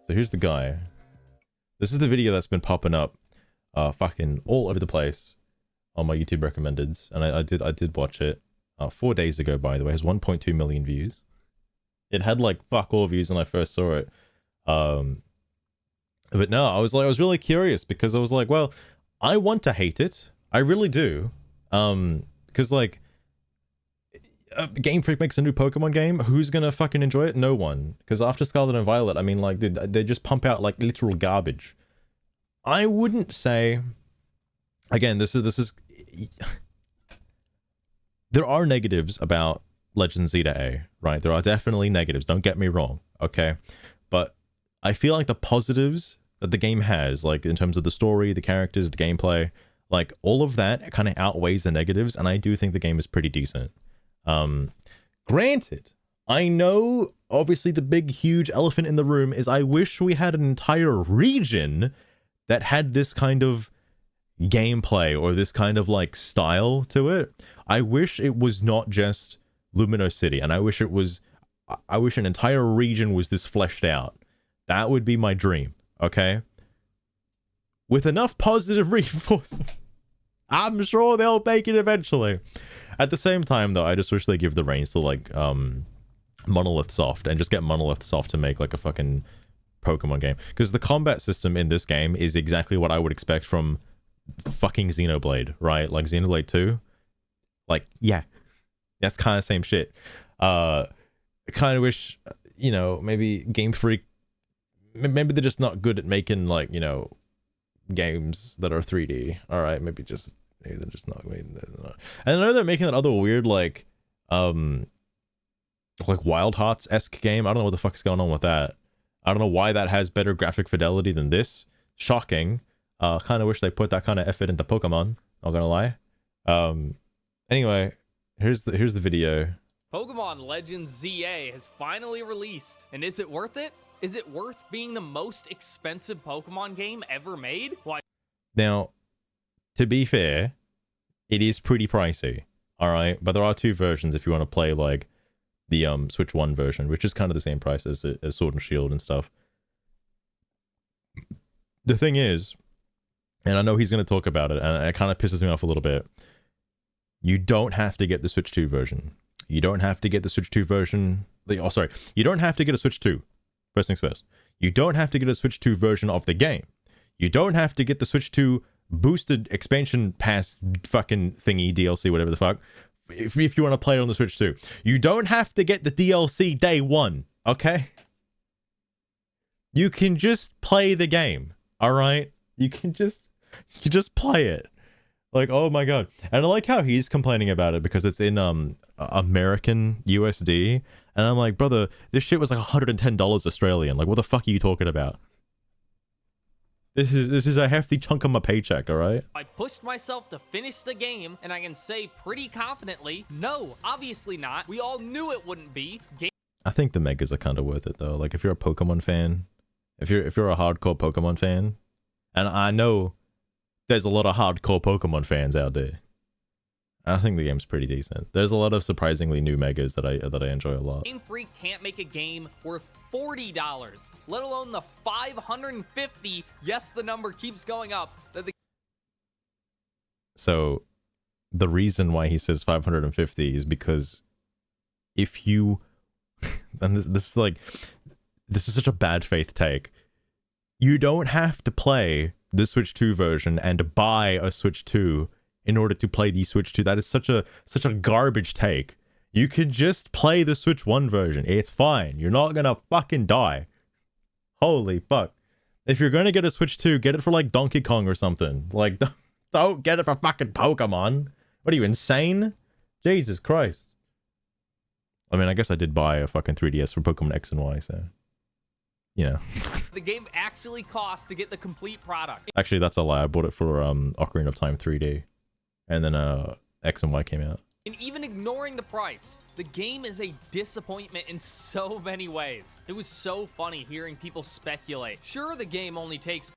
So here's the guy. This is the video that's been popping up fucking all over the place on my YouTube recommendeds, and I did watch it 4 days ago, by the way. It has 1.2 million views. It had like fuck all views when I first saw it. But no, I was really curious because I was like, well, I want to hate it. I really do. Because like Game Freak makes a new Pokemon game. Who's gonna fucking enjoy it? No one. Because after Scarlet and Violet, I mean, like, they just pump out like literal garbage. I wouldn't say. Again, this is. There are negatives about Legend Zeta A, right? There are definitely negatives. Don't get me wrong, okay? But I feel like the positives that the game has, like in terms of the story, the characters, the gameplay, like all of that kind of outweighs the negatives, and I do think the game is pretty decent. Granted, I know obviously the big huge elephant in the room is I wish we had an entire region that had this kind of gameplay or this kind of like style to it. I wish it was not just Lumino City, and I wish an entire region was this fleshed out. That would be my dream, okay? With enough positive reinforcement, I'm sure they'll make it eventually. At the same time, though, I just wish they give the reins to, like, Monolith Soft, and just get Monolith Soft to make, like, a fucking Pokemon game. Because the combat system in this game is exactly what I would expect from fucking Xenoblade, right? Like, Xenoblade 2. Like, yeah. That's kind of same shit. I kind of wish, you know, maybe Game Freak, maybe they're just not good at making, like, you know, games that are 3D. All right, maybe they're just not. And I know they're making that other weird, like Wild Hearts-esque game. I don't know what the fuck is going on with that. I don't know why that has better graphic fidelity than this. Shocking. Kind of wish they put that kind of effort into Pokemon. Not gonna lie. Anyway, here's the video. Pokemon Legends ZA has finally released, and is it worth it? Is it worth being the most expensive Pokemon game ever made? Why? Now, to be fair, it is pretty pricey, all right? But there are two versions if you want to play like the Switch 1 version, which is kind of the same price as Sword and Shield and stuff. The thing is, and I know he's going to talk about it, and it kind of pisses me off a little bit, you don't have to get the Switch 2 version. You don't have to get the Switch 2 version. Oh, sorry. You don't have to get a Switch 2. First things first. You don't have to get a Switch 2 version of the game. You don't have to get the Switch 2 boosted expansion pass fucking thingy, DLC, whatever the fuck, if you want to play it on the Switch 2. You don't have to get the DLC day one, okay? You can just play the game, all right? You just play it. Like, oh my god. And I like how he's complaining about it because it's in American USD. And I'm like, brother, this shit was like $110 Australian. Like, what the fuck are you talking about? This is a hefty chunk of my paycheck, all right? I pushed myself to finish the game, and I can say pretty confidently, no, obviously not. We all knew it wouldn't be. I think the megas are kind of worth it though. Like, if you're a Pokemon fan, if you're a hardcore Pokemon fan, and I know there's a lot of hardcore Pokemon fans out there, I think the game's pretty decent. There's a lot of surprisingly new megas that I enjoy a lot. Game Freak can't make a game worth $40, let alone the $550. Yes, the number keeps going up. So the reason why he says 550 is because if you, and this is such a bad faith take, you don't have to play the Switch 2 version and buy a Switch 2 in order to play the Switch 2. That is such a garbage take. You can just play the Switch 1 version. It's fine. You're not gonna fucking die. Holy fuck. If you're gonna get a Switch 2, get it for like Donkey Kong or something. Like, don't get it for fucking Pokemon. What are you, insane? Jesus Christ. I mean, I guess I did buy a fucking 3DS for Pokemon X and Y, so, you know. The game actually costs to get the complete product. Actually, that's a lie. I bought it for Ocarina of Time 3D. And then X and Y came out. And even ignoring the price, the game is a disappointment in so many ways. It was so funny hearing people speculate. Sure, the game only takes...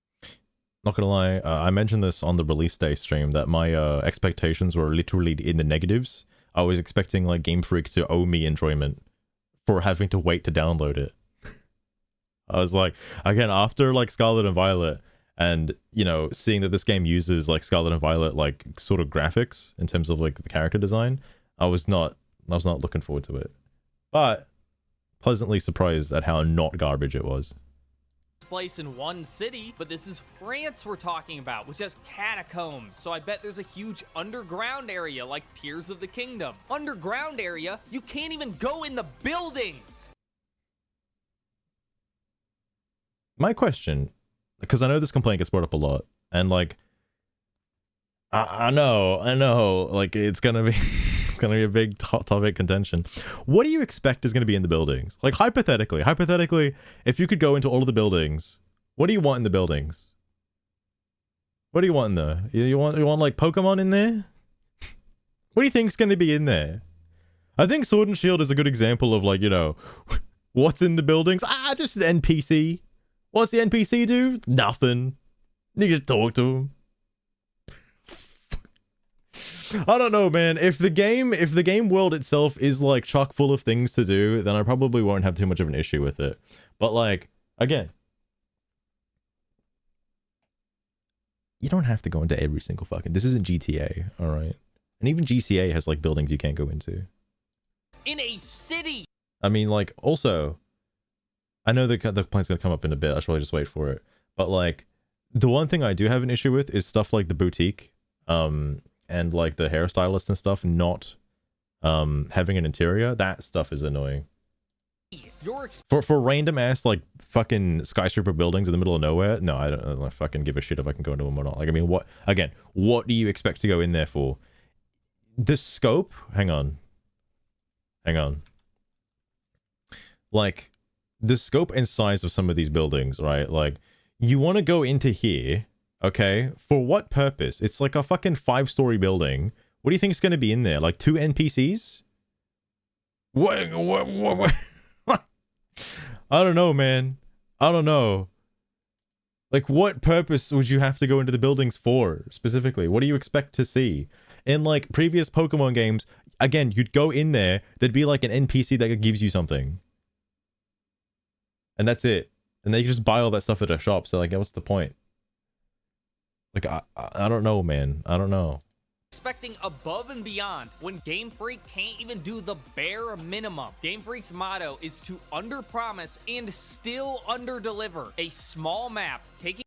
Not gonna lie, I mentioned this on the release day stream that my expectations were literally in the negatives. I was expecting like Game Freak to owe me enjoyment for having to wait to download it. I was like, again, after like Scarlet and Violet, and you know, seeing that this game uses like Scarlet and Violet like sort of graphics in terms of like the character design, I was not looking forward to it, but pleasantly surprised at how not garbage it was. Place in one city, but this is France we're talking about, which has catacombs, so I bet there's a huge underground area like Tears of the Kingdom. Underground area? You can't even go in the buildings! My question, because I know this complaint gets brought up a lot, and like, I know, like it's gonna be it's gonna be a big topic contention. What do you expect is gonna be in the buildings? Like hypothetically, if you could go into all of the buildings, what do you want in the buildings? What do you want in there? You want like Pokemon in there? What do you think's gonna be in there? I think Sword and Shield is a good example of like, you know, what's in the buildings? Just the NPC. What's the NPC do? Nothing. You just talk to him. I don't know, man. If the game world itself is like chock full of things to do, then I probably won't have too much of an issue with it. But like, again, you don't have to go into every single fucking... This isn't GTA, all right? And even GTA has like buildings you can't go into. In a city. I mean, like, also, I know the complaint's gonna come up in a bit. I should probably just wait for it. But like, the one thing I do have an issue with is stuff like the boutique, and like the hairstylist and stuff not having an interior. That stuff is annoying. For random ass like fucking skyscraper buildings in the middle of nowhere, no, I don't fucking give a shit if I can go into them or not. Like, I mean, what do you expect to go in there for? The scope, hang on, like the scope and size of some of these buildings, right? Like, you want to go into here, okay, for what purpose? It's like a fucking 5-story building. What do you think is going to be in there? Like 2 NPCs? What? I don't know, man. I don't know. Like, what purpose would you have to go into the buildings for, specifically? What do you expect to see? In, like, previous Pokemon games, again, you'd go in there, there'd be, like, an NPC that gives you something. And that's it. And they just buy all that stuff at a shop, so, like, what's the point? Like, I don't know, man. I don't know. Expecting above and beyond when Game Freak can't even do the bare minimum. Game Freak's motto is to underpromise and still underdeliver. A small map taking...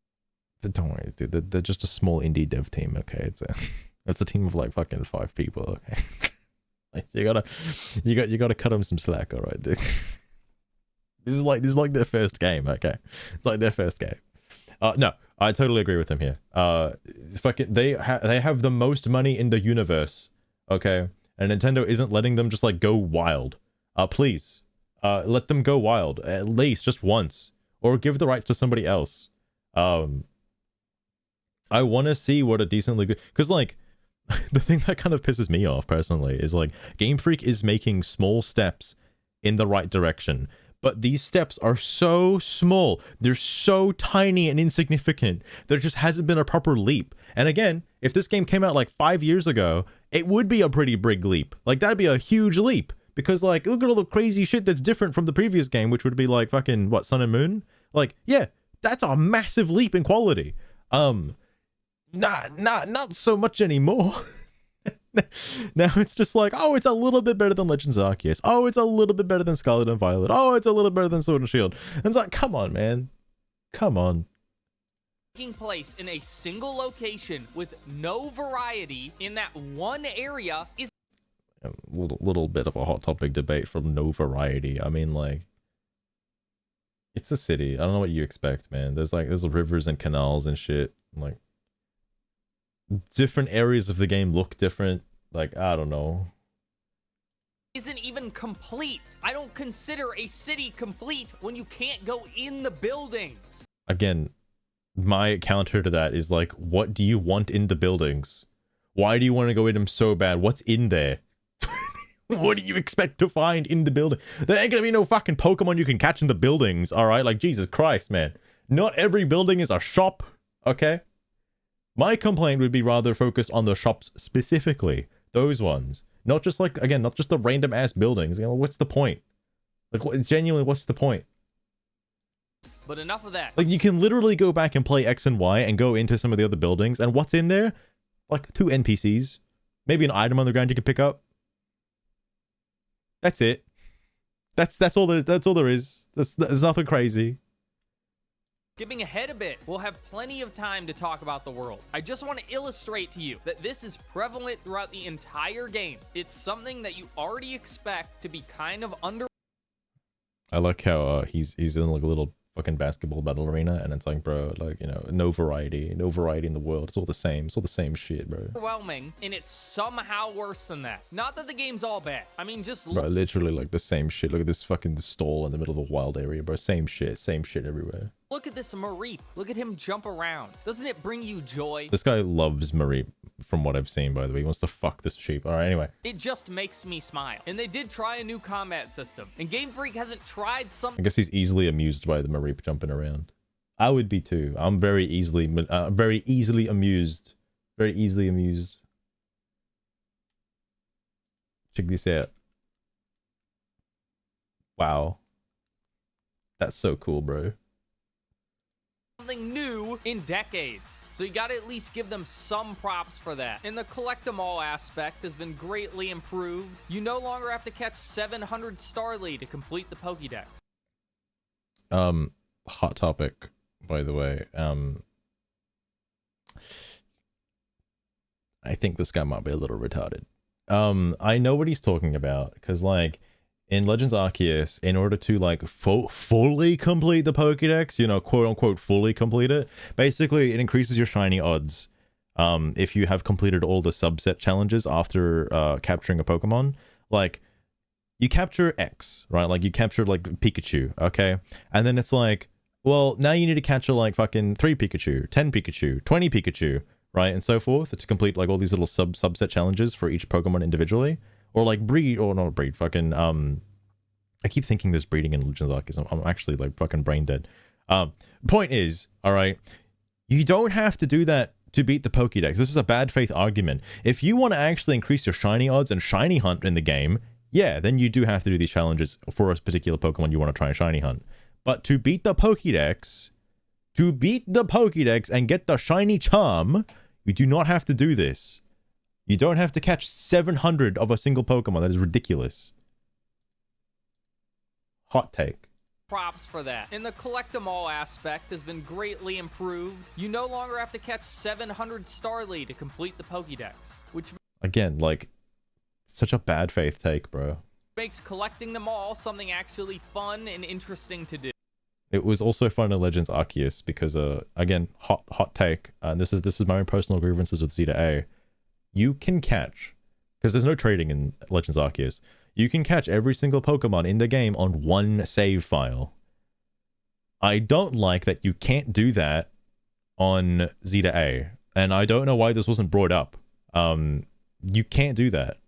Don't worry, dude. They're just a small indie dev team, okay? It's a team of like fucking 5 people, okay? Like, you gotta cut them some slack, all right, dude. This is like their first game, okay? It's like their first game. No, I totally agree with him here. Fucking, they have the most money in the universe, okay? And Nintendo isn't letting them just like go wild. Please, let them go wild at least just once, or give the rights to somebody else. I want to see what a decently good, because like the thing that kind of pisses me off personally is like Game Freak is making small steps in the right direction. But these steps are so small. They're so tiny and insignificant. There just hasn't been a proper leap. And again, if this game came out like 5 years ago, it would be a pretty big leap. Like, that'd be a huge leap. Because, like, look at all the crazy shit that's different from the previous game, which would be like fucking, what, Sun and Moon? Like, yeah, that's a massive leap in quality. Not so much anymore. Now it's just like, oh, it's a little bit better than Legends Arceus. Oh, it's a little bit better than Scarlet and Violet. Oh, it's a little better than Sword and Shield. And it's like, come on, man. Come on. Taking place in a single location with no variety in that one area is A little bit of a hot topic debate from no variety. I mean, like, it's a city. I don't know what you expect, man. There's rivers and canals and shit. Like, different areas of the game look different. Like, I don't know. isn't even complete. I don't consider a city complete when you can't go in the buildings. Again, my counter to that is like, what do you want in the buildings? Why do you want to go in them so bad? What's in there? What do you expect to find in the building? There ain't gonna be no fucking Pokemon you can catch in the buildings, alright? Like, Jesus Christ, man. Not every building is a shop, okay? My complaint would be rather focused on the shops specifically. Those ones. Not just like, again, not just the random ass buildings. You know, what's the point? Like, genuinely, what's the point? But enough of that. Like, you can literally go back and play X and Y and go into some of the other buildings, and what's in there? Like 2 NPCs, maybe an item on the ground you can pick up. That's it. That's all there is. There's nothing crazy. Skipping ahead a bit, we'll have plenty of time to talk about the world. I just want to illustrate to you that this is prevalent throughout the entire game. It's something that you already expect to be kind of under. I like how he's in like a little fucking basketball battle arena, and it's like, bro, like, you know, no variety in the world. It's all the same shit, bro. Overwhelming, and it's somehow worse than that. Not that the game's all bad. I mean, just bro, literally like the same shit. Look at this fucking stall in the middle of a wild area, bro. Same shit everywhere. look at this Mareep. Look at him jump around. Doesn't it bring you joy? This guy loves Mareep, from what I've seen, by the way. He wants to fuck this sheep. All right, anyway. It just makes me smile. And they did try a new combat system. And Game Freak hasn't tried something. I guess he's easily amused by the Mareep jumping around. I would be too. I'm very easily amused. Very easily amused. Check this out. Wow. That's so cool, bro. Something new in decades. So you gotta at least give them some props for that. And the collect 'em all aspect has been greatly improved. You no longer have to catch 700 Starly to complete the Pokédex. Hot topic, by the way. I think this guy might be a little retarded. I know what he's talking about, because like in Legends Arceus, in order to like fully complete the Pokédex, you know, quote unquote fully complete it, basically it increases your shiny odds if you have completed all the subset challenges after capturing a Pokemon. Like, you capture X, right? Like, you captured like Pikachu, okay? And then it's like, well, now you need to capture like fucking 3 Pikachu, 10 Pikachu, 20 Pikachu, right? And so forth, to complete like all these little subset challenges for each Pokemon individually. Or like breed, or not breed, fucking, I keep thinking there's breeding in Legends Arceus. I'm actually like fucking brain dead. Point is, all right, you don't have to do that to beat the Pokédex. This is a bad faith argument. If you want to actually increase your shiny odds and shiny hunt in the game, yeah, then you do have to do these challenges for a particular Pokemon you want to try and shiny hunt. But to beat the Pokédex, and get the shiny charm, you do not have to do this. You don't have to catch 700 of a single Pokemon. That is ridiculous. Hot take. Props for that. And the collect 'em all aspect has been greatly improved. You no longer have to catch 700 Starly to complete the Pokédex, which again, like, such a bad faith take, bro. Makes collecting them all something actually fun and interesting to do. It was also fun in Legends Arceus because, again, hot take. This is my own personal grievances with Zeta A. You can catch, because there's no trading in Legends Arceus, you can catch every single Pokemon in the game on one save file. I don't like that you can't do that on Zeta A, and I don't know why this wasn't brought up. You can't do that.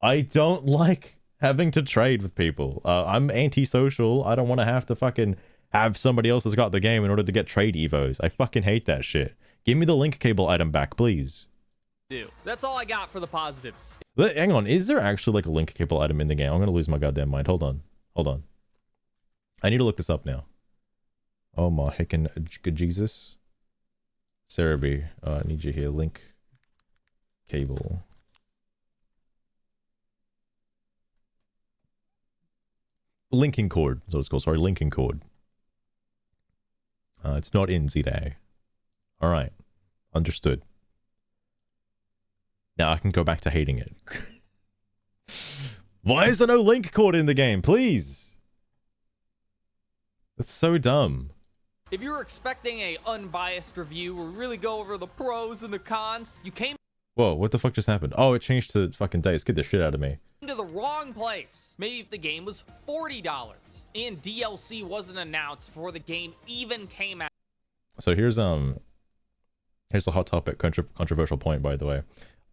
I don't like having to trade with people. I'm antisocial. I don't want to have to fucking have somebody else that's got the game in order to get trade evos. I fucking hate that shit. Give me the link cable item back, please. That's all I got for the positives. Hang on, is there actually like a link cable item in the game? I'm gonna lose my goddamn mind. Hold on. I need to look this up now. Oh my heckin' Jesus. Cerebi, I need you here. Link cable. Linking cord, so it's called. Sorry, linking cord. It's not in Zeta. Alright. Understood. Now I can go back to hating it. Why is there no link cord in the game? Please! That's so dumb. If you were expecting a unbiased review where we really go over the pros and the cons, you came Whoa, what the fuck just happened? Oh, it changed to fucking day. It scared the shit out of me. to the wrong place. Maybe if the game was $40 and DLC wasn't announced before the game even came out. So here's the hot topic controversial point, by the way.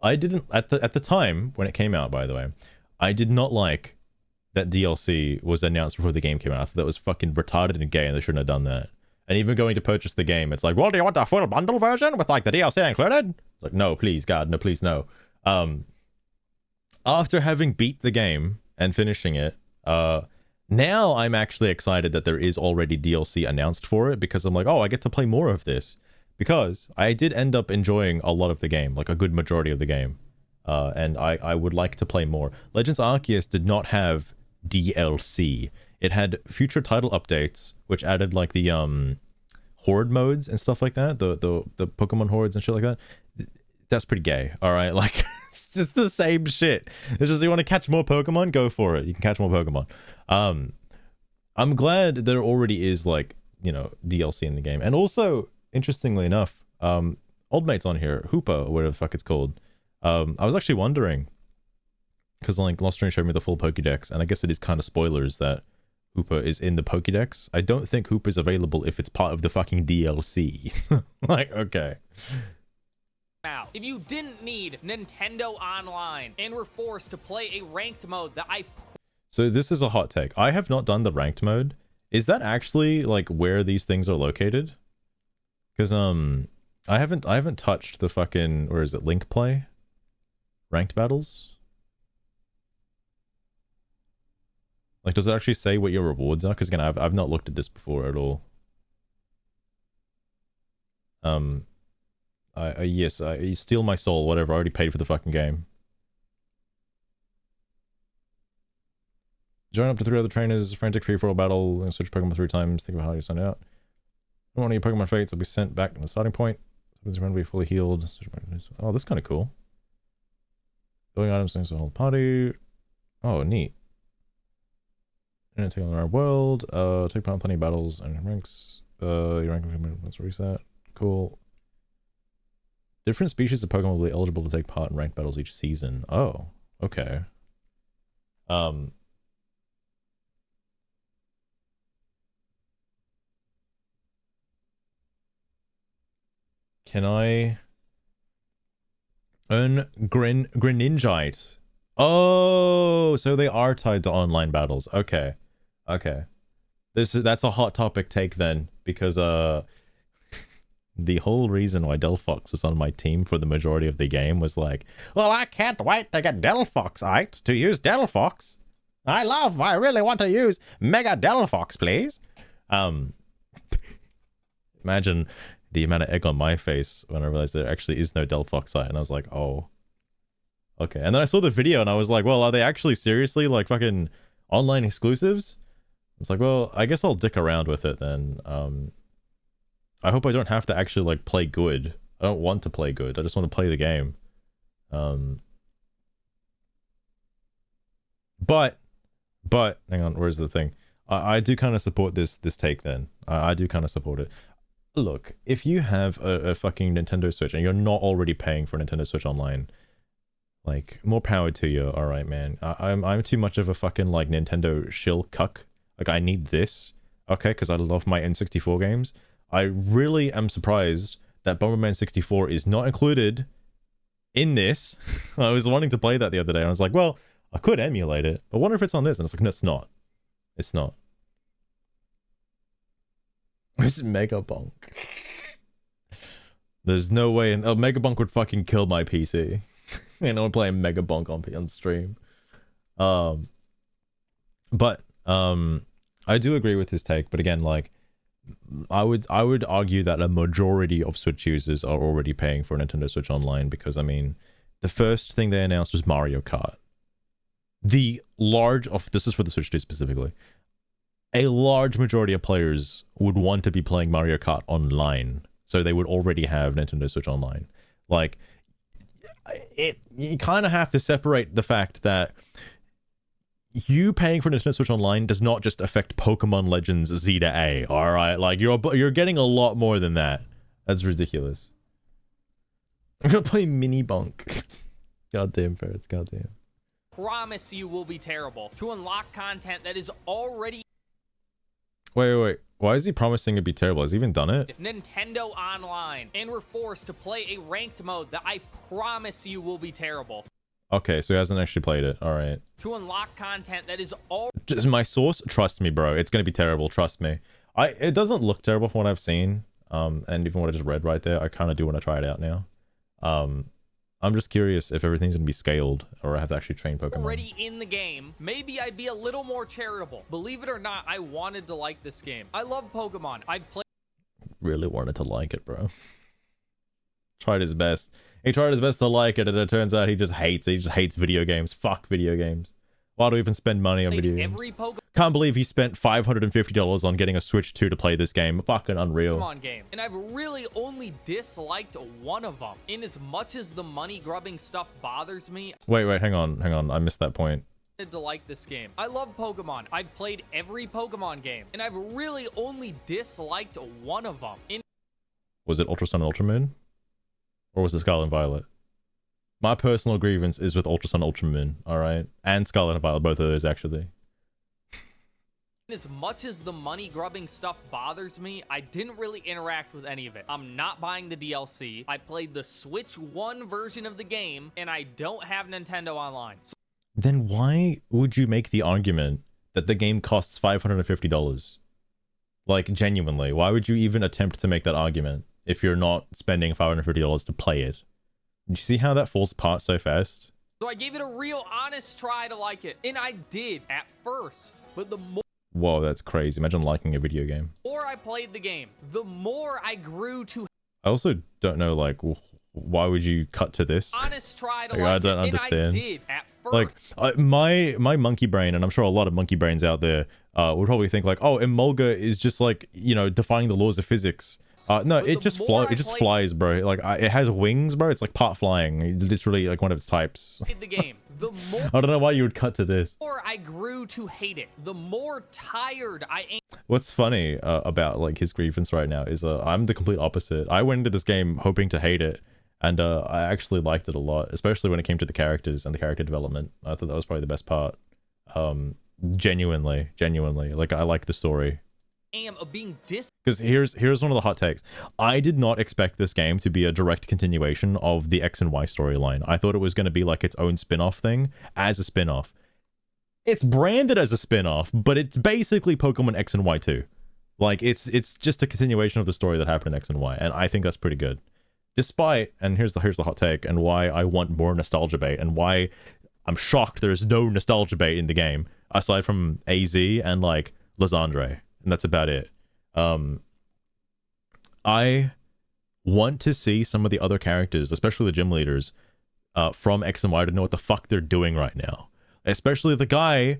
I didn't at the time when it came out, by the way, I did not like that DLC was announced before the game came out. I thought that was fucking retarded and gay, and they shouldn't have done that. And even going to purchase the game, it's like, well, do you want the full bundle version with like the DLC included? It's like, no, please, God, no, please, no. After having beat the game and finishing it, now Now I'm actually excited that there is already DLC announced for it, because I'm like, oh, I get to play more of this. Because I did end up enjoying a lot of the game, like a good majority of the game. And I would like to play more. Legends Arceus did not have DLC. It had future title updates, which added like the horde modes and stuff like that, the Pokemon hordes and shit like that. That's pretty gay, all right? Like, it's just the same shit. It's just, you want to catch more Pokemon, go for it. You can catch more Pokemon. I'm glad there already is, like, you know, DLC in the game. And also, interestingly enough, old mate's on here, Hoopa, or whatever the fuck it's called. I was actually wondering, because like Lost Train showed me the full Pokédex, and I guess it is kind of spoilers that Hoopa is in the Pokédex. I don't think Hoopa is available if it's part of the fucking DLC. Like, okay. Now, if you didn't need Nintendo Online and were forced to play a ranked mode that So this is a hot take. I have not done the ranked mode. Is that actually like where these things are located? Because I haven't touched the fucking, or is it link play? Ranked battles? Like, does it actually say what your rewards are? Because again, I've not looked at this before at all. Yes, you steal my soul, whatever. I already paid for the fucking game. Join up to 3 other trainers, frantic free-for-all battle, and switch Pokemon 3 times. Think about how you sign out. One of your Pokemon fates will be sent back to the starting point. Something's going to be fully healed. Oh, that's kind of cool. Building items things to the whole party. Oh, neat. And take on our world. Take part in plenty of battles and ranks. Your rank let's reset. Cool. Different species of Pokemon will be eligible to take part in ranked battles each season. Oh, okay. Can I earn Greninjite? Oh, so they are tied to online battles. Okay. Okay. That's a hot topic take then, because the whole reason why Delphox is on my team for the majority of the game was like, well, I can't wait to get Delphoxite to use Delphox. I really want to use Mega Delphox, please. Imagine the amount of egg on my face when I realized there actually is no Delphoxite, and I was like, oh, okay. And then I saw the video and I was like, well, are they actually seriously like fucking online exclusives? It's like, well, I guess I'll dick around with it then. I hope I don't have to actually like play good. I don't want to play good. I just want to play the game. But hang on, where's the thing? I do kind of support this take then. I do kind of support it. Look, if you have a fucking Nintendo Switch and you're not already paying for Nintendo Switch Online, like, more power to you. All right, man. I'm too much of a fucking like Nintendo shill cuck. Like, I need this, okay? Because I love my N64 games. I really am surprised that Bomberman 64 is not included in this. I was wanting to play that the other day, and I was like, well, I could emulate it, but wonder if it's on this. And it's like, no, it's not. It's not. This is Mega Bonk. There's no way. Mega Bonk would fucking kill my PC. And I'm playing Mega Bonk on stream. But I do agree with his take. But again, like, I would argue that a majority of Switch users are already paying for Nintendo Switch Online, because I mean, the first thing they announced was Mario Kart. This is for the Switch 2 specifically. A large majority of players would want to be playing Mario Kart online, so they would already have Nintendo Switch Online. Like, you kind of have to separate the fact that you paying for Nintendo Switch Online does not just affect Pokemon Legends Z to A, alright? Like, you're getting a lot more than that. That's ridiculous. I'm gonna play Mini Bonk. Goddamn ferrets, goddamn. promise you will be terrible. To unlock content that is already... Wait. Why is he promising it'd be terrible? Has he even done it? Nintendo Online, and we're forced to play a ranked mode that I promise you will be terrible. Okay, so he hasn't actually played it. All right. To unlock content that is all... Just my source, trust me, bro. It's gonna be terrible. Trust me. It doesn't look terrible from what I've seen. And even what I just read right there, I kind of do want to try it out now. I'm just curious if everything's gonna be scaled or I have to actually train Pokemon. Already in the game, maybe I'd be a little more charitable. Believe it or not, I wanted to like this game. I love Pokemon. I've played. Really wanted to like it, bro. Tried his best. He tried his best to like it, and it turns out he just hates it. He just hates video games. Fuck video games. Why do we even spend money on video games? Can't believe he spent $550 on getting a Switch 2 to play this game. Fucking unreal. Pokemon game, and I've really only disliked one of them. In as much as the money grubbing stuff bothers me. Wait, hang on. I missed that point. To like this game. I love Pokemon. I've played every Pokemon game, and I've really only disliked one of them. Was it Ultra Sun and Ultra Moon? Or was it Scarlet and Violet? My personal grievance is with Ultra Sun, Ultra Moon, alright? And Scarlet and Violet, both of those, actually. As much as the money grubbing stuff bothers me, I didn't really interact with any of it. I'm not buying the DLC. I played the Switch 1 version of the game, and I don't have Nintendo Online. Then why would you make the argument that the game costs $550? Like, genuinely, why would you even attempt to make that argument if you're not spending $550 to play it? You see how that falls apart so fast? So I gave it a real honest try to like it, and I did at first, but the more Whoa, that's crazy. Imagine liking a video game. I played the game, the more I grew to. I also don't know, like, why would you cut to this? Honest try to like, I don't understand. And I did at first. Like, my monkey brain, and I'm sure a lot of monkey brains out there would probably think like, oh, Emolga is just like, you know, defying the laws of physics. No, it just flies, bro. Like, it has wings, bro. It's like part flying. It's really like one of its types. The game. The more I don't know why you would cut to this. The more I grew to hate it, the more tired I am. What's funny about like his grievance right now is I'm the complete opposite. I went into this game hoping to hate it, and I actually liked it a lot, especially when it came to the characters and the character development. I thought that was probably the best part. Genuinely, like, I like the story. Of being because here's one of the hot takes. I did not expect this game to be a direct continuation of the X and Y storyline. I thought it was going to be like its own spin-off thing as a spin-off. It's branded as a spin-off, but it's basically Pokemon X and Y 2. Like, it's just a continuation of the story that happened in X and Y, and I think that's pretty good. Despite, and here's the hot take, and why I want more nostalgia bait, and why I'm shocked there's no nostalgia bait in the game aside from AZ and like Lysandre. And that's about it. I want to see some of the other characters, especially the gym leaders, from X and Y, to know what the fuck they're doing right now. Especially the guy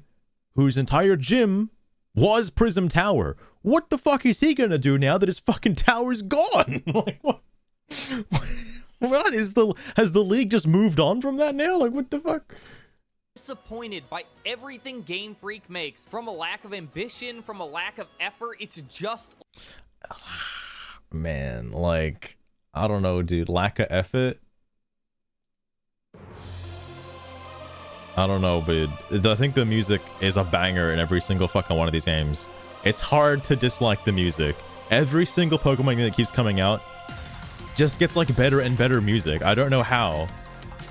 whose entire gym was Prism Tower. What the fuck is he gonna do now that his fucking tower's gone? Like, what? What is has the league just moved on from that now? Like, what the fuck? Disappointed by everything Game Freak makes, from a lack of ambition, from a lack of effort. It's just, man, like, I don't know, dude. Lack of effort. I don't know, but I think the music is a banger in every single fucking one of these games. It's hard to dislike the music. Every single Pokemon game that keeps coming out just gets like better and better music. I don't know how.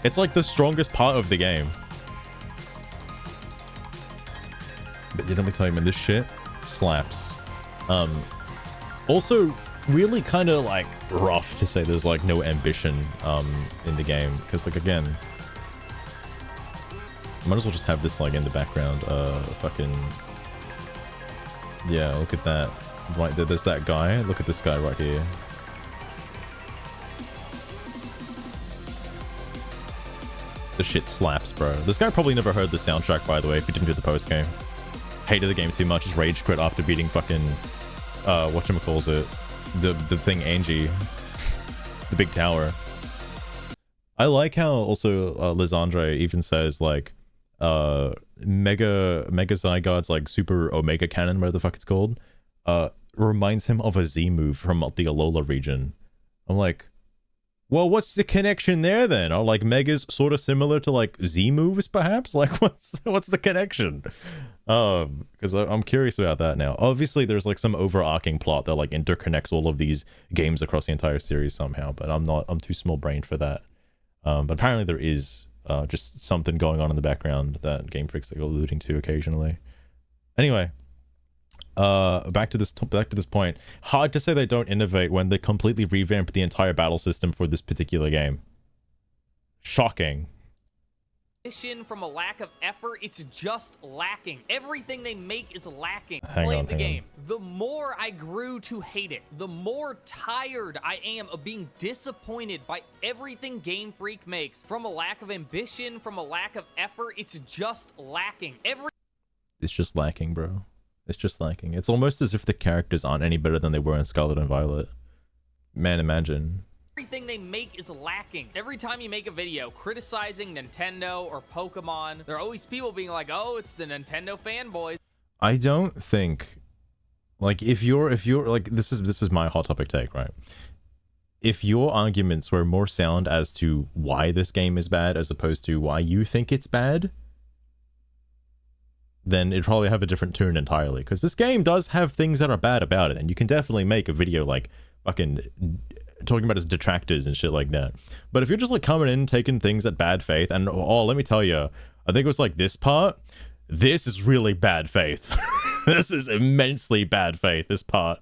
It's like the strongest part of the game. But let me tell you, man, this shit slaps. Also, really kind of like rough to say there's like no ambition in the game, because like, again, might as well just have this like in the background. Fucking yeah, look at that. Right there, there's that guy. Look at this guy right here. The shit slaps, bro. This guy probably never heard the soundtrack, by the way, if he didn't do the post game. Hated the game too much, just rage quit after beating fucking whatchamacallit, the thing Angie, the big tower. I like how also Lysandre even says like Mega Zygarde's like Super Omega Cannon, whatever the fuck it's called, reminds him of a Z move from the Alola region. I'm like, well, what's the connection there then? Are like Megas sort of similar to like Z moves, perhaps? Like, what's the connection? Because I'm curious about that now. Obviously, there's like some overarching plot that like interconnects all of these games across the entire series somehow, but I'm too small brained for that. But apparently there is just something going on in the background that Game Freak's like alluding to occasionally. Anyway, back to this point. Hard to say they don't innovate when they completely revamp the entire battle system for this particular game. Shocking. From a lack of effort, it's just lacking. Everything they make is lacking. Hang Playing on, the hang game, the more I grew to hate it, the more tired I am of being disappointed by everything Game Freak makes. From a lack of ambition, from a lack of effort, it's just lacking. It's just lacking, bro. It's just lacking. It's almost as if the characters aren't any better than they were in Scarlet and Violet. Man, imagine. Everything they make is lacking. Every time you make a video criticizing Nintendo or Pokemon, there are always people being like, oh, it's the Nintendo fanboys. I don't think, like, if you're like, this is my hot topic take, right? If your arguments were more sound as to why this game is bad as opposed to why you think it's bad, then it'd probably have a different tune entirely. Because this game does have things that are bad about it, and you can definitely make a video like fucking talking about its detractors and shit like that. But if you're just like coming in taking things at bad faith, and oh, let me tell you, I think it was like this part, this is really bad faith. This is immensely bad faith, this part.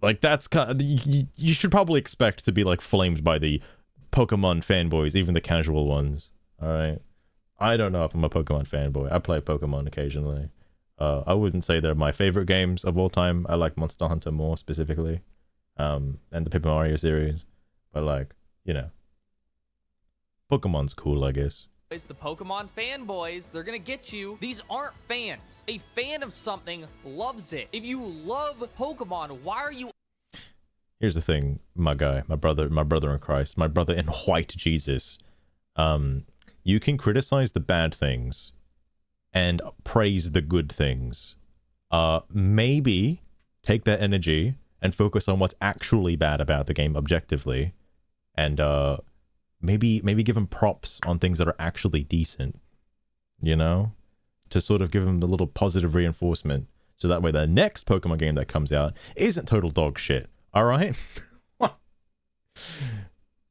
Like, that's kind of, you should probably expect to be like flamed by the Pokemon fanboys, even the casual ones. All right, I don't know if I'm a Pokemon fanboy. I play Pokemon occasionally. I wouldn't say they're my favorite games of all time. I like Monster Hunter more specifically, and the Paper Mario series. But like, you know, Pokemon's cool, I guess. It's the Pokemon fanboys. They're gonna get you. These aren't fans. A fan of something loves it. If you love Pokemon, why are you... Here's the thing, my guy, my brother in Christ, my brother in white Jesus. You can criticize the bad things and praise the good things. Maybe take that energy and focus on what's actually bad about the game objectively, and maybe give them props on things that are actually decent, you know, to sort of give them a little positive reinforcement, so that way the next Pokemon game that comes out isn't total dog shit. All right.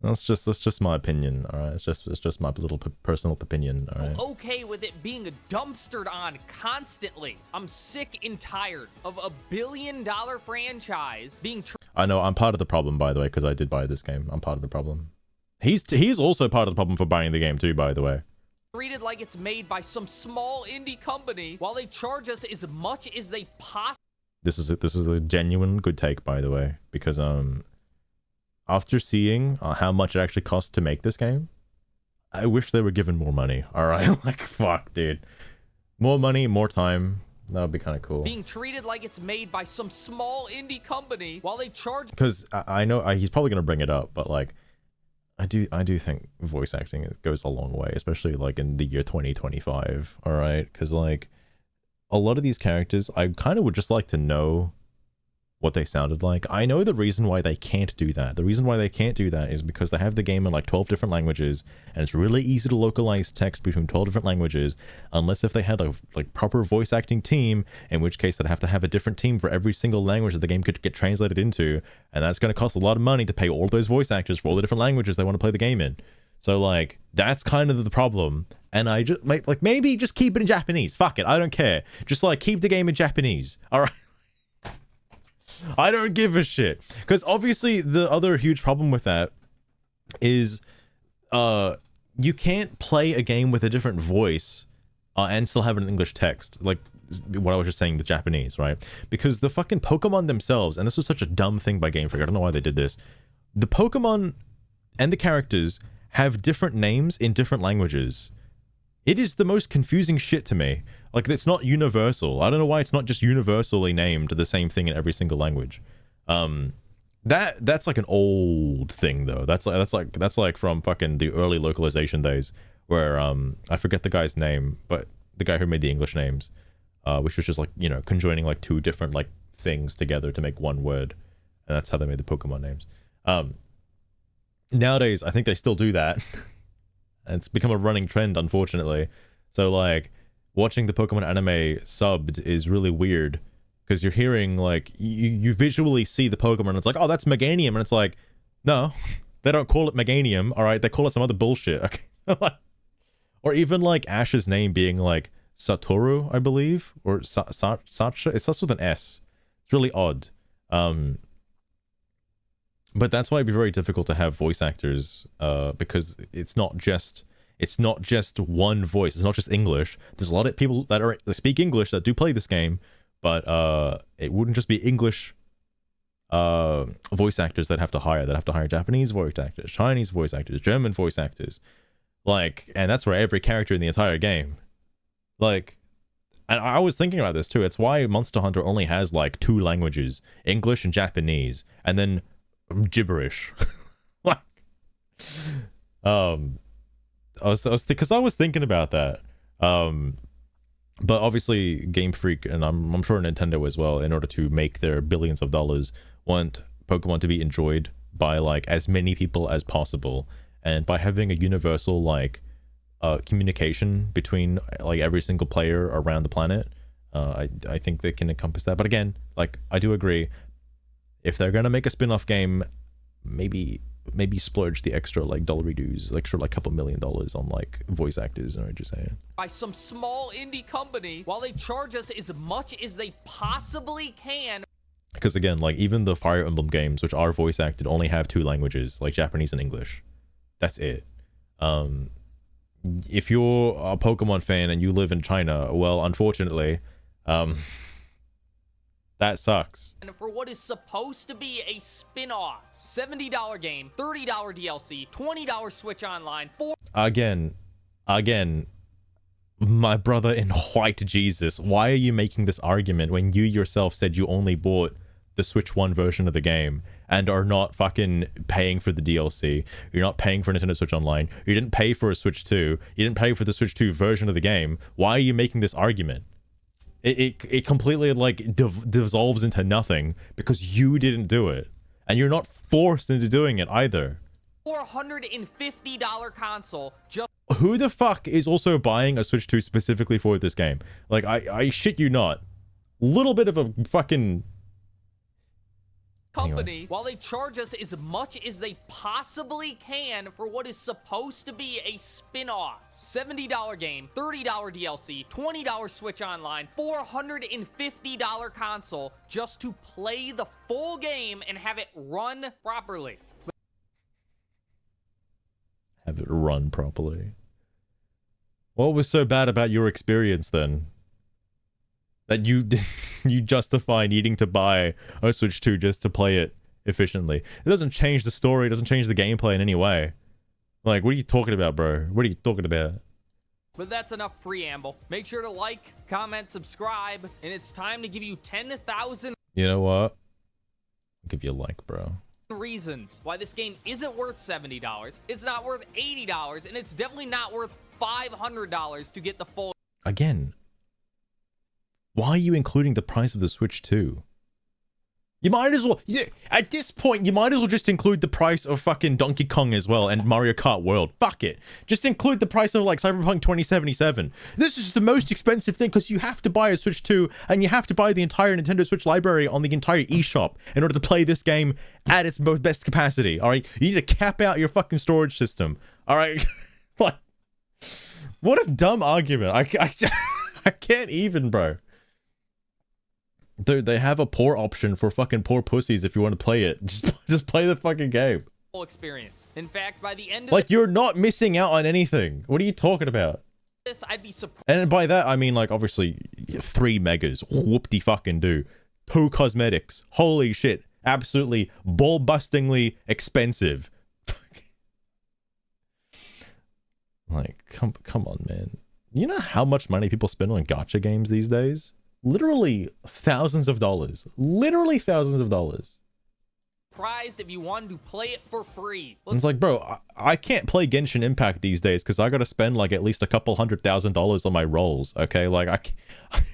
That's just my opinion. All right, it's just my little personal opinion. All right. Okay with it being dumpstered on constantly. I'm sick and tired of a billion-dollar franchise being. I know I'm part of the problem, by the way, because I did buy this game. I'm part of the problem. He's also part of the problem for buying the game too, by the way. Treated like it's made by some small indie company while they charge us as much as they possibly. This is a genuine good take, by the way, because after seeing how much it actually cost to make this game, I wish they were given more money. All right, like fuck, dude, more money, more time. That would be kind of cool. Being treated like it's made by some small indie company while they charge. Because I know he's probably gonna bring it up, but like, I do think voice acting goes a long way, especially like in the year 2025. All right, because like, a lot of these characters, I kind of would just like to know what they sounded like. I know the reason why they can't do that. The reason why they can't do that is because they have the game in like 12 different languages, and it's really easy to localize text between 12 different languages, unless if they had a like proper voice acting team, in which case they'd have to have a different team for every single language that the game could get translated into, and that's going to cost a lot of money to pay all those voice actors for all the different languages they want to play the game in. So like, that's kind of the problem. And I just like, maybe just keep it in Japanese. Fuck it, I don't care. Just like keep the game in Japanese. All right. I don't give a shit. Because obviously the other huge problem with that is you can't play a game with a different voice and still have an English text. Like what I was just saying, the Japanese, right? Because the fucking Pokemon themselves, and this was such a dumb thing by Game Freak, I don't know why they did this. The Pokemon and the characters have different names in different languages. It is the most confusing shit to me. Like, it's not universal. I don't know why it's not just universally named the same thing in every single language. That's like an old thing though. That's like from fucking the early localization days, where I forget the guy's name, but the guy who made the English names, which was just like, you know, conjoining like two different like things together to make one word, and that's how they made the Pokemon names. Nowadays, I think they still do that. And it's become a running trend, unfortunately. So like, watching the Pokemon anime subbed is really weird, because you're hearing like, you visually see the Pokemon and it's like, oh, that's Meganium, and it's like, no, they don't call it Meganium, all right, they call it some other bullshit. Okay. Or even like Ash's name being like Satoru, I believe, or Sacha. It starts with an S. It's really odd. But that's why it'd be very difficult to have voice actors, because it's not just one voice. It's not just English. There's a lot of people that speak English that do play this game, but it wouldn't just be English voice actors that have to hire. That have to hire Japanese voice actors, Chinese voice actors, German voice actors, like, and that's for every character in the entire game. Like, and I was thinking about this too. It's why Monster Hunter only has like 2 languages, English and Japanese, and then gibberish. Like, I was thinking about that. But obviously Game Freak, and I'm sure Nintendo as well, in order to make their billions of dollars, want Pokemon to be enjoyed by like as many people as possible, and by having a universal like communication between like every single player around the planet, I think they can encompass that. But again, like, I do agree, if they're gonna make a spin-off game, maybe splurge the extra like dollary dues, like sure, like couple $1 million on like voice actors. Or just saying, by some small indie company while they charge us as much as they possibly can. Because again, like, even the Fire Emblem games, which are voice acted, only have 2 languages, like Japanese and English. That's it. If you're a Pokemon fan and you live in China, well, unfortunately, that sucks. And for what is supposed to be a spin-off $70 game, $30 DLC, $20 Switch Online, Again, my brother in white Jesus, why are you making this argument when you yourself said you only bought the Switch 1 version of the game and are not fucking paying for the DLC? You're not paying for Nintendo Switch Online. You didn't pay for a Switch 2. You didn't pay for the Switch 2 version of the game. Why are you making this argument? It completely like dissolves into nothing because you didn't do it, and you're not forced into doing it either. $450 console. Just who the fuck is also buying a Switch 2 specifically for this game? Like, I shit you not. Little bit of a fucking company, anyway. While they charge us as much as they possibly can for what is supposed to be a spin-off $70 game, $30 DLC, $20 Switch Online, $450 console, just to play the full game and have it run properly. Have it run properly. What was so bad about your experience then, that you justify needing to buy a Switch 2 just to play it efficiently? It doesn't change the story, it doesn't change the gameplay in any way. Like, what are you talking about, bro? What are you talking about? But that's enough preamble. Make sure to like, comment, subscribe, and it's time to give you 10,000 You know what? I'll give you a like, bro. reasons why this game isn't worth $70, it's not worth $80, and it's definitely not worth $500 to get the full. Again, why are you including the price of the Switch 2? You might as well, at this point, you might as well just include the price of fucking Donkey Kong as well and Mario Kart World. Fuck it. Just include the price of like Cyberpunk 2077. This is the most expensive thing because you have to buy a Switch 2 and you have to buy the entire Nintendo Switch library on the entire eShop in order to play this game at its best capacity. All right, you need to cap out your fucking storage system. All right, like, what a dumb argument. I can't even, bro. They have a poor option for fucking poor pussies if you want to play it. Just play the fucking game. Full experience. In fact, by the end of like, you're not missing out on anything. What are you talking about? this, I'd be surprised. And by that, I mean, like, obviously, 3 megas. Whoop-de fucking do. 2 cosmetics. Holy shit. Absolutely ball-bustingly expensive. Like, come on, man. You know how much money people spend on gacha games these days? Literally thousands of dollars. Literally thousands of dollars. Surprised if you wanted to play it for free. And it's like, bro, I can't play Genshin Impact these days because I gotta spend like at least a couple $100,000 on my rolls. Okay, like I can't...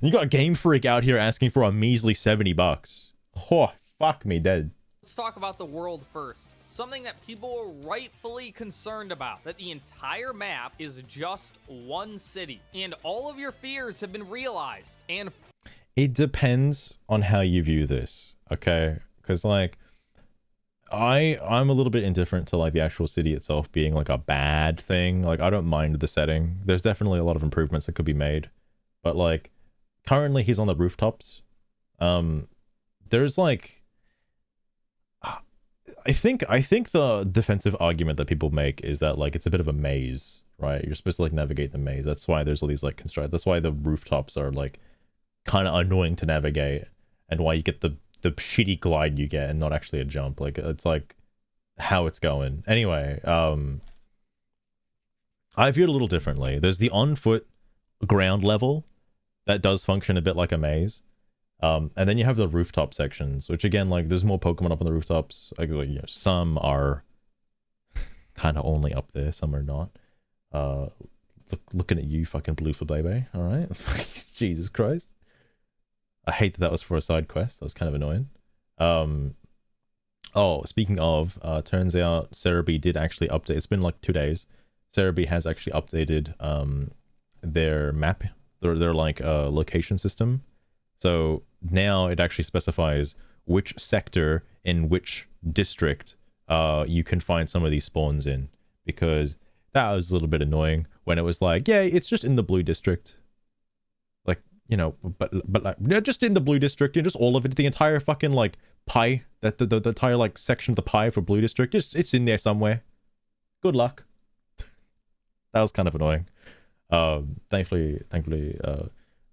You got Game Freak out here asking for a measly $70. Oh, fuck me dead. Let's talk about the world first. Something that people are rightfully concerned about, that the entire map is just one city, and all of your fears have been realized. And it depends on how you view this, okay? Because like, I'm a little bit indifferent to like the actual city itself being like a bad thing. Like, I don't mind the setting. There's definitely a lot of improvements that could be made, but like, currently he's on the rooftops. There's like, I think the defensive argument that people make is that like it's a bit of a maze, right? You're supposed to like navigate the maze. That's why there's all these like construct. That's why the rooftops are like kind of annoying to navigate, and why you get the shitty glide you get and not actually a jump. Like it's like how it's going. Anyway, I view it a little differently. There's the on foot ground level that does function a bit like a maze. And then you have the rooftop sections, which again, like there's more Pokemon up on the rooftops. Like you know, some are kind of only up there, some are not. Looking at you, fucking blue for baby. All right, Jesus Christ. I hate that was for a side quest. That was kind of annoying. Oh, speaking of, turns out Cerebi did actually update. It's been like 2 days. Cerebi has actually updated their map, their like location system. So now it actually specifies which sector in which district you can find some of these spawns in, because that was a little bit annoying when it was like, yeah, it's just in the blue district. Like, you know, but like, yeah, just in the blue district, you know, just all of it, the entire fucking like pie, that the entire like section of the pie for blue district, it's in there somewhere. Good luck. That was kind of annoying. Thankfully,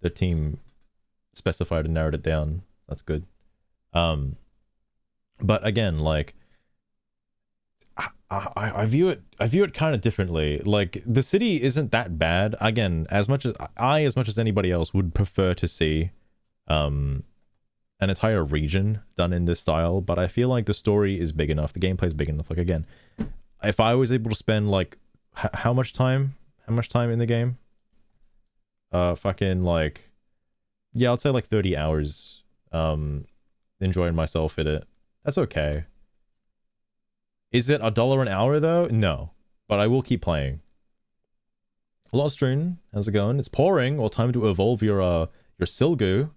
the team specified and narrowed it down. That's good. But again, like I view it kind of differently. Like the city isn't that bad. Again, as much as anybody else would prefer to see an entire region done in this style, but I feel like the story is big enough, the gameplay is big enough. Like again, if I was able to spend like how much time in the game, fucking like, yeah, I'd say like 30 hours enjoying myself in it. That's okay. Is it $1 an hour though? No, but I will keep playing. Lostrune, how's it going? It's pouring. Well, time to evolve your Silgu.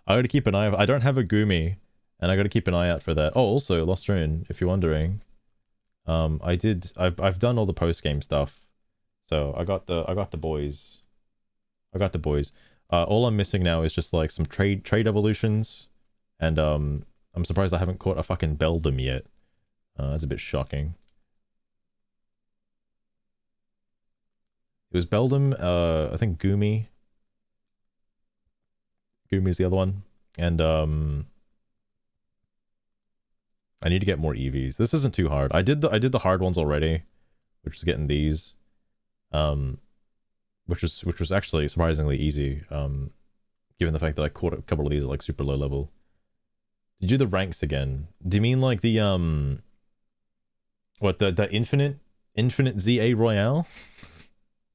I gotta keep an eye out. I don't have a Gumi, and I gotta keep an eye out for that. Oh, also Lostrune, if you're wondering, I've done all the post game stuff, so I got the boys. All I'm missing now is just like some trade evolutions, and I'm surprised I haven't caught a fucking Beldum yet. That's a bit shocking. It was Beldum, I think Gumi. Gumi's the other one. And I need to get more EVs. This isn't too hard. I did the hard ones already, which was getting these. Which was actually surprisingly easy, given the fact that I caught a couple of these at like super low level. Did you do the ranks again? Do you mean like the what, the infinite ZA Royale?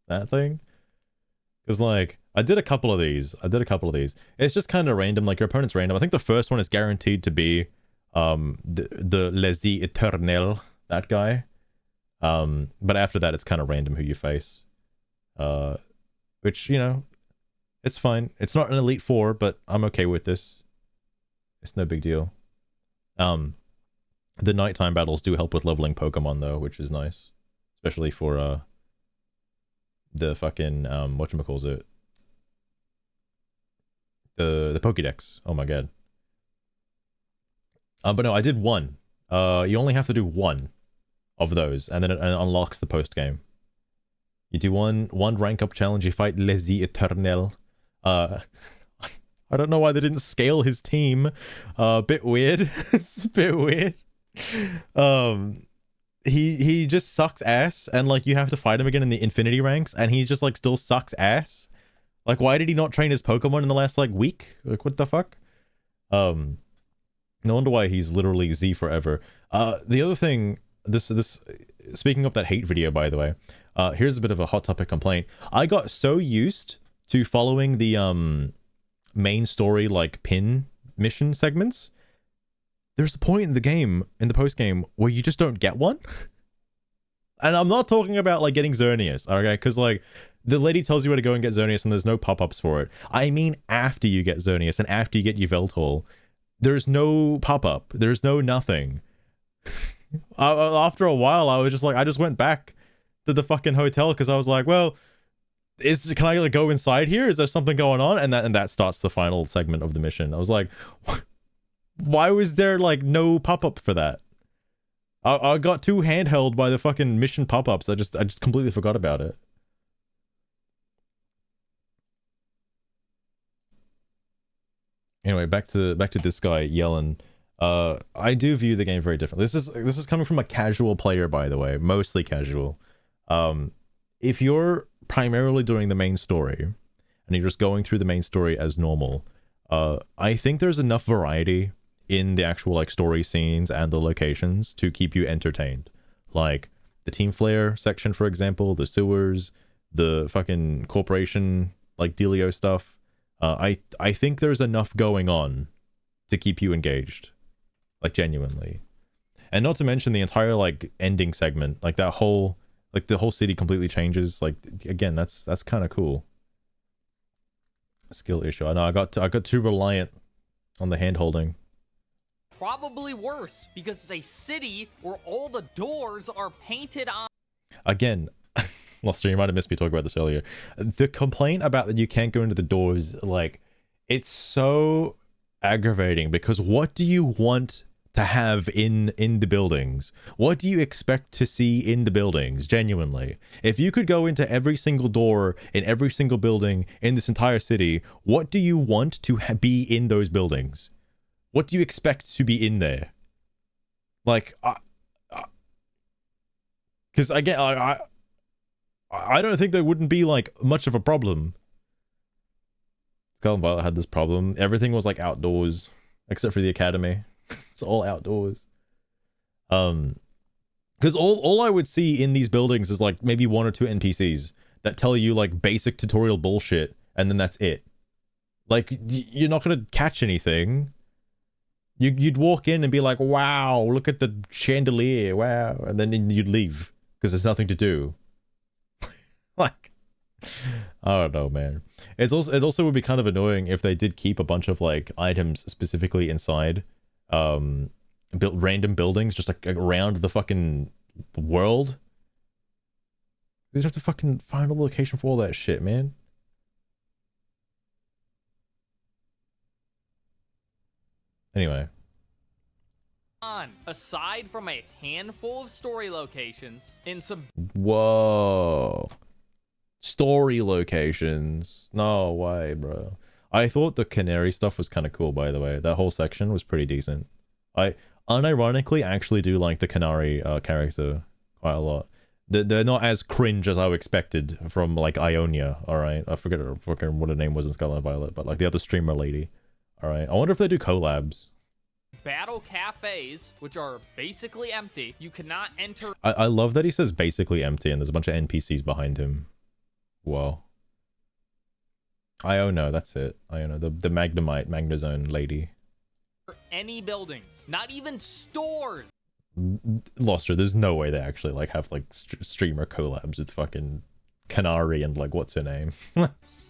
That thing? Because like I did a couple of these. It's just kind of random, like your opponent's random. I think the first one is guaranteed to be the Les Eternel, that guy. But after that it's kind of random who you face. Which, you know, it's fine. It's not an Elite Four, but I'm okay with this. It's no big deal. The nighttime battles do help with leveling Pokemon though, which is nice. Especially for the fucking whatchamacallit, the Pokédex. Oh my god. But no, I did one. You only have to do one of those, and then it unlocks the post game. You do one rank up challenge, you fight Les Eternel. I don't know why they didn't scale his team. Bit weird. It's a bit weird. He just sucks ass, and like you have to fight him again in the infinity ranks, and he just like still sucks ass. Like, why did he not train his Pokemon in the last like week? Like, what the fuck? No wonder why he's literally Z forever. The other thing, this speaking of that hate video, by the way, here's a bit of a hot topic complaint. I got so used to following the main story like pin mission segments. There's a point in the game, in the post game, where you just don't get one. And I'm not talking about like getting Xerneas, okay? Because like the lady tells you where to go and get Xerneas, and there's no pop-ups for it. I mean, after you get Xerneas and after you get Yveltal, there's no pop-up. There's no nothing. After a while, I was just like, I just went back to the fucking hotel because I was like, well, can I like go inside here? Is there something going on? And that starts the final segment of the mission. I was like, Why was there like no pop-up for that? I got too handheld by the fucking mission pop-ups. I just completely forgot about it. Anyway, back to this guy yelling. I do view the game very differently. This is coming from a casual player, by the way, mostly casual. If you're primarily doing the main story and you're just going through the main story as normal, I think there's enough variety in the actual like story scenes and the locations to keep you entertained. Like the Team Flare section, for example, the sewers, the fucking corporation like dealio stuff. I think there's enough going on to keep you engaged, like genuinely, and not to mention the entire like ending segment, like that whole like the whole city completely changes. Like again, that's kind of cool. Skill issue. I know I got too reliant on the hand holding. Probably worse because it's a city where all the doors are painted on. Again, Loster, you might have missed me talking about this earlier. The complaint about that you can't go into the doors, like, it's so aggravating because what do you want to have in the buildings? What do you expect to see in the buildings, genuinely? If you could go into every single door in every single building in this entire city, what do you want to be in those buildings? What do you expect to be in there? Like, because again, I don't think there wouldn't be like much of a problem. Skull and Violet had this problem. Everything was like outdoors, except for the academy. It's all outdoors. Because all I would see in these buildings is like maybe one or two NPCs that tell you like basic tutorial bullshit, and then that's it. Like you're not gonna catch anything. You'd walk in and be like, wow, look at the chandelier, wow, and then you'd leave because there's nothing to do. Like, I don't know, man. It also would be kind of annoying if they did keep a bunch of like items specifically inside built random buildings just like around the fucking world. You have to fucking find a location for all that shit, man. Anyway. Aside from a handful of story locations in some... Whoa. Story locations. No way, bro. I thought the canary stuff was kind of cool, by the way. That whole section was pretty decent. I unironically actually do like the canary character quite a lot. They're not as cringe as I expected from like Ionia, alright? I forget what her name was in Scarlet and Violet, but like the other streamer lady. Alright, I wonder if they do collabs. Battle cafes, which are basically empty. You cannot enter... I love that he says basically empty and there's a bunch of NPCs behind him. Whoa. Iono, that's it. Iono, the Magnemite, Magnezone lady. Any buildings, not even stores. Loster, there's no way they actually like have like streamer collabs with fucking Canary and like what's her name.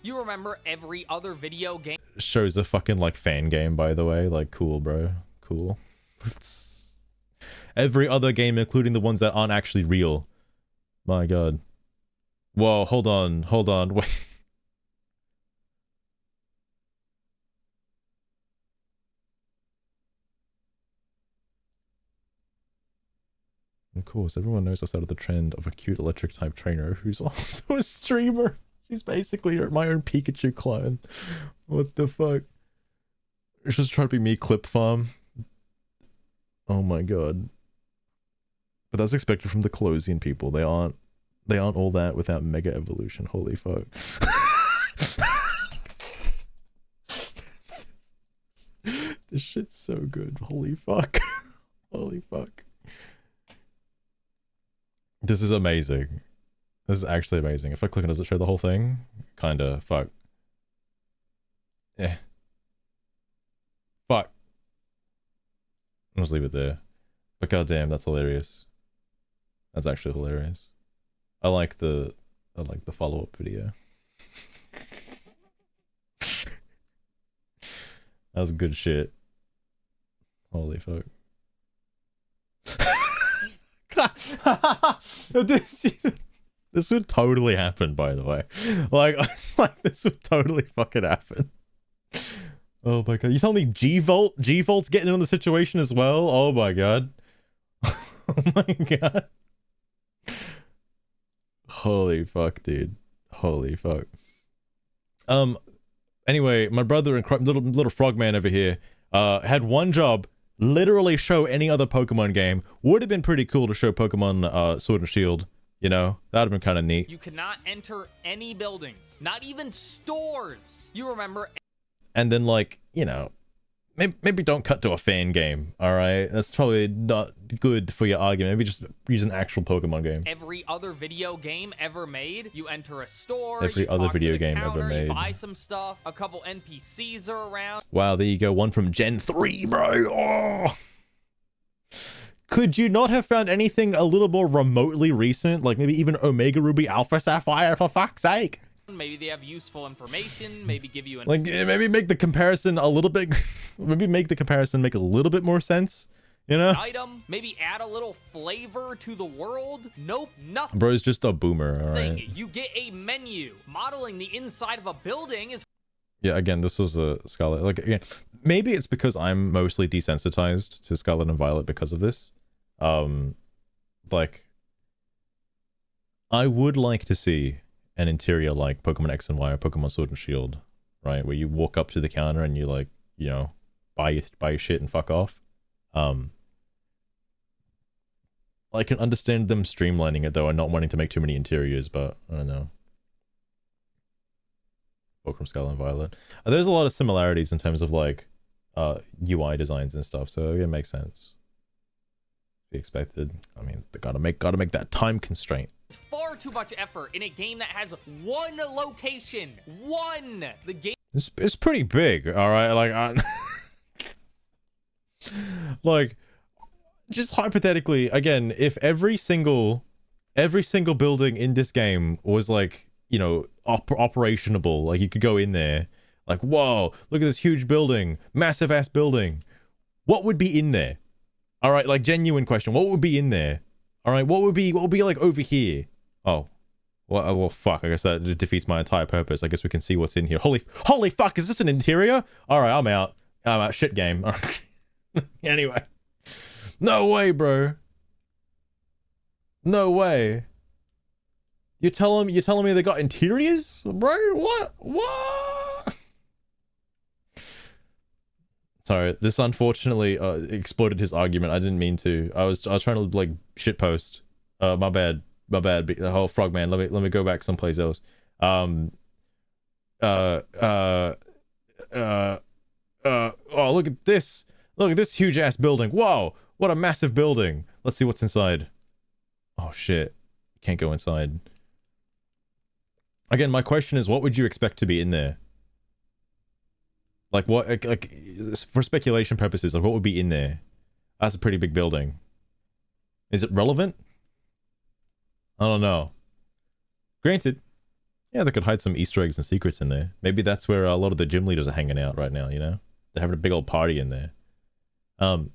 You remember every other video game shows a fucking like fan game, by the way. Like, cool, bro, cool. Every other game, including the ones that aren't actually real. My god. Whoa, hold on, wait. Of course, everyone knows I started the trend of a cute electric type trainer who's also a streamer. She's basically my own Pikachu clone. What the fuck? It's just trying to be me, Clip Farm. Oh my god. But that's expected from the Closian people. They aren't all that without Mega Evolution. Holy fuck. This shit's so good. Holy fuck. Holy fuck. This is amazing. This is actually amazing. If I click on, does it show the whole thing? Kinda. Fuck. Yeah. Fuck. I'll just leave it there. But goddamn, that's hilarious. That's actually hilarious. I like the follow-up video. That was good shit. Holy fuck. This would totally happen, by the way. Like, it's like this would totally fucking happen. Oh my god. You tell me G-Volt's getting in on the situation as well? Oh my god. Oh my god. Holy fuck, dude. Holy fuck. Anyway, my brother and little frogman over here had one job, literally show any other Pokemon game. Would have been pretty cool to show Pokemon Sword and Shield, you know? That'd have been kind of neat. You cannot enter any buildings, not even stores. You remember? And then, like, you know, maybe don't cut to a fan game, all right? That's probably not good for your argument. Maybe just use an actual Pokemon game. Every other video game ever made, you enter a store, every other video game ever made. You buy some stuff, a couple NPCs are around. Wow, there you go. One from Gen 3, bro. Oh. Could you not have found anything a little more remotely recent? Like maybe even Omega Ruby Alpha Sapphire, for fuck's sake? Maybe they have useful information, maybe give you an... Like, maybe make the comparison a little bit... maybe make the comparison make a little bit more sense, you know? Item, maybe add a little flavor to the world. Nope, nothing. Bro's just a boomer, alright? You get a menu. Modeling the inside of a building is... Yeah, again, this was a Scarlet... Like, again, maybe it's because I'm mostly desensitized to Scarlet and Violet because of this. Like... I would like to see an interior like Pokemon X and Y or Pokemon Sword and Shield, right? Where you walk up to the counter and you, like, you know, buy your shit and fuck off. I can understand them streamlining it though and not wanting to make too many interiors, but I don't know. Pokemon Scarlet and Violet. There's a lot of similarities in terms of like UI designs and stuff, so it makes sense. Be expected. I mean, they gotta make that time constraint. It's far too much effort in a game that has one location. One. The game. It's pretty big, all right. Like, like, just hypothetically, again, if every single building in this game was like, you know, operationable, like you could go in there, like, whoa, look at this huge building, massive ass building. What would be in there? All right, like, genuine question. What would be in there? All right, what would be like over here? Oh, well, fuck. I guess that defeats my entire purpose. I guess we can see what's in here. Holy fuck! Is this an interior? All right, I'm out. Shit game. Anyway, no way, bro. No way. You're telling me they got interiors, bro? What? Sorry, this unfortunately exploded his argument. I didn't mean to. I was trying to like shitpost. My bad. The whole Frogman. Let me go back someplace else. Oh, look at this. Look at this huge ass building. Whoa, what a massive building. Let's see what's inside. Oh shit. Can't go inside. Again, my question is, what would you expect to be in there? Like, what, like, for speculation purposes, like, what would be in there? That's a pretty big building. Is it relevant? I don't know. Granted, yeah, they could hide some Easter eggs and secrets in there. Maybe that's where a lot of the gym leaders are hanging out right now, you know? They're having a big old party in there.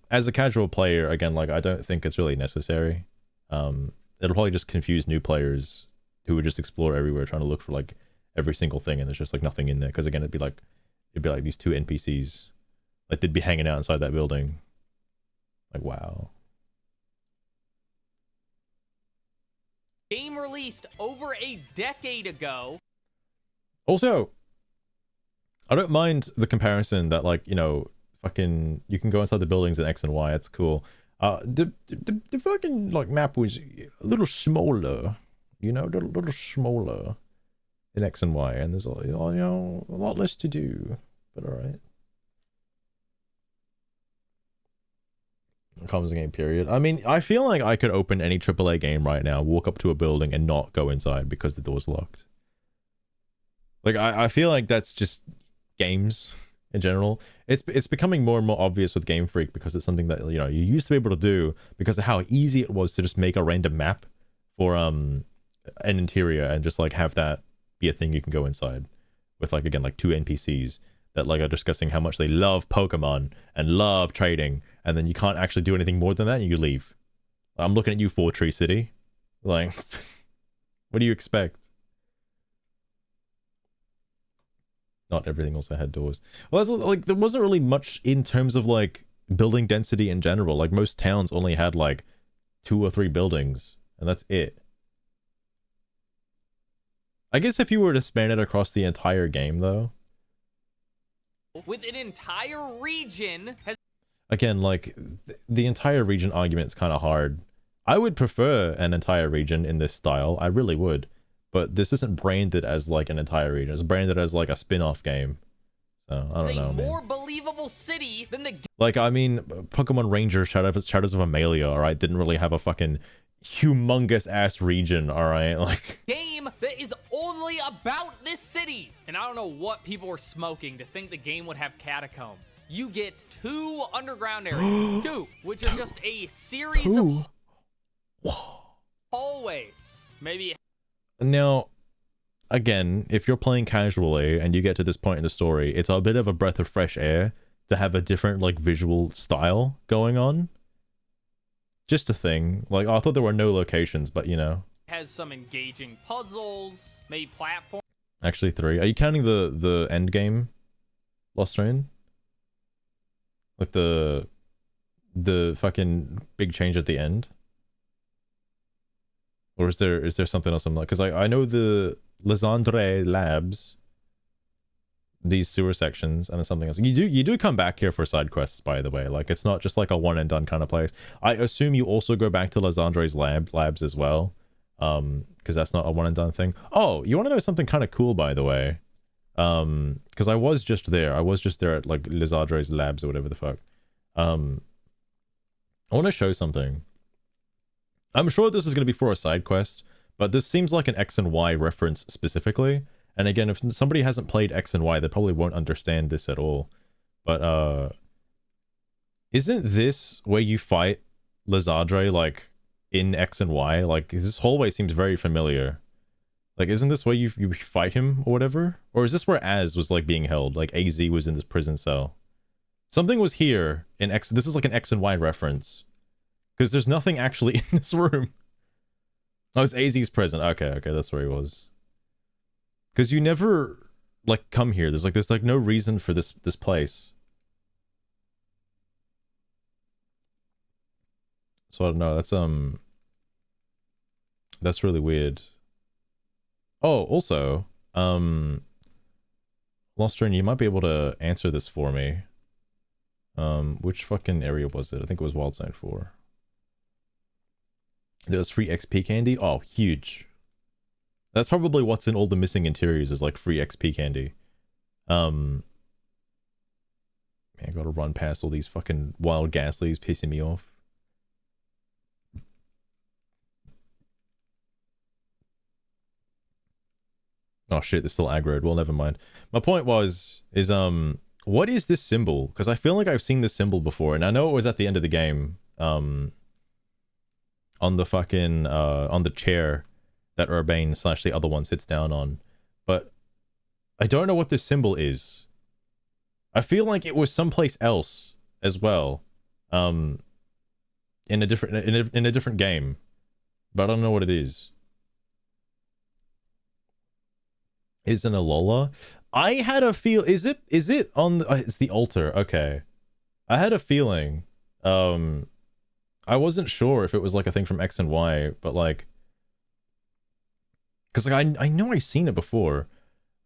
As a casual player, again, like, I don't think it's really necessary. It'll probably just confuse new players who would just explore everywhere trying to look for, like, every single thing, and there's just, like, nothing in there. Because, again, it'd be like these two NPCs. Like, they'd be hanging out inside that building. Like, wow. Game released over a decade ago. Also, I don't mind the comparison that, like, you know, fucking, you can go inside the buildings in X and Y. It's cool. The fucking, like, map was a little smaller. You know, a little smaller in X and Y, and there's a, you know, a lot less to do. But all right. Comes game period. I mean, I feel like I could open any AAA game right now, walk up to a building, and not go inside because the door's locked. Like, I feel like that's just games in general. It's becoming more and more obvious with Game Freak because it's something that, you know, you used to be able to do because of how easy it was to just make a random map for an interior and just like have that be a thing you can go inside with, like, again, like 2 NPCs that, like, are discussing how much they love Pokemon and love trading, and then you can't actually do anything more than that and you leave. I'm looking at you, 4-Tree City. Like, what do you expect? Not everything also had doors. Well, that's like there wasn't really much in terms of like building density in general. Like most towns only had like 2 or 3 buildings, and that's it. I guess if you were to span it across the entire game, though, with an entire region has again, like the entire region argument is kind of hard. I would prefer an entire region in this style. I really would. But this isn't branded as like an entire region. It's branded as like a spin-off game. So I don't know, man. more believable city than the Like, I mean, Pokemon Ranger Shadows of Amelia, all right, didn't really have a fucking humongous ass region, all right? Like, game that is only about this city. And I don't know what people were smoking to think the game would have catacombs. You get 2 underground areas, 2, which are just a series of hallways. Maybe. Now, again, if you're playing casually and you get to this point in the story, it's a bit of a breath of fresh air to have a different, like, visual style going on. Just a thing. Like, I thought there were no locations, but, you know. Has some engaging puzzles, maybe platform. Actually, 3. Are you counting the end game, Lost Train? Like the fucking big change at the end? Or is there something else I'm like, because I know the Lysandre Labs, these sewer sections, and then something else. You do come back here for side quests, by the way. Like, it's not just like a one and done kind of place. I assume you also go back to Lysandre's labs as well, because that's not a one and done thing. Oh, you want to know something kind of cool, by the way? Because I was just there. I was just there at like Lysandre's labs or whatever the fuck. I want to show something. I'm sure this is going to be for a side quest, but this seems like an X and Y reference specifically. And again, if somebody hasn't played X and Y, they probably won't understand this at all. But isn't this where you fight Lysandre like in X and Y? Like, this hallway seems very familiar. Like, isn't this where you fight him or whatever? Or is this where Az was like being held? Like AZ was in this prison cell. Something was here in X. This is like an X and Y reference. Because there's nothing actually in this room. Oh, it's AZ's prison. Okay, that's where he was. Because you never like come here. There's like no reason for this place. So I don't know. That's really weird. Oh, also, Lost Train, you might be able to answer this for me. Which fucking area was it? I think it was Wild Side 4. There's free XP candy. Oh, huge. That's probably what's in all the missing interiors, is like free XP candy. Man, I gotta run past all these fucking wild Ghastlies pissing me off. Oh shit, they're still aggroed. Well, never mind. My point is what is this symbol? Because I feel like I've seen this symbol before, and I know it was at the end of the game. On the fucking on the chair that Urbane / the other one sits down on, but I don't know what this symbol is. I feel like it was someplace else as well, in a different game, but I don't know what it is. Is an Alola? I had a feel. Is it on? It's the altar. Okay, I had a feeling. I wasn't sure if it was like a thing from X and Y, but like, because like I know I've seen it before,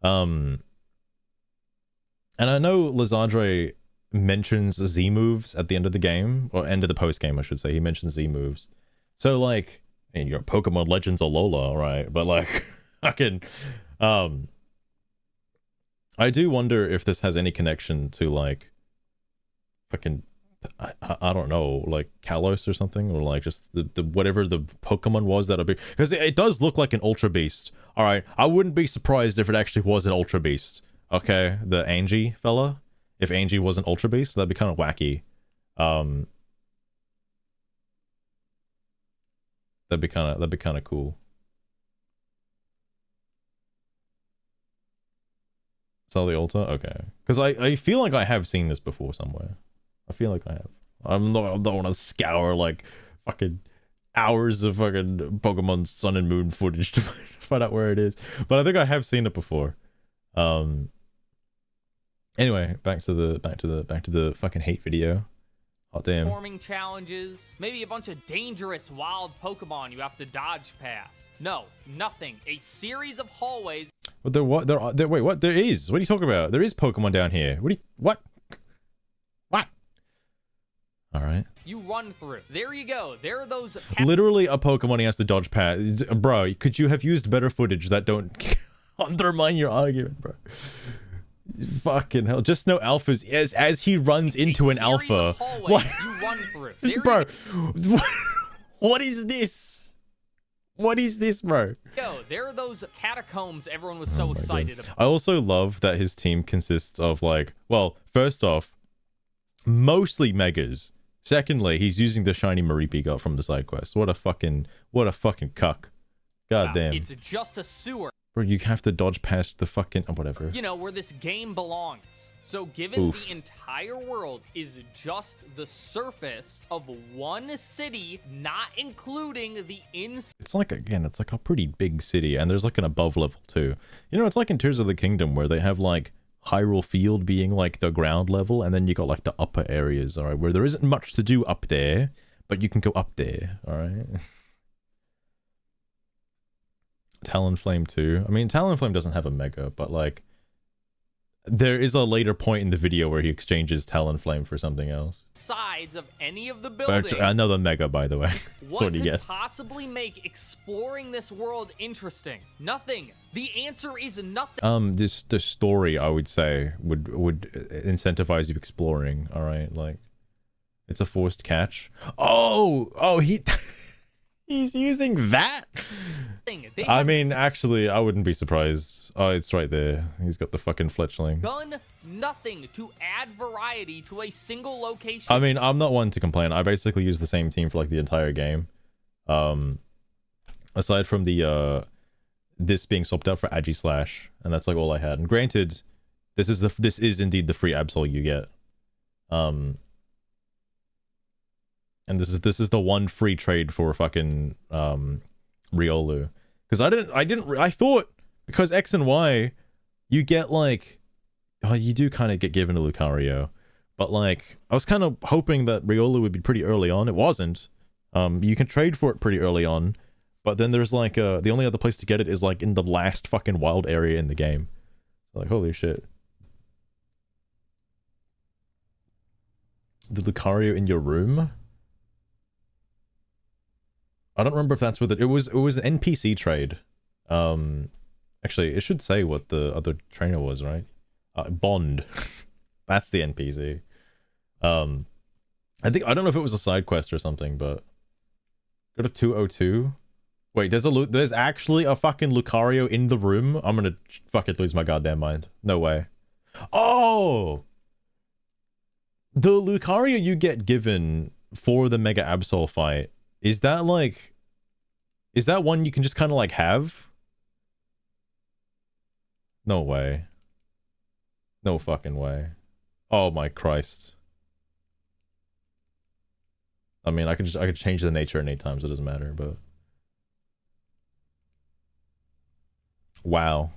and I know Lysandre mentions Z moves at the end of the game, or end of the post game, I should say. He mentions Z moves, so like, and your Pokemon Legends Alola, right? But like, I can, I do wonder if this has any connection to like, fucking. I don't know, like Kalos or something, or like just the whatever the Pokemon was that'll be, because it does look like an Ultra Beast. All right, I wouldn't be surprised if it actually was an Ultra Beast. Okay, the Angie fella, if Angie was an Ultra Beast, that'd be kind of wacky. That'd be kind of cool. Sell the Ultra, okay, because I feel like I have seen this before somewhere. I feel like I have. I don't want to scour like fucking hours of fucking Pokemon Sun and Moon footage to find out where it is. But I think I have seen it before. Anyway, back to the fucking hate video. Oh damn. Forming challenges, maybe a bunch of dangerous wild Pokemon you have to dodge past. No, nothing. A series of hallways. But wait, what? There is. What are you talking about? There is Pokemon down here. What? All right. You run through. There you go. There are those. Literally a Pokemon he has to dodge past. Bro, could you have used better footage that don't undermine your argument, bro? Fucking hell. Just no alphas as he runs into an alpha. What? You run through. There bro, what is this? What is this, bro? Yo, there are those catacombs everyone was so excited about. I also love that his team consists of like, well, first off, mostly megas. Secondly, he's using the shiny Maripi got from the side quest. What a fucking cuck. God damn. It's just a sewer. Bro, you have to dodge past the fucking whatever. You know, where this game belongs. So given the entire world is just the surface of one city, not including the inside. It's like, again, it's like a pretty big city, and there's like an above level too. You know, it's like in Tears of the Kingdom where they have like Hyrule Field being like the ground level, and then you got like the upper areas, all right, where there isn't much to do up there, but you can go up there, all right? Talonflame too. I mean, Talonflame doesn't have a mega, but like there is a later point in the video where he exchanges Talonflame for something else. Sides of any of the buildings. Another mega, by the way. That's what could possibly make exploring this world interesting? Nothing. The answer is nothing. The story, I would say, would incentivize you exploring. All right, like it's a forced catch. Oh, he's using that. I mean, actually, I wouldn't be surprised. Oh, it's right there. He's got the fucking fletchling. Done nothing to add variety to a single location. I mean, I'm not one to complain. I basically use the same team for like the entire game. Aside from the this being swapped out for Aegislash, and that's like all I had. And granted, this is indeed the free Absol you get. And this is the one free trade for fucking Riolu. Because I thought because X and Y, you get like, oh, you do kind of get given to Lucario, but like I was kind of hoping that Riolu would be pretty early on. It wasn't. You can trade for it pretty early on, but then there's like the only other place to get it is like in the last fucking wild area in the game. So like, holy shit. The Lucario in your room? I don't remember if that's what it was an NPC trade. Actually, it should say what the other trainer was, right? Bond. That's the NPC. I don't know if it was a side quest or something, but go to 202. Wait, there's actually a fucking Lucario in the room. I'm gonna fucking lose my goddamn mind. No way. Oh, the Lucario you get given for the Mega Absol fight. Is that one you can just kind of like have? No way. No fucking way. Oh my Christ. I mean, I could change the nature in 8 times, it doesn't matter, but wow.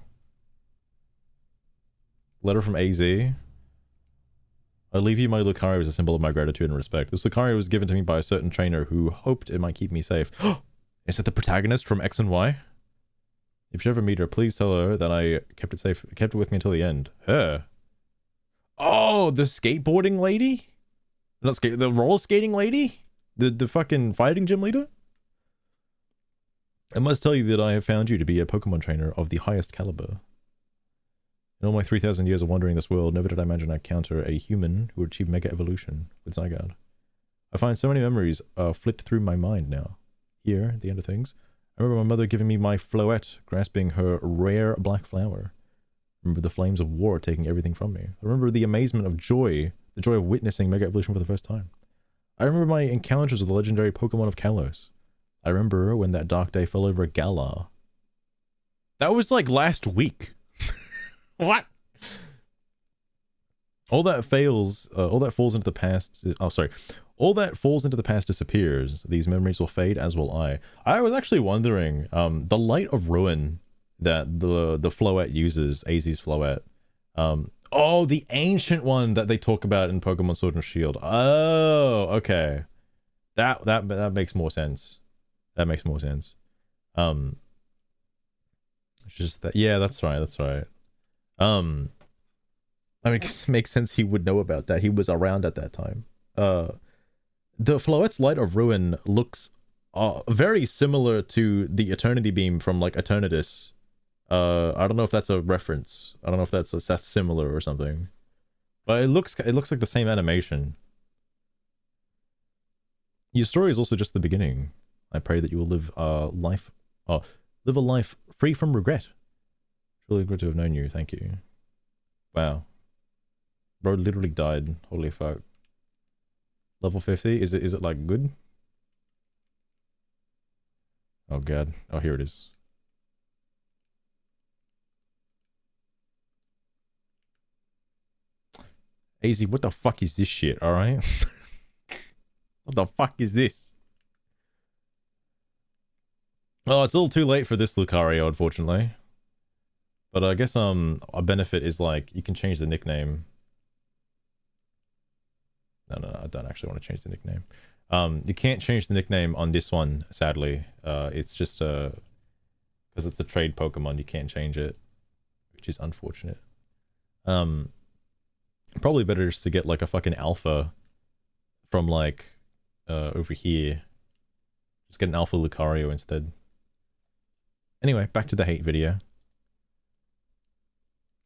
Letter from AZ. I leave you my Lucario as a symbol of my gratitude and respect. This Lucario was given to me by a certain trainer who hoped it might keep me safe. Is it the protagonist from X and Y? If you ever meet her, please tell her that I kept it safe, kept it with me until the end. Her. Oh, the skateboarding lady? Not skate, the roller skating lady? The fucking fighting gym leader? I must tell you that I have found you to be a Pokemon trainer of the highest caliber. In all my 3,000 years of wandering this world, never did I imagine I'd encounter a human who would achieve Mega Evolution with Zygarde. I find so many memories flit through my mind now. Here, at the end of things, I remember my mother giving me my Floette, grasping her rare black flower. I remember the flames of war taking everything from me. I remember the amazement of joy, the joy of witnessing Mega Evolution for the first time. I remember my encounters with the legendary Pokemon of Kalos. I remember when that dark day fell over Galar. That was like last week. What? All that falls into the past is, all that falls into the past disappears. These memories will fade, as will I. I was actually wondering, the Light of Ruin that the Floette uses, AZ's Floette. Oh, the ancient one that they talk about in Pokemon Sword and Shield. Oh, okay. That makes more sense. That makes more sense. It's just that. Yeah, that's right. That's right. I mean, it makes sense he would know about that. He was around at that time. The Floette's Light of Ruin looks very similar to the Eternity Beam from like Eternatus. I don't know if that's a reference. I don't know if that's similar or something. But it looks like the same animation. Your story is also just the beginning. I pray that you will live a life free from regret. Really good to have known you. Thank you. Wow. Bro literally died. Holy fuck. Level 50? Is it like good? Oh god. Oh, here it is. AZ, what the fuck is this shit, alright? What the fuck is this? Oh, it's a little too late for this Lucario, unfortunately. But I guess a benefit is like you can change the nickname. No, I don't actually want to change the nickname. You can't change the nickname on this one, sadly. It's just because it's a trade Pokemon, you can't change it, which is unfortunate. Probably better just to get like a fucking alpha from like over here. Just get an alpha Lucario instead. Anyway, back to the hate video.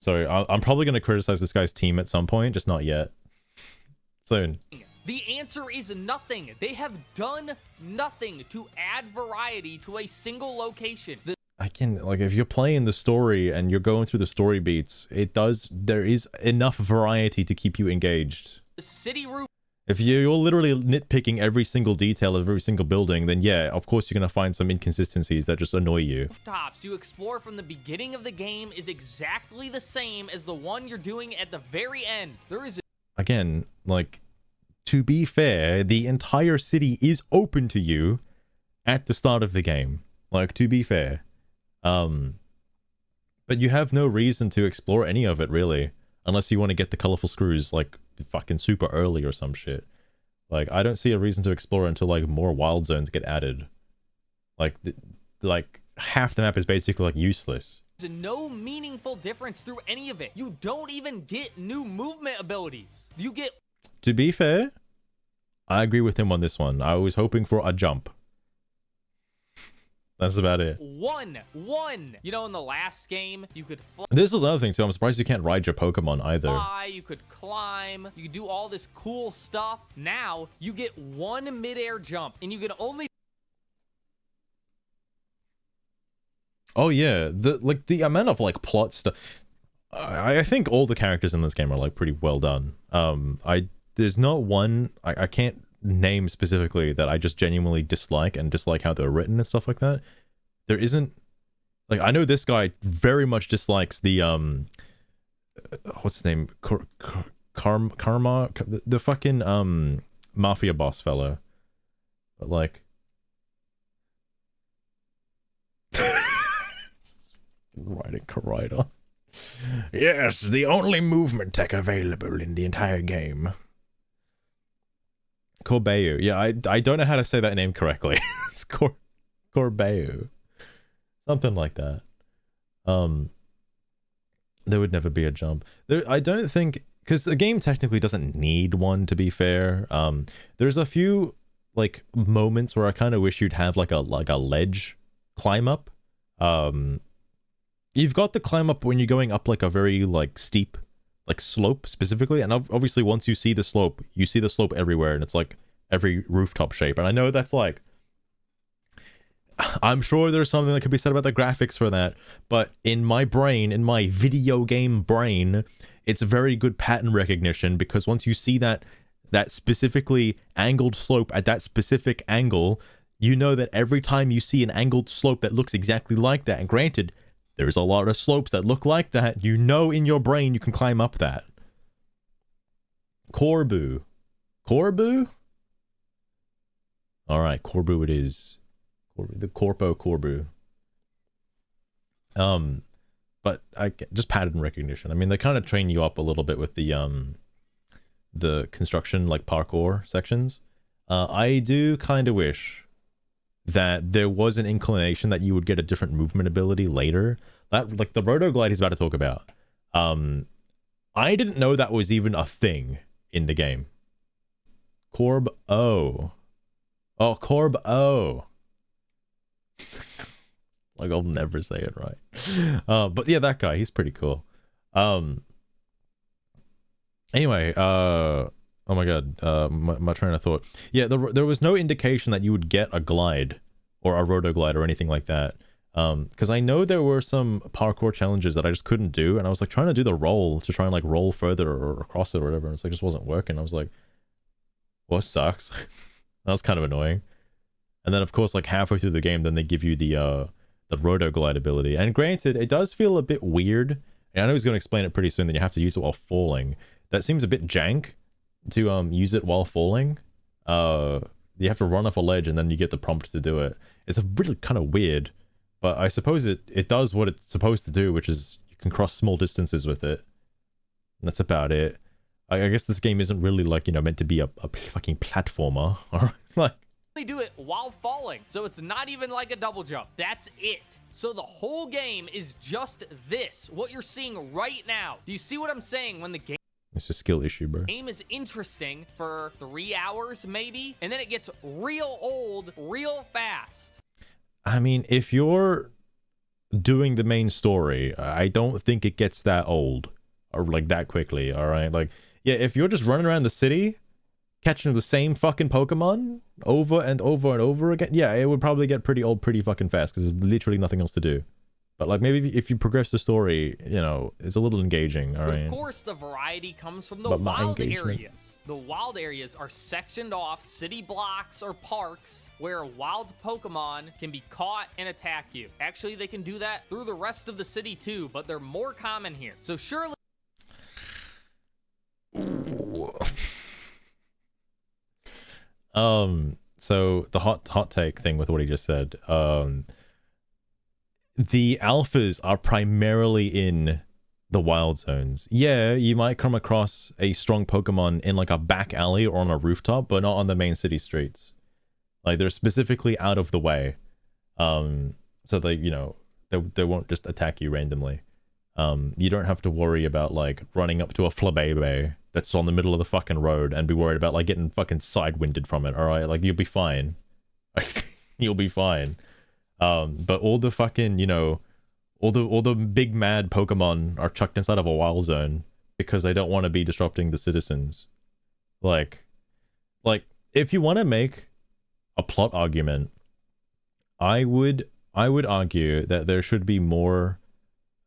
Sorry, I'm probably going to criticize this guy's team at some point, just not yet. Soon. The answer is nothing. They have done nothing to add variety to a single location. Again, like if you're playing the story and you're going through the story beats, there is enough variety to keep you engaged. The city roof. If you're literally nitpicking every single detail of every single building, then yeah, of course you're going to find some inconsistencies that just annoy you. Rooftops you explore from the beginning of the game is exactly the same as the one you're doing at the very end. There is Again, like, to be fair, the entire city is open to you at the start of the game. Like, to be fair. But you have no reason to explore any of it, really. Unless you want to get the colorful screws, like, fucking super early or some shit. Like, I don't see a reason to explore until, like, more wild zones get added. Like, half the map is basically, like, useless. There's no meaningful difference through any of it. You don't even get new movement abilities. You get... To be fair, I agree with him on this one. I was hoping for a jump. That's about it. One. You know, in the last game, you could fly. This was another thing, too. I'm surprised you can't ride your Pokemon either. You could climb. You could do all this cool stuff. Now, you get one midair jump, and you can only... Oh yeah, the amount of like plot stuff. I think all the characters in this game are like pretty well done. There's not one I can't name specifically that I just genuinely dislike and dislike how they're written and stuff like that. There isn't, like, I know this guy very much dislikes the what's his name, Karma, the fucking mafia boss fellow, but like. Riding Koraidon. Yes, the only movement tech available in the entire game. Corbeau. Yeah, I don't know how to say that name correctly. It's Corbeau. Something like that. There would never be a jump. I don't think, because the game technically doesn't need one, to be fair. There's a few like moments where I kind of wish you'd have like a ledge climb up. You've got the climb up when you're going up like a very like steep like slope specifically, and obviously once you see the slope everywhere, and it's like every rooftop shape. And I know that's like, I'm sure there's something that could be said about the graphics for that, but in my brain, in my video game brain, it's very good pattern recognition, because once you see that specifically angled slope at that specific angle, you know that every time you see an angled slope that looks exactly like that, and granted, there's a lot of slopes that look like that, you know in your brain you can climb up that. Corbu. Corbu? Alright, Corbu it is. The Corpo Corbu. but just pattern recognition. I mean, they kind of train you up a little bit with the construction, like parkour sections. I do kind of wish that there was an inclination that you would get a different movement ability later. That, like the roto glide he's about to talk about. I didn't know that was even a thing in the game. Corb O. Oh, Corb O. Like, I'll never say it right. But yeah, that guy, he's pretty cool. Anyway, oh my god, my train of thought. Yeah, there was no indication that you would get a glide or a roto glide or anything like that. Because I know there were some parkour challenges that I just couldn't do, and I was like trying to do the roll to try and like roll further or across it or whatever, and it's like just wasn't working. I was like, well, sucks. That was kind of annoying. And then of course, like halfway through the game, then they give you the roto glide ability. And granted, it does feel a bit weird. And I know he's going to explain it pretty soon that you have to use it while falling. That seems a bit jank to use it while falling. You have to run off a ledge and then you get the prompt to do it. It's a really kind of weird, but I suppose it does what it's supposed to do, which is you can cross small distances with it. And that's about it. I guess this game isn't really like, you know, meant to be a fucking platformer. Or like, do it while falling, so it's not even like a double jump. That's it. So the whole game is just this, what you're seeing right now. Do you see what I'm saying? When the game, it's a skill issue, bro. Game is interesting for 3 hours maybe, and then it gets real old real fast. I mean, if you're doing the main story, I don't think it gets that old or like that quickly. All right, like, yeah, if you're just running around the city catching the same fucking Pokemon over and over and over again, yeah, it would probably get pretty old pretty fucking fast because there's literally nothing else to do. But like, maybe if you progress the story, you know, it's a little engaging. All right. Of course, the variety comes from the wild areas. The wild areas are sectioned off city blocks or parks where wild Pokemon can be caught and attack you. Actually, they can do that through the rest of the city too, but they're more common here. So surely... So the hot take thing with what he just said, the alphas are primarily in the wild zones. Yeah, you might come across a strong Pokemon in like a back alley or on a rooftop, but not on the main city streets. Like, they're specifically out of the way. So they, you know, they won't just attack you randomly. You don't have to worry about like running up to a Flabébé that's on the middle of the fucking road and be worried about like getting fucking sidewinded from it. All right, like, you'll be fine. You'll be fine. But all the fucking, you know, all the big mad Pokemon are chucked inside of a wild zone because they don't want to be disrupting the citizens. Like if you want to make a plot argument, I would argue that there should be more.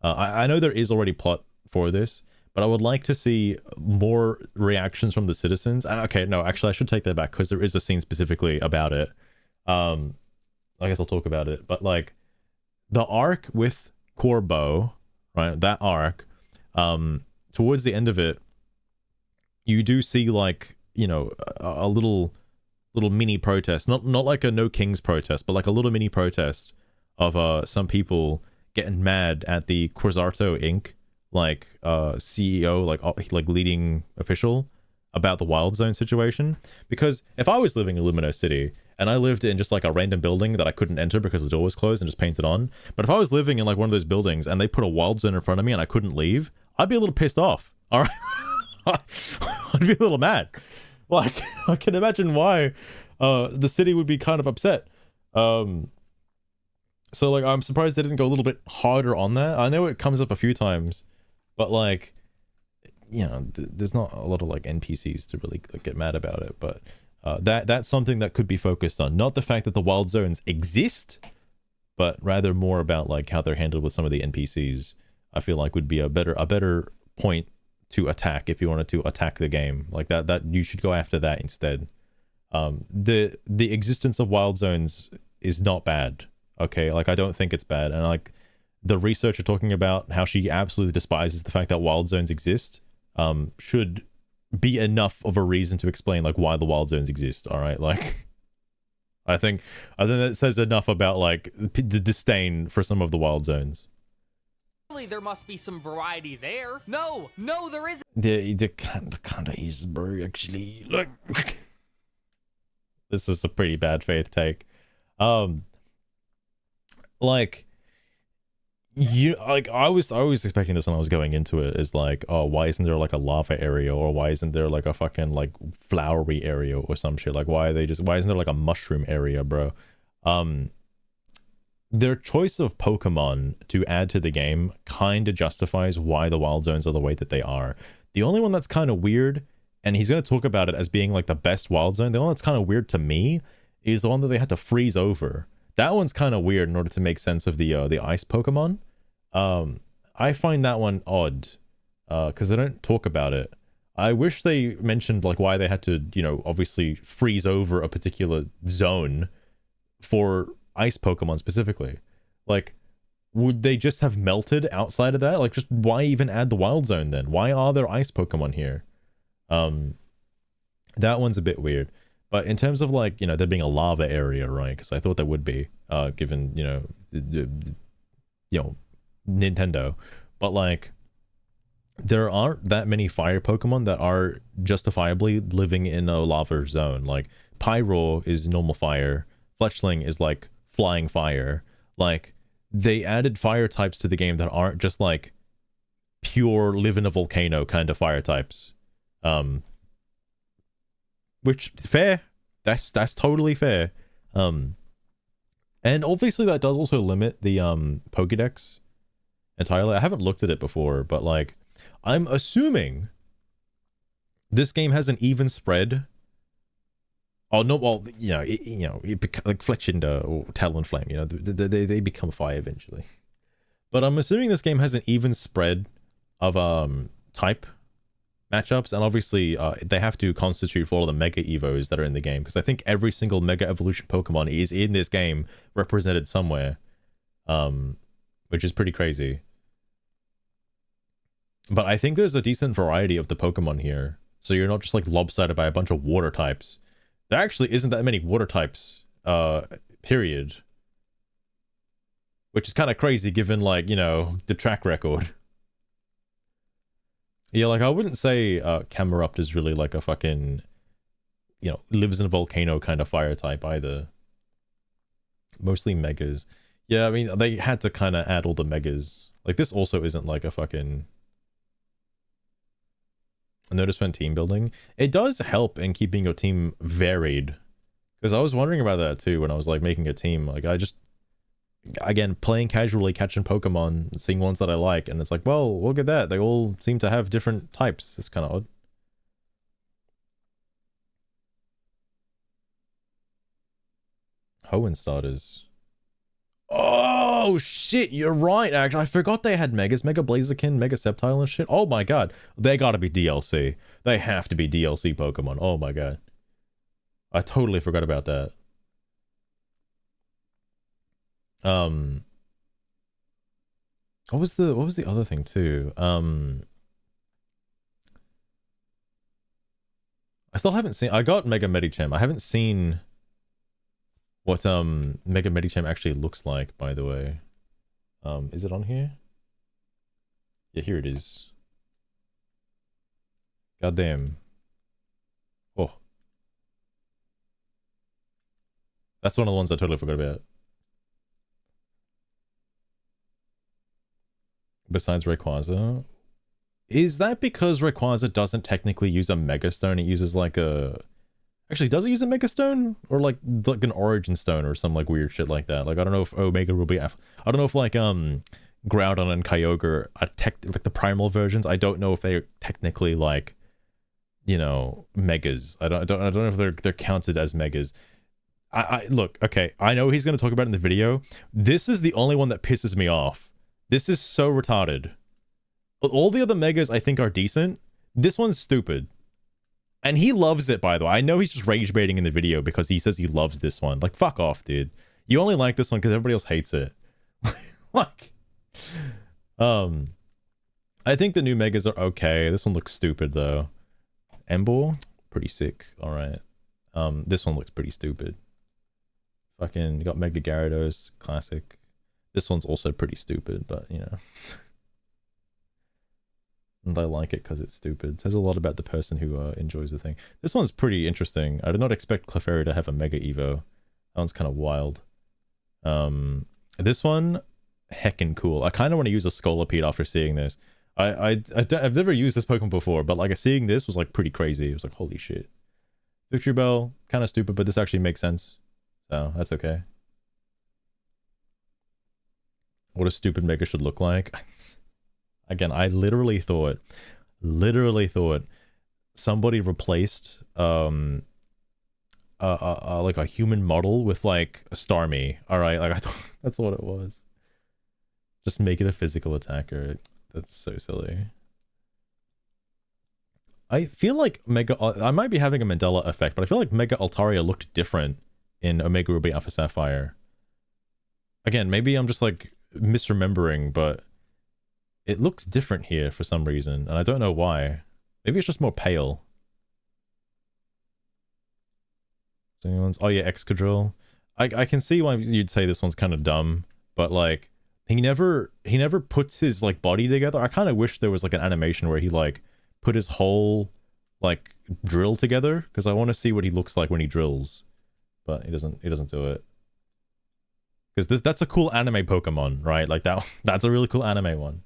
I know there is already plot for this, but I would like to see more reactions from the citizens. And okay, no, actually, I should take that back because there is a scene specifically about it. I guess I'll talk about it, but like the arc with Corbo, right? That arc, towards the end of it, you do see like, you know, a little mini protest, not like a No Kings protest, but like a little mini protest of some people getting mad at the Quasarto Inc. like CEO, like leading official about the wild zone situation. Because if I was living in Lumino City and I lived in just like a random building that I couldn't enter because the door was closed and just painted on, but if I was living in like one of those buildings and they put a wild zone in front of me and I couldn't leave, I'd be a little pissed off. All right. I'd be a little mad. Like, I can imagine why the city would be kind of upset. So like, I'm surprised they didn't go a little bit harder on that. I know it comes up a few times, but like, you know, there's not a lot of like NPCs to really like, get mad about it. But that's something that could be focused on. Not the fact that the wild zones exist, but rather more about like how they're handled with some of the NPCs. I feel like would be a better point to attack if you wanted to attack the game. Like that you should go after that instead. The existence of wild zones is not bad. Okay, like I don't think it's bad, and like the researcher talking about how she absolutely despises the fact that wild zones exist should be enough of a reason to explain like why the wild zones exist. All right, like I think that says enough about like the disdain for some of the wild zones. there must be some variety there. No, there isn't. The kind of is, bro. Actually, look, this is a pretty bad faith take. Like, I was expecting this when I was going into it, is like, oh, why isn't there like a lava area, or why isn't there like a fucking like flowery area or some shit? Like, why isn't there like a mushroom area, bro? Their choice of Pokemon to add to the game kind of justifies why the wild zones are the way that they are. The only one that's kind of weird, and he's going to talk about it as being like the best wild zone, the only one that's kind of weird to me is the one that they had to freeze over. That one's kind of weird in order to make sense of the ice Pokemon. I find that one odd, because they don't talk about it. I wish they mentioned like why they had to, you know, obviously freeze over a particular zone for ice Pokemon specifically. Like, would they just have melted outside of that? Like, just why even add the wild zone then? Why are there ice Pokemon here? That one's a bit weird. But in terms of like, you know, there being a lava area, right? Because I thought there would be, given, you know, Nintendo. But like, there aren't that many fire Pokemon that are justifiably living in a lava zone. Like, Pyro is normal fire. Fletchling is like flying fire. Like, they added fire types to the game that aren't just like pure live in a volcano kind of fire types. Which, fair. That's totally fair. And obviously that does also limit the Pokédex entirely. I haven't looked at it before, but like, I'm assuming this game has an even spread. Oh no, well, like Fletchinder or Talonflame, you know, they become fire eventually. But I'm assuming this game has an even spread of type matchups, and obviously they have to constitute for all the Mega Evos that are in the game, because I think every single Mega Evolution Pokemon is in this game represented somewhere, which is pretty crazy. But I think there's a decent variety of the Pokemon here, so you're not just like lopsided by a bunch of water types. There actually isn't that many water types, period. Which is kind of crazy given, like, you know, the track record. Yeah, like, I wouldn't say Camerupt is really like a fucking, you know, lives in a volcano kind of fire type either. Mostly Megas. Yeah, I mean, they had to kind of add all the Megas. Like, this also isn't like a fucking... Notice when team building, it does help in keeping your team varied, because I was wondering about that too when I was like making a team. Like, I just, again, playing casually, catching Pokemon, seeing ones that I like, and it's like, well, look at that, they all seem to have different types. It's kind of odd. Hoenn starters. Oh shit, you're right, actually. I forgot they had Megas, Mega Blaziken, Mega Sceptile and shit. Oh my god. They gotta be DLC. They have to be DLC Pokemon. Oh my god. I totally forgot about that. What was the other thing too? I still haven't seen, I got Mega Medicham. I haven't seen what Mega Medicham actually looks like, by the way. Is it on here? Yeah, here it is. Goddamn. Oh. That's one of the ones I totally forgot about. Besides Rayquaza. Is that because Rayquaza doesn't technically use a Mega Stone? It uses like a... Actually, does it use a Mega Stone? Or like an Origin Stone or some like weird shit like that? Like, I don't know if Omega Ruby... I don't know if like Groudon and Kyogre are like the primal versions. I don't know if they're technically like, you know, Megas. I don't know if they're counted as Megas. I look, okay, I know he's going to talk about it in the video. This is the only one that pisses me off. This is so retarded. All the other Megas I think are decent. This one's stupid. And he loves it, by the way. I know he's just rage baiting in the video because he says he loves this one. Like, fuck off, dude. You only like this one because everybody else hates it. Like, I think the new Megas are okay. This one looks stupid, though. Emboar? Pretty sick. Alright. This one looks pretty stupid. Fucking, you got Mega Gyarados. Classic. This one's also pretty stupid, but, you know. And I like it because it's stupid. It says a lot about the person who enjoys the thing. This one's pretty interesting. I did not expect Clefairy to have a Mega Evo. That one's kind of wild. This one, heckin' cool. I kind of want to use a Scolipede after seeing this. I've never used this Pokemon before, but like seeing this was like pretty crazy. It was like, holy shit. Victory Bell, kind of stupid, but this actually makes sense. So that's okay. What a stupid Mega should look like. Again, I literally thought somebody replaced like a human model with like a Starmie. All right, like I thought that's what it was. Just make it a physical attacker. That's so silly. I feel like I might be having a Mandela effect, but I feel like Mega Altaria looked different in Omega Ruby Alpha Sapphire. Again, maybe I'm just like misremembering, but it looks different here for some reason, and I don't know why. Maybe it's just more pale. Oh yeah, Excadrill. I can see why you'd say this one's kind of dumb, but like he never puts his like body together. I kind of wish there was like an animation where he like put his whole like drill together, because I want to see what he looks like when he drills, but he doesn't do it. Because that's a cool anime Pokemon, right? Like that's a really cool anime one.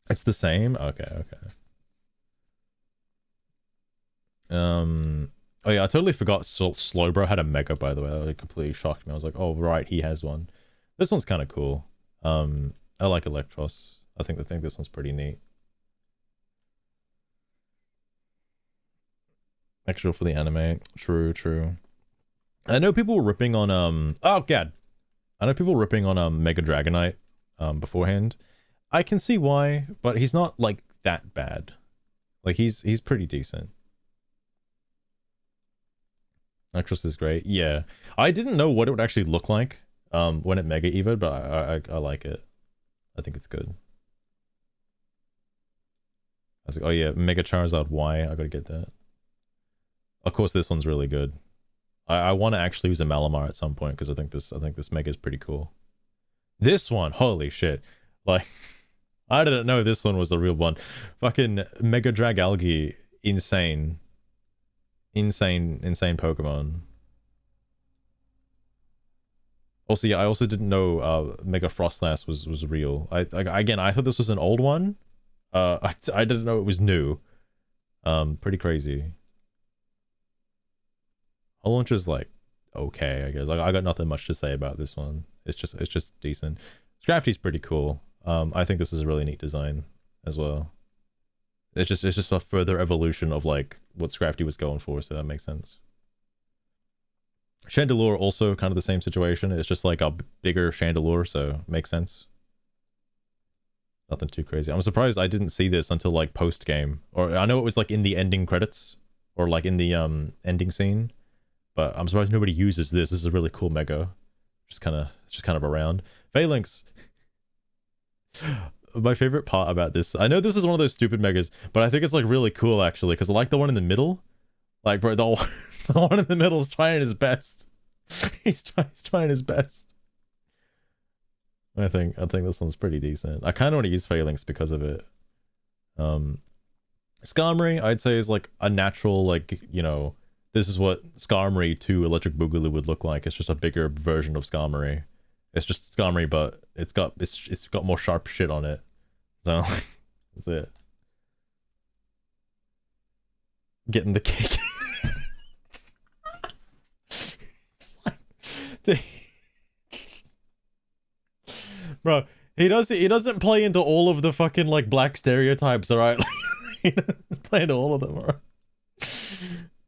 It's the same? Okay. Oh yeah, I totally forgot Slowbro had a Mega, by the way. It completely shocked me. I was like, oh right, he has one. This one's kind of cool. I like Electros. I think this one's pretty neat. Extra for the anime. True. I know people were ripping on oh god. I know people were ripping on Mega Dragonite beforehand. I can see why, but he's not like that bad. Like he's pretty decent. Electros is great. Yeah. I didn't know what it would actually look like when it Mega Evo'd, but I like it. I think it's good. I was like, oh yeah, Mega Charizard Y. I gotta get that. Of course, this one's really good. I want to actually use a Malamar at some point because I think this Mega is pretty cool. This one, holy shit! Like, I didn't know this one was the real one. Fucking Mega Dragalge, insane Pokemon. Also, yeah, I also didn't know Mega Frostlass was real. Again, I thought this was an old one. I didn't know it was new. Pretty crazy. Whole Launch is like okay, I guess. Like I got nothing much to say about this one. It's just decent. Scrafty's pretty cool. I think this is a really neat design as well. It's just a further evolution of like what Scrafty was going for, so that makes sense. Chandelure also kind of the same situation. It's just like a bigger Chandelure, so makes sense. Nothing too crazy. I'm surprised I didn't see this until like post game, or I know it was like in the ending credits or like in the ending scene, but I'm surprised nobody uses this. This is a really cool Mega, just kind of around. Phalanx. My favorite part about this, I know this is one of those stupid Megas, but I think it's like really cool actually, because I like the one in the middle. Like bro, the one in the middle is trying his best. He's trying his best. I think this one's pretty decent. I kind of want to use Phalanx because of it. Skarmory, I'd say, is like a natural, like, you know, this is what Skarmory 2 Electric Boogaloo would look like. It's just a bigger version of Skarmory. It's just Skarmory, but it's got more sharp shit on it. So that's it. Getting the cake. It's like, dude. Bro, he doesn't play into all of the fucking like black stereotypes, alright? He doesn't play into all of them, alright?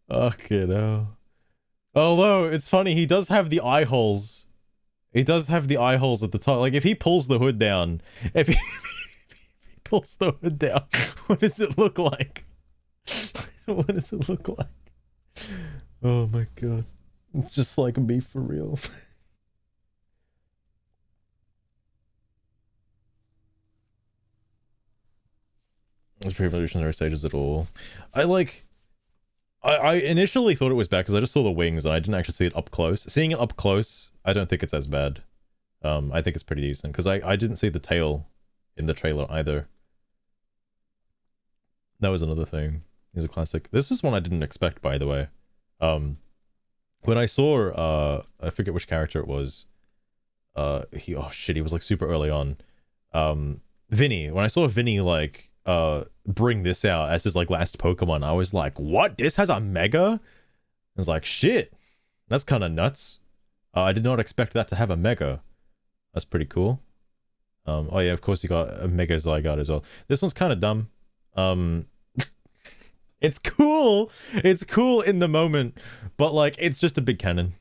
Okay, no. Although it's funny, he does have the eye holes. He does have the eye holes at the top. Like if he pulls the hood down, if he pulls the hood down, what does it look like? What does it look like? Oh my god. It's just like me for real. Pre-evolutionary stages at all. I initially thought it was bad because I just saw the wings and I didn't actually see it up close. Seeing it up close, I don't think it's as bad. I think it's pretty decent because I didn't see the tail in the trailer either. That was another thing. He's a classic. This is one I didn't expect, by the way. When I saw I forget which character it was. Oh shit, he was like super early on. Vinny. When I saw Vinny like bring this out as his like last Pokemon, I was like, what? This has a Mega? I was like, shit. That's kind of nuts. I did not expect that to have a Mega. That's pretty cool. Oh yeah, of course you got a Mega Zygarde as well. This one's kind of dumb. It's cool. It's cool in the moment, but like it's just a big cannon.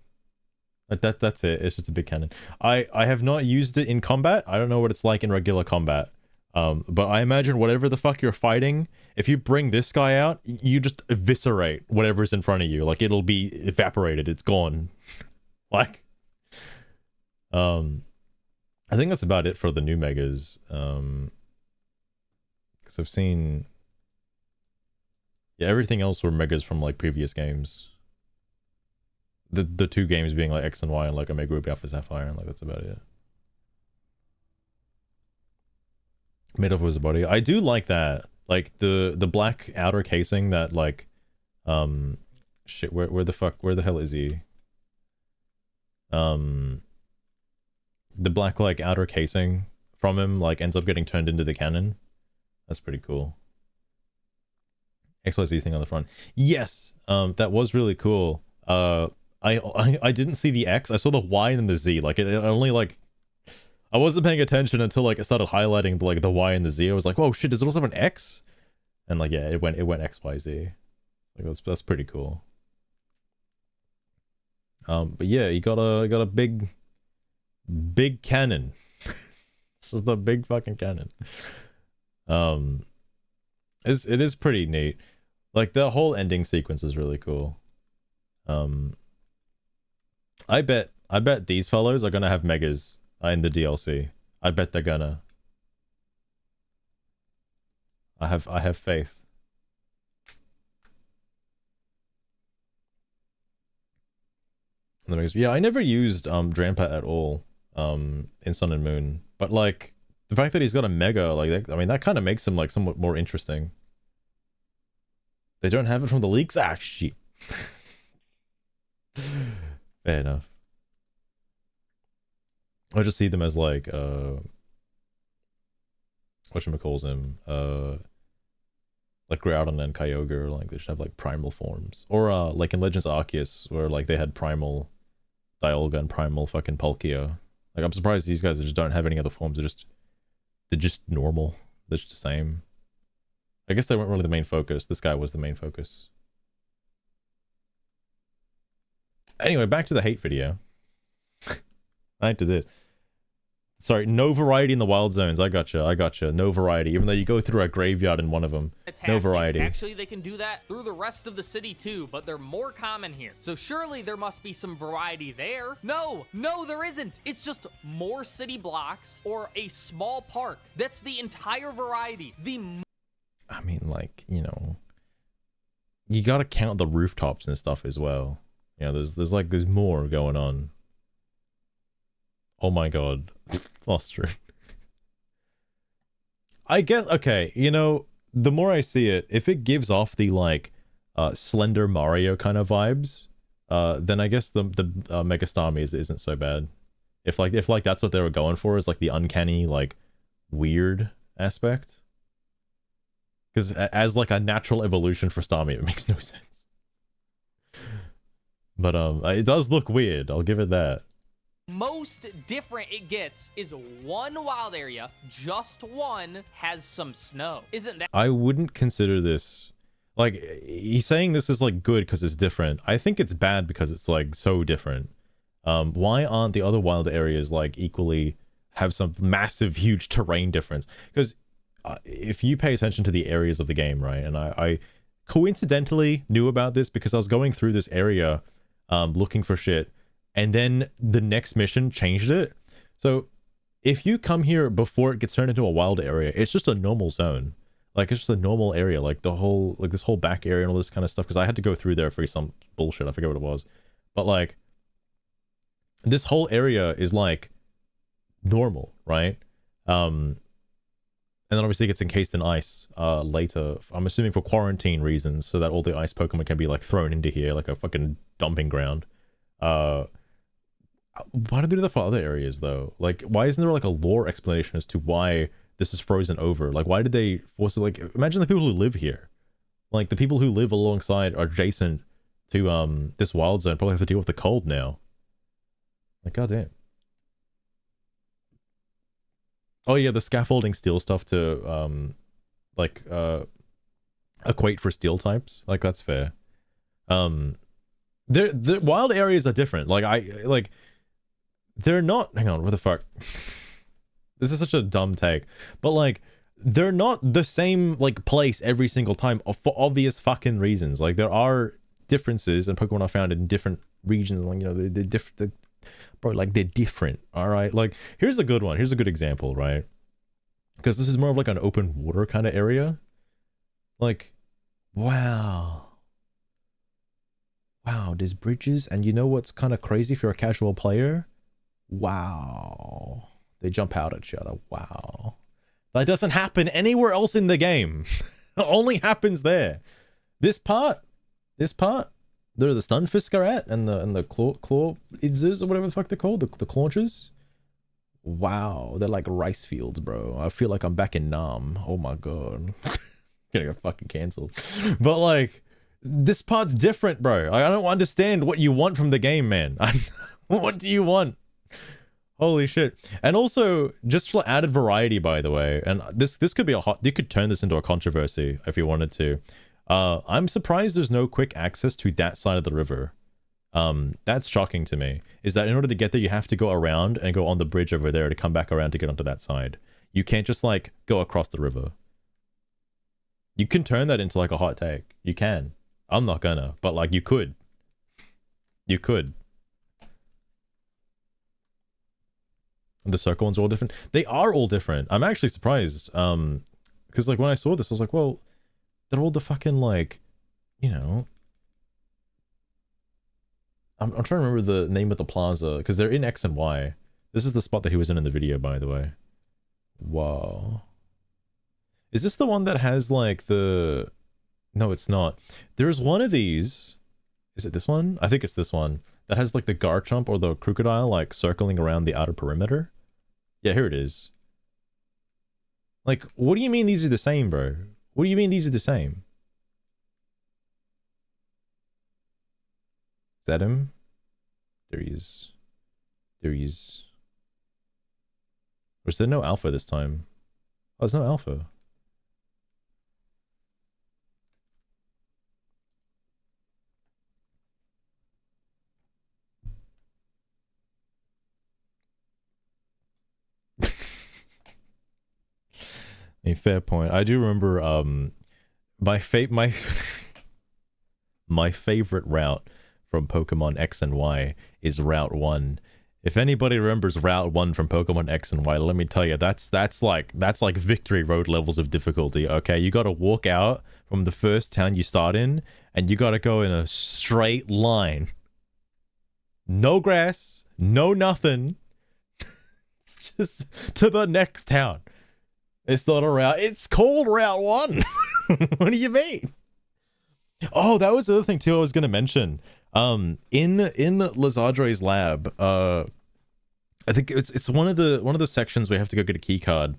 Like that's it. It's just a big cannon. I have not used it in combat. I don't know what it's like in regular combat. But I imagine whatever the fuck you're fighting, if you bring this guy out, you just eviscerate whatever's in front of you. Like it'll be evaporated. It's gone. Like, I think that's about it for the new Megas. Because I've seen, yeah, everything else were Megas from like previous games. The two games being like X and Y and like Omega Ruby Alpha Sapphire, and like that's about it. Made of Wizard Body. I do like that. Like the black outer casing that like shit, where the hell is he? The black like outer casing from him like ends up getting turned into the cannon. That's pretty cool. XYZ thing on the front. Yes, that was really cool. I didn't see the X. I saw the Y and the Z. Like it only like I wasn't paying attention until like it started highlighting like the Y and the Z. I was like, "Whoa, shit! Does it also have an X?" And like, yeah, it went XYZ. Like that's pretty cool. But yeah, you got a big cannon. This is the big fucking cannon. It is pretty neat. Like the whole ending sequence is really cool. I bet these fellows are gonna have Megas in the DLC. I bet they're gonna. I have faith. Yeah, I never used Drampa at all in Sun and Moon, but like the fact that he's got a Mega, like I mean that kind of makes him like somewhat more interesting. They don't have it from the leaks? Ah, shit. Fair enough. I just see them as like whatchamacalls like Groudon and Kyogre, like they should have like primal forms. Or like in Legends Arceus where like they had primal Dialga and primal fucking Palkia. Like I'm surprised these guys just don't have any other forms. They're just normal. They're just the same. I guess they weren't really the main focus. This guy was the main focus. Anyway, back to the hate video. Back to this. Sorry, no variety in the wild zones. I gotcha. No variety. Even though you go through a graveyard in one of them. No variety. Actually, they can do that through the rest of the city too, but they're more common here. So surely there must be some variety there. No, there isn't. It's just more city blocks or a small park. That's the entire variety. I mean, like, you know, you gotta count the rooftops and stuff as well. You know, there's more going on. Oh my god. Foster. I guess, okay, you know, the more I see it, if it gives off the like Slender Mario kind of vibes, then I guess the Mega Starmie isn't so bad. If that's what they were going for, is like the uncanny, like weird aspect. Because as like a natural evolution for Starmie, it makes no sense. But it does look weird, I'll give it that. Most different it gets is one wild area, just one, has some snow. Isn't that? I wouldn't consider this, like, he's saying this is like good because it's different. I think it's bad because it's like so different. Why aren't the other wild areas like equally have some massive, huge terrain difference? Because if you pay attention to the areas of the game, right, and I coincidentally knew about this because I was going through this area looking for shit, and then the next mission changed it. So if you come here before it gets turned into a wild area, it's just a normal zone. Like, it's just a normal area, like the whole, like this whole back area and all this kind of stuff, because I had to go through there for some bullshit, I forget what it was. But like, this whole area is like normal, right? And then obviously it gets encased in ice later. I'm assuming for quarantine reasons, so that all the ice Pokemon can be like thrown into here like a fucking dumping ground. Uh, why do they do that for other areas though? Like, why isn't there like a lore explanation as to why this is frozen over? Like, why did they force it? Like, imagine the people who live here. Like, the people who live alongside or adjacent to this wild zone probably have to deal with the cold now. Like, goddamn. Oh yeah, the scaffolding steel stuff to like equate for steel types. Like, that's fair. The wild areas are different. Like they're not, hang on, what the fuck? This is such a dumb take. But like, they're not the same like place every single time for obvious fucking reasons. Like, there are differences, and Pokemon are found in different regions. Like, you know, they're different. Bro, like, they're different. All right. Like, here's a good one. Here's a good example, right? Because this is more of like an open water kind of area. Like, wow. Wow, there's bridges, and you know what's kind of crazy if you're a casual player? Wow. They jump out at each other. Wow. That doesn't happen anywhere else in the game. It only happens there. This part, there the Stunfisk are at, and the claw idzes, or whatever the fuck they're called, the claunches. Wow, they're like rice fields, bro. I feel like I'm back in Nam. Oh my god. Gonna get fucking cancelled. But like, this part's different, bro. I don't understand what you want from the game, man. What do you want? Holy shit. And also, just for added variety, by the way, and this could be you could turn this into a controversy if you wanted to. I'm surprised there's no quick access to that side of the river. That's shocking to me. Is that in order to get there, you have to go around and go on the bridge over there to come back around to get onto that side. You can't just like go across the river. You can turn that into like a hot take. You can. I'm not gonna, but like, you could. You could. The circle ones are all different. They are all different. I'm actually surprised. Because like when I saw this, I was like, well, they're all the fucking like, you know. I'm trying to remember the name of the plaza because they're in X and Y. This is the spot that he was in the video, by the way. Wow. Is this the one that has like the? No, it's not. There's one of these. Is it this one? I think it's this one that has like the Garchomp or the Crocodile like circling around the outer perimeter. Yeah, here it is. Like, what do you mean these are the same, bro? What do you mean these are the same? Is that him? There he is. There he is. Or is there no alpha this time? Oh, there's no alpha. A fair point. I do remember my my favorite route from Pokemon X and Y is Route 1. If anybody remembers Route 1 from Pokemon X and Y, let me tell you, that's like Victory Road levels of difficulty. Okay, you got to walk out from the first town you start in, and you got to go in a straight line. No grass, no nothing. It's just to the next town. It's not a route. It's called Route 1. What do you mean? Oh, that was the other thing too I was going to mention. In Lazadre's lab, I think it's one of the sections we have to go get a key card.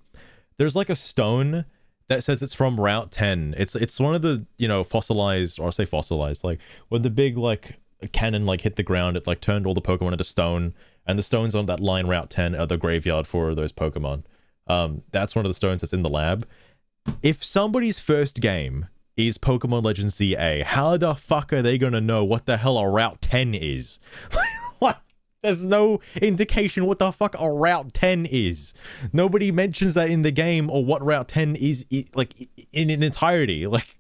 There's like a stone that says it's from Route 10. It's one of the, you know, fossilized, or I say fossilized, like when the big like cannon like hit the ground, it like turned all the Pokemon into stone, and the stones on that line Route 10 are the graveyard for those Pokemon. That's one of the stones that's in the lab. If somebody's first game is Pokemon Legends ZA, how the fuck are they gonna know what the hell a Route 10 is? What? There's no indication what the fuck a Route 10 is. Nobody mentions that in the game, or what Route 10 is like in entirety. Like,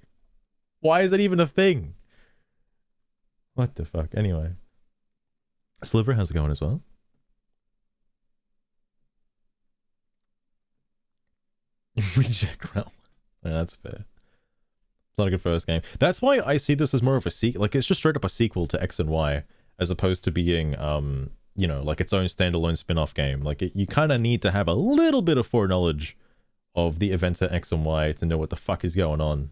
why is that even a thing? What the fuck? Anyway. Sliver, how's it going as well? Reject Realm. Yeah, that's fair. It's not a good first game. That's why I see this as more of a sequel. Like, it's just straight up a sequel to X and Y, as opposed to being, you know, like its own standalone spin-off game. Like, you kind of need to have a little bit of foreknowledge of the events at X and Y to know what the fuck is going on.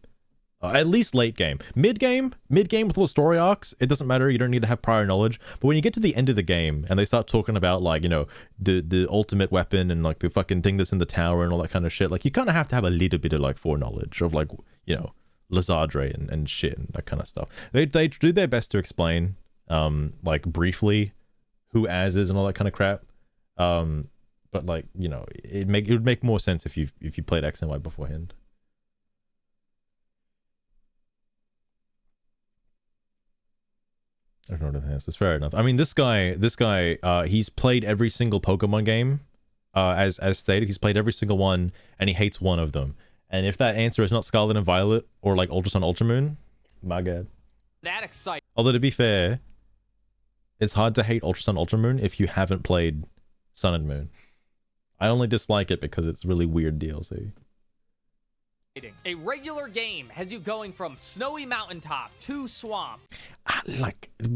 At least late game. Mid game with all the story arcs, it doesn't matter. You don't need to have prior knowledge. But when you get to the end of the game and they start talking about, like, you know, the ultimate weapon and like the fucking thing that's in the tower and all that kind of shit, like you kind of have to have a little bit of like foreknowledge of, like, you know, Lazardre and shit and that kind of stuff. They do their best to explain, like briefly, who Az is and all that kind of crap. But like, you know, it would make more sense if you played X and Y beforehand. I don't know what it is. That's fair enough. I mean, this guy, he's played every single Pokemon game, as stated. He's played every single one, and he hates one of them. And if that answer is not Scarlet and Violet or like Ultra Sun, Ultra Moon, my god. That exciting. Although to be fair, it's hard to hate Ultra Sun, Ultra Moon if you haven't played Sun and Moon. I only dislike it because it's really weird DLC. A regular game has you going from snowy mountaintop to swamp. Like the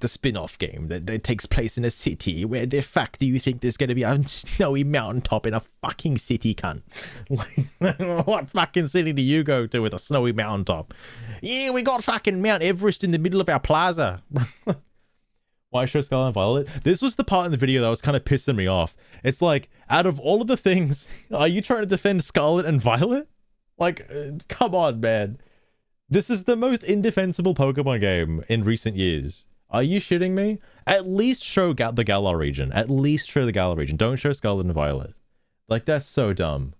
spin-off game that takes place in a city where the fuck do you think there's going to be a snowy mountaintop in a fucking city, cunt? Like, what fucking city do you go to with a snowy mountaintop? Yeah, we got fucking Mount Everest in the middle of our plaza. Why show Scarlet and Violet? This was the part in the video that was kind of pissing me off. It's like, out of all of the things, are you trying to defend Scarlet and Violet? Like, come on, man. This is the most indefensible Pokemon game in recent years. Are you shitting me? At least show the Galar region. At least show the Galar region. Don't show Scarlet and Violet. Like, that's so dumb.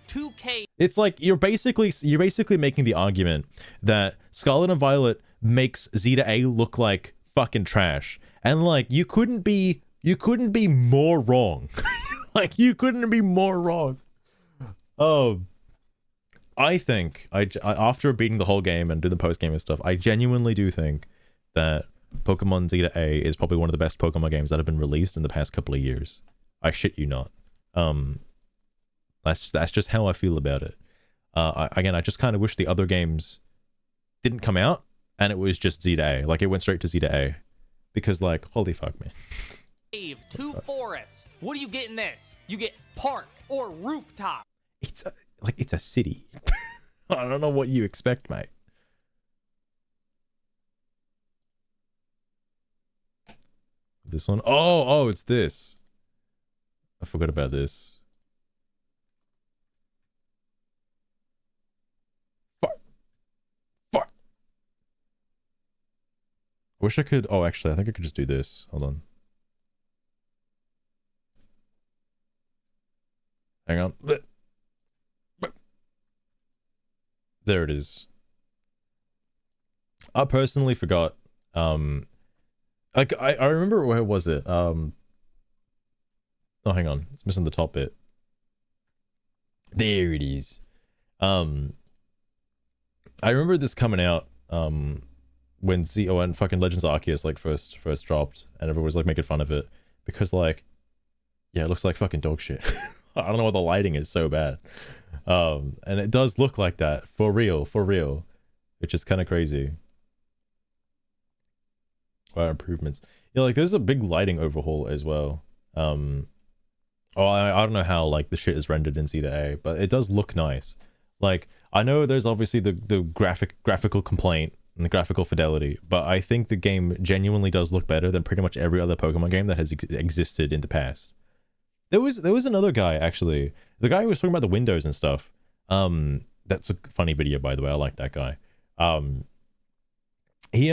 2K. It's like you're basically making the argument that Scarlet and Violet makes Zeta A look like fucking trash, and like you couldn't be more wrong. Like, you couldn't be more wrong. Oh, I think I after beating the whole game and doing the post game and stuff, I genuinely do think that Pokemon Zeta A is probably one of the best Pokemon games that have been released in the past couple of years. I shit you not. That's just how I feel about it. Again, I just kind of wish the other games didn't come out and it was just Zeta A. Like, it went straight to Zeta A. Because, like, holy fuck, man. Cave to forest. What do you get in this? You get park or rooftop. It's a city. I don't know what you expect, mate. This one? Oh, it's this. I forgot about this. Fuck. I wish I could. Oh, actually, I think I could just do this. Hold on. Hang on. There it is. I personally forgot. Like, I remember, where was it? Oh, hang on. It's missing the top bit. There it is. I remember this coming out when fucking Legends Arceus like first dropped, and everyone was like making fun of it because, like, yeah, it looks like fucking dog shit. I don't know why the lighting is so bad. And it does look like that for real, which is kind of crazy. Wow, improvements. Yeah, like, there's a big lighting overhaul as well. I don't know how, like, the shit is rendered in Zeta A, but it does look nice. Like, I know there's obviously the graphical complaint and the graphical fidelity, but I think the game genuinely does look better than pretty much every other Pokemon game that has existed in the past. There was another guy, actually. The guy who was talking about the windows and stuff. That's a funny video, by the way. I like that guy. He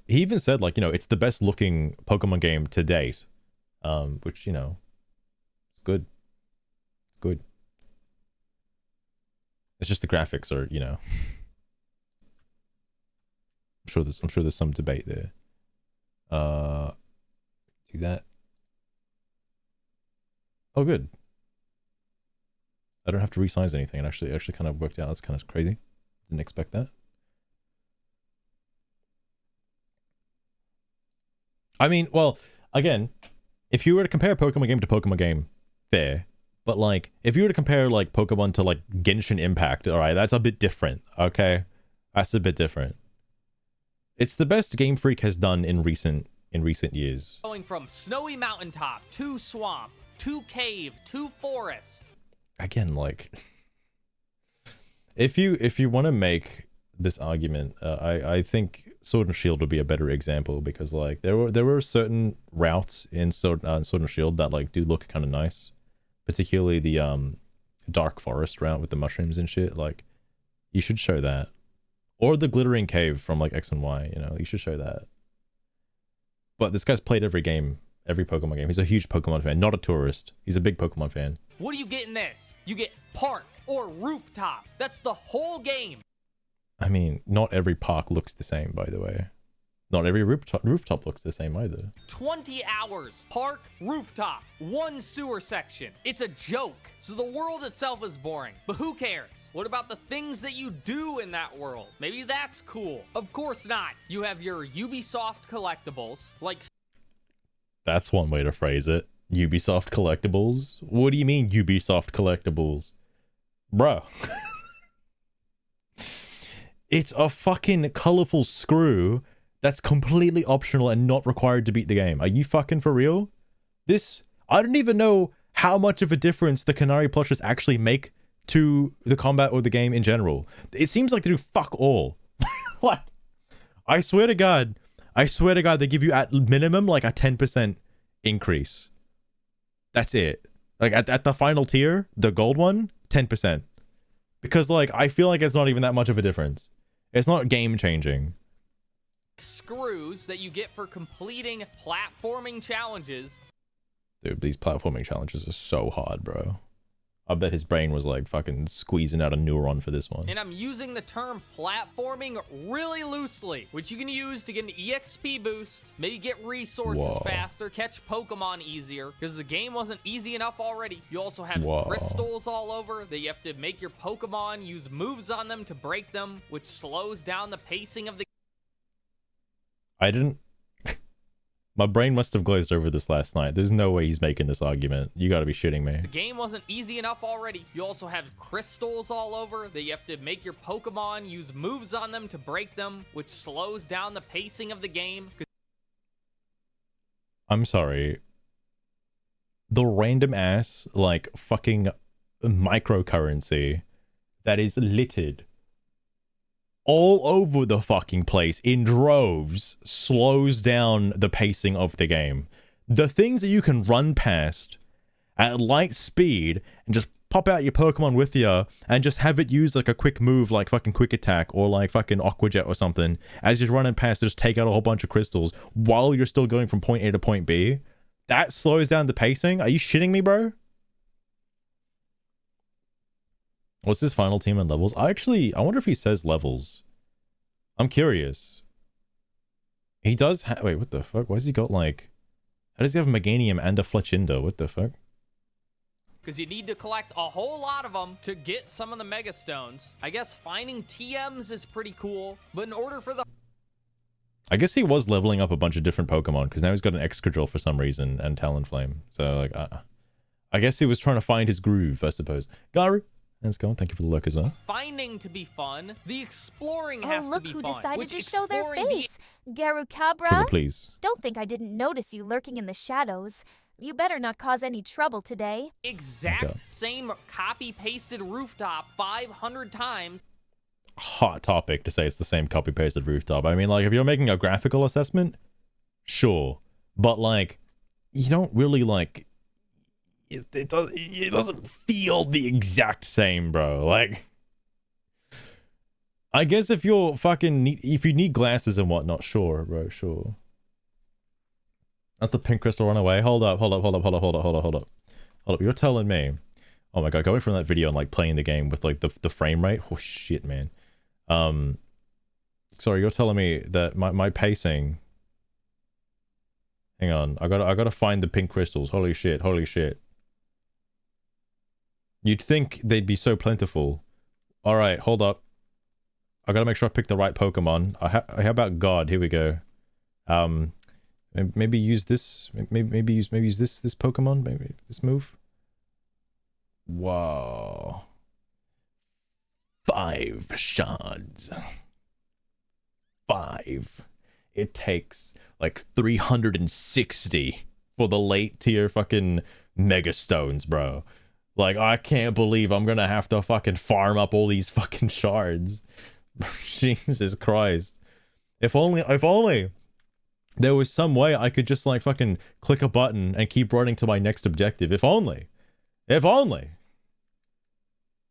even said, like, you know, it's the best looking Pokemon game to date. Which, you know, it's good. It's good. It's just the graphics are, you know. I'm sure there's some debate there. Do that. Oh, good. I don't have to resize anything. It actually kind of worked out. That's kind of crazy. Didn't expect that. I mean, well, again, if you were to compare a Pokemon game to Pokemon game, fair. But, like, if you were to compare, like, Pokemon to, like, Genshin Impact, alright, that's a bit different, okay? That's a bit different. It's the best Game Freak has done in recent years. Going from snowy mountaintop to swamp to cave to forest. Again, like, if you want to make this argument, I think Sword and Shield would be a better example, because like there were certain routes in Sword and Shield that like do look kind of nice, particularly the Dark Forest route with the mushrooms and shit. Like, you should show that, or the Glittering Cave from like X and Y. You know, you should show that. But this guy's played every game, every Pokemon game. He's a huge Pokemon fan, not a tourist. He's a big Pokemon fan. What do you get in this? You get park or rooftop. That's the whole game. I mean, not every park looks the same, by the way. Not every rooftop looks the same either. 20 hours, park, rooftop, one sewer section. It's a joke. So the world itself is boring, but who cares? What about the things that you do in that world? Maybe that's cool. Of course not. You have your Ubisoft collectibles, like... That's one way to phrase it. Ubisoft collectibles? What do you mean Ubisoft collectibles? Bruh. It's a fucking colorful screw that's completely optional and not required to beat the game. Are you fucking for real? This, I don't even know how much of a difference the Canary plushes actually make to the combat or the game in general. It seems like they do fuck all. Like, I swear to God, they give you at minimum like a 10% increase. That's it. Like at the final tier, the gold one, 10%. Because like, I feel like it's not even that much of a difference. It's not game changing. Screws that you get for completing platforming challenges. Dude, these platforming challenges are so hard, bro. I bet his brain was like fucking squeezing out a neuron for this one. And I'm using the term platforming really loosely, which you can use to get an EXP boost, maybe get resources faster, catch Pokemon easier, because the game wasn't easy enough already. You also have crystals all over that you have to make your Pokemon use moves on them to break them, which slows down the pacing of the... I didn't... My brain must have glazed over this last night. There's no way he's making this argument. You gotta be shitting me. The game wasn't easy enough already. You also have crystals all over that you have to make your Pokemon use moves on them to break them, which slows down the pacing of the game. I'm sorry. The random ass, like, fucking microcurrency that is littered all over the fucking place in droves slows down the pacing of the game. The things that you can run past at light speed and just pop out your Pokemon with you and just have it use like a quick move like fucking Quick Attack or like fucking Aqua Jet or something as you're running past to just take out a whole bunch of crystals while you're still going from point A to point B. That slows down the pacing? Are you shitting me, bro? What's this final team and levels? I wonder if he says levels. I'm curious. He does wait, what the fuck? Why has he got like... How does he have a Meganium and a Fletchinder? What the fuck? Because you need to collect a whole lot of them to get some of the Mega Stones. I guess finding TMs is pretty cool, but in order for the... I guess he was leveling up a bunch of different Pokemon, because now he's got an Excadrill for some reason and Talonflame. So like, I guess he was trying to find his groove, I suppose. Garu. Let's go. Thank you for the look as well. Finding to be fun, the exploring has to be fun. Oh, look who decided to show their face. Garukabra? Sugar, please. Don't think I didn't notice you lurking in the shadows. You better not cause any trouble today. Exact same copy-pasted rooftop 500 times. Hot topic to say it's the same copy-pasted rooftop. I mean, like, if you're making a graphical assessment, sure. But, like, you don't really, like... It doesn't feel the exact same, bro. Like, I guess if you're fucking if you need glasses and whatnot, sure, bro, sure. Let the pink crystal run away. Hold up. You're telling me? Oh my god, going from that video and like playing the game with like the frame rate. Oh shit, man. Sorry, you're telling me that my pacing. Hang on, I gotta find the pink crystals. Holy shit. You'd think they'd be so plentiful. Alright, hold up. I gotta make sure I pick the right Pokemon. How about God? Here we go. Maybe use this. Maybe use this Pokemon. Maybe this move. Wow. 5 shards. 5. It takes like 360 for the late tier fucking mega stones, bro. Like, I can't believe I'm gonna have to fucking farm up all these fucking shards. Jesus Christ. If only there was some way I could just like fucking click a button and keep running to my next objective. If only. If only.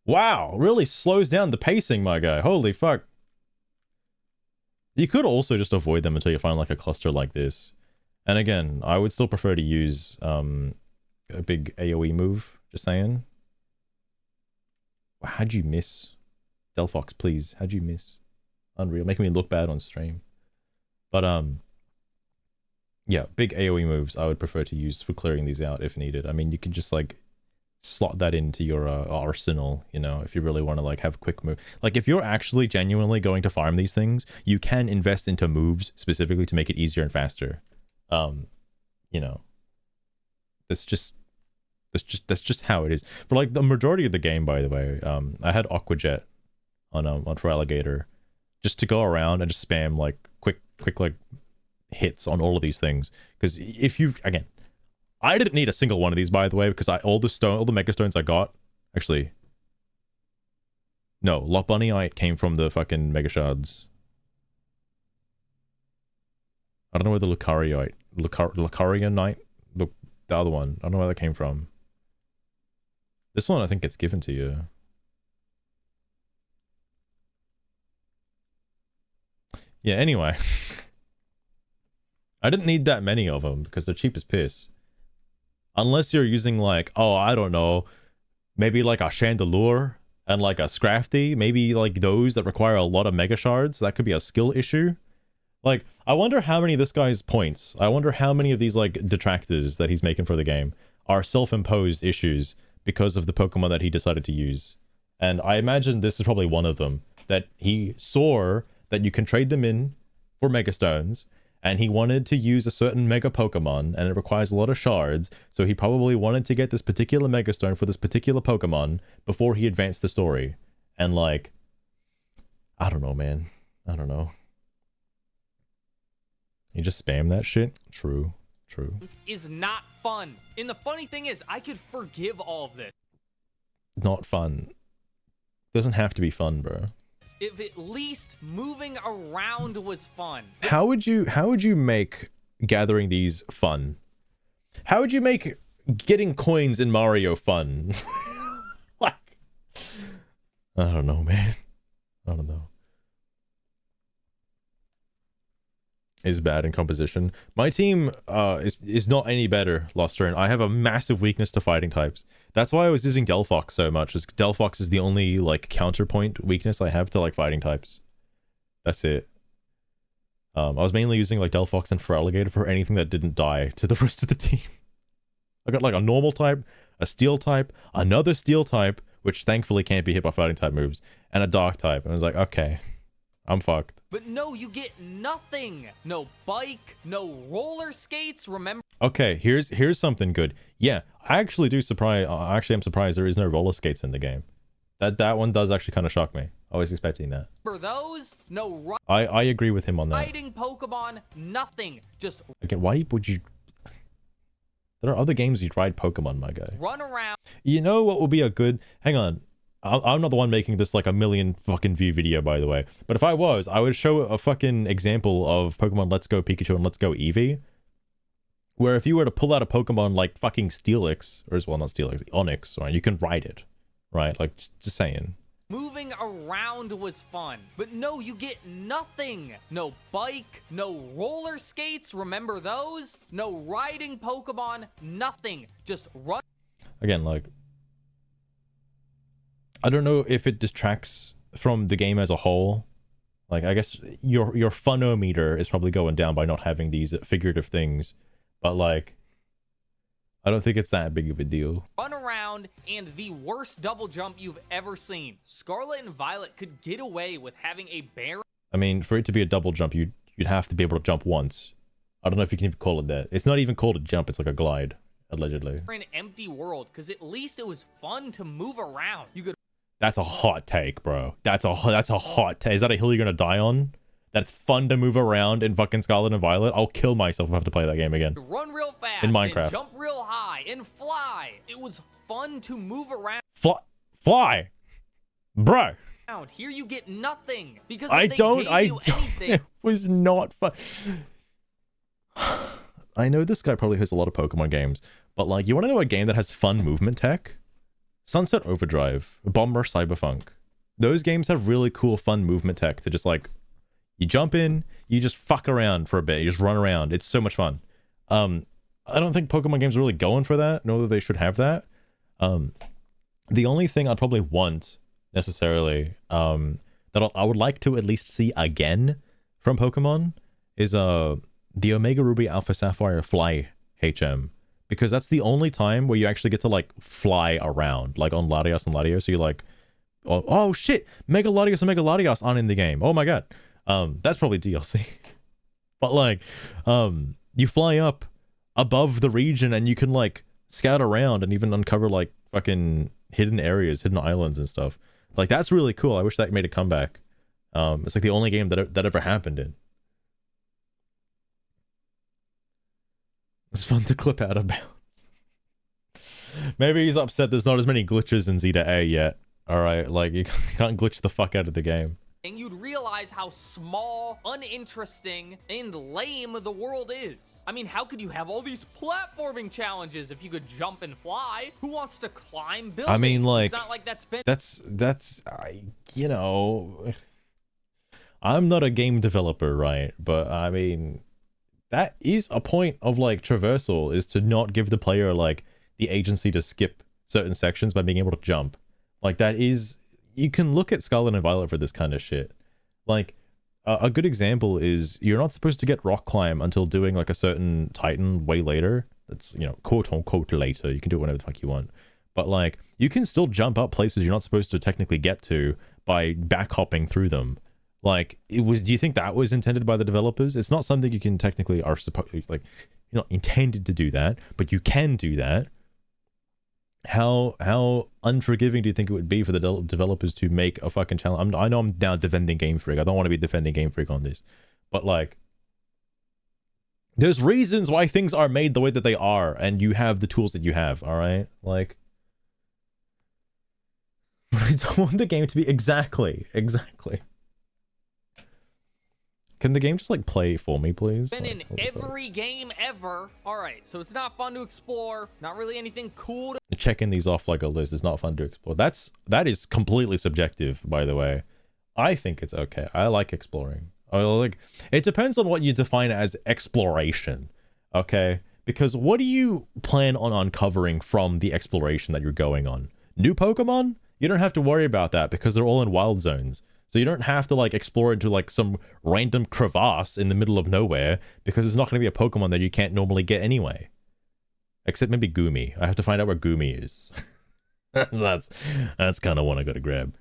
Wow, really slows down the pacing, my guy. Holy fuck. You could also just avoid them until you find like a cluster like this. And again, I would still prefer to use a big AoE move. Just saying. How'd you miss? Delphox, please. How'd you miss? Unreal. Making me look bad on stream. But yeah, big AoE moves I would prefer to use for clearing these out if needed. I mean, you can just like slot that into your arsenal, you know, if you really want to like have a quick move. Like if you're actually genuinely going to farm these things, you can invest into moves specifically to make it easier and faster. You know, that's just how it is. For like the majority of the game, by the way, I had Aquajet on for Alligator just to go around and just spam like quick like hits on all of these things. Because if you, again, I didn't need a single one of these, by the way, because all the mega stones I got, actually, no, Lot Bunnyite came from the fucking mega shards. I don't know where the Lucarionite, the other one, I don't know where that came from. This one I think gets given to you. Yeah, anyway. I didn't need that many of them because they're cheap as piss. Unless you're using like, oh, I don't know, maybe like a Chandelure and like a Scrafty, maybe like those that require a lot of mega shards. That could be a skill issue. Like, I wonder how many of this guy's points, I wonder how many of these like detractors that he's making for the game are self-imposed issues because of the Pokemon that he decided to use. And I imagine this is probably one of them, that he saw that you can trade them in for Mega Stones, and he wanted to use a certain Mega Pokemon, and it requires a lot of shards, so he probably wanted to get this particular Mega Stone for this particular Pokemon before he advanced the story. And like, I don't know, man. I don't know. You just spam that shit? True. Is not fun. And the funny thing is, I could forgive all of this. Not fun. Doesn't have to be fun, bro. If at least moving around was fun. How would you make gathering these fun? How would you make getting coins in Mario fun? Like, I don't know, man. I don't know. Is bad in composition. My team is not any better, Luster, and I have a massive weakness to fighting types. That's why I was using Delphox so much, is Delphox is the only like counterpoint weakness I have to like fighting types. That's it. I was mainly using like Delphox and Feraligatr for anything that didn't die to the rest of the team. I got like a normal type, a steel type, another steel type, which thankfully can't be hit by fighting type moves, and a dark type. And I was like, okay, I'm fucked. But no, you get nothing. No bike, no roller skates, remember? Okay, here's something good. Yeah, I actually am surprised there is no roller skates in the game. That one does actually kind of shock me. I was expecting that. For those, no I agree with him on that. riding Pokemon, nothing. Just again, why would you? There are other games you'd ride Pokemon, my guy. run around. You know what would be a good? Hang on. I'm not the one making this like a million fucking view video, by the way. But if I was, I would show a fucking example of Pokemon Let's Go Pikachu and Let's Go Eevee. Where if you were to pull out a Pokemon like fucking Steelix, or well, not Steelix, Onix, right, you can ride it, right? Like, just saying. Moving around was fun. But no, you get nothing. No bike, no roller skates, remember those? No riding Pokemon, nothing. Just run. Again, like, I don't know if it distracts from the game as a whole. Like, I guess your funometer is probably going down by not having these figurative things. But, like, I don't think it's that big of a deal. Run around, and the worst double jump you've ever seen. Scarlet and Violet could get away with having a Baron. I mean, for it to be a double jump, you'd have to be able to jump once. I don't know if you can even call it that. It's not even called a jump, it's like a glide, allegedly. For an empty world, because at least it was fun to move around. You could. That's a hot take, bro. That's a hot take. Is that a hill you're gonna die on? that's fun to move around in fucking Scarlet and Violet, I'll kill myself if I have to play that game again. Run real fast. In Minecraft. And jump real high and fly. It was fun to move around. Fly. Bro. Here you get nothing because It was not fun. I know this guy probably has a lot of Pokemon games, but like, you want to know a game that has fun movement tech? Sunset Overdrive, Bomber Cyberpunk. Those games have really cool fun movement tech to just like, you jump in, you just fuck around for a bit, you just run around. It's so much fun. I don't think Pokemon games are really going for that, nor that they should have that. The only thing I'd probably want necessarily that I would like to at least see again from Pokemon is the Omega Ruby Alpha Sapphire Fly HM, because that's the only time where you actually get to like fly around, like on Latios and Latios. So you like, oh shit, Mega Latios and Mega Latios aren't in the game. Oh my god. That's probably DLC. But like, you fly up above the region and you can like scout around and even uncover like fucking hidden areas, hidden islands and stuff. Like, that's really cool. I wish that made a comeback. It's like the only game that ever happened in. It's fun to clip out of bounds. Maybe he's upset there's not as many glitches in Zeta A yet. Alright, like, you can't glitch the fuck out of the game. And you'd realize how small, uninteresting, and lame the world is. I mean, how could you have all these platforming challenges if you could jump and fly? Who wants to climb buildings? I mean, like, it's not like that's you know, I'm not a game developer, right? But I mean, that is a point of like traversal, is to not give the player like the agency to skip certain sections by being able to jump. Like, that is, you can look at Scarlet and Violet for this kind of shit. Like, a good example is you're not supposed to get rock climb until doing like a certain Titan way later. That's, you know, quote unquote later. You can do it whenever the fuck you want. But like, you can still jump up places you're not supposed to technically get to by back hopping through them. Like, do you think that was intended by the developers? It's not something you can technically are supposed, like, you're not intended to do that, but you can do that. How unforgiving do you think it would be for the developers to make a fucking challenge? I know I'm now defending Game Freak. I don't want to be defending Game Freak on this, but like, there's reasons why things are made the way that they are, and you have the tools that you have. All right, like, but I don't want the game to be exactly. Can the game just like play for me, please? Been like, in every game ever. All right, so it's not fun to explore. Not really anything cool to checking these off like a list is not fun to explore. That is completely subjective, by the way. I think it's okay. I like exploring. Like, it depends on what you define as exploration, okay? Because what do you plan on uncovering from the exploration that you're going on? New Pokemon? You don't have to worry about that because they're all in wild zones. So you don't have to like explore into like some random crevasse in the middle of nowhere, because it's not going to be a Pokemon that you can't normally get anyway. Except maybe Goomy. I have to find out where Goomy is. that's kind of what I got to grab.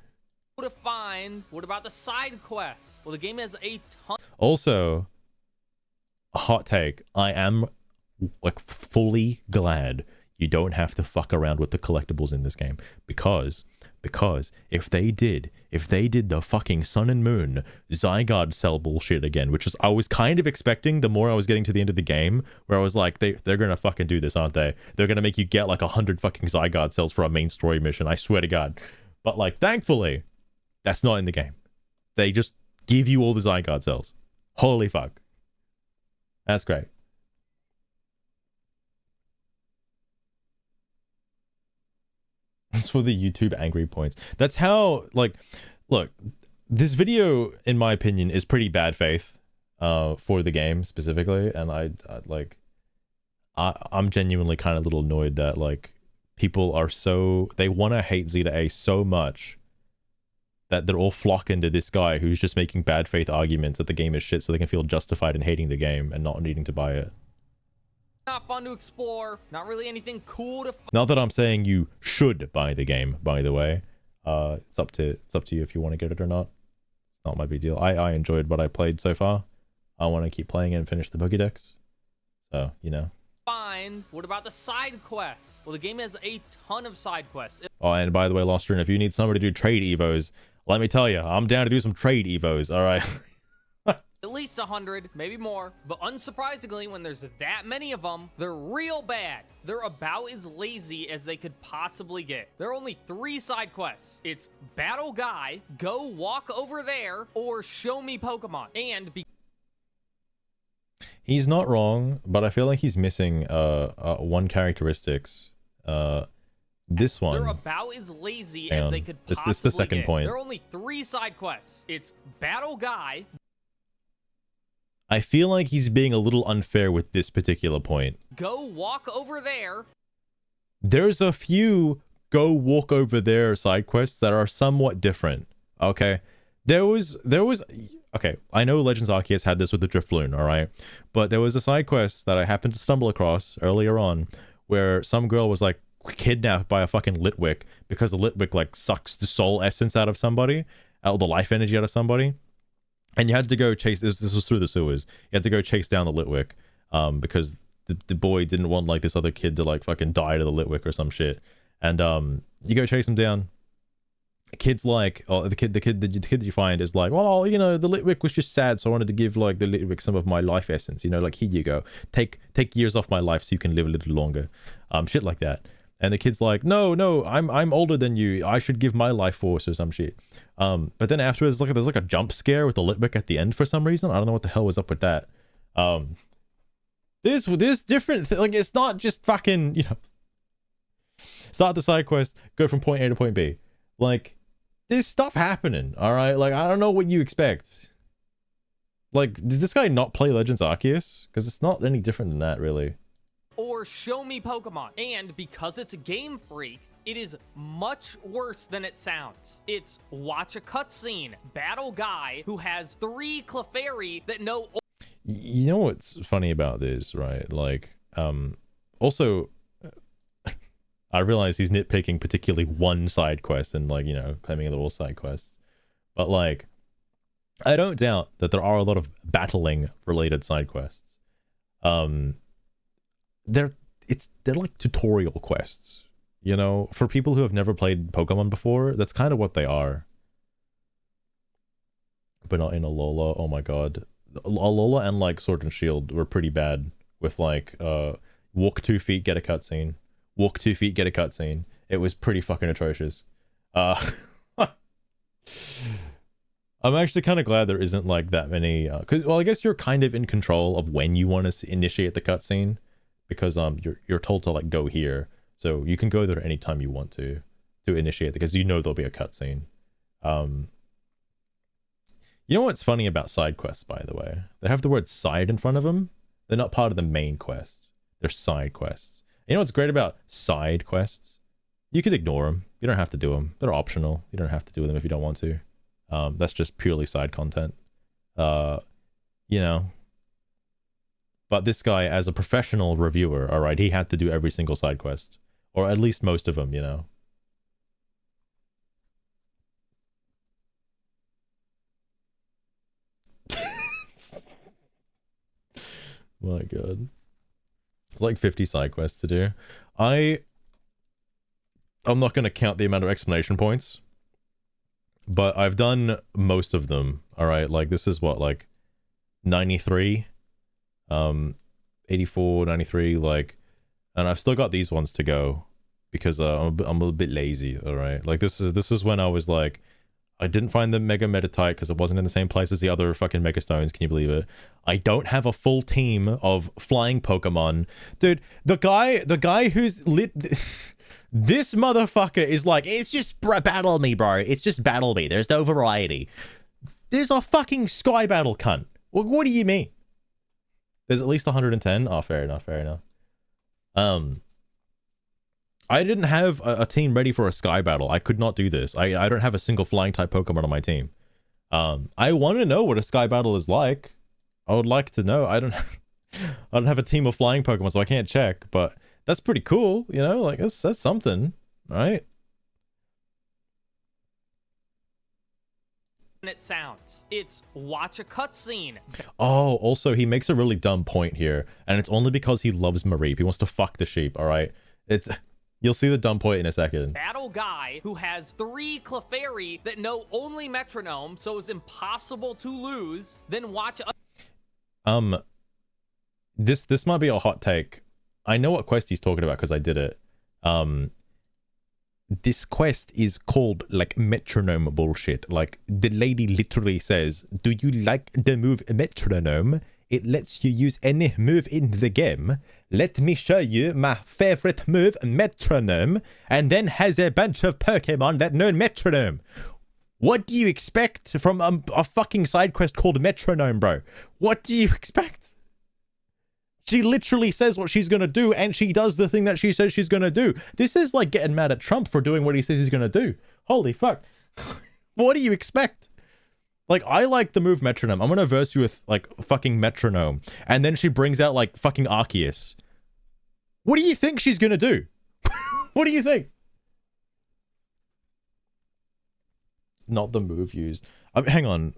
find. What about the side quests? Well, the game has a ton. Also, a hot take. I am like fully glad you don't have to fuck around with the collectibles in this game, because if they did the fucking Sun and Moon Zygarde cell bullshit again, which is I was kind of expecting the more I was getting to the end of the game, where I was like, they're gonna fucking do this, aren't they? They're gonna make you get like 100 fucking Zygarde cells for a main story mission, I swear to God. But like, thankfully, that's not in the game. They just give you all the Zygarde cells. Holy fuck. That's great. That's for the YouTube angry points. That's how, like, look, this video, in my opinion, is pretty bad faith for the game specifically, and I'm genuinely kind of a little annoyed that like people are so, they want to hate Zeta A so much that they're all flocking to this guy who's just making bad faith arguments that the game is shit, so they can feel justified in hating the game and not needing to buy it. Not fun to explore, not really anything cool to Not that I'm saying you should buy the game, by the way. It's up to you if you want to get it or not. It's not my big deal. I enjoyed what I played so far. I want to keep playing it and finish the Pokédex. So, you know. Fine. What about the side quests? Well, the game has a ton of side quests. Oh, and by the way, Lost Rune, if you need somebody to do trade evos, let me tell you, I'm down to do some trade evos, all right? at least 100, maybe more. But unsurprisingly, when there's that many of them, they're real bad. They're about as lazy as they could possibly get. There are only 3 side quests. It's Battle Guy, Go Walk Over There, or Show Me Pokemon. And he's not wrong, but I feel like he's missing one characteristics. This one. They're about as lazy as they could possibly This is the second get. point. There are only 3 side quests. It's Battle Guy. I feel like he's being a little unfair with this particular point. Go Walk Over There. There's a few Go Walk Over There side quests that are somewhat different. Okay. There was okay, I know Legends Arceus had this with the Drifloon, alright? But there was a side quest that I happened to stumble across earlier on where some girl was like kidnapped by a fucking Litwick because the Litwick like sucks the soul essence out of somebody, out of the life energy out of somebody. And you had to go chase this was through the sewers. You had to go chase down the Litwick because the boy didn't want like this other kid to like fucking die to the Litwick or some shit. And you go chase him down. Kid's like, oh, the kid that you find is like, well, you know, the Litwick was just sad, so I wanted to give like the Litwick some of my life essence, you know, like here you go, take years off my life so you can live a little longer, shit like that. And the kid's like, no, I'm older than you, I should give my life force or some shit. But then afterwards, look, there's like a jump scare with the Litwick at the end for some reason. I don't know what the hell was up with that. There's different like it's not just fucking, you know, start the side quest, go from point A to point B. Like, there's stuff happening, all right? Like, I don't know what you expect. Like, did this guy not play Legends Arceus? Because it's not any different than that, really. Or Show Me Pokemon. And because it's a Game Freak, it is much worse than it sounds. It's watch a cutscene, Battle Guy, who has 3 Clefairy that know... You know what's funny about this, right? Like, also... I realize he's nitpicking particularly one side quest and like, you know, claiming they're all side quests. But like, I don't doubt that there are a lot of battling related side quests. They're like tutorial quests, you know, for people who have never played Pokemon before. That's kind of what they are. But not in Alola. Oh my god. Alola and like Sword and Shield were pretty bad with like walk 2 feet, get a cutscene. Walk 2 feet, get a cutscene. It was pretty fucking atrocious. I'm actually kind of glad there isn't like that many. Cause, well, I guess you're kind of in control of when you want to initiate the cutscene, because you're told to like go here, so you can go there anytime you want to initiate it, because you know there'll be a cutscene. You know what's funny about side quests, by the way? They have the word side in front of them. They're not part of the main quest. They're side quests. You know what's great about side quests? You could ignore them. You don't have to do them. They're optional. You don't have to do them if you don't want to. That's just purely side content. You know. But this guy, as a professional reviewer, all right, he had to do every single side quest. Or at least most of them, you know. My god. It's like 50 side quests to do. I'm not going to count the amount of exclamation points, but I've done most of them. All right, like this is what, like 93, 84, 93, like, and I've still got these ones to go because I'm a bit lazy. All right, like this is when I was like, I didn't find the Mega Meditite because it wasn't in the same place as the other fucking Mega Stones. Can you believe it? I don't have a full team of flying Pokemon. Dude, the guy who's lit... This motherfucker is like, it's just battle me, bro. It's just battle me. There's no variety. There's a fucking Sky Battle, cunt. What do you mean? There's at least 110? Oh, fair enough, fair enough. I didn't have a team ready for a Sky Battle. I could not do this. I don't have a single flying type Pokemon on my team. I want to know what a Sky Battle is like. I would like to know. I don't have a team of flying Pokemon, so I can't check, but that's pretty cool, you know? Like that's something, right? It sounds. It's watch a cutscene. Oh, also he makes a really dumb point here, and it's only because he loves Mareep. He wants to fuck the sheep, all right? It's You'll see the dumb point in a second. Battle guy who has 3 Clefairy that know only metronome, so it's impossible to lose, then watch a This might be a hot take. I know what quest he's talking about because I did it. This quest is called like metronome bullshit. Like the lady literally says, "Do you like the move metronome? It lets you use any move in the game. Let me show you my favorite move, metronome," and then has a bunch of Pokemon that know metronome. What do you expect from a fucking side quest called metronome, bro? What do you expect? She literally says what she's gonna do, and she does the thing that she says she's gonna do. This is like getting mad at Trump for doing what he says he's gonna do. Holy fuck. What do you expect? Like, I like the move metronome. I'm gonna verse you with, like, fucking metronome. And then she brings out, like, fucking Arceus. What do you think she's gonna do? What do you think? Not the move used. Hang on.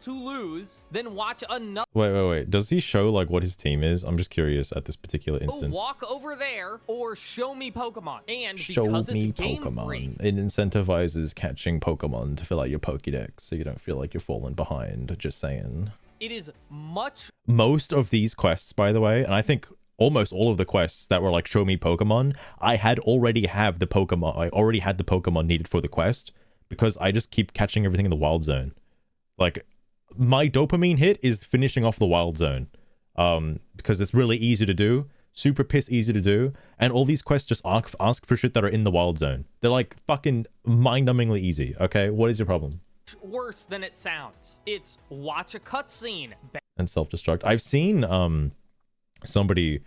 to lose, then watch another. Wait. Does he show, like, what his team is? I'm just curious at this particular instance. Walk over there or show me Pokemon. And show because me it's game Pokemon. free, It incentivizes catching Pokemon to fill out your Pokédex so you don't feel like you're falling behind. Just saying. it is much. Most of these quests, by the way, and I think almost all of the quests that were like show me Pokemon, I already had the Pokemon needed for the quest because I just keep catching everything in the wild zone. Like, my dopamine hit is finishing off the wild zone, because it's really easy to do, super piss easy to do, and all these quests just ask for shit that are in the wild zone. They're like fucking mind-numbingly easy. Okay, what is your problem? Worse than it sounds. It's watch a cutscene. And self-destruct. I've seen somebody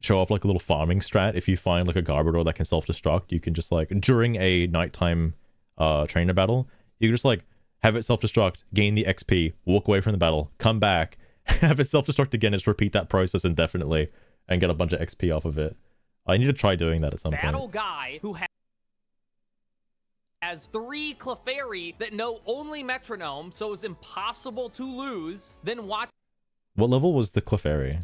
show off like a little farming strat. If you find like a Garbodor that can self-destruct, you can just like during a nighttime trainer battle, you can just like have it self-destruct, gain the XP, walk away from the battle, come back, have it self-destruct again, just repeat that process indefinitely, and get a bunch of XP off of it. I need to try doing that at some Battle point. guy who has 3 Clefairy that know only metronome, so it's impossible to lose, then watch. What level was the Clefairy?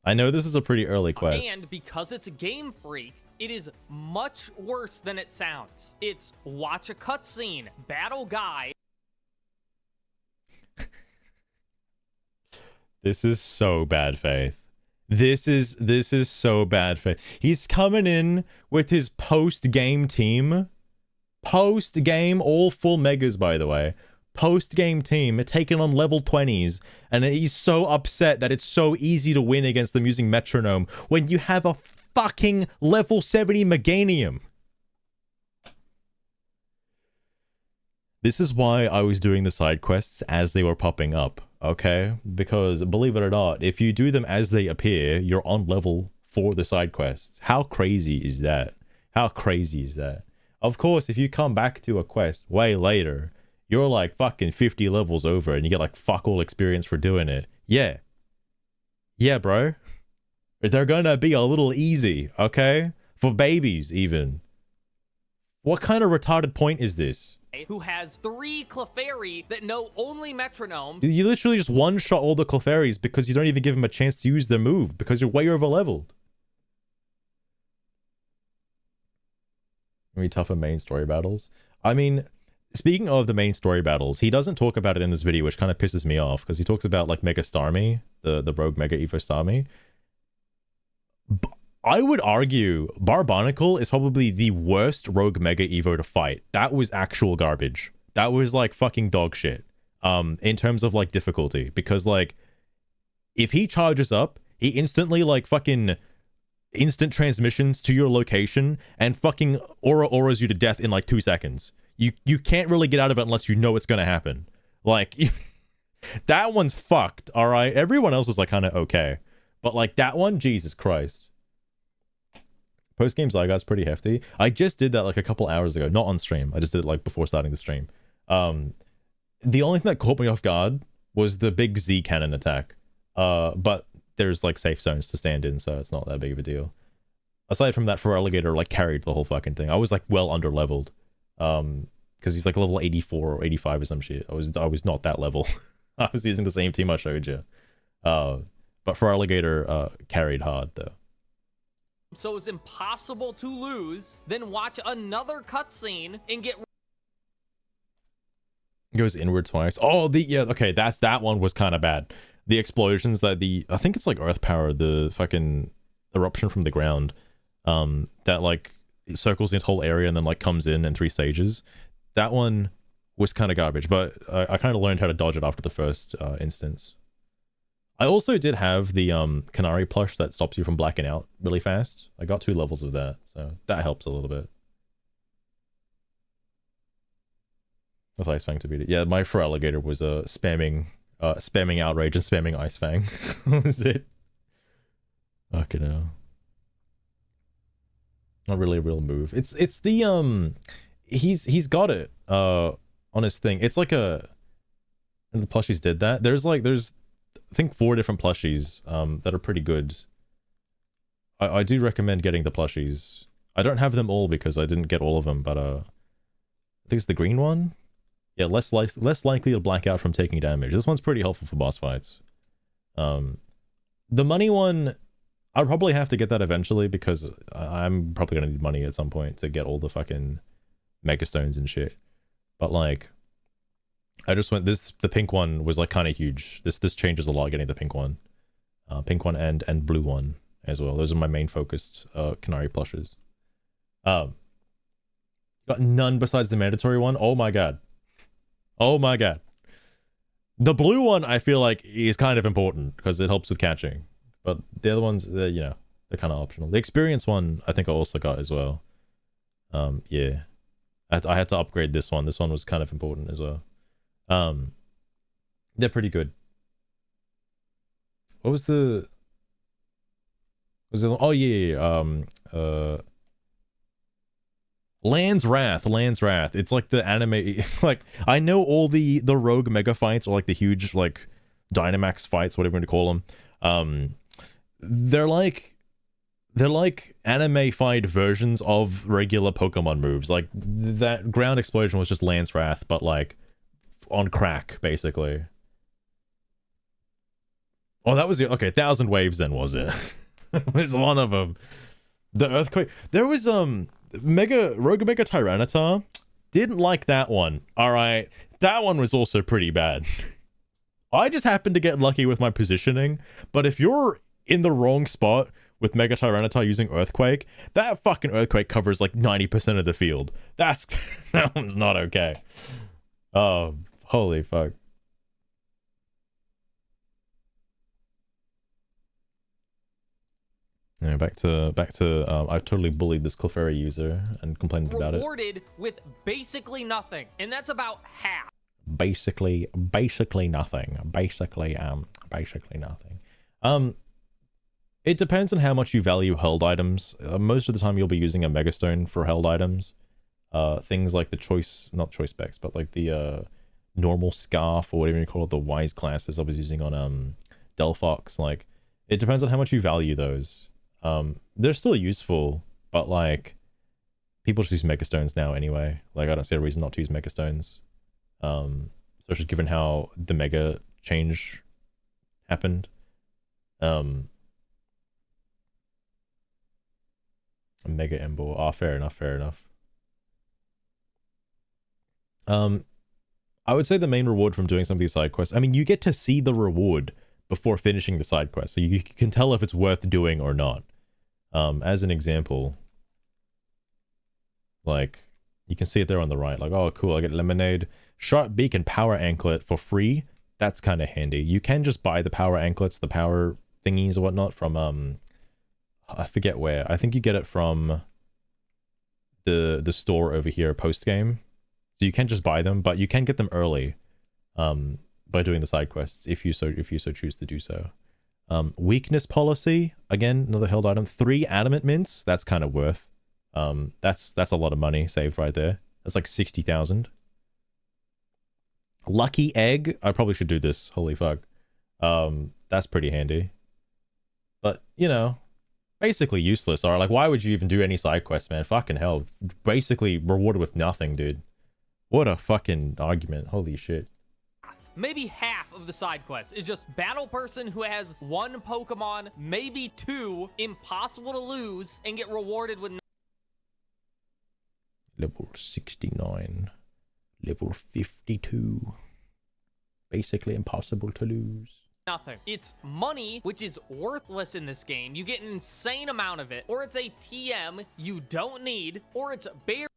I know this is a pretty early quest. And because it's a game freak, it is much worse than it sounds. It's watch a cutscene, battle guy. This is so bad faith. This is so bad faith. He's coming in with his post-game team. Post-game, all full megas, by the way. Post-game team taking on level 20s, and he's so upset that it's so easy to win against them using metronome when you have a fucking level 70 Meganium. This is why I was doing the side quests as they were popping up, okay? Because believe it or not, if you do them as they appear, you're on level for the side quests. How crazy is that? How crazy is that? Of course, if you come back to a quest way later, you're like fucking 50 levels over and you get like fuck all experience for doing it. Yeah. Yeah, bro. They're gonna be a little easy, okay? For babies, even. What kind of retarded point is this? Who has 3 Clefairy that know only metronome. You literally just one-shot all the Clefairies because you don't even give them a chance to use their move because you're way over-leveled. Really tougher main story battles. I mean, speaking of the main story battles, he doesn't talk about it in this video, which kind of pisses me off because he talks about like Mega Starmie, the Rogue Mega Evo Starmie. I would argue Barbonicle is probably the worst Rogue Mega Evo to fight. That was actual garbage. That was like fucking dog shit. In terms of like difficulty, because like if he charges up, he instantly like fucking instant transmissions to your location and fucking auras you to death in like 2 seconds. You can't really get out of it unless you know it's gonna happen. Like that one's fucked. All right, everyone else is like kind of okay, but like that one, Jesus Christ. Post-game Zygarde's pretty hefty. I just did that like a couple hours ago, not on stream. I just did it like before starting the stream. The only thing that caught me off guard was the big Z cannon attack. But there's like safe zones to stand in, so it's not that big of a deal. Aside from that, Feraligatr like carried the whole fucking thing. I was like well under leveled. Because he's like level 84 or 85 or some shit. I was not that level. I was using the same team I showed you. But Feraligatr carried hard though. so it's impossible to lose, then watch another cutscene and get goes inward twice. Oh, yeah, okay, that one was kind of bad. The explosions that I think it's like earth power, the fucking eruption from the ground, that like circles this whole area and then like comes in 3 stages. That one was kind of garbage, but I kind of learned how to dodge it after the first instance. I also did have the Canary plush that stops you from blacking out really fast. I got 2 levels of that, so that helps a little bit. With Ice Fang to beat it. Yeah, my Feraligatr was spamming Outrage and spamming Ice Fang. What was it? Fucking hell. Not really a real move. It's the he's got it on his thing. It's like and the plushies did that. There's I think 4 different plushies that are pretty good. I do recommend getting the plushies. I don't have them all because I didn't get all of them, but I think it's the green one. Yeah, less likely to black out from taking damage. This one's pretty helpful for boss fights. The money one, I'll probably have to get that eventually because I'm probably gonna need money at some point to get all the fucking megastones and shit. But like, I just went the pink one was like kind of huge. This changes a lot getting the pink one, and blue one as well. Those are my main focused Canary plushes. Got none besides the mandatory one. Oh my god. Oh my god. The blue one I feel like is kind of important because it helps with catching. But the other ones, you know, they're kind of optional. The experience one I think I also got as well. Yeah. I had to upgrade this one. This one was kind of important as well. They're pretty good. What was the... Oh yeah. Land's Wrath. It's like the anime, like I know all the rogue mega fights or like the huge like Dynamax fights, whatever you want to call them. They're like anime-fied versions of regular Pokemon moves. Like that ground explosion was just Land's Wrath, but like on crack, basically. Oh, that was the 1,000 waves then, was it? It was one of them. The earthquake. There was Rogue Mega Tyranitar. Didn't like that one. All right, that one was also pretty bad. I just happened to get lucky with my positioning, but if you're in the wrong spot with Mega Tyranitar using Earthquake, that fucking Earthquake covers like 90% of the field. That one's not okay. Oh, holy fuck. Yeah, back to I totally bullied this Clefairy user and complained about it. Rewarded with basically nothing, and that's about half. Basically nothing. Basically nothing. It depends on how much you value held items. Most of the time you'll be using a Megastone for held items. Things like the not choice specs, but like the normal scarf or whatever you call it, the wise classes I was using on Delphox. Like, it depends on how much you value those. They're still useful, but like people just use Megastones now anyway. Like, I don't see a reason not to use Megastones. Especially given how the Mega change happened. A Mega Embo. Ah, fair enough. I would say the main reward from doing some of these side quests, I mean, you get to see the reward before finishing the side quest, so you can tell if it's worth doing or not. As an example, like, you can see it there on the right, like, oh cool, I get Lemonade, Sharp Beak, and Power Anklet for free. That's kind of handy. You can just buy the power anklets, the power thingies or whatnot from I forget where. I think you get it from the store over here post game. So you can just buy them, but you can get them early by doing the side quests if you so choose to do so. Weakness policy, again, another held item. 3 adamant mints, that's kind of worth. That's a lot of money saved right there. That's like 60,000. Lucky egg, I probably should do this. Holy fuck. That's pretty handy. But, you know, basically useless. Or like, why would you even do any side quests, man? Fucking hell. Basically rewarded with nothing, dude. What a fucking argument. Holy shit. maybe half of the side quests is just battle person who has 1 Pokemon, maybe 2, impossible to lose, and get rewarded with Level 69. Level 52. Basically impossible to lose. nothing. It's money, which is worthless in this game. You get an insane amount of it, or it's a TM you don't need, or it's bare.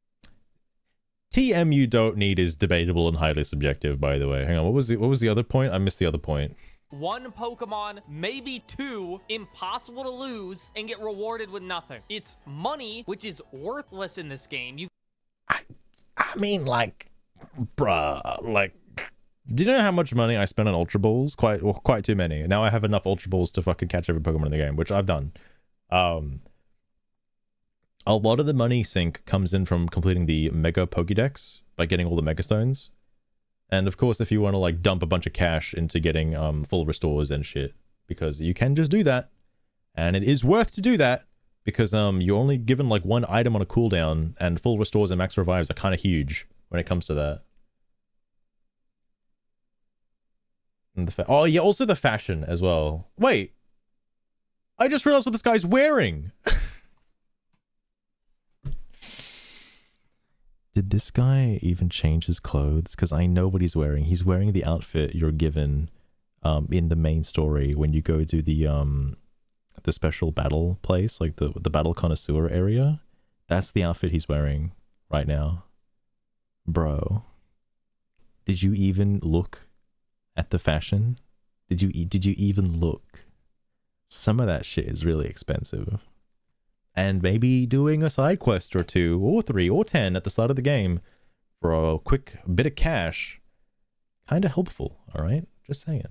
TM you don't need is debatable and highly subjective, by the way. Hang on, what was the other point? I missed the other point. 1 Pokemon, maybe 2, impossible to lose, and get rewarded with nothing. It's money, which is worthless in this game. I mean, like, bruh, like, do you know how much money I spent on Ultra Balls? Quite too many. Now I have enough Ultra Balls to fucking catch every Pokemon in the game, which I've done. A lot of the money sink comes in from completing the Mega Pokédex by getting all the Mega Stones. And of course, if you want to like dump a bunch of cash into getting full restores and shit, because you can just do that, and it is worth to do that because you're only given like 1 item on a cooldown, and full restores and max revives are kind of huge when it comes to that. And oh yeah, also the fashion as well. Wait, I just realized what this guy's wearing. Did this guy even change his clothes? Because I know what he's wearing. He's wearing the outfit you're given in the main story when you go to the special battle place, like the battle connoisseur area. That's the outfit he's wearing right now. Bro, did you even look at the fashion? Did you even look? Some of that shit is really expensive. And maybe doing a side quest or 2 or 3 or 10 at the start of the game for a quick bit of cash, kind of helpful. All right, just saying.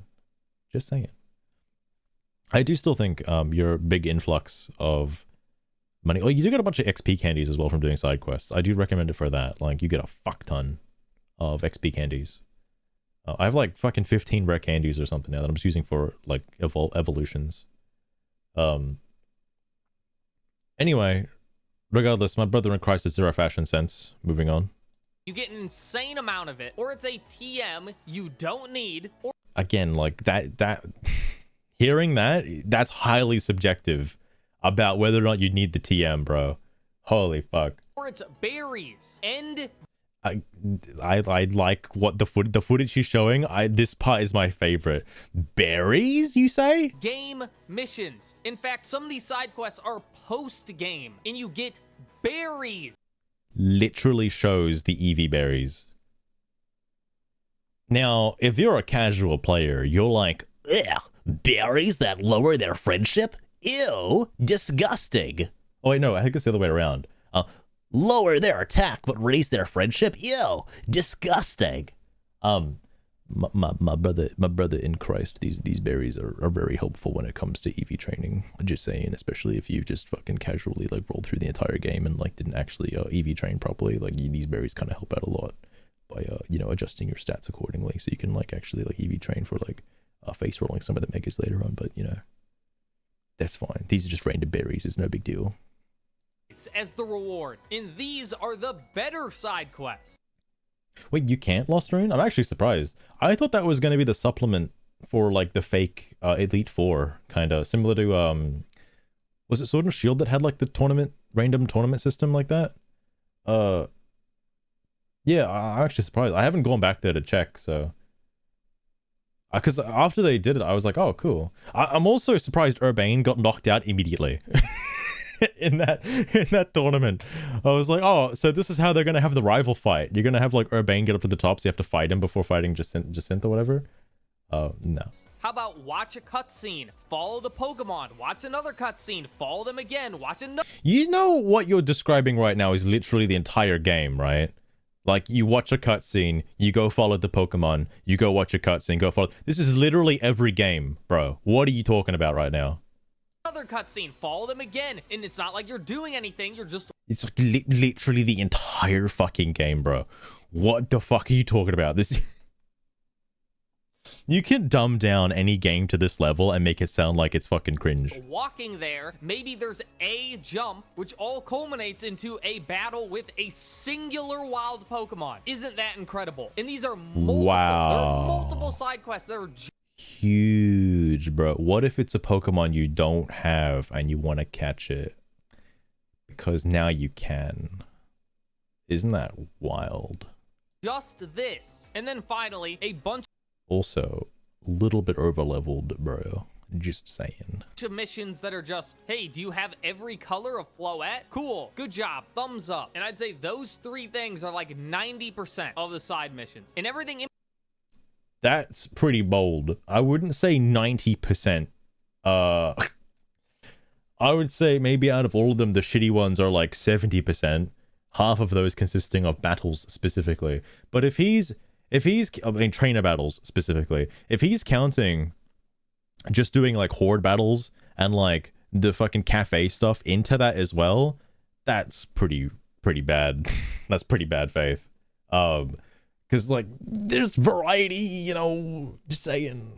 I do still think your big influx of money. Oh, you do get a bunch of XP candies as well from doing side quests. I do recommend it for that. Like, you get a fuck ton of XP candies. I have like fucking 15 rare candies or something now that I'm just using for like evolutions. Anyway, regardless, my brother in Christ has zero fashion sense. Moving on. You get an insane amount of it, or it's a TM you don't need. Or again, like that hearing that's highly subjective about whether or not you need the TM, bro. Holy fuck. Or it's berries. And I like what the footage he's showing. This part is my favorite. Berries, you say? Game missions. In fact, some of these side quests are post-game, and you get berries. Literally shows the Eevee berries. Now, if you're a casual player, you're like, ugh, berries that lower their friendship? Ew, disgusting. Oh wait, no, I think it's the other way around. Lower their attack but raise their friendship? Ew, disgusting. My brother in Christ, these berries are very helpful when it comes to EV training. Just saying, especially if you just fucking casually like rolled through the entire game and like didn't actually EV train properly. Like these berries kind of help out a lot by you know, adjusting your stats accordingly, so you can like actually like EV train for like face rolling some of the megas later on. But you know, that's fine. These are just random berries. It's no big deal. As the reward, and these are the better side quests. Wait, you can't Lost Rune? I'm actually surprised. I thought that was going to be the supplement for like the fake Elite Four, kind of similar to was it Sword and Shield that had like the random tournament system like that? Yeah, I'm actually surprised. I haven't gone back there to check, so because after they did it, I was like, oh, cool. I'm also surprised Urbane got knocked out immediately. in that tournament. I was like, oh, so this is how they're gonna have the rival fight. You're gonna have like Urbane get up to the top, so you have to fight him before fighting Jacinth or whatever. No. How about watch a cutscene, follow the Pokemon, watch another cutscene, follow them again, watch another. You know what you're describing right now is literally the entire game, right? Like, you watch a cutscene, you go follow the Pokemon, you go watch a cutscene, go follow. This is literally every game, bro. What are you talking about right now? Another cutscene, follow them again, and it's not like you're doing anything, you're just. It's like literally the entire fucking game, bro. What the fuck are you talking about? This You can dumb down any game to this level and make it sound like it's fucking cringe. Walking there, maybe there's a jump, which all culminates into a battle with a singular wild Pokemon. Isn't that incredible? And these are multiple, there are multiple side quests that are huge, bro. What if it's a Pokemon you don't have and you want to catch it? Because now you can. Isn't that wild? Just this. And then finally, a bunch also a little bit over leveled, bro. Just saying. of missions that are just, hey, do you have every color of Floette? Cool, good job, thumbs up. And I'd say those three things are like 90% of the side missions. And everything in that's pretty bold. I wouldn't say 90%. I would say maybe out of all of them, the shitty ones are like 70%. Half of those consisting of battles specifically. But if he's, I mean, trainer battles specifically, if he's counting just doing like horde battles and like the fucking cafe stuff into that as well, that's pretty bad. That's pretty bad faith. Because like there's variety, you know, just saying.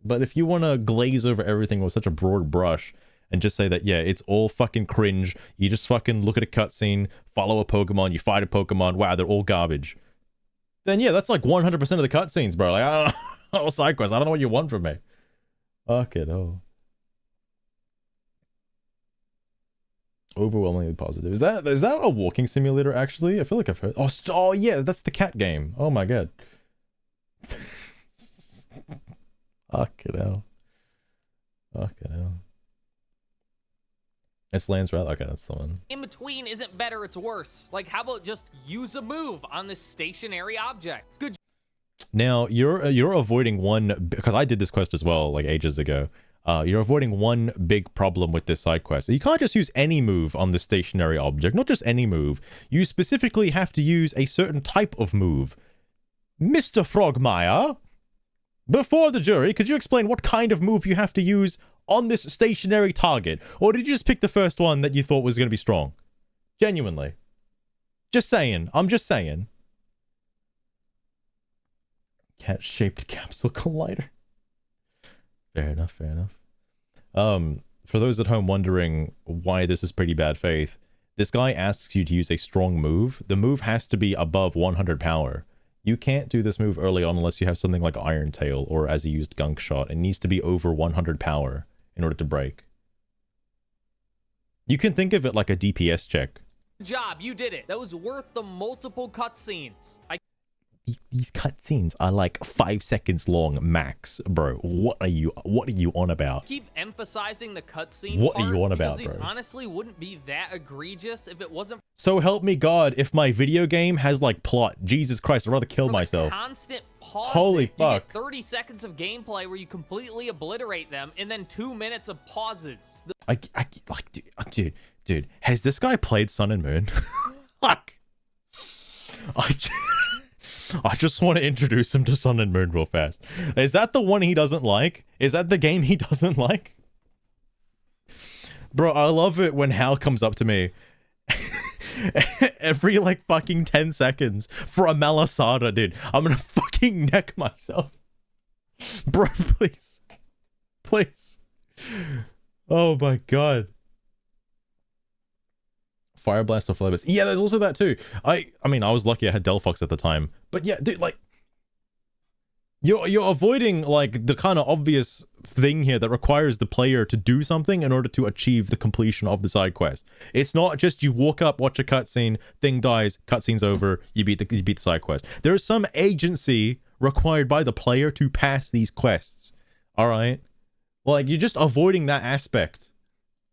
But if you want to glaze over everything with such a broad brush and just say that, yeah, it's all fucking cringe, you just fucking look at a cutscene, follow a Pokemon, you fight a Pokemon, wow, they're all garbage, then yeah, that's like 100% of the cutscenes, bro. Like, I don't know, side quests, I don't know what you want from me. Fuck it, oh. Overwhelmingly positive. Is that a walking simulator, actually? I feel like I've heard. Oh, yeah, that's the cat game. Oh my god. Fuck it out. Fuck it out. It's Lance Route. Okay, that's the one. in between isn't better, it's worse. Like, how about just use a move on this stationary object? Good. Now you're avoiding one, because I did this quest as well like ages ago. You're avoiding one big problem with this side quest. You can't just use any move on the stationary object, not just any move. You specifically have to use a certain type of move. Mr. Frogmire, before the jury, could you explain what kind of move you have to use on this stationary target? Or did you just pick the first one that you thought was going to be strong? Genuinely. Just saying. I'm just saying. Cat-shaped capsule collider. Fair enough, fair enough. For those at home wondering why this is pretty bad faith, this guy asks you to use a strong move. The move has to be above 100 power. You can't do this move early on unless you have something like Iron Tail, or as he used Gunk Shot. It needs to be over 100 power in order to break. You can think of it like a DPS check. Good job, you did it. That was worth the multiple cutscenes. These cutscenes are like 5 seconds long max, bro. What are you on about? Keep emphasizing the cutscene. What are you on about, because these bro? honestly wouldn't be that egregious if it wasn't. So help me God, if my video game has like plot, Jesus Christ, I'd rather kill for myself. Constant pausing. Holy fuck. You get 30 seconds of gameplay where you completely obliterate them, and then 2 minutes of pauses. Dude, has this guy played Sun and Moon? Fuck. I just want to introduce him to Sun and Moon real fast. Is that the one he doesn't like? Is that the game he doesn't like? Bro, I love it when Hal comes up to me every like fucking 10 seconds for a Malasada, dude. I'm gonna fucking neck myself. Bro, please. Please. Oh my god. Fire Blast or Flabber's. Yeah, there's also that too. I mean, I was lucky I had Delphox at the time. But yeah, dude, like, you're avoiding like the kind of obvious thing here that requires the player to do something in order to achieve the completion of the side quest. It's not just you walk up, watch a cutscene, thing dies, cutscene's over, you beat the side quest. There is some agency required by the player to pass these quests. All right, like you're just avoiding that aspect.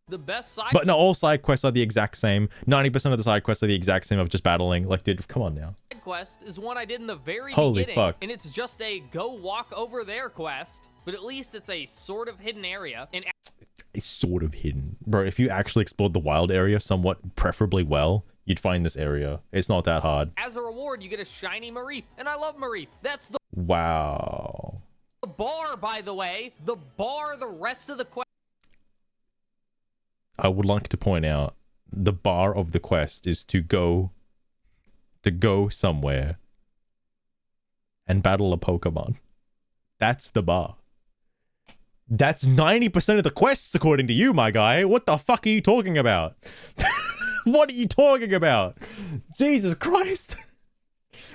The best side. But no, all side quests are the exact same. 90% of the side quests are the exact same of just battling. Like, dude, come on now. Quest is one I did in the very Holy beginning, fuck. and it's just a go walk over there quest, but at least it's a sort of hidden area. And It's sort of hidden. Bro, if you actually explored the wild area somewhat preferably well, you'd find this area. It's not that hard. as a reward, you get a shiny Mareep, and I love Mareep. That's the Wow. bar, by the way. The bar, the rest of the quest. I would like to point out the bar of the quest is to go somewhere and battle a Pokemon. That's the bar. That's 90% of the quests, according to you, my guy. What the fuck are you talking about? What are you talking about? Jesus Christ.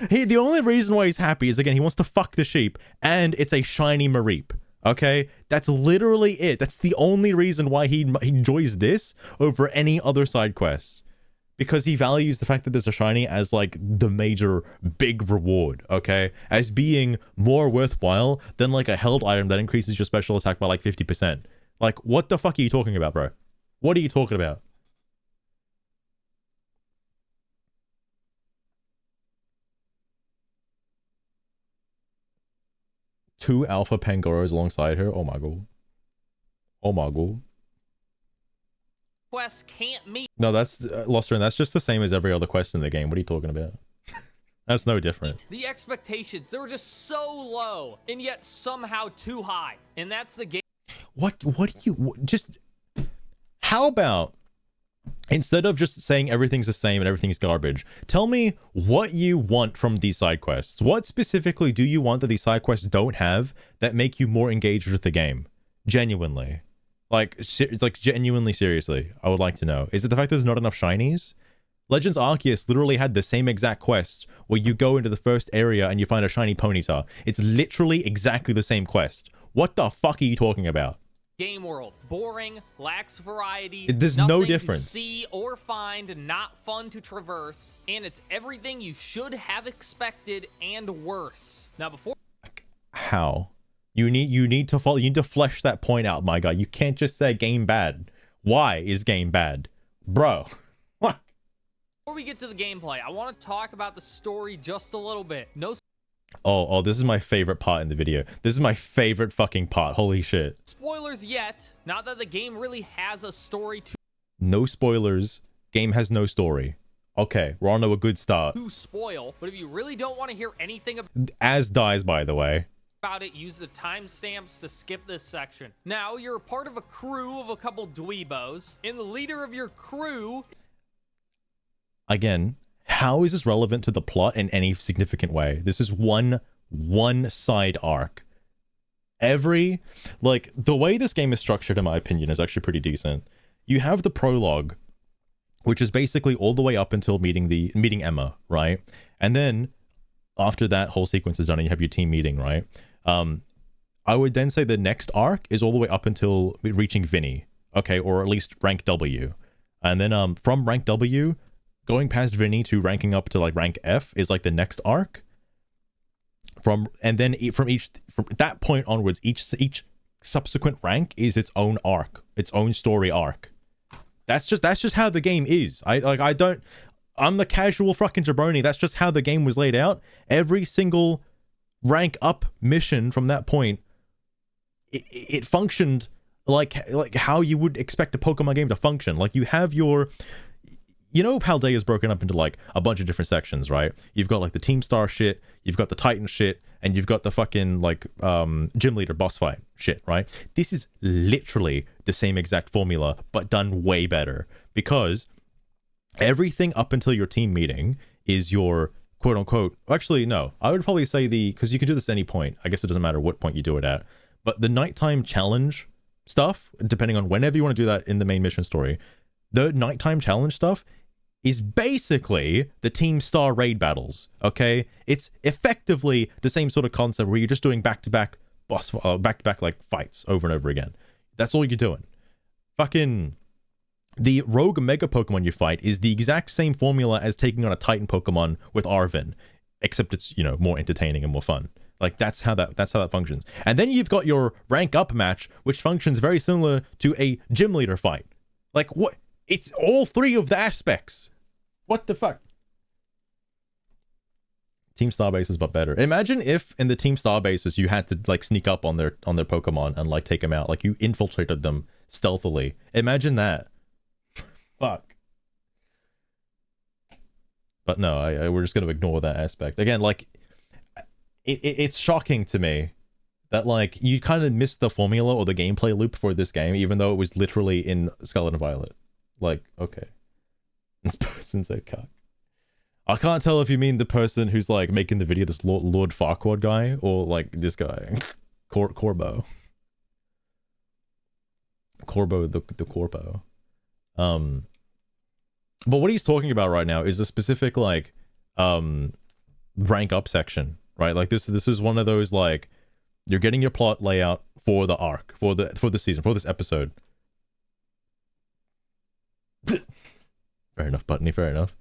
The only reason why he's happy is, again, he wants to fuck the sheep, and it's a shiny Mareep. Okay? That's literally it. That's the only reason why he enjoys this over any other side quest. Because he values the fact that there's a shiny as, like, the major big reward, okay? As being more worthwhile than, like, a held item that increases your special attack by, like, 50%. Like, what the fuck are you talking about, bro? What are you talking about? Two alpha Pangoros alongside her? Oh my god. Oh my god. Quest can't meet. No, that's Loster, and that's just the same as every other quest in the game. What are you talking about? That's no different. The expectations, they were just so low, and yet somehow too high. And that's the game. What do you just... How about, instead of just saying everything's the same and everything's garbage, tell me what you want from these side quests. What specifically do you want that these side quests don't have that make you more engaged with the game? Genuinely. Like genuinely, seriously, I would like to know. Is it the fact that there's not enough shinies? Legends Arceus literally had the same exact quest where you go into the first area and you find a shiny Ponyta. It's literally exactly the same quest. What the fuck are you talking about? Game world, boring, lacks variety. There's no difference. To see or find, not fun to traverse, and it's everything you should have expected and worse. Now, before how? You need to flesh that point out, my guy. You can't just say game bad. Why is game bad? Bro. What? Before we get to the gameplay, I want to talk about the story just a little bit. No Oh, this is my favorite part in the video. This is my favorite fucking part. Holy shit. spoilers yet. Not that the game really has a story to No spoilers. Game has no story. Okay, we're on to a good start. spoil, but if you really don't want to hear anything As dies, by the way. about it, use the timestamps to skip this section. Now, you're a part of a crew of a couple dweebos, and the leader of your crew... Again, how is this relevant to the plot in any significant way? This is one side arc. Like, the way this game is structured, in my opinion, is actually pretty decent. You have the prologue, which is basically all the way up until meeting Emma, right? And then, after that whole sequence is done and you have your team meeting, right? I would then say the next arc is all the way up until reaching Vinny, okay? Or at least rank W. And then from rank W... going past Vinny to ranking up to like rank F is like the next arc. From that point onwards, each subsequent rank is its own arc, its own story arc. That's just how the game is. I'm the casual fucking jabroni. That's just how the game was laid out. Every single rank up mission from that point, it functioned like how you would expect a Pokemon game to function. Like, you have your... You know, Paldea is broken up into, like, a bunch of different sections, right? You've got, like, the Team Star shit, you've got the Titan shit, and you've got the fucking, like, gym leader boss fight shit, right? This is literally the same exact formula, but done way better. Because everything up until your team meeting is your, quote-unquote... Actually, no. I would probably say because you can do this at any point. I guess it doesn't matter what point you do it at. But the nighttime challenge stuff, depending on whenever you want to do that in the main mission story, the nighttime challenge stuff is basically the Team Star raid battles, okay? It's effectively the same sort of concept where you're just doing back-to-back like fights over and over again. That's all you're doing. Fucking the rogue mega Pokemon you fight is the exact same formula as taking on a Titan Pokemon with Arvin, except it's, you know, more entertaining and more fun. Like, that's how that functions. And then you've got your rank up match, which functions very similar to a gym leader fight. Like, what? It's all three of the aspects. What the fuck? Team Starbases, but better. Imagine if in the Team Starbases you had to, like, sneak up on their Pokemon and, like, take them out. Like, you infiltrated them stealthily. Imagine that. Fuck. But no, we're just gonna ignore that aspect. Again, like, it's shocking to me that, like, you kind of missed the formula or the gameplay loop for this game, even though it was literally in Scarlet and Violet. Like, okay. This person's a cuck. I can't tell if you mean the person who's like making the video, this Lord Farquaad guy, or like this guy, Corbo. Corbo the Corpo. But what he's talking about right now is a specific like rank up section, right? Like this is one of those like you're getting your plot layout for the arc, for the season, for this episode. Fair enough, Buttony, fair enough.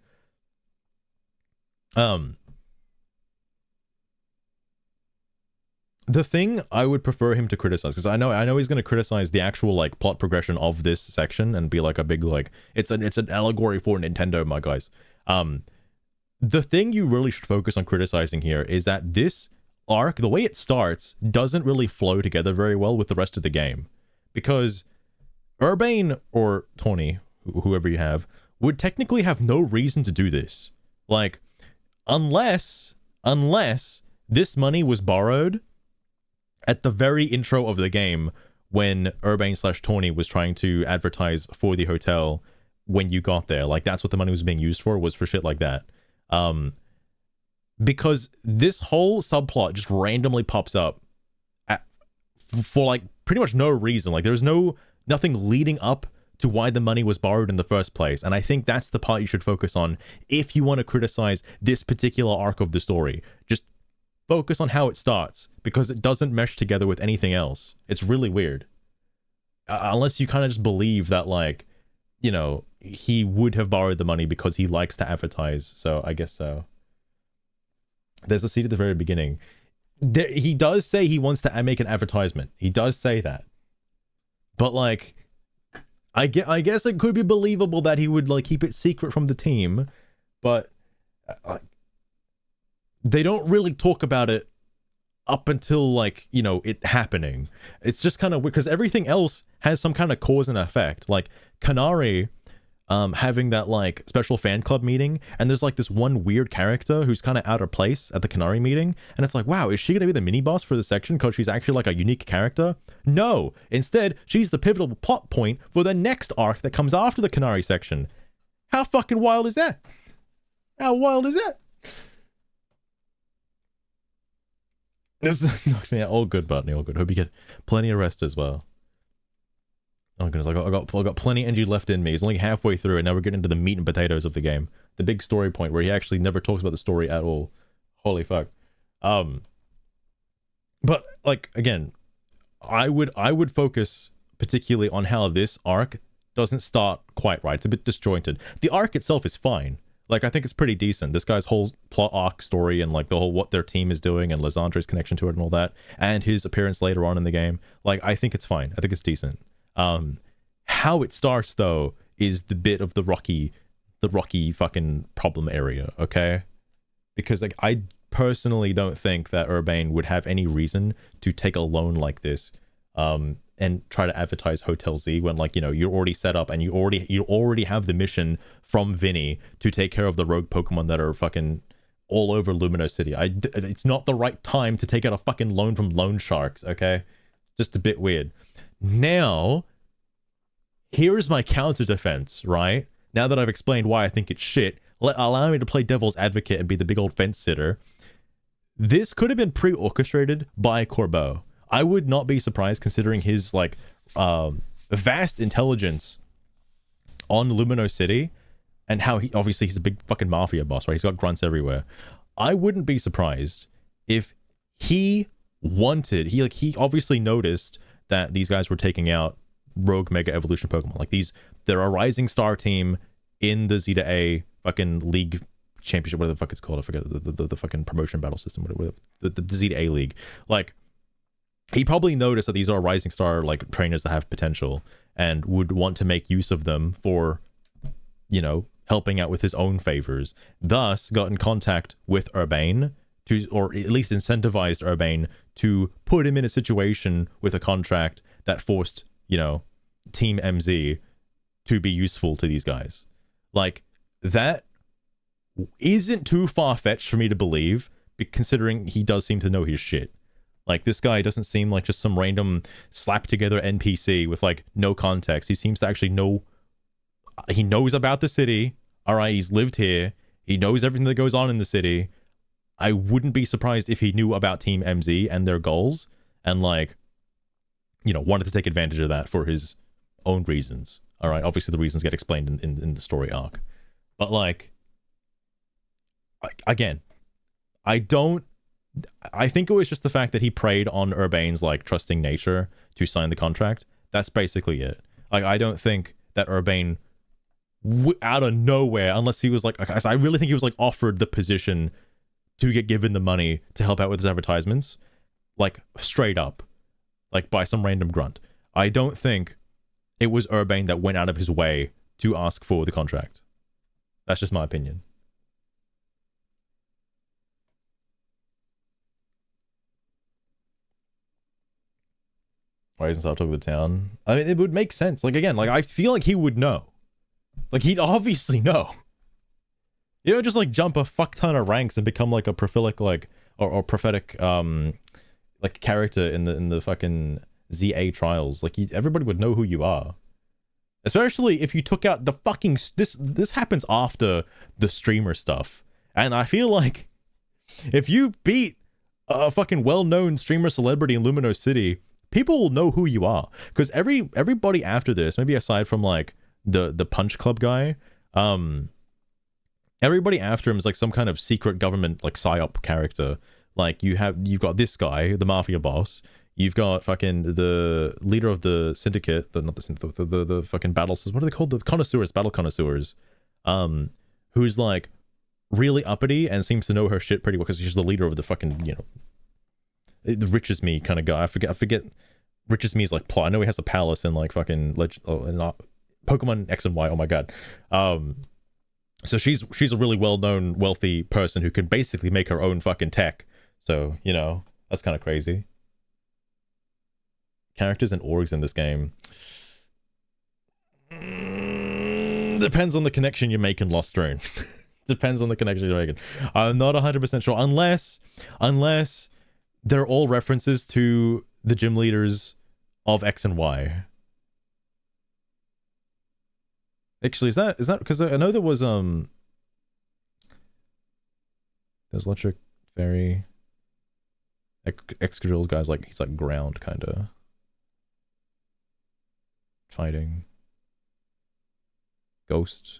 The thing I would prefer him to criticize, because I know he's going to criticize the actual like plot progression of this section and be like a big like it's an allegory for Nintendo, my guys. The thing you really should focus on criticizing here is that this arc, the way it starts, doesn't really flow together very well with the rest of the game, because Urbane or Tony, whoever you have, would technically have no reason to do this, like unless this money was borrowed at the very intro of the game when Urbane/Tawny was trying to advertise for the hotel when you got there. Like that's what the money was being used for, was for shit like that. Because this whole subplot just randomly pops up for like pretty much no reason. Like there's nothing leading up to why the money was borrowed in the first place. And I think that's the part you should focus on if you want to criticize this particular arc of the story. Just focus on how it starts, because it doesn't mesh together with anything else. It's really weird. Unless you kind of just believe that, like, you know, he would have borrowed the money because he likes to advertise. So I guess so. There's a seed at the very beginning. He does say he wants to make an advertisement. He does say that. But, like, I guess it could be believable that he would, like, keep it secret from the team. But they don't really talk about it up until, like, you know, it happening. It's just kind of weird, because everything else has some kind of cause and effect. Like, Kanari having that, like, special fan club meeting, and there's, like, this one weird character who's kind of out of place at the Kanari meeting, and it's like, wow, is she going to be the mini-boss for the section because she's actually, like, a unique character? No! Instead, she's the pivotal plot point for the next arc that comes after the Kanari section. How fucking wild is that? How wild is that? This knocked me out. All good, Butney, all good. Hope you get plenty of rest as well. Oh goodness, I got plenty of energy left in me. He's only halfway through, and now we're getting into the meat and potatoes of the game. The big story point where he actually never talks about the story at all. Holy fuck. But like again, I would focus particularly on how this arc doesn't start quite right. It's a bit disjointed. The arc itself is fine. Like, I think it's pretty decent. This guy's whole plot arc story and, like, the whole what their team is doing and Lysandre's connection to it and all that, and his appearance later on in the game. Like, I think it's fine. I think it's decent. How it starts, though, is the bit of the rocky fucking problem area, okay? Because, like, I personally don't think that Urbane would have any reason to take a loan like this, and try to advertise Hotel Z when, like, you know, you're already set up and you already have the mission from Vinny to take care of the rogue Pokemon that are fucking all over Lumino City. It's not the right time to take out a fucking loan from Loan Sharks, okay? Just a bit weird. Now, here's my counter defense, right? Now that I've explained why I think it's shit, allow me to play devil's advocate and be the big old fence sitter. This could have been pre-orchestrated by Corbeau. I would not be surprised, considering his, like, vast intelligence on Lumino City and how obviously he's a big fucking mafia boss, right? He's got grunts everywhere. I wouldn't be surprised if he obviously noticed that these guys were taking out rogue Mega Evolution Pokemon. Like, they're a rising star team in the Zeta A fucking league championship, whatever the fuck it's called. I forget the fucking promotion battle system, whatever, the Zeta A league. Like, he probably noticed that these are rising star, like, trainers that have potential and would want to make use of them for, you know, helping out with his own favors. Thus, got in contact with Urbane or at least incentivized Urbane to put him in a situation with a contract that forced, you know, Team MZ to be useful to these guys. Like, that isn't too far-fetched for me to believe, considering he does seem to know his shit. Like, this guy doesn't seem like just some random slap-together NPC with, like, no context. He seems to actually know... He knows about the city. All right, he's lived here. He knows everything that goes on in the city. I wouldn't be surprised if he knew about Team MZ and their goals and like, you know, wanted to take advantage of that for his own reasons. All right, obviously the reasons get explained in the story arc, but like, again, I think it was just the fact that he preyed on Urbane's like trusting nature to sign the contract. That's basically it. Like, I don't think that Urbane out of nowhere, unless he was like, I really think he was like offered the position to get given the money to help out with his advertisements, like straight up, like by some random grunt. I don't think it was Urbane that went out of his way to ask for the contract. That's just my opinion. Why isn't Stop talking with the town? I mean, it would make sense. Like, again, like, I feel like he would know. Like, he'd obviously know. You don't just, like, jump a fuck ton of ranks and become, like, a prolific, like, or prophetic, like, character in the fucking ZA trials. Like, everybody would know who you are. Especially if you took out the fucking... This happens after the streamer stuff. And I feel like if you beat a fucking well-known streamer celebrity in Lumino City, people will know who you are. Because everybody after this, maybe aside from, like, the Punch Club guy, everybody after him is, like, some kind of secret government, like, psyop character. Like, you've got this guy, the mafia boss. You've got fucking the leader of the syndicate, the fucking battles. What are they called? The connoisseurs, battle connoisseurs. Who's like really uppity and seems to know her shit pretty well because she's the leader of the fucking, you know, the Riches Me kind of guy. I forget. Riches Me is like plot. I know he has a palace in like fucking Pokemon X and Y. Oh my god. So she's a really well-known, wealthy person who can basically make her own fucking tech. So, you know, that's kind of crazy. Characters and orgs in this game. Depends on the connection you make in Lost Throne. Depends on the connection you're making. I'm not 100% sure. Unless they're all references to the gym leaders of X and Y. Actually, is that because I know there was there's Electric Fairy, Excadrill guys, like he's like ground kind of fighting. Ghost.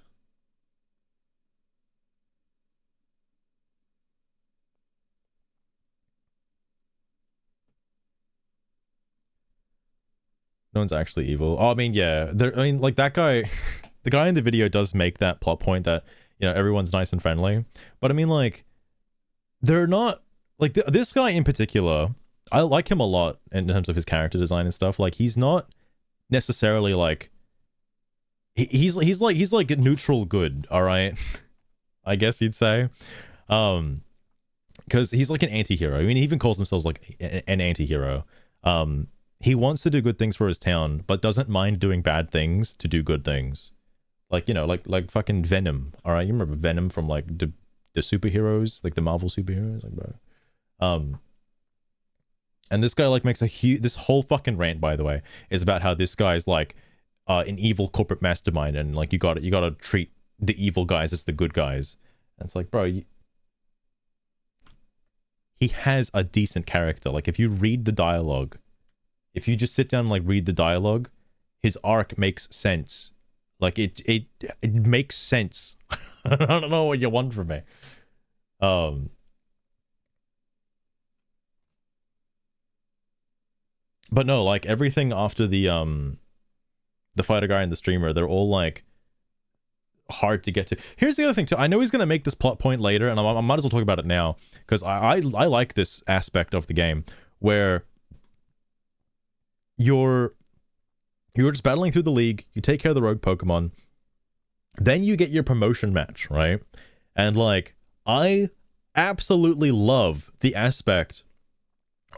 No one's actually evil. Oh, I mean, yeah. Like that guy, the guy in the video does make that plot point that, you know, everyone's nice and friendly. But I mean, like, they're not, like, this guy in particular, I like him a lot in terms of his character design and stuff. Like, he's not necessarily, like, he's like neutral good, all right? I guess you'd say. Because he's like an anti-hero. I mean, he even calls himself, like, an anti-hero. He wants to do good things for his town, but doesn't mind doing bad things to do good things. Like, you know, like fucking Venom. All right, you remember Venom from like the superheroes, like the Marvel superheroes, like bro. And this guy like makes this whole fucking rant, by the way, is about how this guy's like an evil corporate mastermind, and like you gotta treat the evil guys as the good guys. And it's like, bro, he has a decent character. Like if you read the dialogue. If you just sit down and like read the dialogue, his arc makes sense. Like it makes sense. I don't know what you want from me. But no, like everything after the fighter guy and the streamer, they're all like hard to get to. Here's the other thing too. I know he's gonna make this plot point later, and I might as well talk about it now because I like this aspect of the game where you're just battling through the league, you take care of the rogue Pokemon, then you get your promotion match, right? And like, I absolutely love the aspect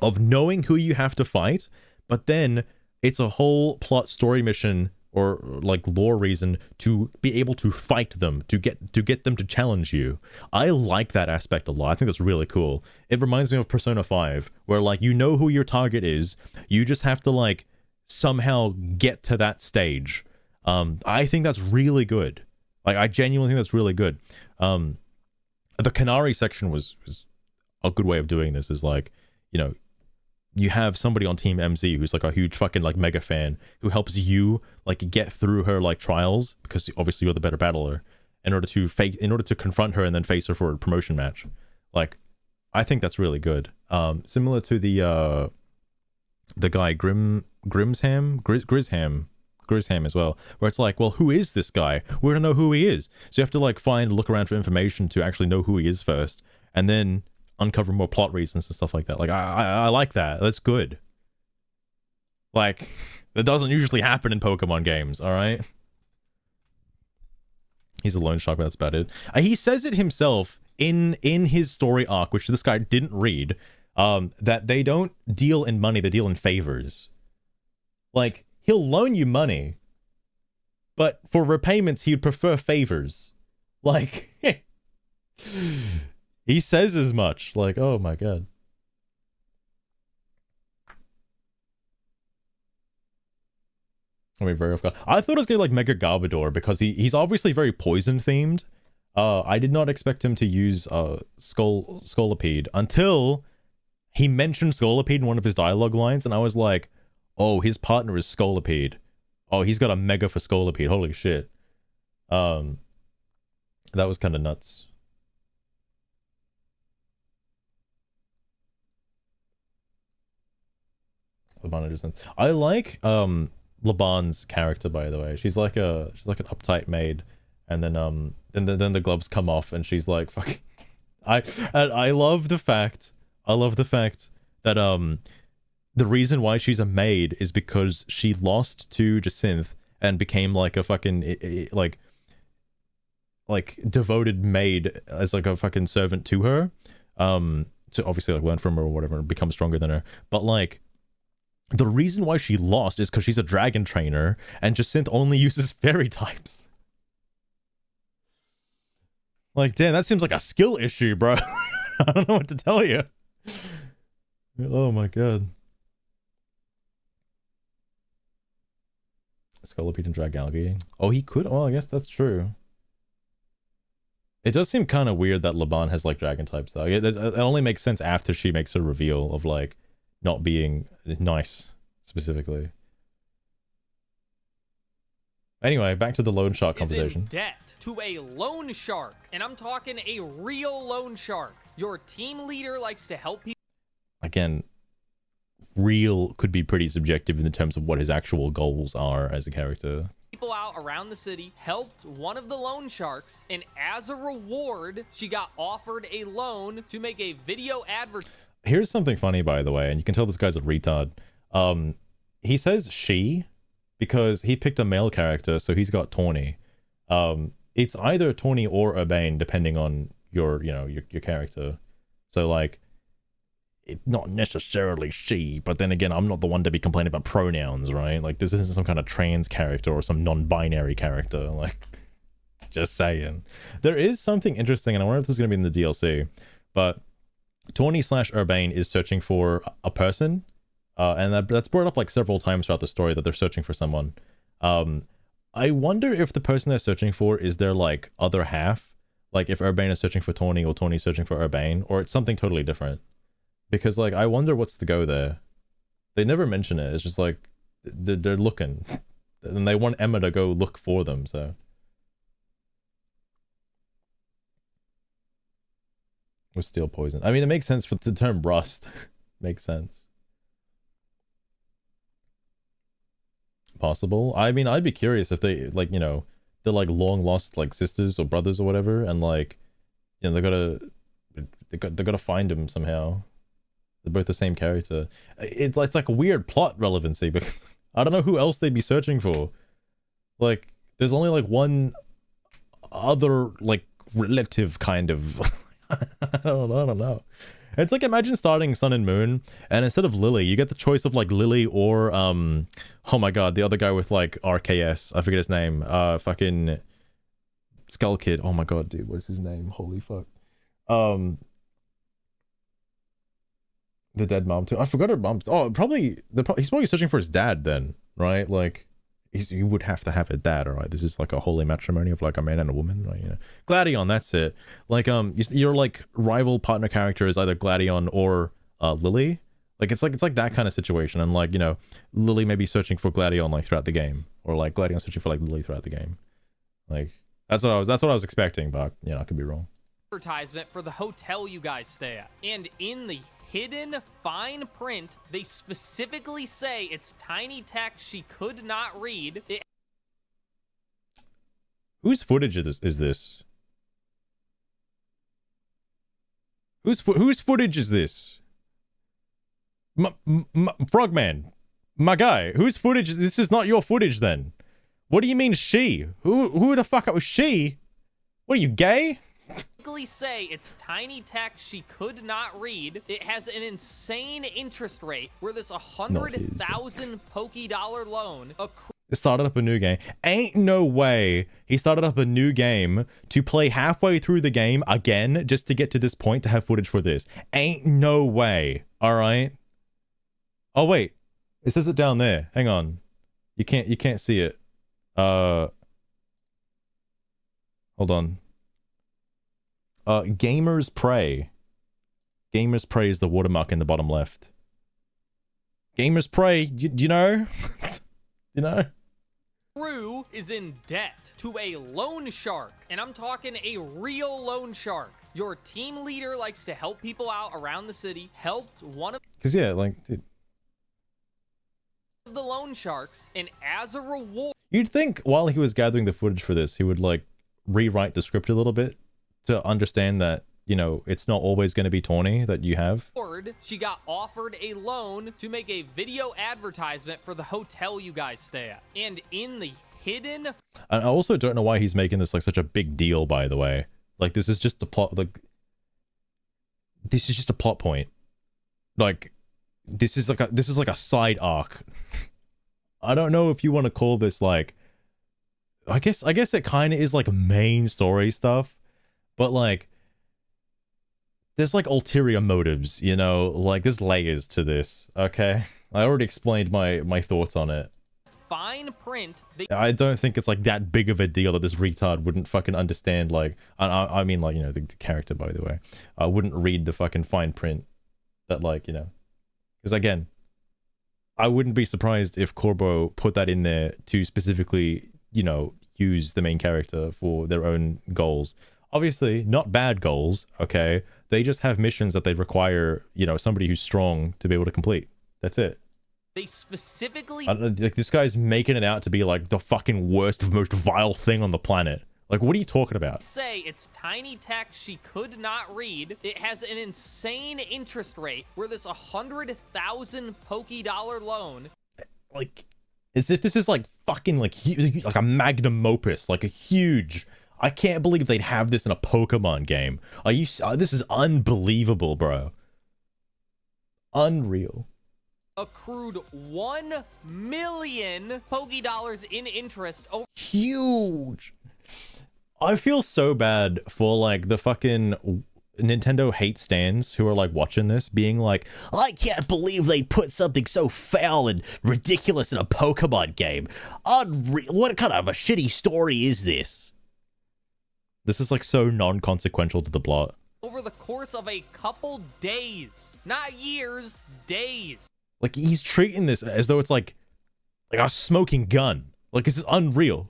of knowing who you have to fight, but then it's a whole plot story mission or like lore reason to be able to fight them, to get them to challenge you. I like that aspect a lot. I think that's really cool. It reminds me of Persona 5, where like you know who your target is, you just have to like somehow get to that stage. I think that's really good. Like I genuinely think that's really good. the Canary section was a good way of doing this. Is like, you know, you have somebody on Team MZ who's like a huge fucking like mega fan who helps you like get through her like trials, because obviously you're the better battler, in order to confront her and then face her for a promotion match. Like, I think that's really good. Similar to the guy Grisham as well, where it's like, well, who is this guy? We don't know who he is, so you have to like look around for information to actually know who he is first, and then uncover more plot reasons and stuff like that. Like, I like that. That's good. Like, that doesn't usually happen in Pokemon games. All right, he's a loan shark, but that's about it. He says it himself in his story arc, which this guy didn't read, that they don't deal in money, they deal in favors. Like, he'll loan you money, but for repayments, he'd prefer favors. Like, he says as much. Like, oh my god. I mean, very off guard. I thought it was gonna be like Mega Garbodor, because he's obviously very poison themed. I did not expect him to use Scolipede until he mentioned Scolipede in one of his dialogue lines, and I was like, oh, his partner is Scolipede. Oh, he's got a mega for Scolipede. Holy shit. That was kind of nuts. I like Laban's character, by the way. She's like an uptight maid, and then the gloves come off and she's like, fucking I love the fact that the reason why she's a maid is because she lost to Jacinth and became like a fucking like devoted maid as like a fucking servant to her, to obviously like learn from her or whatever and become stronger than her. But like, the reason why she lost is because she's a dragon trainer and Jacinth only uses fairy types. Like, damn, that seems like a skill issue, bro. I don't know what to tell you. Oh my god. Scolipede and Dragalge. Oh, he could. Well, I guess that's true. It does seem kind of weird that Laban has like dragon types though. It only makes sense after she makes a reveal of like not being nice specifically. Anyway, back to the loan shark conversation. In debt to a loan shark, and I'm talking a real loan shark. Your team leader likes to help people. Again, real could be pretty subjective in the terms of what his actual goals are as a character. People out around the city helped one of the loan sharks, and as a reward, she got offered a loan to make a video advert. Here's something funny, by the way, and you can tell this guy's a retard. He says she because he picked a male character, so he's got Tawny. It's either Tawny or Urbane, depending on your character. So like, it's not necessarily she, but then again, I'm not the one to be complaining about pronouns, right? Like, this isn't some kind of trans character or some non-binary character. Like, just saying. There is something interesting, and I wonder if this is going to be in the DLC, but Tawny/Urbane is searching for a person, and that's brought up like several times throughout the story that they're searching for someone. I wonder if the person they're searching for is their like other half, like if Urbane is searching for Tawny or Tawny searching for Urbane, or it's something totally different. Because like, I wonder what's the go there. They never mention it. It's just like they're looking, and they want Emma to go look for them. So with steel poison, I mean, it makes sense for the term rust. Makes sense. Possible. I mean, I'd be curious if they like, you know, they're like long lost like sisters or brothers or whatever, and like, you know, they gotta find him somehow. They're both the same character. It's like a weird plot relevancy, because I don't know who else they'd be searching for. Like, there's only like one other like relative kind of. I don't know. It's like, imagine starting Sun and Moon, and instead of Lily, you get the choice of like Lily or oh my god, the other guy with like RKS. I forget his name. Fucking Skull Kid. Oh my god, dude, what's his name? Holy fuck. The dead mom too. I forgot her mom. Oh, he's probably searching for his dad then, right? Like, you would have to have a dad, all right? This is like a holy matrimony of like a man and a woman, right? You know, Gladion, that's it. Like your like rival partner character is either Gladion or Lily. Like it's like that kind of situation, and like, you know, Lily may be searching for Gladion like throughout the game, or like Gladion searching for like Lily throughout the game. Like that's what I was expecting, but you know, I could be wrong. Advertisement for the hotel you guys stay at, and in the hidden fine print, they specifically say it's tiny text she could not read. Whose footage is this? Whose footage is this? Frogman, my guy, whose footage? This is not your footage then. What do you mean she? Who the fuck was she? What are you, gay? Say it's tiny text she could not read. It has an insane interest rate where this 100,000 Poké-dollar loan. It started up a new game. Ain't no way he started up a new game to play halfway through the game again just to get to this point to have footage for this. Ain't no way. All right. Oh wait, it says it down there. Hang on, you can't see it. Hold on. Gamers Pray. Gamers Pray is the watermark in the bottom left. Gamers Pray, do you know? You know? Crew is in debt to a loan shark, and I'm talking a real loan shark. Your team leader likes to help people out around the city, helped one of... Because yeah, like... Dude. The loan sharks, and as a reward... You'd think while he was gathering the footage for this, he would like rewrite the script a little bit to understand that, you know, it's not always going to be Tawny that you have. She got offered a loan to make a video advertisement for the hotel you guys stay at. And in the hidden... And I also don't know why he's making this like such a big deal, by the way. Like, this is just the plot, like... This is just a plot point. Like, this is like a side arc. I don't know if you want to call this like... I guess it kind of is like main story stuff. But like, there's like ulterior motives, you know, like there's layers to this. Okay, I already explained my thoughts on it. Fine print. I don't think it's like that big of a deal that this retard wouldn't fucking understand. Like, I mean, like, you know, the character, by the way, I wouldn't read the fucking fine print. That, like, you know, because again, I wouldn't be surprised if Corbo put that in there to specifically, you know, use the main character for their own goals. Obviously, not bad goals, okay? They just have missions that they require, you know, somebody who's strong to be able to complete. That's it. They specifically... like, this guy's making it out to be, like, the fucking worst, most vile thing on the planet. Like, what are you talking about? Say it's tiny text she could not read. It has an insane interest rate where this 100,000 Poké-dollar loan... Like, as if this is, like, fucking, like a magnum opus, like a huge... I can't believe they'd have this in a Pokemon game. Are you? This is unbelievable, bro. Unreal. Accrued 1 million Poké-dollars in interest. Huge. I feel so bad for like the fucking Nintendo hate stands who are like watching this, being like, I can't believe they put something so foul and ridiculous in a Pokemon game. Unreal. What kind of a shitty story is this? This is like so non-consequential to the plot. Over the course of a couple days, not years, days. Like, he's treating this as though it's like a smoking gun. Like, this is unreal.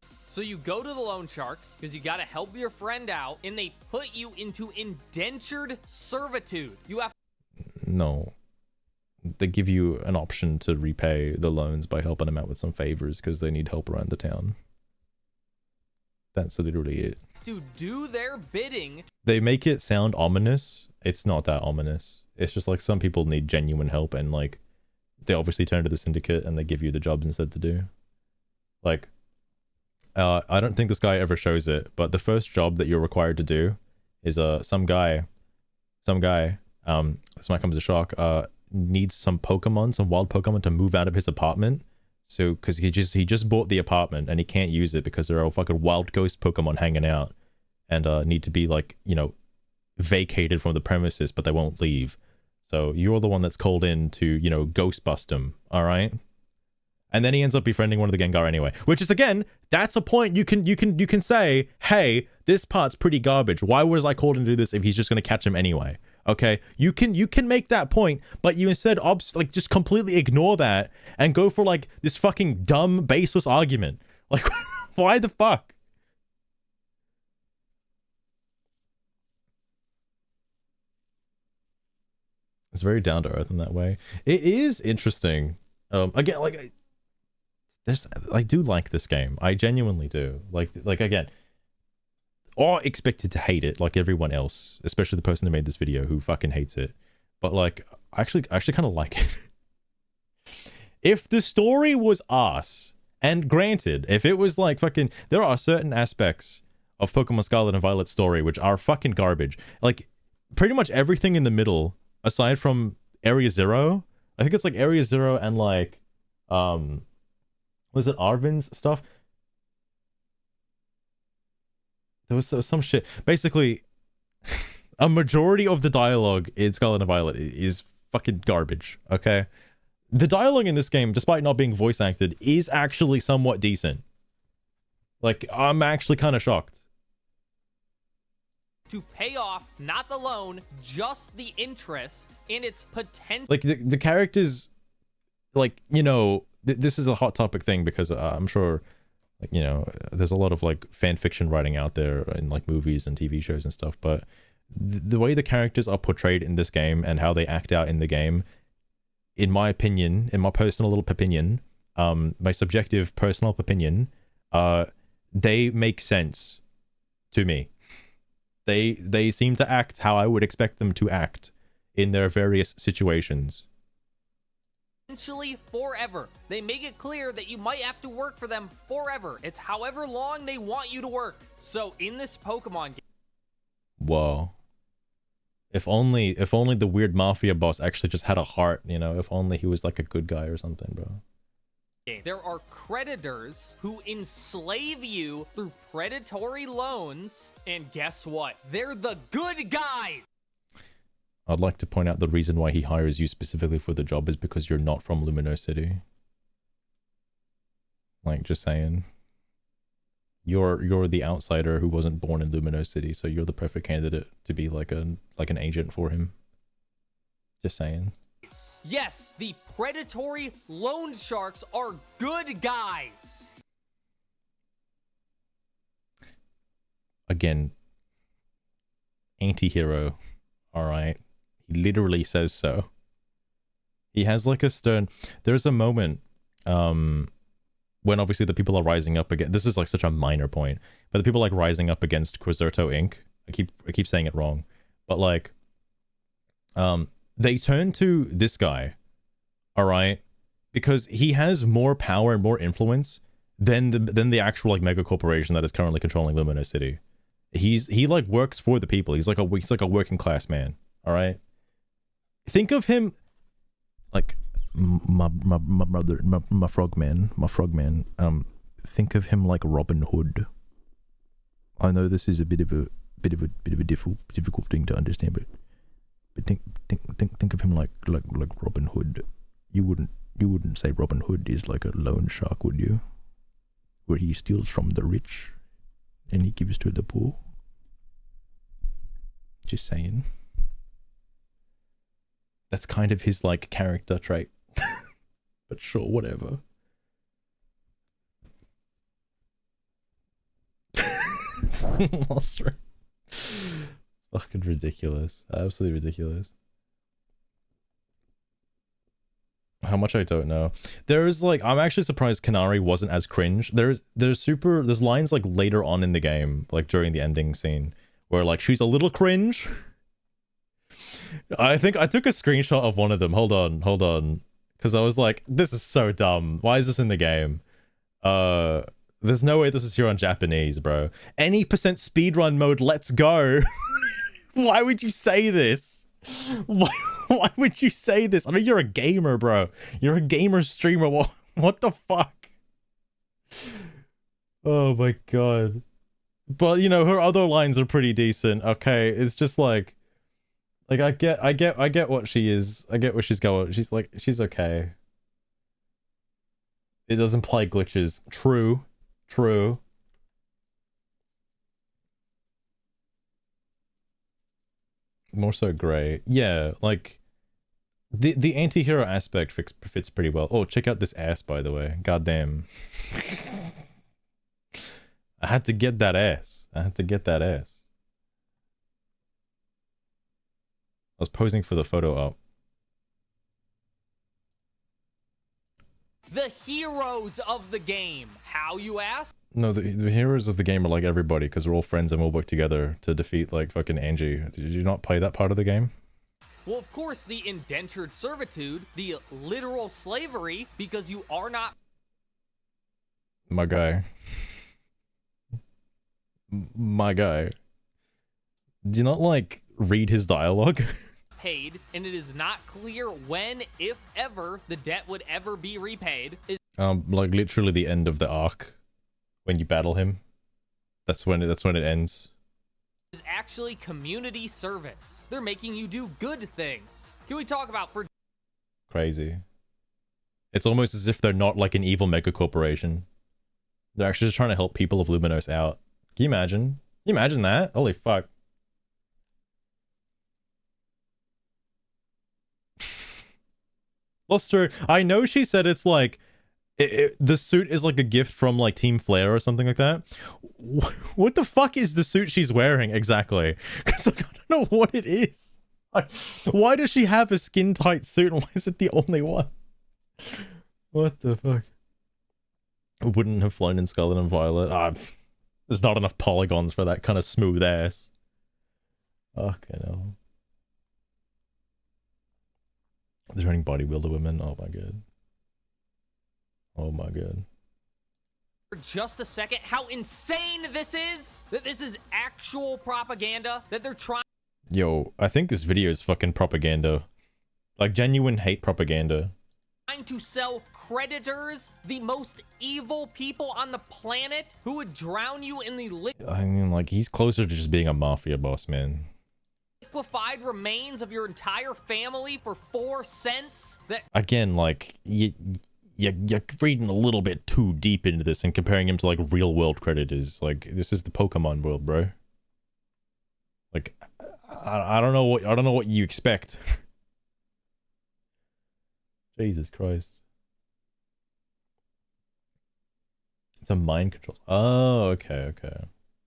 So you go to the loan sharks because you got to help your friend out, and they put you into indentured servitude. You have... No. They give you an option to repay the loans by helping them out with some favors because they need help around the town. That's literally it. To do their bidding. They make it sound ominous. It's not that ominous. It's just like some people need genuine help, and like they obviously turn to the syndicate and they give you the jobs instead to do. Like, I don't think this guy ever shows it, but the first job that you're required to do is some guy, this might come as a shock, needs some Pokemon, some wild Pokemon to move out of his apartment. So, because he just bought the apartment and he can't use it because there are fucking wild ghost Pokemon hanging out and need to be, like, you know, vacated from the premises, but they won't leave. So you're the one that's called in to, you know, ghost bust them, all right? And then he ends up befriending one of the Gengar anyway. Which is, again, that's a point you can say, hey, this part's pretty garbage. Why was I called to do this if he's just gonna catch him anyway? Okay, you can make that point, but you instead like just completely ignore that and go for like this fucking dumb, baseless argument. Like, why the fuck? It's very down to earth in that way. It is interesting. Again, like I do like this game. I genuinely do. Like again, or expected to hate it like everyone else, especially the person who made this video who fucking hates it. But like, I actually kind of like it. If the story was ass, and granted, if it was like fucking, there are certain aspects of Pokemon Scarlet and Violet's story which are fucking garbage. Like, pretty much everything in the middle, aside from Area Zero, I think it's like Area Zero and like, was it Arvin's stuff? There was some shit. Basically, a majority of the dialogue in Scarlet and Violet is fucking garbage, okay? The dialogue in this game, despite not being voice acted, is actually somewhat decent. Like, I'm actually kind of shocked. To pay off not the loan, just the interest in its potential. Like, the characters, like, you know, this is a hot topic thing because I'm sure, like, you know, there's a lot of like fan fiction writing out there in like movies and TV shows and stuff, but the way the characters are portrayed in this game and how they act out in the game, in my opinion, in my personal little opinion, my subjective personal opinion, they make sense to me. They seem to act how I would expect them to act in their various situations. Potentially forever. They make it clear that you might have to work for them forever. It's however long they want you to work. So in this Pokemon game, whoa. If only the weird mafia boss actually just had a heart, you know, if only he was like a good guy or something, bro. There are creditors who enslave you through predatory loans, and guess what? They're the good guys! I'd like to point out the reason why he hires you specifically for the job is because you're not from Lumino City. Like, just saying. You're the outsider who wasn't born in Lumino City, so you're the perfect candidate to be like an agent for him. Just saying. Yes, the predatory loan sharks are good guys. Again, anti-hero. All right. He literally says so. He has like a stern. There's a moment when obviously the people are rising up again. This is like such a minor point, but the people like rising up against Quizerto Inc. I keep saying it wrong, but like they turn to this guy, all right, because he has more power and more influence than the actual like mega corporation that is currently controlling Lumino City. He like works for the people. He's like a working class man, all right. Think of him like my brother, my frogman. Think of him like Robin Hood. I know this is a bit of a difficult thing to understand, but think of him like Robin Hood. You wouldn't say Robin Hood is like a loan shark, would you? Where he steals from the rich and he gives to the poor. Just saying. That's kind of his like character trait. But sure, whatever. Monster. Fucking ridiculous. Absolutely ridiculous. How much I don't know. There's like, I'm actually surprised Canary wasn't as cringe. There's lines like later on in the game, like during the ending scene, where like she's a little cringe. I think I took a screenshot of one of them. Hold on. Because I was like, this is so dumb. Why is this in the game? There's no way this is here on Japanese, bro. Any percent speedrun mode, let's go. Why would you say this? Why would you say this? I mean, you're a gamer, bro. You're a gamer streamer. What the fuck? Oh my god. But, you know, her other lines are pretty decent. Okay, it's just like I get what she is. I get where she's going. She's like, she's okay. It does imply glitches. True. True. More so gray. Yeah, like the anti-hero aspect fits pretty well. Oh, check out this ass, by the way. Goddamn. I had to get that ass. I had to get that ass. I was posing for the photo op. The heroes of the game. How, you ask? No, the heroes of the game are like everybody because we're all friends and we'll work together to defeat like fucking Angie. Did you not play that part of the game? Well, of course, the indentured servitude, the literal slavery, because you are not... My guy. My guy. Do you not like read his dialogue? paid, and it is not clear when, if ever, the debt would ever be repaid. Like literally the end of the arc, when you battle him. That's when it ends. Is actually community service. They're making you do good things. Can we talk about for crazy? It's almost as if they're not like an evil mega corporation. They're actually just trying to help people of Luminos out. Can you imagine? Can you imagine that? Holy fuck. Luster, I know she said it's like the suit is like a gift from like Team Flare or something like that. What the fuck is the suit she's wearing exactly? Because like, I don't know what it is. Why does she have a skin tight suit and why is it the only one? What the fuck? Wouldn't have flown in Scarlet and Violet. There's not enough polygons for that kind of smooth ass. Fucking hell. They're running bodybuilder women. Oh my god. Oh my god. For just a second, how insane this is? That this is actual propaganda? That they're trying... Yo, I think this video is fucking propaganda. Like genuine hate propaganda. Trying to sell creditors, the most evil people on the planet, who would drown you in the I mean, like, he's closer to just being a mafia boss, man. liquefied remains of your entire family for 4 cents? That again, like, you're reading a little bit too deep into this and comparing him to like real world creditors. Like, this is the Pokemon world, bro. Like, I don't know what you expect. Jesus Christ. It's a mind control. Oh, okay.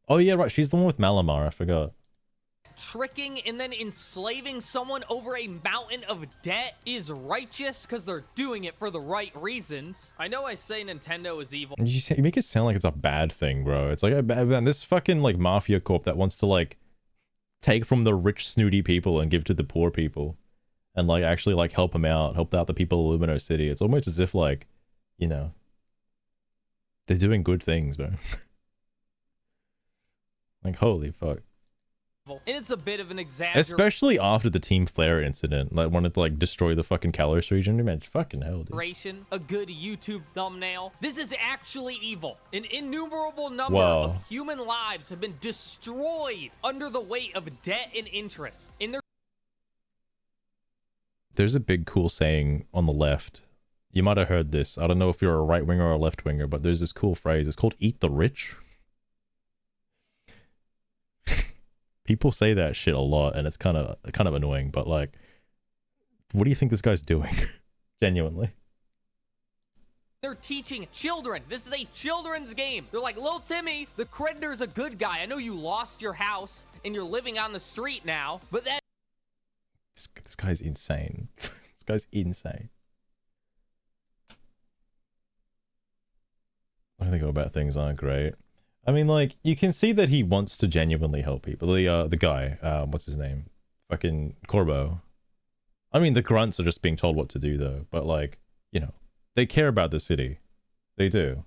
Oh yeah, right. She's the one with Malamar. I forgot. tricking and then enslaving someone over a mountain of debt is righteous because they're doing it for the right reasons. I know I say Nintendo is evil. You make it sound like it's a bad thing, bro. It's like this fucking like mafia corp that wants to like take from the rich snooty people and give to the poor people and like actually like help out the people of Lumino City. It's almost as if like, you know, they're doing good things, bro. Like, holy fuck. And it's a bit of an exaggeration. Especially after the Team Flare incident, like wanted to like destroy the fucking Kalos region. Man, fucking hell, dude. A good YouTube thumbnail. This is actually evil. An innumerable number Wow. of human lives have been destroyed under the weight of debt and interest. There's a big cool saying on the left. You might have heard this. I don't know if you're a right winger or a left winger, but there's this cool phrase. It's called "eat the rich." People say that shit a lot, and it's kind of annoying. But like, what do you think this guy's doing? Genuinely. They're teaching children. This is a children's game. They're like, Lil Timmy, the creditor's a good guy. I know you lost your house and you're living on the street now, but that... This guy's insane. This guy's insane. I think about things aren't great. I mean, like, you can see that he wants to genuinely help people. The guy, what's his name? Fucking Corbo. I mean, the grunts are just being told what to do, though. But, like, you know, they care about the city. They do.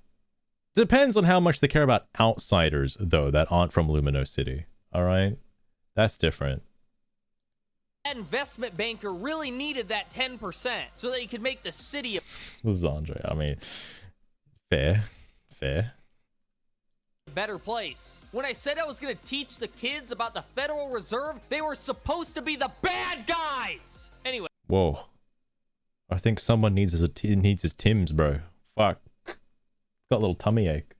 Depends on how much they care about outsiders, though, that aren't from Lumino City. Alright? That's different. That investment banker really needed that 10% so that he could make the city Lizandre, I mean, fair. a better place. When I said I was going to teach the kids about the Federal Reserve, they were supposed to be the bad guys. Anyway. Whoa. I think someone needs his Tims, bro. Fuck. Got a little tummy ache.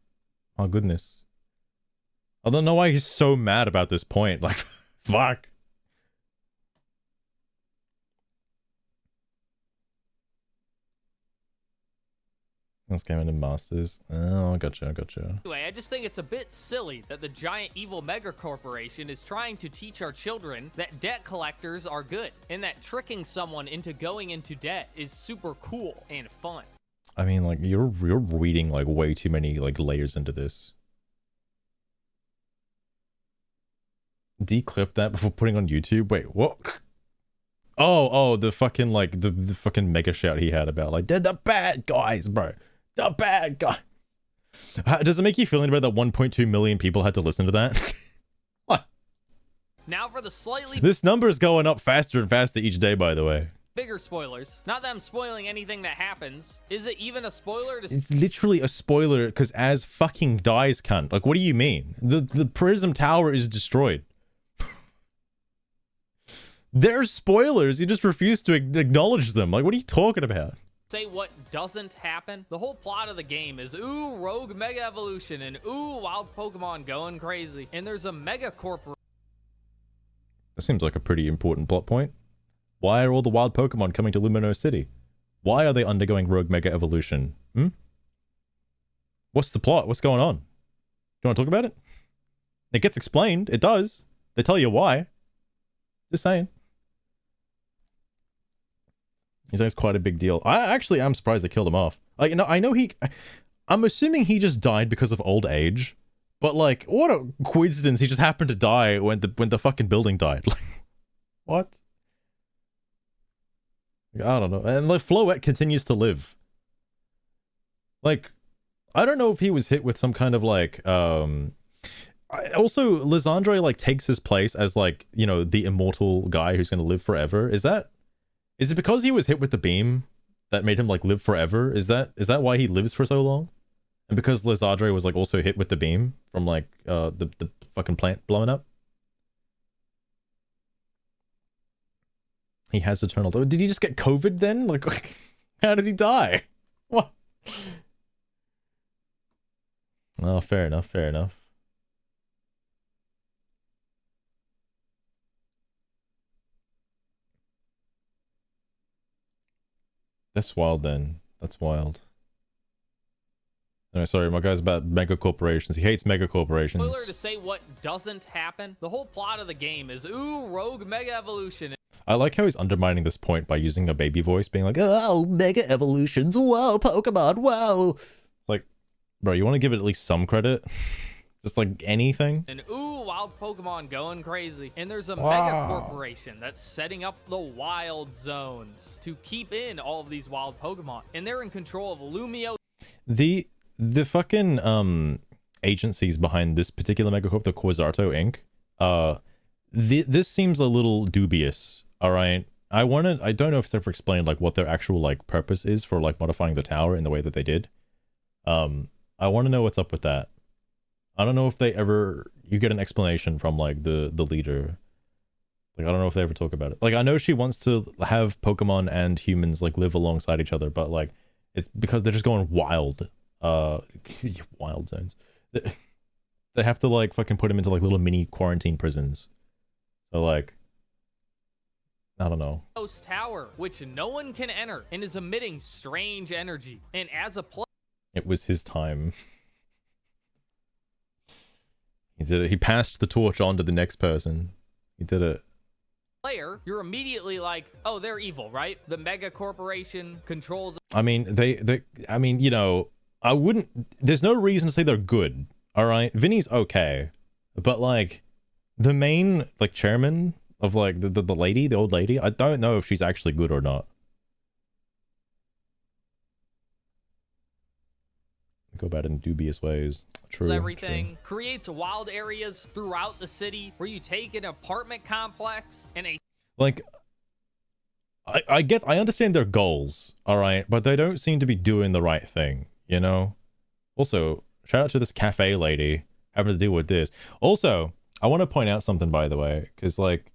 Oh goodness. I don't know why he's so mad about this point. Like, fuck. Let's go into Masters. Oh, gotcha. Anyway, I just think it's a bit silly that the giant evil mega corporation is trying to teach our children that debt collectors are good, and that tricking someone into going into debt is super cool and fun. I mean, like, you're reading, like, way too many, like, layers into this. Declip that before putting on YouTube? Wait, what? Oh, the fucking, like, the fucking mega shout he had about, like, they're the bad guys, bro. The bad guys. Does it make you feel any better that 1.2 million people had to listen to that? What? Now for the slightly This number is going up faster and faster each day, by the way. bigger spoilers. Not that I'm spoiling anything that happens. Is it even a spoiler to It's literally a spoiler because Az fucking dies, cunt. Like, what do you mean? The Prism Tower is destroyed. There's spoilers. You just refuse to acknowledge them. Like, what are you talking about? say what doesn't happen? The whole plot of the game is, ooh, rogue mega evolution, and ooh, wild Pokemon going crazy. And there's a mega corporation. That seems like a pretty important plot point. Why are all the wild Pokemon coming to Lumino City? Why are they undergoing rogue mega evolution? What's the plot? What's going on? Do you want to talk about it? It gets explained. It does. They tell you why. Just saying. He's like, it's quite a big deal. I actually am surprised they killed him off. Like, I know I'm assuming he just died because of old age. But like, what a coincidence! He just happened to die when the fucking building died. Like, what? I don't know. And like, Floette continues to live. Like, I don't know if he was hit with some kind of like also Lizandre like takes his place as like, you know, the immortal guy who's going to live forever. Is it because he was hit with the beam that made him like live forever? Is that why he lives for so long? And because Lizandre was like also hit with the beam from like the fucking plant blowing up? He has eternal. Did he just get COVID then? Like how did he die? What? Oh, fair enough, fair enough. That's wild then. That's wild. No, sorry, my guy's about mega corporations. He hates mega corporations. Spoiler to say what doesn't happen. The whole plot of the game is, ooh, rogue mega evolution. I like how he's undermining this point by using a baby voice, being like, oh, mega evolutions, whoa, Pokemon, whoa. It's like, bro, you want to give it at least some credit? Just like anything? And ooh, wild Pokemon going crazy. And there's a Wow. mega corporation that's setting up the wild zones to keep in all of these wild Pokemon. And they're in control of Lumio. The fucking agencies behind this particular megacorp, the Quasarto Inc. This seems a little dubious. All right, I don't know if it's ever explained like what their actual like purpose is for like modifying the tower in the way that they did. I want to know what's up with that. I don't know if you get an explanation from like the leader. Like, I don't know if they ever talk about it. Like, I know she wants to have Pokemon and humans like live alongside each other, but like it's because they're just going wild. Wild zones. They have to like fucking put them into like little mini quarantine prisons. So like, I don't know. Tower, which no one can enter and is emitting strange energy. And as a It was his time. He did it. He passed the torch on to the next person. He did it. player, you're immediately like, oh, they're evil, right? The mega corporation controls. I mean, I mean, you know, I wouldn't, there's no reason to say they're good. All right. Vinny's okay. But like the main like chairman of like the lady, the old lady, I don't know if she's actually good or not. Go about it in dubious ways. True. Everything true. creates wild areas throughout the city where you take an apartment complex and a Like, I understand their goals, all right, but they don't seem to be doing the right thing, you know? Also, shout out to this cafe lady having to deal with this. Also, I want to point out something, by the way, because like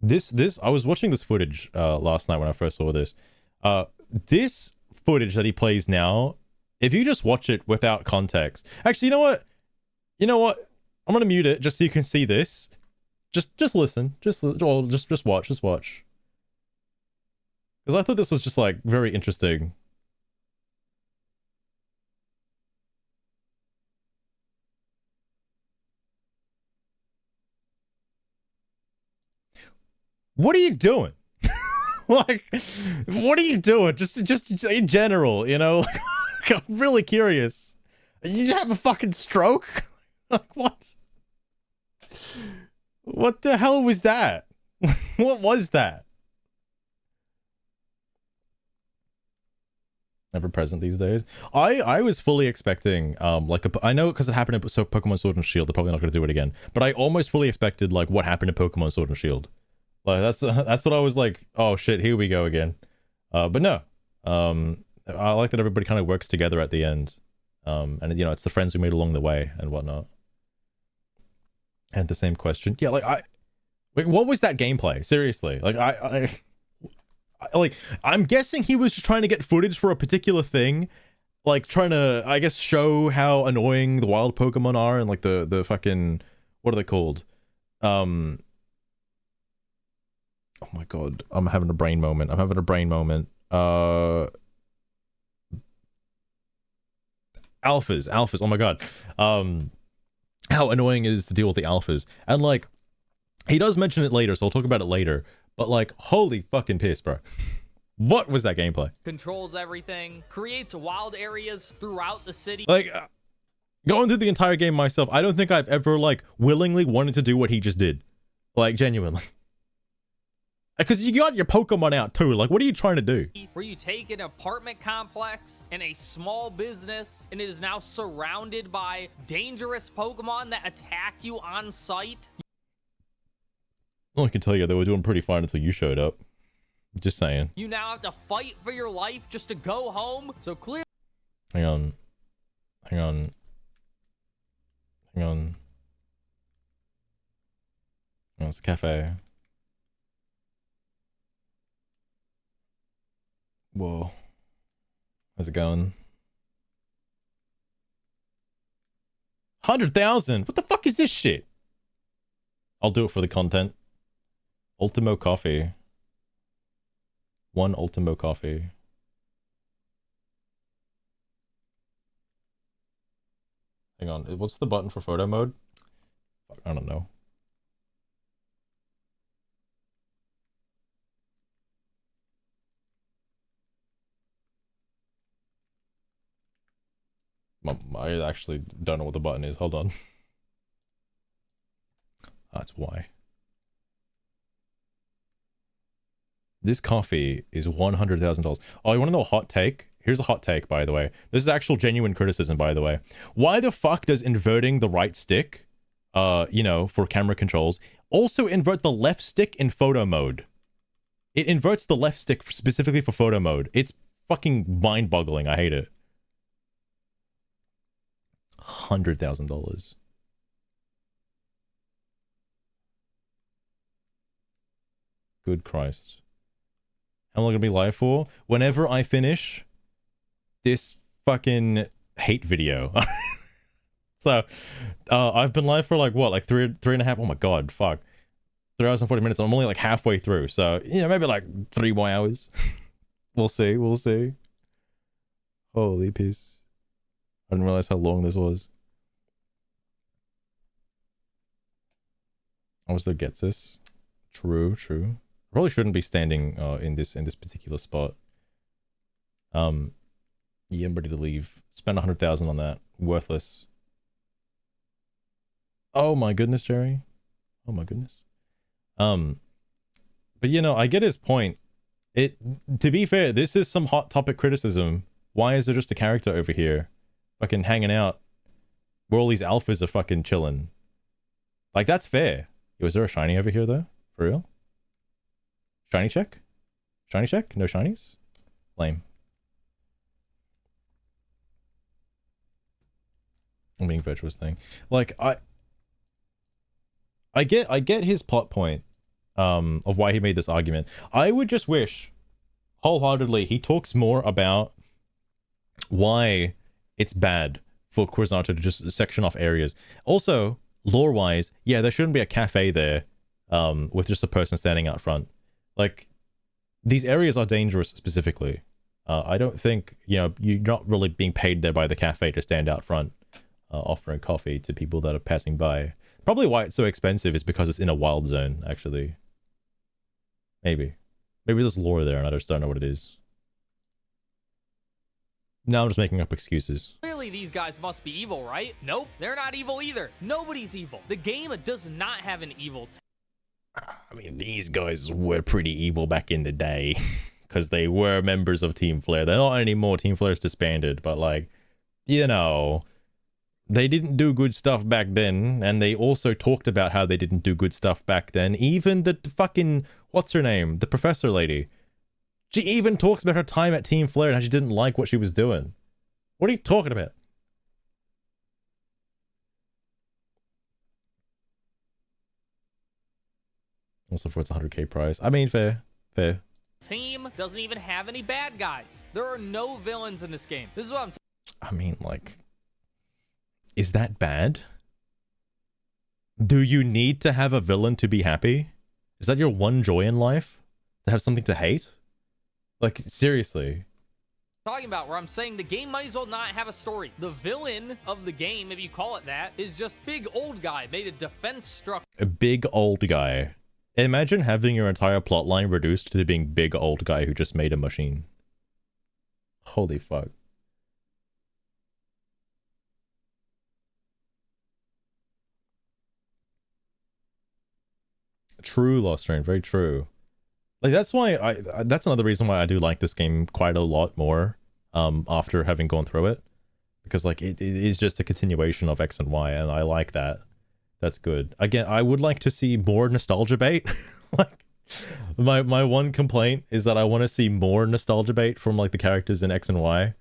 this I was watching this footage last night when I first saw this. This footage that he plays now if you just watch it without context, actually, you know what? You know what? I'm gonna mute it just so you can see this. Just listen. Just watch. Just watch. Because I thought this was just like very interesting. What are you doing? Like, what are you doing? Just in general, you know? I'm really curious. You have a fucking stroke? Like, what? What the hell was that? What was that? Never present these days. I was fully expecting like I know because it happened in Pokemon Sword and Shield. They're probably not going to do it again. But I almost fully expected like what happened in Pokemon Sword and Shield. Like that's what I was like. Oh shit, here we go again. But no. I like that everybody kind of works together at the end. And you know, it's the friends we made along the way and whatnot. And the same question, yeah. Like what was that gameplay? Seriously, like I'm guessing he was just trying to get footage for a particular thing, like trying to, I guess, show how annoying the wild Pokemon are and like the fucking, what are they called? Oh my god, I'm having a brain moment. Alphas. Oh my god. How annoying it is to deal with the alphas. And like, he does mention it later, so I'll talk about it later. But like, holy fucking piss, bro. What was that gameplay? Controls everything, creates wild areas throughout the city. Like, going through the entire game myself, I don't think I've ever like willingly wanted to do what he just did. Like, genuinely. Because you got your Pokemon out too. Like, what are you trying to do? Where you take an apartment complex and a small business, and it is now surrounded by dangerous Pokemon that attack you on sight. Well, I can tell you they were doing pretty fine until you showed up. Just saying. You now have to fight for your life just to go home. So clear. Hang on. Oh, it's a cafe. Whoa. How's it going? 100,000? What the fuck is this shit? I'll do it for the content. Ultimo coffee. One Ultimo coffee. Hang on. What's the button for photo mode? I don't know. I actually don't know what the button is. Hold on. That's why. This coffee is $100,000. Oh, you want to know a hot take? Here's a hot take, by the way. This is actual genuine criticism, by the way. Why the fuck does inverting the right stick, you know, for camera controls, also invert the left stick in photo mode? It inverts the left stick specifically for photo mode. It's fucking mind-boggling. I hate it. $100,000. Good Christ. How long am I gonna be live for? Whenever I finish this fucking hate video. So, I've been live for like what, like three and a half? Oh my god, fuck. 3 hours and 40 minutes. I'm only like halfway through, so you know, maybe like 3 more hours. We'll see. Holy piss. I didn't realize how long this was. Also gets this. True. Probably shouldn't be standing in this particular spot. Yeah, I'm ready to leave. Spend 100,000 on that. Worthless. Oh my goodness, Jerry. Oh my goodness. But you know, I get his point. To be fair, this is some hot topic criticism. Why is there just a character over here fucking hanging out where all these alphas are fucking chilling? Like, that's fair. Yo, is there a shiny over here though? For real? Shiny check? No shinies? Lame. I'm being virtuous thing. Like, I get his plot point of why he made this argument. I would just wish wholeheartedly he talks more about why it's bad for Cuisinart to just section off areas. Also, lore-wise, yeah, there shouldn't be a cafe there with just a person standing out front. Like, these areas are dangerous specifically. I don't think, you know, you're not really being paid there by the cafe to stand out front offering coffee to people that are passing by. Probably why it's so expensive is because it's in a wild zone, actually. Maybe there's lore there and I just don't know what it is. Now I'm just making up excuses. Clearly these guys must be evil, right? Nope, they're not evil either. Nobody's evil. The game does not have an evil I mean, these guys were pretty evil back in the day because they were members of Team Flare. They're not anymore. Team Flare's disbanded, but like, you know, they didn't do good stuff back then, and they also talked about how they didn't do good stuff back then. Even the fucking, what's her name? The professor lady. She even talks about her time at Team Flare and how she didn't like what she was doing. What are you talking about? Also for its 100k price. I mean, fair. team doesn't even have any bad guys. There are no villains in this game. This is what I'm I mean, like, is that bad? Do you need to have a villain to be happy? Is that your one joy in life? To have something to hate? Like, seriously. talking about, where I'm saying the game might as well not have a story. The villain of the game, if you call it that, is just big old guy made a defense structure. A big old guy. Imagine having your entire plotline reduced to being big old guy who just made a machine. Holy fuck. True, Lost Train, very true. Like, that's why that's another reason why I do like this game quite a lot more after having gone through it, because like it is just a continuation of X and Y, and I like that. That's good. Again, I would like to see more nostalgia bait. Like, my one complaint is that I want to see more nostalgia bait from like the characters in X and Y.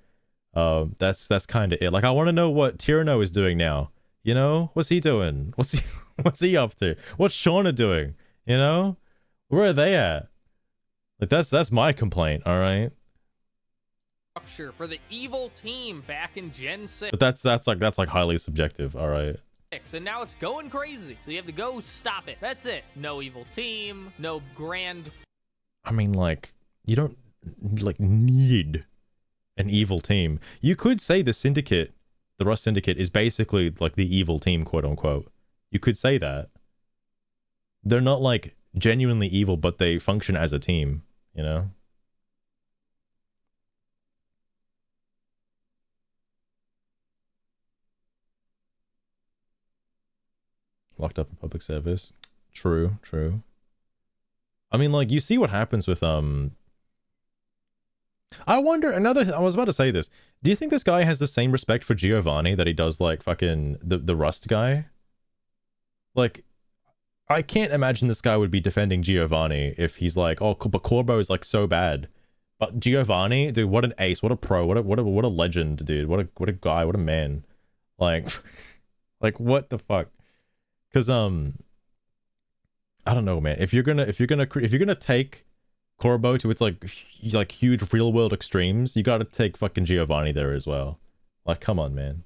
That's kind of it. Like, I want to know what Tyranno is doing now. You know, what's he doing? What's he up to? What's Shauna doing? You know, where are they at? Like, that's my complaint. All right. Structure for the evil team back in Gen 6. But that's like highly subjective. All right. And now it's going crazy. So you have to go stop it. That's it. No evil team. No grand. I mean, like, you don't like need an evil team. You could say the Syndicate, the Rust Syndicate, is basically like the evil team, quote unquote. You could say that. They're not like genuinely evil, but they function as a team, you know? Locked up in public service. True. I mean, like, you see what happens with I wonder, I was about to say this. Do you think this guy has the same respect for Giovanni that he does like fucking the Rust guy? Like, I can't imagine this guy would be defending Giovanni if he's like, oh, but Corbo is like so bad. But Giovanni, dude, what an ace, what a pro, what a legend, dude. What a guy, what a man. Like like, what the fuck? Cuz I don't know, man. If you're gonna take Corbo to its like huge real world extremes, you got to take fucking Giovanni there as well. Like, come on, man.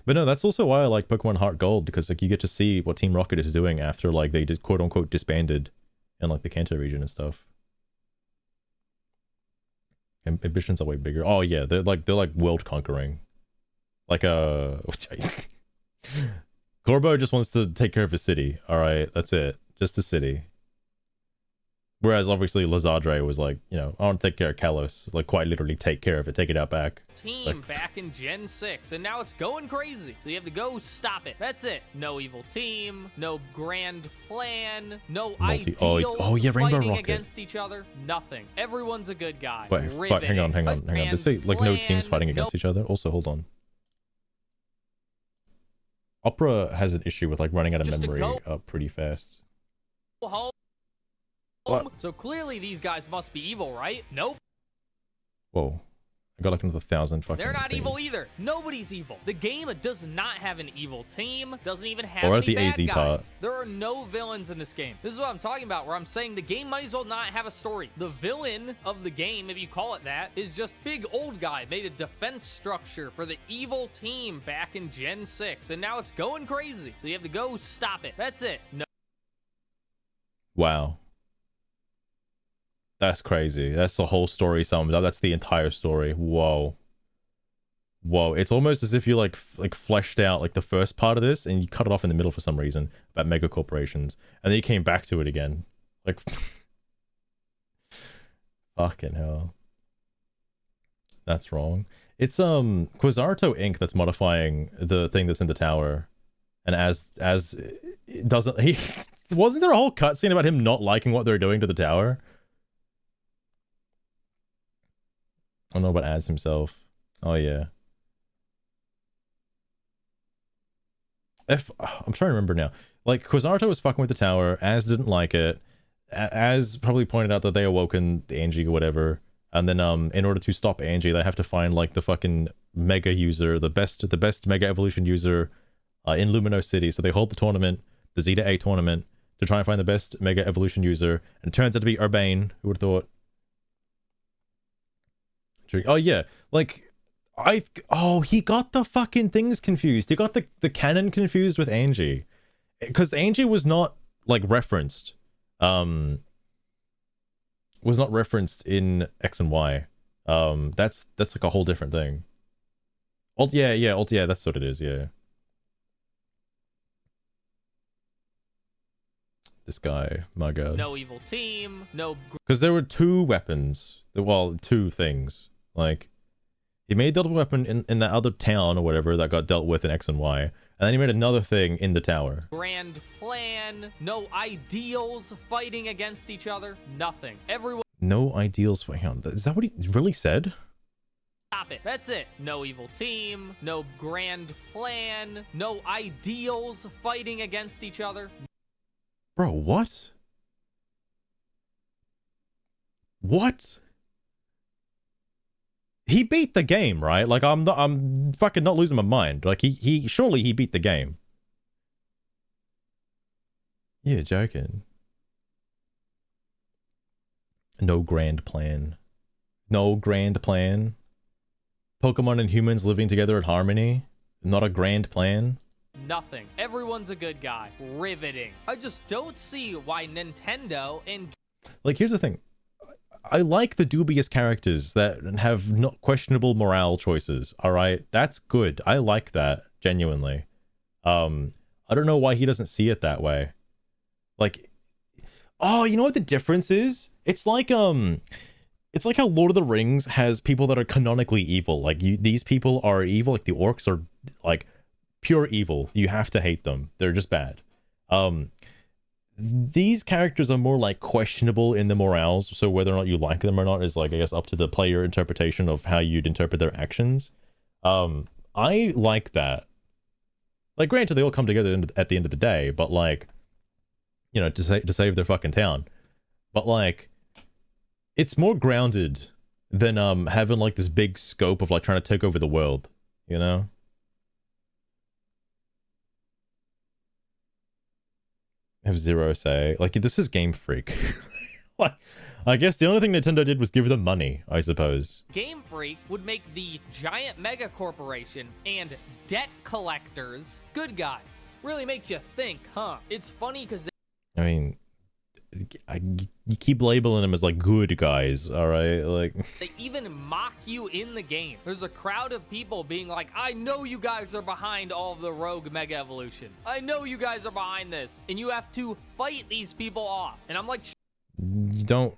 But no, that's also why I like Pokemon Heart Gold, because like you get to see what Team Rocket is doing after like they did quote unquote disbanded in like the Kanto region and stuff. Ambitions are way bigger. Oh yeah, they're like world conquering. Like Corbo just wants to take care of his city. All right, that's it. Just the city. Whereas obviously Lazardre was like, you know, I want to take care of Kalos. Like, quite literally take care of it, take it out back. Team like, back in Gen 6, and now it's going crazy. So you have to go stop it. That's it. No evil team, no grand plan, no ideals yeah, Rainbow fighting Rocket against each other. Nothing. Everyone's a good guy. Wait, fuck, hang on. They say like no teams fighting against each other. Also, hold on. Opera has an issue with like running out of memory pretty fast. Home. What? So clearly these guys must be evil, right? Nope. Whoa. I got like another 1,000 fucking They're not things. evil either. Nobody's evil. The game does not have an evil team. Doesn't even have Or any the bad AZ guys. part. There are no villains in this game. This is what I'm talking about, where I'm saying the game might as well not have a story. The villain of the game, if you call it that, is just big old guy made a defense structure for the evil team back in Gen 6, and now it's going crazy. So you have to go stop it. That's it. No. Wow. That's crazy. That's the whole story summed up. That's the entire story. Whoa. Whoa. It's almost as if you like fleshed out like the first part of this and you cut it off in the middle for some reason about mega corporations. And then you came back to it again. Like fucking hell. That's wrong. It's Quasarto Inc. that's modifying the thing that's in the tower. And as it doesn't he wasn't there a whole cutscene about him not liking what they're doing to the tower? I don't know about Az himself. Oh yeah. I'm trying to remember now. Like Quasarto was fucking with the tower. Az didn't like it. Az probably pointed out that they awoken Angie or whatever. And then in order to stop Angie, they have to find like the fucking mega user, the best mega evolution user in Lumino City. So they hold the tournament, the Zeta A tournament, to try and find the best mega evolution user. And it turns out to be Urbane. Who would have thought? Oh yeah, like he got the fucking things confused. He got the canon confused with Angie, because Angie was not like referenced, in X and Y. That's like a whole different thing. Yeah, that's what it is. Yeah. This guy, my god. No evil team. No. Because there were two weapons. Well, two things. Like, he made the other weapon in that other town or whatever that got dealt with in X and Y, and then he made another thing in the tower. Grand plan. No ideals fighting against each other. Nothing. Everyone. No ideals. Hang on, is that what he really said? Stop it. That's it. No evil team. No grand plan. No ideals fighting against each other. Bro, what? What? He beat the game, right? Like, I'm fucking not losing my mind. Like, surely he beat the game. Yeah, joking. No grand plan. No grand plan. Pokemon and humans living together in harmony. Not a grand plan. Nothing. Everyone's a good guy. Riveting. I just don't see why Nintendo and... Like, here's the thing. I like the dubious characters that have not questionable morale choices, alright? That's good. I like that, genuinely. I don't know why he doesn't see it that way. Like, oh, you know what the difference is? It's like how Lord of the Rings has people that are canonically evil. Like, these people are evil, like the orcs are, like, pure evil. You have to hate them. They're just bad. These characters are more like questionable in the morals, so whether or not you like them or not is like, I guess, up to the player interpretation of how you'd interpret their actions. I like that. Like, granted, they all come together at the end of the day, but like, you know, to save their fucking town. But like, it's more grounded than having like this big scope of like trying to take over the world, you know? Have zero say. Like, this is Game Freak. Like, I guess the only thing Nintendo did was give them money, I suppose. Game Freak would make the giant mega corporation and debt collectors good guys. Really makes you think, huh? It's funny because I mean, you keep labeling them as like good guys, all right? Like, they even mock you in the game. There's a crowd of people being like, I know you guys are behind all of the rogue mega evolution. I know you guys are behind this. And you have to fight these people off. And I'm like, you don't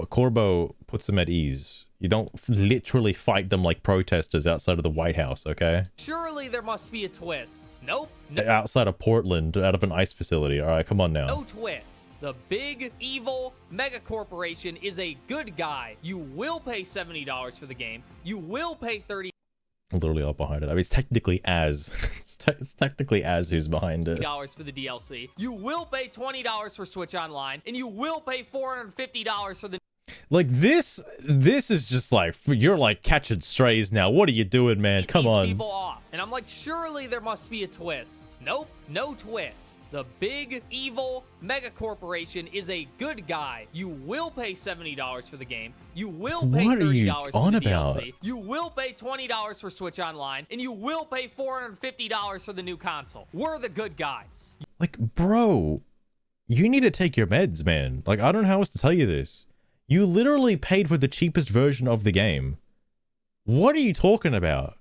Corbo puts them at ease. You don't literally fight them like protesters outside of the White House, okay? surely there must be a twist. Nope. Outside of Portland, out of an ice facility. All right, come on now. No twist. The big, evil mega corporation is a good guy. You will pay $70 for the game. You will pay $30 Literally all behind it. I mean, it's technically Az. It's technically Az who's behind it. for the DLC. You will pay $20 for Switch Online, and you will pay $450 for the Like this is just like you're like catching strays now. What are you doing, man? Keep Come these on. people off. And I'm like, surely there must be a twist. Nope, no twist. The big evil mega corporation is a good guy. You will pay $70 for the game. You will pay What are you $30 for on the about? DLC. You will pay $20 for Switch Online, and you will pay $450 for the new console. We're the good guys. Like, bro, you need to take your meds, man. Like, I don't know how else to tell you this. You literally paid for the cheapest version of the game. What are you talking about?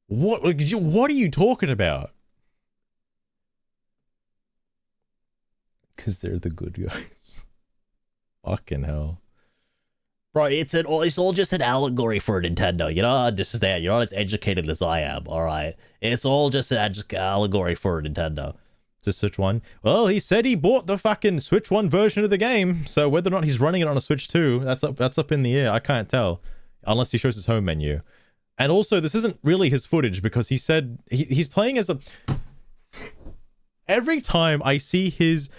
What are you talking about? Because they're the good guys. Fucking hell. Bro, it's all just an allegory for Nintendo. You don't understand. You're not as educated as I am, alright? It's all just an allegory for Nintendo. Is this Switch 1? Well, he said he bought the fucking Switch 1 version of the game, so whether or not he's running it on a Switch 2, that's up in the air. I can't tell. Unless he shows his home menu. And also, this isn't really his footage because he said he's playing as a... Every time I see his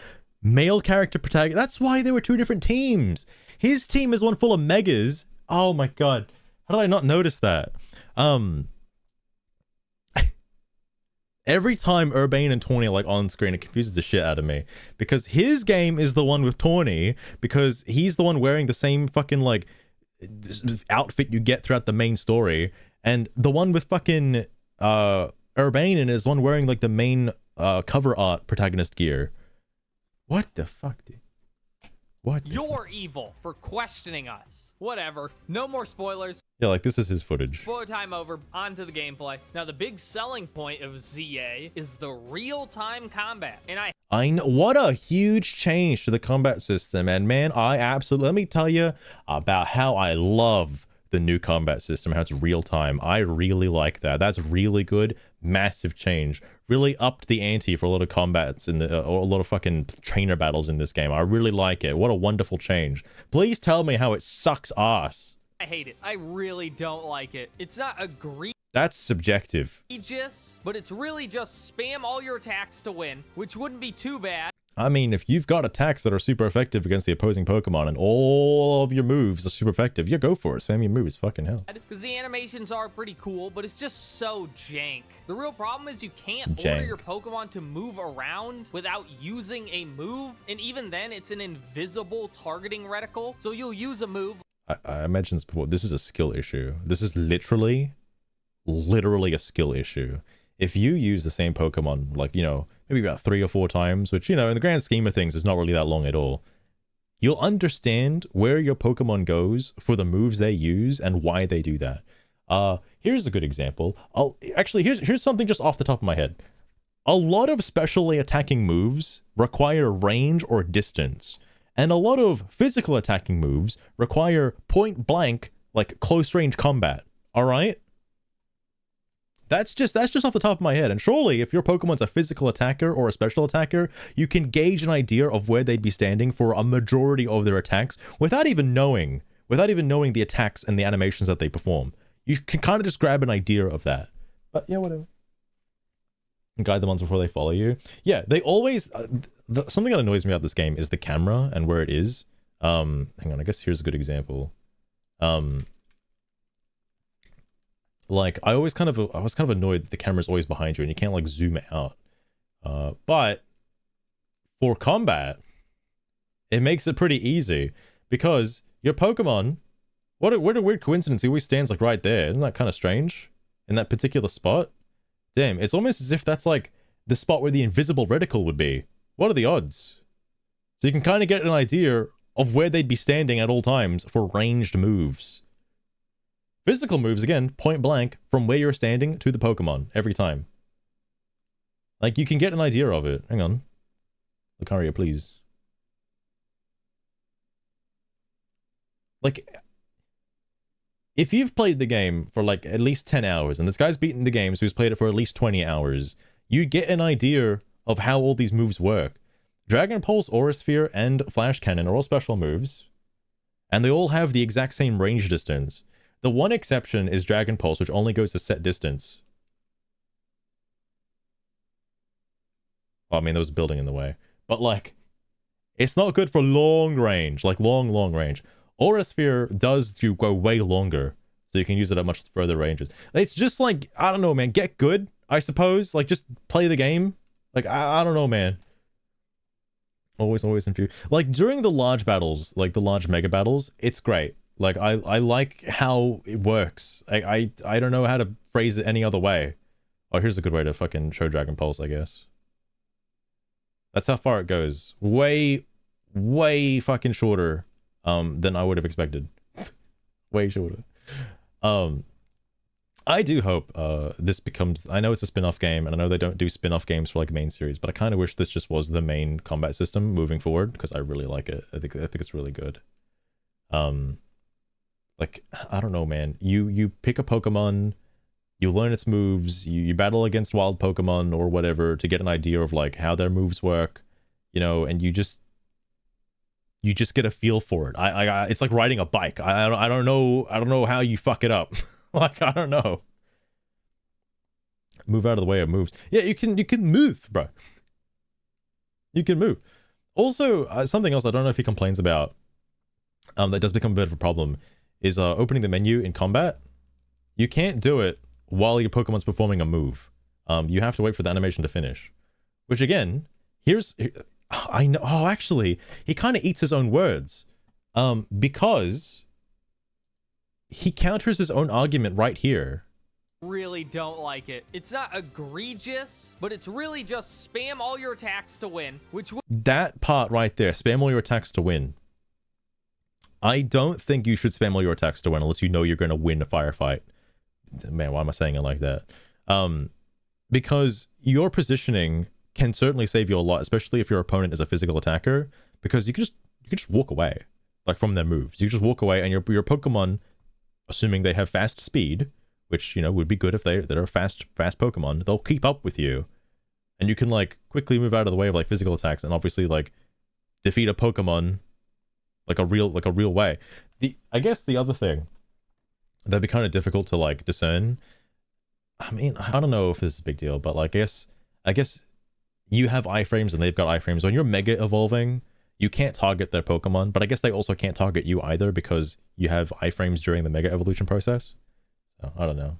male character protagonist, that's why there were two different teams. His team is one full of megas. Oh my god. How did I not notice that? Every time Urbane and Tawny are like on screen, it confuses the shit out of me. Because his game is the one with Tawny, because he's the one wearing the same fucking like outfit you get throughout the main story. And the one with fucking Urbane is the one wearing like the main cover art protagonist gear. What the fuck, dude? What? You're evil for questioning us. Whatever. No more spoilers. Yeah, like this is his footage. Spoiler time over. On to the gameplay. Now, the big selling point of ZA is the real-time combat. And I know, what a huge change to the combat system. And man, I absolutely, let me tell you about how I love the new combat system, how it's real time. I really like that. That's really good. Massive change. Really upped the ante for a lot of combats in the or a lot of fucking trainer battles in this game. I really like it. What a wonderful change. Please tell me how it sucks ass. I hate it. I really don't like it. It's not That's subjective. egregious, but it's really just spam all your attacks to win, which wouldn't be too bad. I mean, if you've got attacks that are super effective against the opposing Pokemon and all of your moves are super effective, yeah, go for it. Spam your moves, fucking hell. Because the animations are pretty cool, but it's just so jank. The real problem is you can't Jank. order your Pokemon to move around without using a move, and even then, it's an invisible targeting reticle, so you'll use a move. I mentioned this before. This is a skill issue. This is literally a skill issue. If you use the same Pokemon, like, you know, maybe about 3 or 4 times, which, you know, in the grand scheme of things is not really that long at all, you'll understand where your Pokemon goes for the moves they use and why they do that. Here's a good example. Here's something just off the top of my head. A lot of specially attacking moves require range or distance, and a lot of physical attacking moves require point blank, like close range combat. All right? That's just off the top of my head. And surely, if your Pokemon's a physical attacker or a special attacker, you can gauge an idea of where they'd be standing for a majority of their attacks without even knowing the attacks and the animations that they perform. You can kind of just grab an idea of that. But yeah, whatever. And guide the ones before they follow you. Yeah, they always... something that annoys me about this game is the camera and where it is. Hang on, I guess here's a good example. Like, I was kind of annoyed that the camera's always behind you and you can't, like, zoom out. But for combat, it makes it pretty easy because your Pokemon... What a weird coincidence, he always stands, like, right there. Isn't that kind of strange? In that particular spot? Damn, it's almost as if that's, like, the spot where the invisible reticle would be. What are the odds? So you can kind of get an idea of where they'd be standing at all times for ranged moves. Physical moves, again, point blank, from where you're standing to the Pokemon, every time. Like, you can get an idea of it. Hang on. Lucario, please. Like, if you've played the game for, like, at least 10 hours, and this guy's beaten the game, so he's played it for at least 20 hours, you get an idea of how all these moves work. Dragon Pulse, Aura Sphere, and Flash Cannon are all special moves, and they all have the exact same range distance. The one exception is Dragon Pulse, which only goes a set distance. Oh, I mean, there was a building in the way. But, like, it's not good for long range. Like, long range. Aura Sphere does you go way longer, so you can use it at much further ranges. It's just like, I don't know, man. Get good, I suppose. Like, just play the game. Like, I don't know, man. Always infused. Like, during the large battles, like the large mega battles, it's great. Like, I like how it works. I don't know how to phrase it any other way. Oh, here's a good way to fucking show Dragon Pulse, I guess. That's how far it goes. Way fucking shorter than I would have expected. Way shorter. I do hope this becomes, I know it's a spin-off game, and I know they don't do spin-off games for like main series, but I kind of wish this just was the main combat system moving forward, because I really like it. I think it's really good. Like, I don't know, man. You pick a Pokemon, you learn its moves, you battle against wild Pokemon or whatever to get an idea of like how their moves work, you know, and you just get a feel for it. It's like riding a bike. I don't know how you fuck it up. Like, I don't know. Move out of the way of moves. Yeah, you can move, bro. You can move. Also, something else I don't know if he complains about, that does become a bit of a problem, is opening the menu in combat. You can't do it while your Pokemon's performing a move. You have to wait for the animation to finish. Which again, I know. Oh, actually, he kind of eats his own words, because he counters his own argument right here. Really don't like it. It's not egregious, but it's really just spam all your attacks to win, which that part right there, spam all your attacks to win. I don't think you should spam all your attacks to win unless you know you're going to win a firefight. Man, why am I saying it like that? Because your positioning can certainly save you a lot, especially if your opponent is a physical attacker, because you can just walk away, like, from their moves. You just walk away, and your Pokemon, assuming they have fast speed, which, you know, would be good if they're a fast Pokemon, they'll keep up with you, and you can like quickly move out of the way of like physical attacks, and obviously like defeat a Pokemon like a real way. I guess the other thing that'd be kind of difficult to like discern, I mean, I don't know if this is a big deal, but like, I guess you have iframes and they've got iframes. When you're mega evolving, you can't target their Pokemon, but I guess they also can't target you either because you have iframes during the mega evolution process. So I don't know.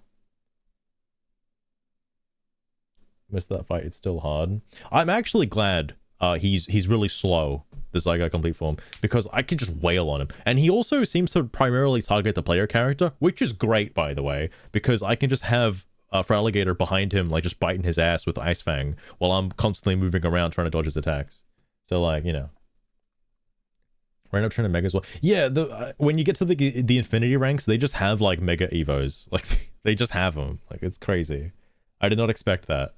Missed that fight. It's still hard. I'm actually glad he's really slow, the Zygarde complete form, because I can just wail on him. And he also seems to primarily target the player character, which is great, by the way, because I can just have Feraligatr behind him, like just biting his ass with Ice Fang while I'm constantly moving around trying to dodge his attacks. So like, you know, right up trying to mega as well. Yeah, when you get to the infinity ranks, they just have like mega evos. Like they just have them. Like, it's crazy. I did not expect that.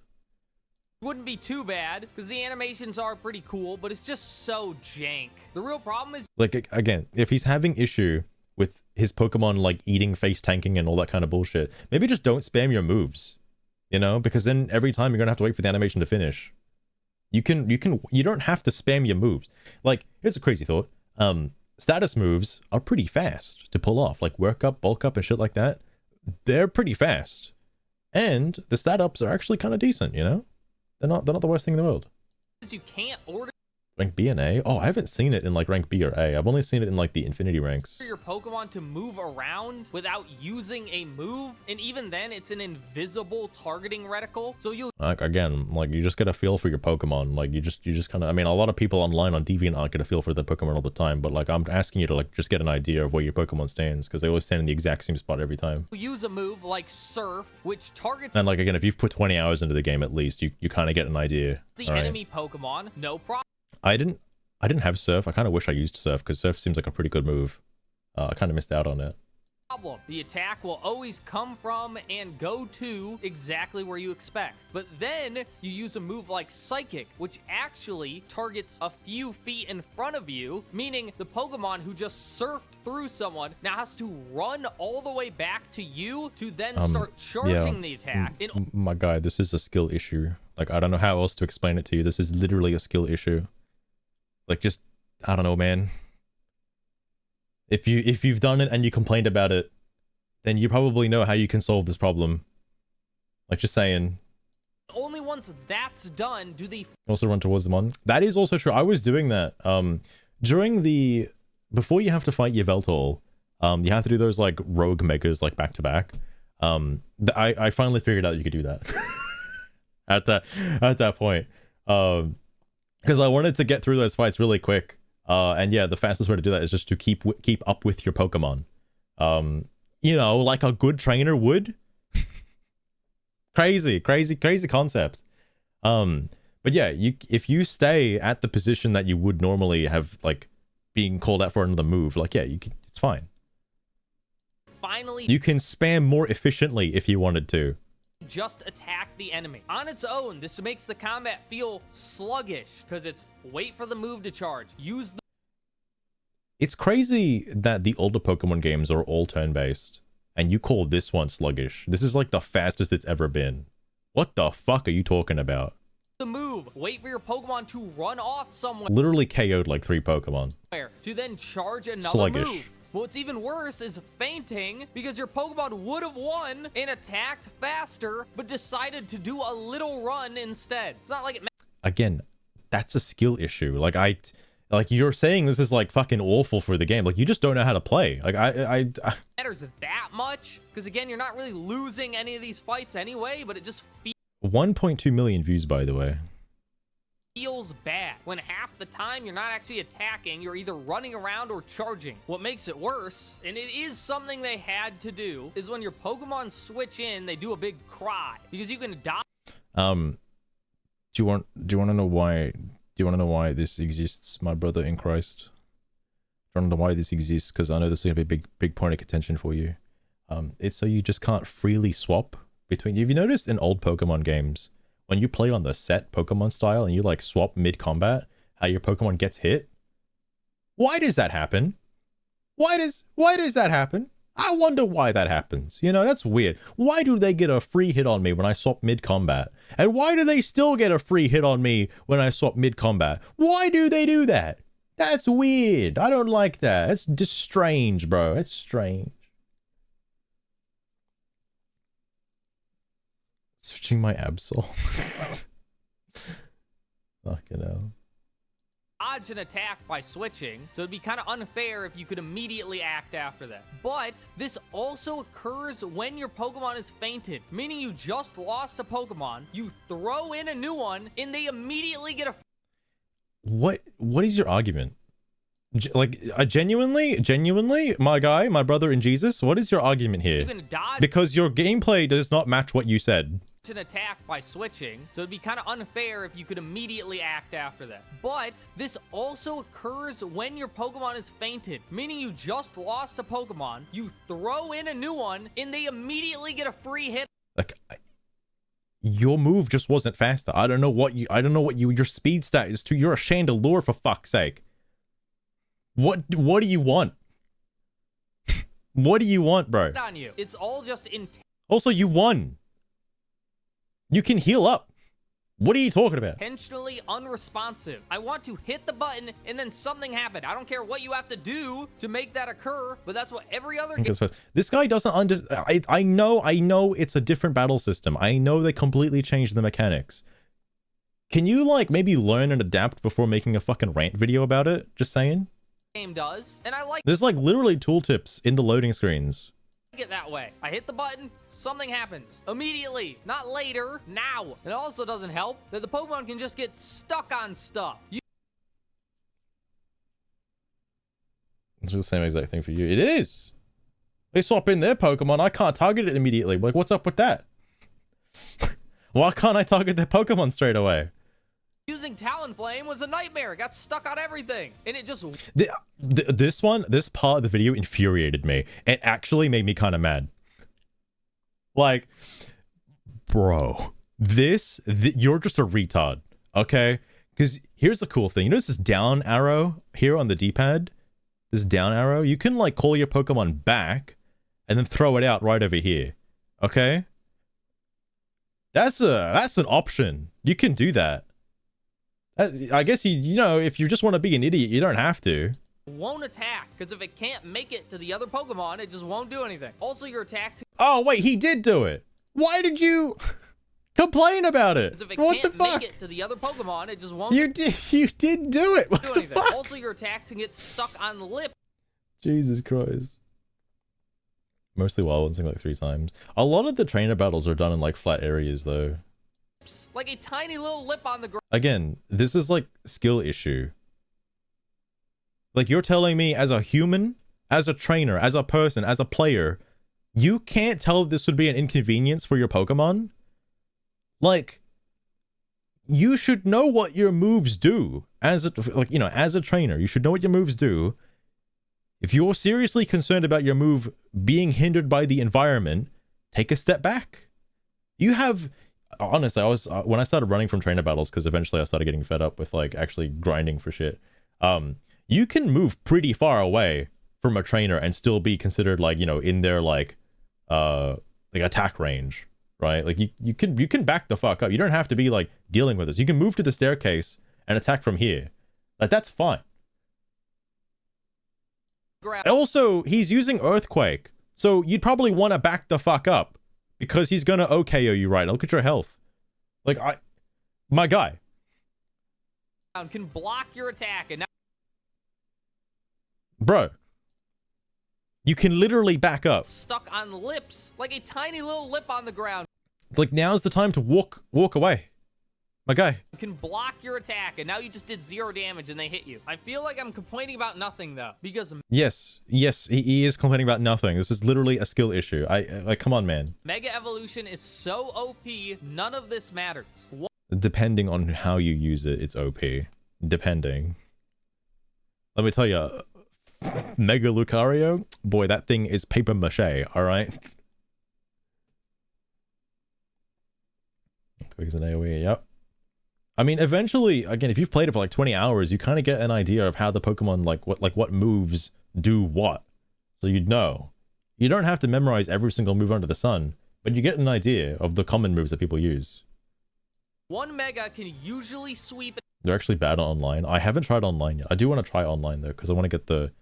wouldn't be too bad because the animations are pretty cool, but it's just so jank. The real problem is, like, again, if he's having issue with his Pokemon like eating, face tanking, and all that kind of bullshit, maybe just don't spam your moves, you know, because then every time you're gonna have to wait for the animation to finish. You don't have to spam your moves. Like, here's a crazy thought. Status moves are pretty fast to pull off, like work up, bulk up, and shit like that. They're pretty fast, and the stat ups are actually kind of decent, you know. They're not the worst thing in the world. you can't order Rank B and A? Oh, I haven't seen it in like rank B or A. I've only seen it in like the infinity ranks. your Pokemon to move around without using a move, and even then it's an invisible targeting reticle, so you'll Like, again, like, you just get a feel for your Pokemon. Like, you just kind of, I mean, a lot of people online on DeviantArt get a feel for their Pokemon all the time, but like, I'm asking you to like just get an idea of where your Pokemon stands, because they always stand in the exact same spot every time. use a move like Surf, which targets And like, again, if you've put 20 hours into the game at least, you kind of get an idea. the All right. enemy Pokemon, no problem. I didn't have Surf. I kind of wish I used Surf, because Surf seems like a pretty good move. I kind of missed out on it. The attack will always come from and go to exactly where you expect. But then you use a move like Psychic, which actually targets a few feet in front of you, meaning the Pokemon who just surfed through someone now has to run all the way back to you to then start charging the attack. My guy, this is a skill issue. Like, I don't know how else to explain it to you. This is literally a skill issue. Like, just, I don't know, man. If you've done it and you complained about it, then you probably know how you can solve this problem. Like, just saying. Only once that's done do the Also run towards them on. That is also true. I was doing that. During the before you have to fight Yveltal, you have to do those like rogue megas like back to back. I finally figured out you could do that at that point. Because I wanted to get through those fights really quick. And yeah, the fastest way to do that is just to keep up with your Pokemon. You know, like a good trainer would. crazy concept. But yeah, if you stay at the position that you would normally have, like being called out for another move, like yeah, it's fine. Finally, you can spam more efficiently if you wanted to. Just attack the enemy. On its own, this makes the combat feel sluggish because it's wait for the move to charge. Use the... It's crazy that the older Pokemon games are all turn-based, and you call this one sluggish. This is like the fastest it's ever been. What the fuck are you talking about? The move. Wait for your Pokemon to run off somewhere. Literally KO'd like 3 Pokemon. To then charge another sluggish. Move. What's even worse is fainting because your Pokemon would have won and attacked faster, but decided to do a little run instead. It's not like it again, that's a skill issue. Like you're saying this is like fucking awful for the game. Like you just don't know how to play. Like I matters that much because again, you're not really losing any of these fights anyway, but it just feels 1.2 million views, by the way. Feels bad when half the time you're not actually attacking, you're either running around or charging. What makes it worse, and it is something they had to do, is when your Pokemon switch in, they do a big cry because you can die. Do you want to know why? Do you want to know why this exists, my brother in Christ? Do you want to know why this exists? Because I know this is gonna be a big point of contention for you. It's so you just can't freely swap between. Have you noticed in old Pokemon games, when you play on the set Pokemon style and you like swap mid-combat, how your Pokemon gets hit? Why does that happen? Why does that happen? I wonder why that happens. You know, that's weird. Why do they get a free hit on me when I swap mid-combat? And why do they still get a free hit on me when I swap mid-combat? Why do they do that? That's weird. I don't like that. It's just strange, bro. It's strange. Switching my Absol. Fucking hell. Dodge an attack by switching, so it'd be kind of unfair if you could immediately act after that. But this also occurs when your Pokemon is fainted, meaning you just lost a Pokemon, you throw in a new one, and they immediately get a... What is your argument? Genuinely, my guy, my brother in Jesus, what is your argument here? You can dodge because your gameplay does not match what you said. An attack by switching, so it'd be kind of unfair if you could immediately act after that. But this also occurs when your Pokemon is fainted, meaning you just lost a Pokemon, you throw in a new one, and they immediately get a free hit. Like, your move just wasn't faster. I don't know what your speed stat is. You're a Chandelure, for fuck's sake. What do you want? What do you want, bro? On you. It's all just also, you won. You can heal up. What are you talking about? Intentionally unresponsive. I want to hit the button and then something happened. I don't care what you have to do to make that occur, but that's what every other game... This guy doesn't understand. I know it's a different battle system. I know they completely changed the mechanics. Can you like maybe learn and adapt before making a fucking rant video about it? Just saying. Game does, and I like... There's like literally tooltips in the loading screens. It that way. I hit the button, something happens immediately, not later, now. It also doesn't help that the Pokemon can just get stuck on stuff. It's the same exact thing for you. It is. They swap in their Pokemon. I can't target it immediately. Like, what's up with that? Why can't I target their Pokemon straight away? Using Talonflame was a nightmare. It got stuck on everything, and it just... This part of the video infuriated me. It actually made me kind of mad. Like, bro, you're just a retard, okay? Because here's the cool thing. You notice this down arrow here on the D-pad? This down arrow? You can, like, call your Pokemon back and then throw it out right over here, okay? That's an option. You can do that. I guess you know, if you just want to be an idiot, you don't have to. Won't attack, because if it can't make it to the other Pokemon, it just won't do anything. Also, your attacks... Oh, wait, he did do it. Why did you complain about it? If it can't make it to the other Pokemon, it just won't... You did do it. What the fuck? Also, your attacks can get stuck on the lip. Jesus Christ. Mostly wild ones, like 3 times. A lot of the trainer battles are done in like flat areas though. Like a tiny little lip on the ground. Again, this is like skill issue. Like you're telling me as a human, as a trainer, as a person, as a player, you can't tell this would be an inconvenience for your Pokemon? Like, you should know what your moves do as a, like, you know, as a trainer. You should know what your moves do. If you're seriously concerned about your move being hindered by the environment, take a step back. You have, honestly, I was when I started running from trainer battles, because eventually I started getting fed up with like actually grinding for shit. You can move pretty far away from a trainer and still be considered like, you know, in their like attack range, right? Like you can back the fuck up. You don't have to be like dealing with this. You can move to the staircase and attack from here. Like that's fine. Also, he's using Earthquake, so you'd probably want to back the fuck up because he's gonna OKO you right. Look at your health. Like my guy can block your attack, and now bro, you can literally back up. Stuck on lips, like a tiny little lip on the ground. Like now's the time to walk away. My guy Can block your attack, and now you just did 0 damage and they hit you. I feel like I'm complaining about nothing though, because yes, he is complaining about nothing. This is literally a skill issue. Like, come on, man. Mega Evolution is so OP, none of this matters. Depending on how you use it, it's OP. Depending. Let me tell you, Mega Lucario, boy, that thing is paper mache, alright? Quick as an AoE, yep. I mean, eventually, again, if you've played it for like 20 hours, you kind of get an idea of how the Pokemon, what moves do what. So you'd know. You don't have to memorize every single move under the sun, but you get an idea of the common moves that people use. 1 Mega can usually sweep They're actually bad online. I haven't tried online yet. I do want to try online, though, because I want to get the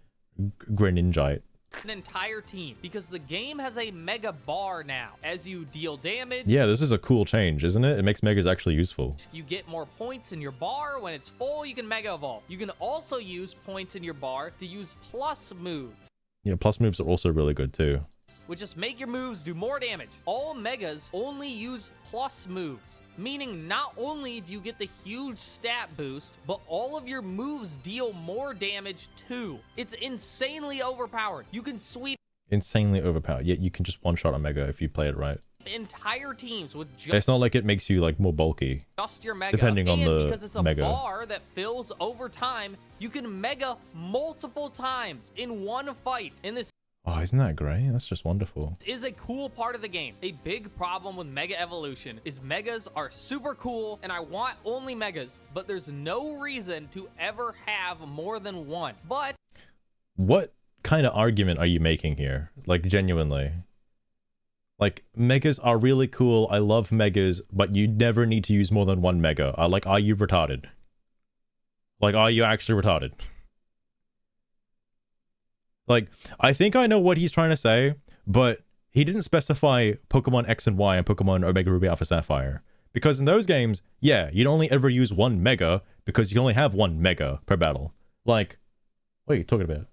Greninjite. an entire team, because the game has a Mega Bar now. As you deal damage, Yeah, this is a cool change, isn't it? It makes Megas actually useful. you get more points in your bar. When it's full, you can Mega Evolve. You can also use points in your bar to use plus moves, Yeah, plus moves are also really good, too. which just make your moves do more damage. All Megas only use plus moves, meaning not only do you get the huge stat boost, but all of your moves deal more damage too. It's insanely overpowered. You can sweep Insanely overpowered. Yet you can just one-shot a Mega if you play it right. entire teams with It's not like it makes you, like, more bulky. just your Mega. Depending on and the because it's a Mega. bar that fills over time, you can Mega multiple times in one fight. And this Oh, isn't that great? That's just wonderful. is a cool part of the game. A big problem with Mega Evolution is Megas are super cool, and I want only Megas, but there's no reason to ever have more than one. But What kind of argument are you making here? Like, genuinely. Like, Megas are really cool. I love Megas, but you never need to use more than 1 Mega. Like, are you retarded? Like, are you actually retarded? Like, I think I know what he's trying to say, but he didn't specify Pokemon X and Y and Pokemon Omega Ruby Alpha Sapphire. Because in those games, yeah, you'd only ever use 1 Mega because you only have 1 Mega per battle. Like, what are you talking about?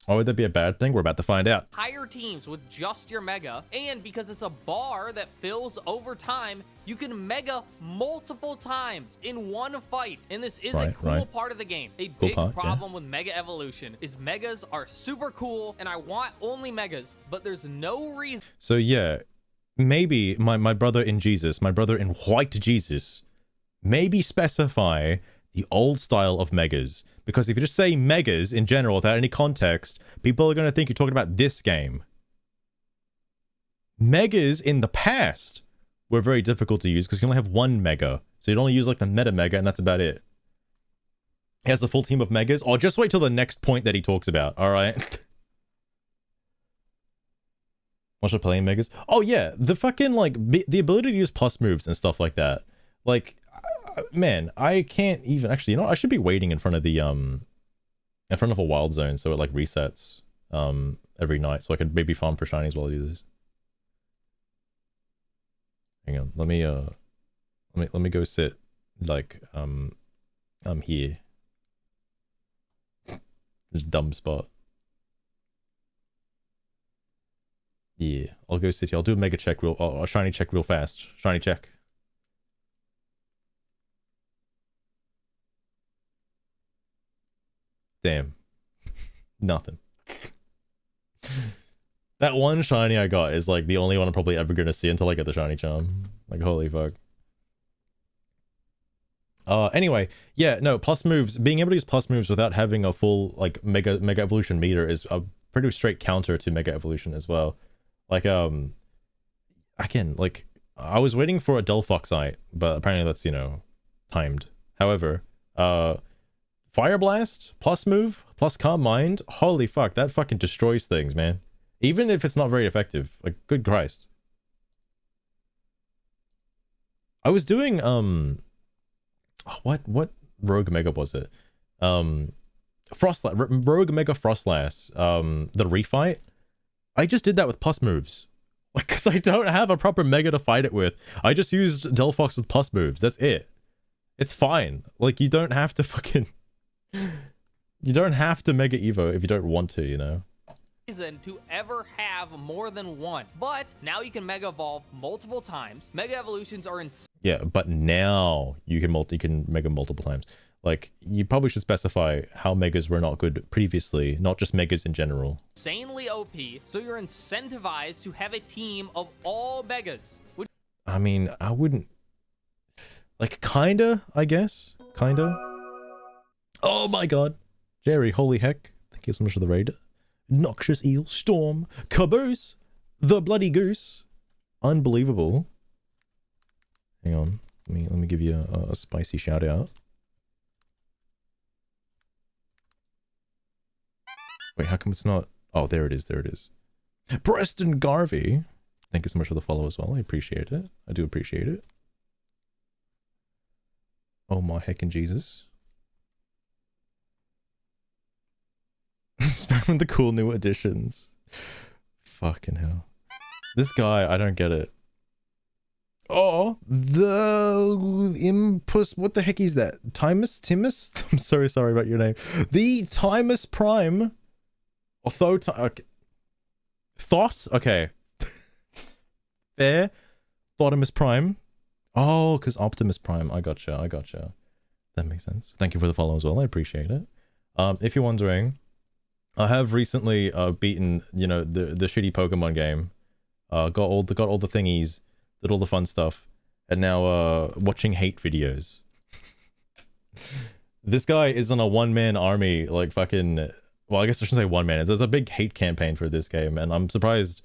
Why would that be a bad thing? We're about to find out. higher teams with just your Mega, and because it's a bar that fills over time, you can Mega multiple times in one fight. And this is a cool part of the game. A big problem with Mega Evolution is Megas are super cool, and I want only Megas, but there's no reason. So yeah, maybe my brother in Jesus, my brother in white Jesus, maybe specify the old style of Megas. Because if you just say Megas in general without any context, people are going to think you're talking about this game. Megas in the past were very difficult to use because you only have 1 Mega. So you'd only use like the Meta Mega and that's about it. He has a full team of Megas. Or just wait till the next point that he talks about, alright? Watch it playing Megas. Oh yeah, the fucking like, the ability to use plus moves and stuff like that. Like, man, I can't even actually, you know, I should be waiting in front of the in front of a wild zone so it like resets every night so I could maybe farm for shinies while I do this. Hang on, let me go sit like here. This dumb spot. Yeah, I'll go city. I'll do a mega check a shiny check real fast. Shiny check. Damn. Nothing. That one shiny I got is like the only one I'm probably ever gonna see until I get the shiny charm. Like, holy fuck. Anyway, yeah, no, plus moves, being able to use plus moves without having a full like mega evolution meter is a pretty straight counter to mega evolution as well. Like, again, like, I was waiting for a Delphoxite, but apparently that's, you know, timed. However, Fire Blast plus move plus Calm Mind, holy fuck, that fucking destroys things, man. Even if it's not very effective, like, good Christ. I was doing what Rogue Mega was it? Rogue Mega Frostlass, the refight. I just did that with plus moves. Like, because I don't have a proper Mega to fight it with. I just used Delphox with plus moves. That's it. It's fine. Like, you don't have to fucking... You don't have to Mega Evo if you don't want to, you know? Reason to ever have more than one, but now you can Mega Evolve multiple times. Mega Evolutions are Yeah, but now you can Mega multiple times. Like, you probably should specify how Megas were not good previously, not just Megas in general. insanely OP, so you're incentivized to have a team of all Megas. I mean, I wouldn't... Like, kinda, I guess? Kinda? Oh my god! Jerry, holy heck. Thank you so much for the raid. Noxious Eel, Storm, Caboose, the Bloody Goose. Unbelievable. Hang on. Let me give you a spicy shout out. Wait, how come it's not... Oh, there it is, there it is. Preston Garvey. Thank you so much for the follow as well. I appreciate it. I do appreciate it. Oh my heckin' Jesus. Spamming the cool new additions. Fucking hell. This guy, I don't get it. Oh, the Impus, what the heck is that? Timus? I'm so sorry about your name. The Timus Prime. Although, okay. Thought? Okay. Fair. Thotimus Prime. Oh, because Optimus Prime. I gotcha. That makes sense. Thank you for the follow as well. I appreciate it. If you're wondering, I have recently beaten, you know, the shitty Pokemon game. Got all the thingies, did all the fun stuff, and now watching hate videos. This guy is on a one-man army, like fucking... Well, I guess I shouldn't say one-man. There's a big hate campaign for this game, and I'm surprised.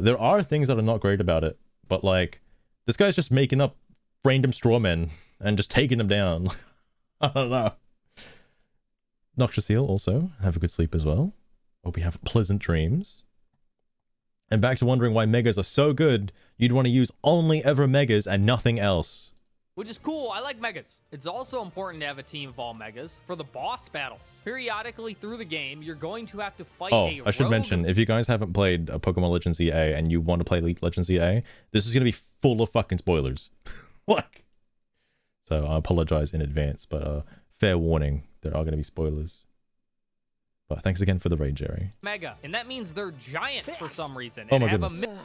There are things that are not great about it, but like, this guy's just making up random strawmen and just taking them down. I don't know. Noxious Eel also, have a good sleep as well. Hope you have pleasant dreams. And back to wondering why Megas are so good, you'd want to use only ever Megas and nothing else. Which is cool, I like Megas. It's also important to have a team of all Megas for the boss battles. Periodically through the game, you're going to have to fight a I should rogue... mention, if you guys haven't played Pokemon Legends EA and you want to play Elite Legends EA, this is going to be full of fucking spoilers. Like, so I apologize in advance, but fair warning, there are going to be spoilers. But thanks again for the raid, Jerry. Mega, and that means they're giant for some reason. Oh and my have goodness.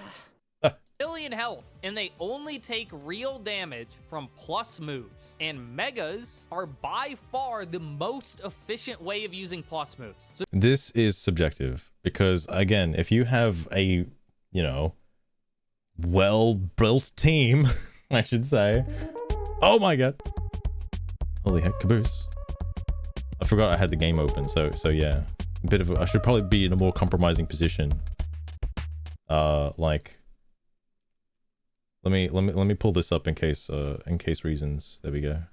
a million health, and they only take real damage from plus moves. And Megas are by far the most efficient way of using plus moves. So This is subjective, because again, if you have a, you know, well-built team, I should say. Oh my god. Holy heck, Caboose. I forgot I had the game open, so yeah. A bit of I should probably be in a more compromising position. Like, let me pull this up in case reasons. There we go.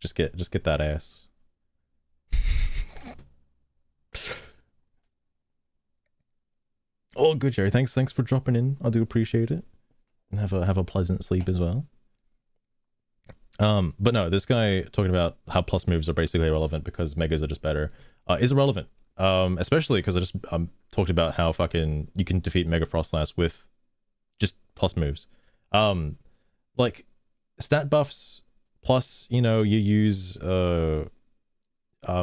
Just get that ass. Oh, good, Jerry. Thanks for dropping in. I do appreciate it. And have a pleasant sleep as well. But no, this guy talking about how plus moves are basically irrelevant because Megas are just better, is irrelevant. Especially because I just talked about how fucking you can defeat Mega Frostlass with just plus moves. Like stat buffs plus, you know, you use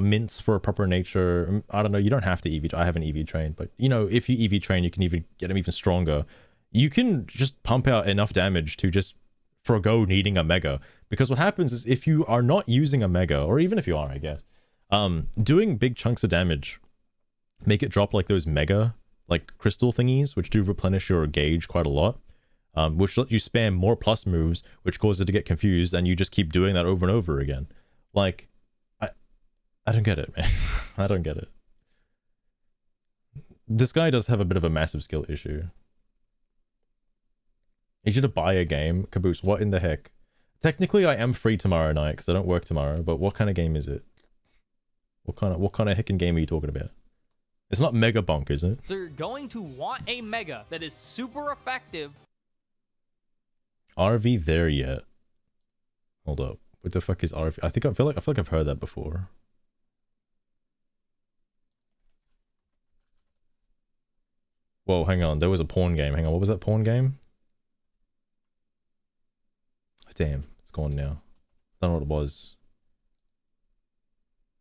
mints for a proper nature. I don't know. You don't have to EV. I haven't EV trained, but you know, if you EV train, you can even get them even stronger. You can just pump out enough damage to just forgo needing a mega. Because what happens is if you are not using a mega, or even if you are, I guess, doing big chunks of damage, make it drop like those mega, like crystal thingies, which do replenish your gauge quite a lot, which let you spam more plus moves, which causes it to get confused, and you just keep doing that over and over again. Like, I don't get it, man. I don't get it. This guy does have a bit of a massive skill issue. He should buy a game. Caboose, what in the heck? Technically, I am free tomorrow night because I don't work tomorrow. But what kind of game is it? What kind of heckin' game are you talking about? It's not Mega Bonk, is it? So you're going to want a mega that is super effective. RV there yet? Hold up. What the fuck is RV? I feel like I've heard that before. Whoa, hang on. There was a porn game. Hang on. What was that porn game? Damn, it's gone now. I don't know what it was.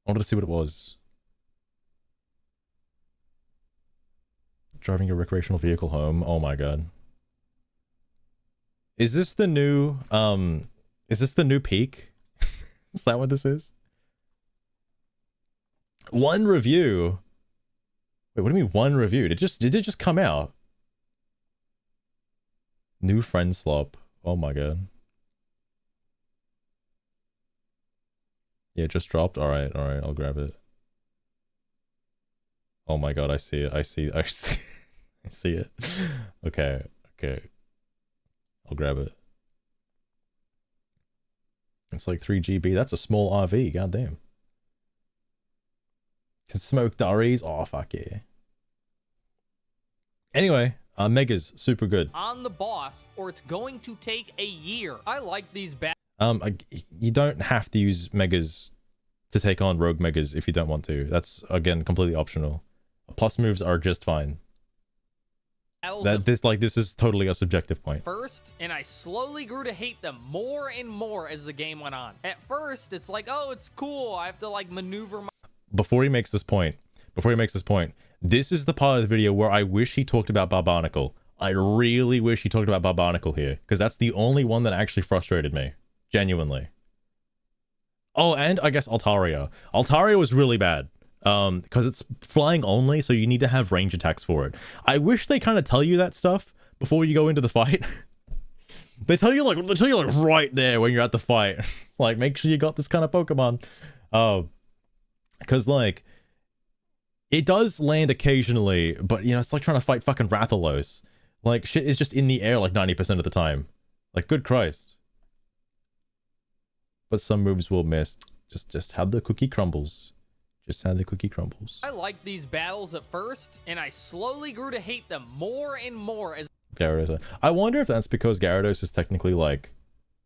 I wanted to see what it was. Driving your recreational vehicle home. Oh my god. Is this the new peak? Is that what this is? One review. Wait, what do you mean one review? Did it just come out? New friend slop. Oh my god. Yeah, it just dropped. All right, I'll grab it. Oh my god, I see it. I see I see it. Okay. I'll grab it. It's like 3 GB. That's a small RV. Goddamn. Can smoke durries. Oh fuck yeah. Anyway, Mega's super good. On the boss, or it's going to take a year. I like these bad. You don't have to use megas to take on rogue megas if you don't want to. That's again completely optional. Plus moves are just fine. This is totally a subjective point. First, and I slowly grew to hate them more and more as the game went on. At first, it's like, oh, it's cool. I have to like maneuver my. Before he makes this point, this is the part of the video where I wish he talked about Barbarical. I really wish he talked about Barbarical here, because that's the only one that actually frustrated me. Genuinely. Oh, and I guess Altaria. Altaria was really bad. Because it's flying only, so you need to have range attacks for it. I wish they kind of tell you that stuff before you go into the fight. They tell you like right there when you're at the fight. It's like, make sure you got this kind of Pokemon. Because like, it does land occasionally, but you know, it's like trying to fight fucking Rathalos. Like, shit is just in the air like 90% of the time. Like, good Christ. But some moves will miss. Just how the cookie crumbles. Just how the cookie crumbles. I liked these battles at first, and I slowly grew to hate them more and more as Gyarados. I wonder if that's because Gyarados is technically like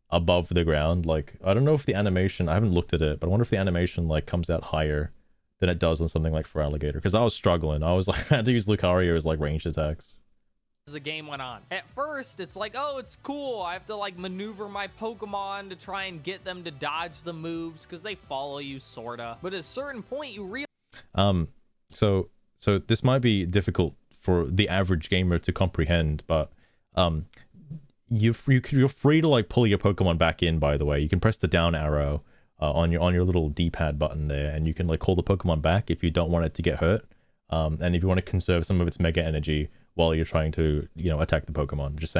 above the ground. Like, I don't know if the animation, I haven't looked at it, but I wonder if the animation like comes out higher than it does on something like for Alligator. Because I was struggling. I was like, I had to use Lucario as like ranged attacks. the game went on. At first, it's like, oh, it's cool. I have to like maneuver my Pokemon to try and get them to dodge the moves because they follow you, sorta. But at a certain point, you realize. So this might be difficult for the average gamer to comprehend, but you're free to like pull your Pokemon back in. By the way, you can press the down arrow on your little D-pad button there, and you can like call the Pokemon back if you don't want it to get hurt, and if you want to conserve some of its Mega Energy while you're trying to, you know, attack the Pokemon. I'm just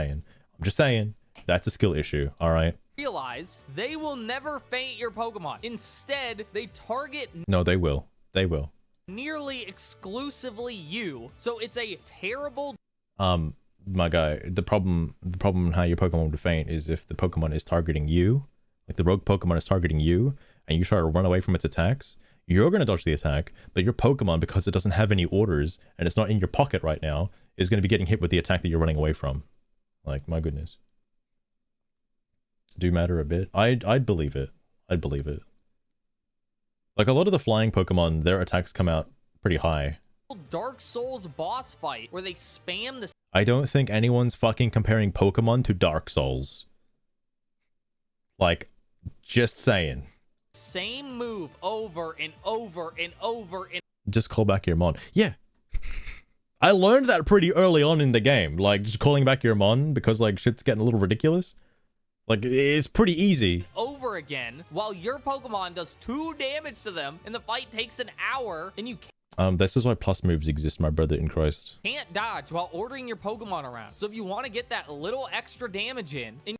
saying that's a skill issue. All right. Realize they will never faint your Pokemon. Instead, they target. No, they will. They will. Nearly exclusively you. So it's a terrible. My guy, the problem in how your Pokemon would faint is if the Pokemon is targeting you, like the rogue Pokemon is targeting you, and you try to run away from its attacks, you're going to dodge the attack, but your Pokemon, because it doesn't have any orders and it's not in your pocket right now, is going to be getting hit with the attack that you're running away from. Like, my goodness. Do matter a bit. I'd believe it. I'd believe it. Like, a lot of the flying Pokemon, their attacks come out pretty high. Dark Souls boss fight where they spam the. I don't think anyone's fucking comparing Pokemon to Dark Souls. Like, just saying. same move over and over and over and Just call back your mon. Yeah. I learned that pretty early on in the game. Like, just calling back your mon because, like, shit's getting a little ridiculous. Like, it's pretty easy. over again while your Pokemon does 2 damage to them and the fight takes an hour and you This is why plus moves exist, my brother in Christ. can't dodge while ordering your Pokemon around. So if you want to get that little extra damage in and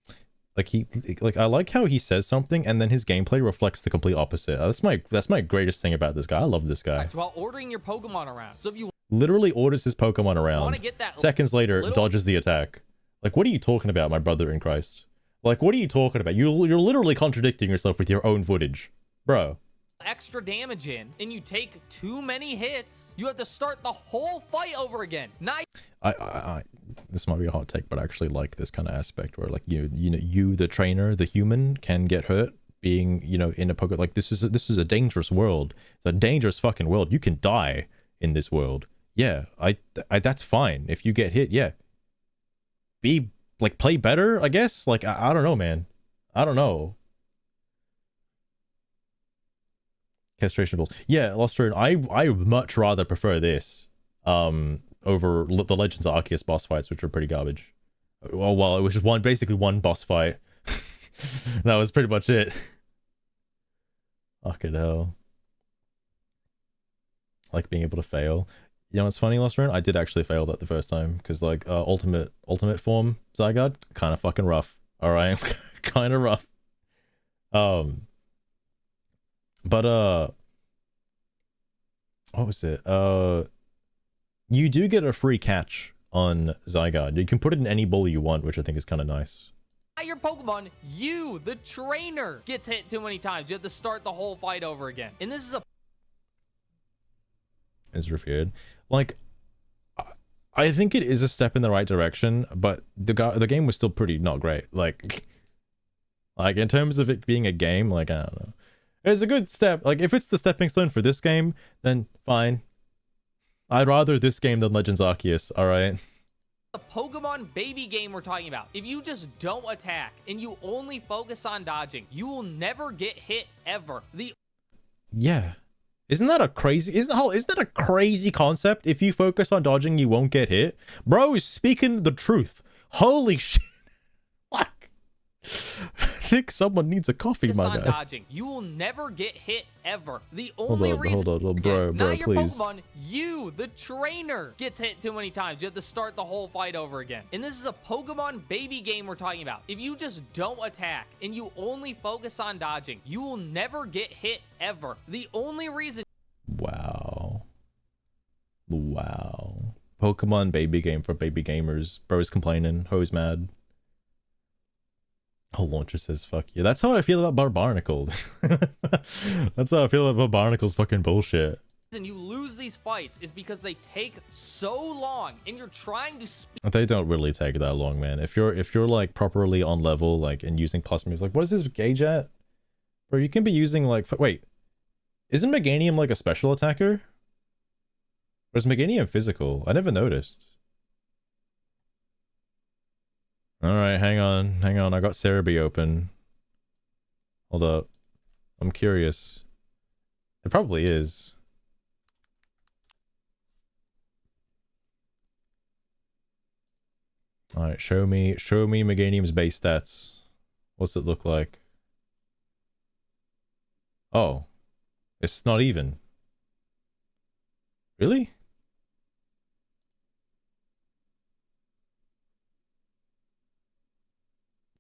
Like I like how he says something and then his gameplay reflects the complete opposite. That's my greatest thing about this guy. I love this guy. while ordering your Pokemon around. So if you Literally orders his Pokemon want around. to get that Seconds later, little dodges the attack. Like, what are you talking about, my brother in Christ? Like, what are you talking about? You're literally contradicting yourself with your own footage, bro. extra damage in and you take too many hits, you have to start the whole fight over again. Not I this might be a hot take, but I actually like this kind of aspect where, like, you the trainer, the human, can get hurt being, in a Pokemon. Like, this is a dangerous world. It's a dangerous fucking world. You can die in this world. Yeah, I that's fine if you get hit. Yeah, be like, play better, I guess. Like, I don't know, man. I don't know. Castration balls. Yeah, Lost Ruin. I would much rather prefer this over the Legends of Arceus boss fights, which are pretty garbage. Well, it was just basically one boss fight. That was pretty much it. Fucking hell. I like being able to fail. You know what's funny, Lost Ruin? I did actually fail that the first time because, like, ultimate form Zygarde, kind of fucking rough. All right, kind of rough. But what was it? You do get a free catch on Zygarde. You can put it in any bowl you want, which I think is kind of nice. your Pokemon, you, the trainer, gets hit too many times. You have to start the whole fight over again. And this is a Is revered. Like, I think it is a step in the right direction, but the game was still pretty not great. Like in terms of it being a game, like, I don't know. It's a good step. Like, if it's the stepping stone for this game, then fine. I'd rather this game than Legends Arceus, alright? a Pokemon baby game we're talking about. If you just don't attack and you only focus on dodging, you will never get hit ever. Yeah. Isn't that a crazy concept? If you focus on dodging, you won't get hit? Bro is speaking the truth. Holy shit. Like, I think someone needs a coffee, my guy. Dodging, you will never get hit ever. The only reason hold on, bro, not your please. Pokemon, you, the trainer, gets hit too many times. You have to start the whole fight over again. And this is a Pokemon baby game we're talking about. If you just don't attack and you only focus on dodging, you will never get hit ever. The only reason. Wow. Pokemon baby game for baby gamers. Bro's complaining. Ho's mad. Oh, Launcher says fuck you. That's how I feel about Barbarnacle. That's how I feel about Barbarnacle's fucking bullshit. And you lose these fights is because they take so long and you're trying to speed. They don't really take that long, man. If you're like properly on level, like, and using plus moves, like, what is this gauge at? Bro, you can be using like, wait, isn't Meganium like a special attacker? Or is Meganium physical? I never noticed. Alright, hang on. I got Cerebi open. Hold up. I'm curious. It probably is. Alright, show me Meganium's base stats. What's it look like? Oh. It's not even. Really?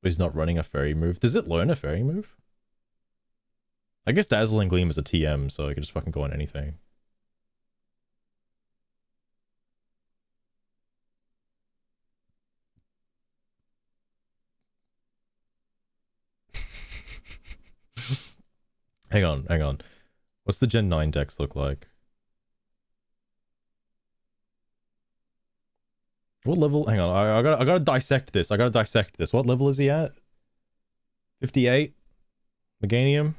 He's not running a fairy move. Does it learn a fairy move? I guess Dazzling Gleam is a TM, so I can just fucking go on anything. Hang on. What's the Gen 9 dex look like? What level? Hang on, I gotta dissect this. What level is he at? 58? Meganium?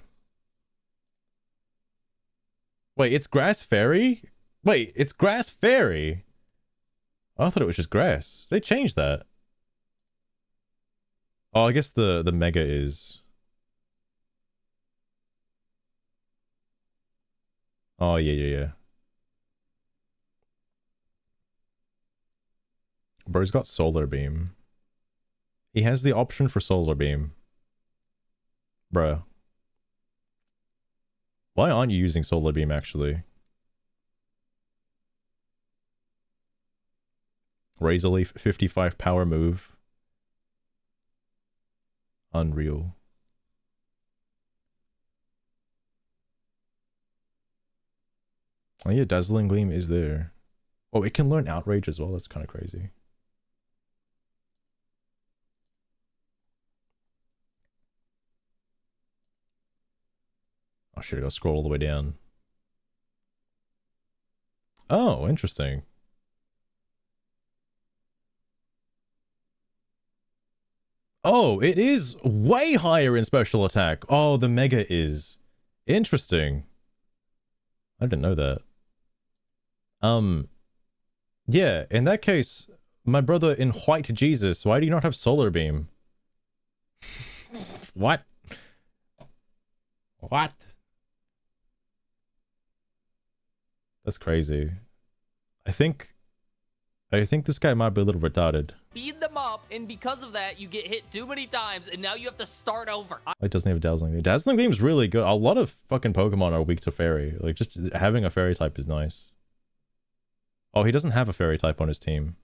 Wait, it's Grass Fairy? Wait, it's Grass Fairy? Oh, I thought it was just grass. They changed that. Oh, I guess the Mega is... Oh, yeah, yeah, yeah. Bro's got Solar Beam. He has the option for Solar Beam. Bruh. Why aren't you using Solar Beam, actually? Razor Leaf, 55 power move. Unreal. Oh yeah, Dazzling Gleam is there. Oh, it can learn Outrage as well. That's kind of crazy. Oh shit, I gotta scroll all the way down. Oh, interesting. Oh, it is way higher in special attack. Oh, the Mega is. Interesting. I didn't know that. Yeah, in that case, my brother in white Jesus, why do you not have Solar Beam? What? What? That's crazy. I think this guy might be a little retarded. Speed them up, and because of that, you get hit too many times, and now you have to start over. It doesn't have Dazzling Beam. Dazzling Beam is really good. A lot of fucking Pokemon are weak to Fairy. Like, just having a Fairy type is nice. Oh, he doesn't have a Fairy type on his team.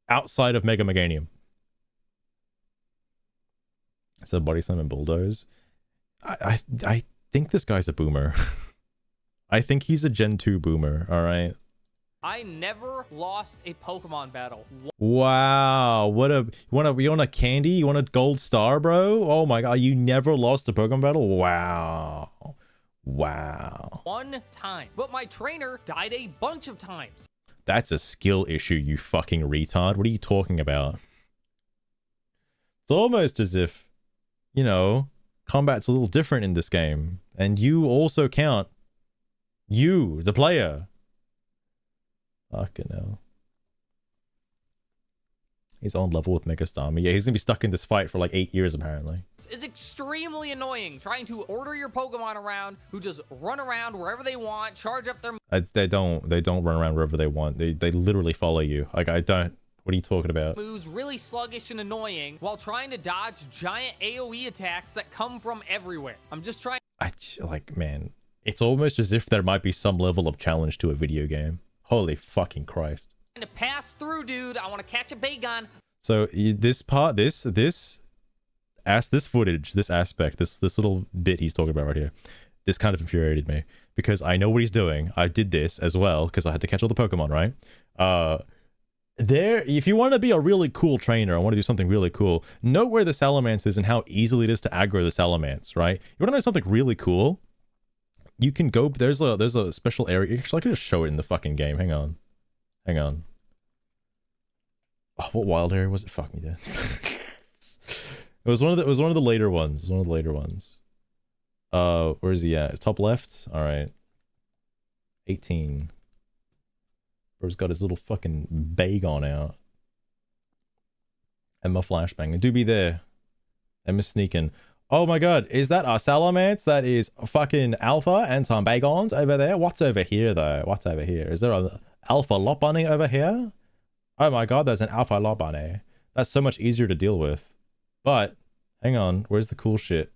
Outside of Mega Meganium. So Body Slam and Bulldoze. I think this guy's a boomer. I think he's a Gen 2 boomer, alright? I never lost a Pokemon battle. Wow, what a you want a candy? You want a gold star, bro? Oh my god, you never lost a Pokemon battle? Wow. Wow. One time. But my trainer died a bunch of times. That's a skill issue, you fucking retard. What are you talking about? It's almost as if, you know, combat's a little different in this game. And you also count. You, the player. Fucking hell. He's on level with Mega Starmie. Yeah, he's gonna be stuck in this fight for like 8 years apparently. It's extremely annoying trying to order your Pokemon around who just run around wherever they want, charge up their They don't run around wherever they want. They literally follow you. Like, I don't. What are you talking about? moves really sluggish and annoying while trying to dodge giant AoE attacks that come from everywhere. I'm just trying Like, man, it's almost as if there might be some level of challenge to a video game. Holy fucking Christ. to pass through, dude. I want to catch a Bagon. So this part, this footage, this aspect, this little bit he's talking about right here, this kind of infuriated me because I know what he's doing. I did this as well because I had to catch all the Pokemon, right? If you want to be a really cool trainer, I want to do something really cool. Note where the Salamence is and how easily it is to aggro the Salamence, right? You want to know something really cool? You can go. There's a special area. Actually, I could just show it in the fucking game. Hang on. Oh, what wild area was it? Fuck me, then. It was one of the later ones. Where is he at? Top left. All right. 18. Bro's got his little fucking Bagon out. Emma flashbang. Do be there. Emma sneaking. Oh my god, is that our Salamence? That is fucking Alpha and some Bagons over there. What's over here though? What's over here? Is there a Alpha Lopunny over here? Oh my god, there's an Alpha Lopunny. That's so much easier to deal with. But hang on, where's the cool shit?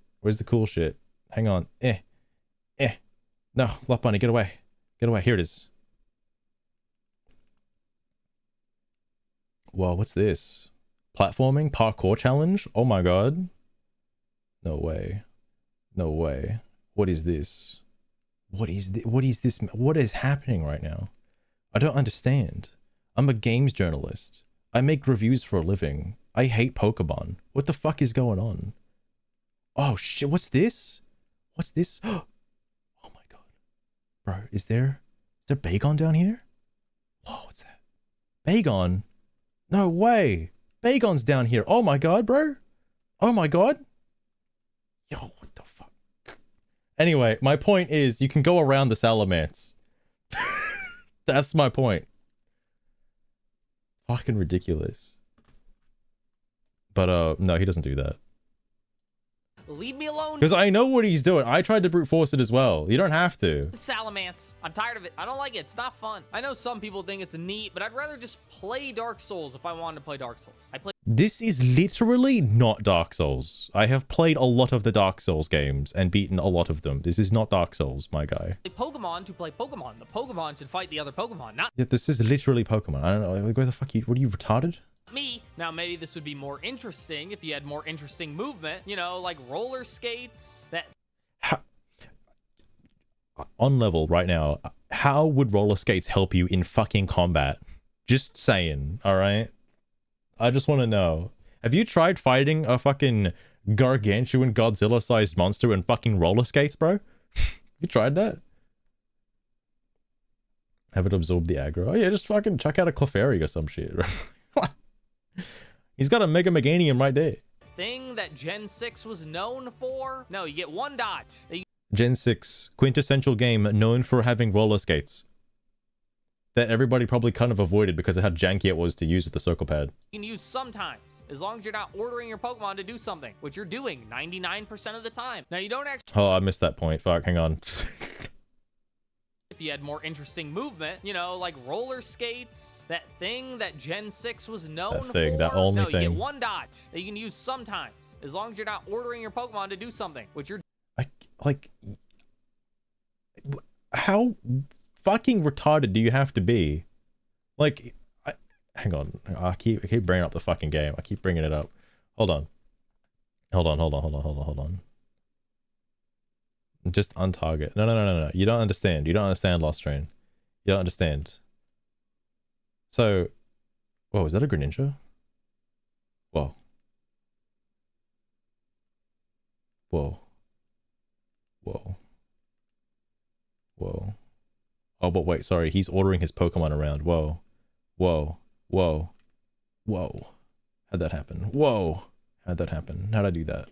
Hang on. No, Lopunny, get away. Here it is. Whoa, what's this? Platforming? Parkour challenge? Oh my god. No way. What is this? What is this? What is happening right now? I don't understand. I'm a games journalist. I make reviews for a living. I hate Pokemon. What the fuck is going on? Oh shit, what's this? Oh my god. Bro, is there Bagon down here? Whoa, what's that? Bagon? No way. Bagon's down here. Oh my god, bro. Oh my god. Yo, what the fuck? Anyway, my point is you can go around the Salamence. That's my point. Fucking ridiculous. But no, he doesn't do that. leave me alone. Because I know what he's doing. I tried to brute force it as well. You don't have to. Salamence. I'm tired of it. I don't like it. It's not fun. I know some people think it's neat, but I'd rather just play Dark Souls if I wanted to play Dark Souls. I play This is literally not Dark Souls. I have played a lot of the Dark Souls games and beaten a lot of them. This is not Dark Souls, my guy. Pokemon to play Pokemon. The Pokemon should fight the other Pokemon, not Yeah, this is literally Pokemon. I don't know. Where the fuck what are you, retarded? me. Now, maybe this would be more interesting if you had more interesting movement, you know, like roller skates. On level right now, how would roller skates help you in fucking combat? Just saying, all right? I just want to know. Have you tried fighting a fucking gargantuan Godzilla-sized monster in fucking roller skates, bro? You tried that? Have it absorb the aggro? Oh yeah, just fucking chuck out a Clefairy or some shit. He's got a Mega Meganium right there. Thing that Gen 6 was known for? No, you get one dodge. Gen 6, quintessential game known for having roller skates. That everybody probably kind of avoided because of how janky it was to use with the circle pad. You can use sometimes, as long as you're not ordering your Pokemon to do something, which you're doing 99% of the time. Now, you don't actually... Oh, I missed that point. Fuck, hang on. If you had more interesting movement, you know, like roller skates, that thing that Gen 6 was known for. That only no, thing. you get one dodge that you can use sometimes, as long as you're not ordering your Pokemon to do something, which you're... Like... How fucking retarded do you have to be? Like... hang on. I keep bringing up the fucking game. I keep bringing it up. Hold on. Hold on. Just untarget. No. You don't understand. You don't understand, Lost Train. You don't understand. So... Whoa, is that a Greninja? Whoa. Oh, but wait, sorry. He's ordering his Pokemon around. Whoa. How'd that happen? How'd I do that?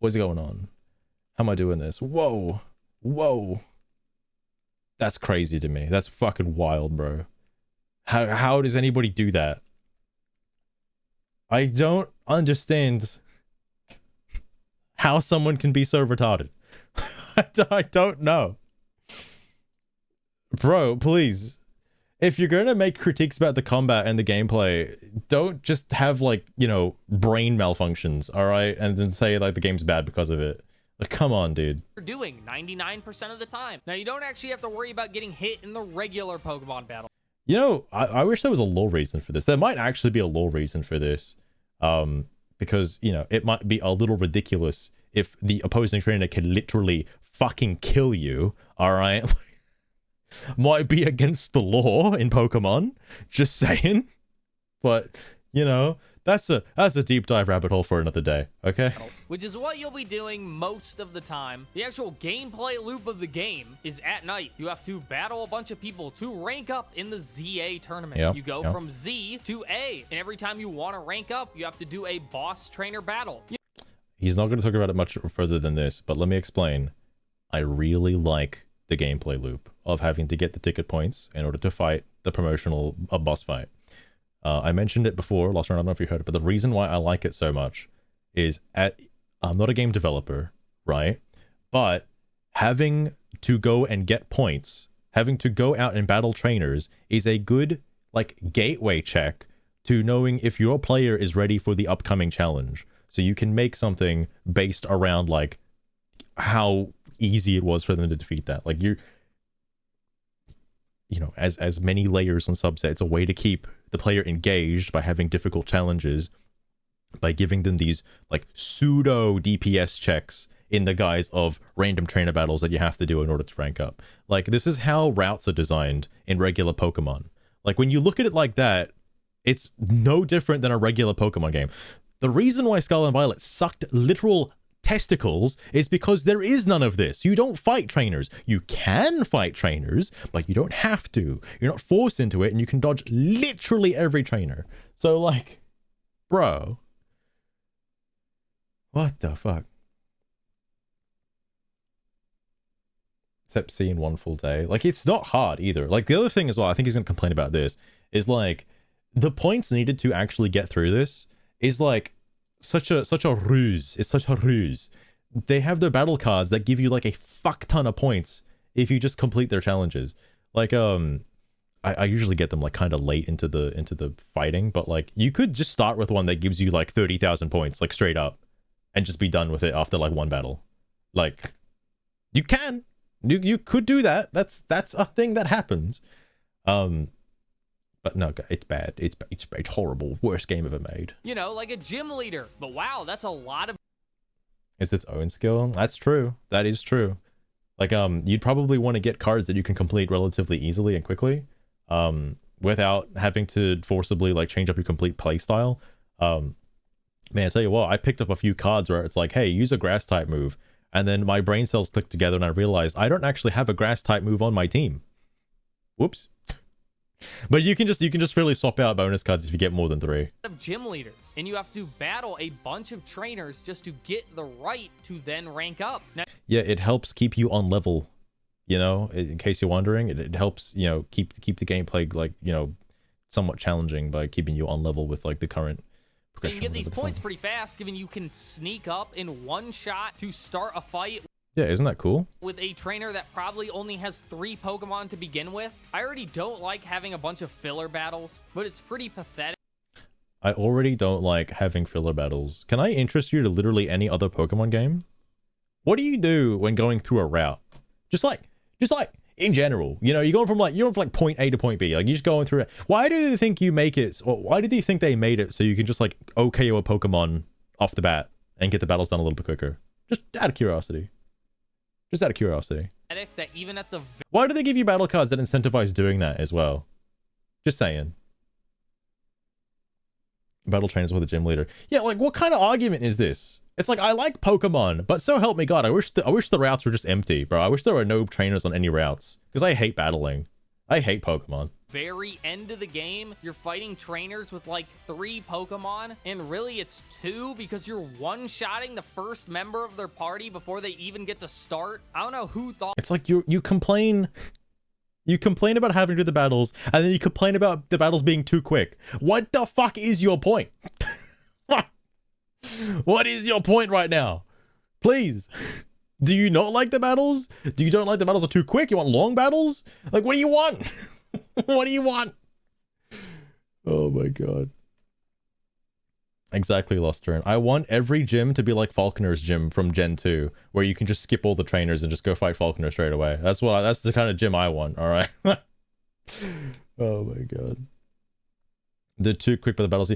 What's going on? How am I doing this? Whoa. That's crazy to me. That's fucking wild, bro. How does anybody do that? I don't understand how someone can be so retarded. I don't know. Bro, please. If you're going to make critiques about the combat and the gameplay, don't just have, like, you know, brain malfunctions, alright? And then say, like, the game's bad because of it. Like, come on, dude. You're doing 99% of the time. Now, you don't actually have to worry about getting hit in the regular Pokemon battle. You know, I wish there was a lore reason for this. There might actually be a lore reason for this. Because, you know, it might be a little ridiculous if the opposing trainer can literally fucking kill you, alright? Might be against the law in Pokemon, just saying. But, you know, that's a deep dive rabbit hole for another day, okay? Which is what you'll be doing most of the time. The actual gameplay loop of the game is at night. You have to battle a bunch of people to rank up in the ZA tournament. Yep, you go yep. from Z to A, and every time you want to rank up, you have to do a boss trainer battle. He's not going to talk about it much further than this, but let me explain. I really like the gameplay loop of having to get the ticket points in order to fight the promotional boss fight. I mentioned it before, Lost Run, I don't know if you heard it, but the reason why I like it so much is I'm not a game developer, right? But having to go and get points, having to go out and battle trainers is a good, like, gateway check to knowing if your player is ready for the upcoming challenge. So you can make something based around, like, how easy it was for them to defeat that. Like, you know, as many layers and subsets, a way to keep the player engaged by having difficult challenges, by giving them these, like, pseudo DPS checks in the guise of random trainer battles that you have to do in order to rank up. Like, this is how routes are designed in regular Pokemon. Like, when you look at it like that, it's no different than a regular Pokemon game. The reason why Scarlet and Violet sucked literal testicles is because there is none of this. You don't fight trainers. You can fight trainers, but you don't have to. You're not forced into it, and you can dodge literally every trainer. So, like, bro, what the fuck? Except C in one full day. Like, it's not hard either. Like, the other thing as well, I think he's gonna complain about this, is, like, the points needed to actually get through this is, like, such a ruse. It's such a ruse they have their battle cards that give you like a fuck ton of points if you just complete their challenges. Like I usually get them like kind of late into the fighting, but like you could just start with one that gives you like 30,000 points like straight up and just be done with it after like one battle. Like you could do that. That's a thing that happens. But no, it's bad. It's horrible. Worst game ever made. You know, like a gym leader. But wow, that's a lot of... It's its own skill. That's true. That is true. Like you'd probably want to get cards that you can complete relatively easily and quickly, without having to forcibly like change up your complete play style. Man, I tell you what, I picked up a few cards where it's like, hey, use a grass type move, and then my brain cells clicked together and I realized I don't actually have a grass type move on my team. Whoops. But you can just really swap out bonus cards if you get more than 3. Of gym leaders, and you have to battle a bunch of trainers just to get the right to then rank up. Now, yeah, it helps keep you on level, you know, in case you're wondering. It helps, you know, keep the gameplay like, you know, somewhat challenging by keeping you on level with like the current progression. you can get these points pretty fast, given you can sneak up in one shot to start a fight. Yeah, isn't that cool? With a trainer that probably only has 3 Pokemon to begin with. I already don't like having a bunch of filler battles, but it's pretty pathetic. I already don't like having filler battles. Can I interest you to literally any other Pokemon game? What do you do when going through a route? Just like in general, you know, you're going from like point A to point B. Like you're just going through it. Why do they think you make it? Or why do they think they made it so you can just like OKO a Pokemon off the bat and get the battles done a little bit quicker? Just out of curiosity. Just out of curiosity. That even at the... Why do they give you battle cards that incentivize doing that as well? Just saying. Battle trainers with a gym leader. Yeah, like what kind of argument is this? It's like, I like Pokemon, but so help me God, I wish the routes were just empty, bro. I wish there were no trainers on any routes, because I hate battling. I hate Pokemon. Very end of the game, you're fighting trainers with like 3 Pokemon, and really it's 2 because you're one-shotting the first member of their party before they even get to start. I don't know who thought... It's like you complain about having to do the battles, and then you complain about the battles being too quick. What the fuck is your point? What is your point right now? Please. Do you not like the battles? Do you don't like the battles are too quick? You want long battles? Like, what do you want? What do you want? Oh my god. Exactly, Lost Turn. I want every gym to be like Falconer's gym from Gen 2, where you can just skip all the trainers and just go fight Falconer straight away. That's the kind of gym I want, alright? Oh my god. They're too quick for the battles.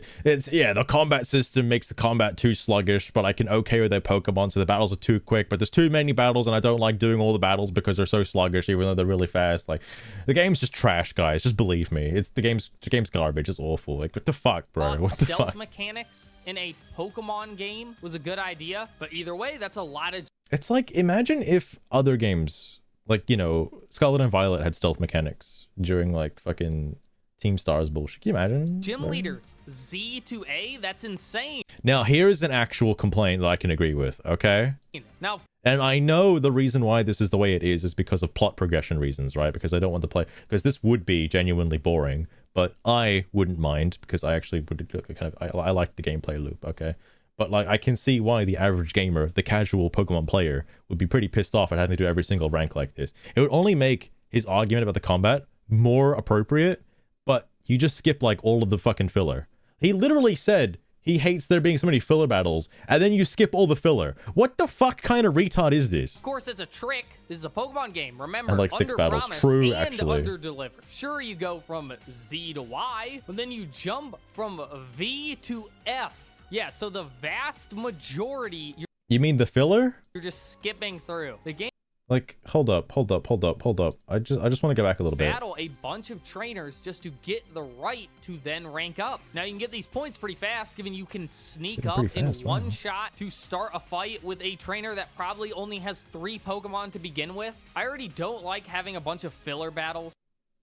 Yeah, the combat system makes the combat too sluggish, but I can okay with their Pokemon, so the battles are too quick, but there's too many battles, and I don't like doing all the battles because they're so sluggish, even though they're really fast. Like, the game's just trash, guys. Just believe me. The game's garbage. It's awful. Like, what the fuck, bro? What the stealth fuck? mechanics in a Pokemon game was a good idea, but either way, that's a lot of... It's like, imagine if other games, like, you know, Scarlet and Violet had stealth mechanics during, like, fucking... Team Stars bullshit. Can you imagine? Gym leaders, Z to A, that's insane. Now, here's an actual complaint that I can agree with, okay? Now, and I know the reason why this is the way it is because of plot progression reasons, right? Because I don't want to play... Because this would be genuinely boring, but I wouldn't mind because I actually would kind of... I like the gameplay loop, okay? But, like, I can see why the average gamer, the casual Pokemon player, would be pretty pissed off at having to do every single rank like this. It would only make his argument about the combat more appropriate, but you just skip like all of the fucking filler. He literally said he hates there being so many filler battles, and then you skip all the filler. What the fuck kind of retard is this? of course, it's a trick. This is a Pokemon game. Remember, And like 6 battles. under-promise True, and actually. under-deliver. Sure, you go from Z to Y, but then you jump from V to F. Yeah, so the vast majority, You mean the filler? you're just skipping through. The game... Like, hold up. I just want to go back a little bit. battle a bunch of trainers just to get the right to then rank up. Now you can get these points pretty fast, given you can sneak up pretty in fast, one wow. shot to start a fight with a trainer that probably only has 3 Pokemon to begin with. I already don't like having a bunch of filler battles.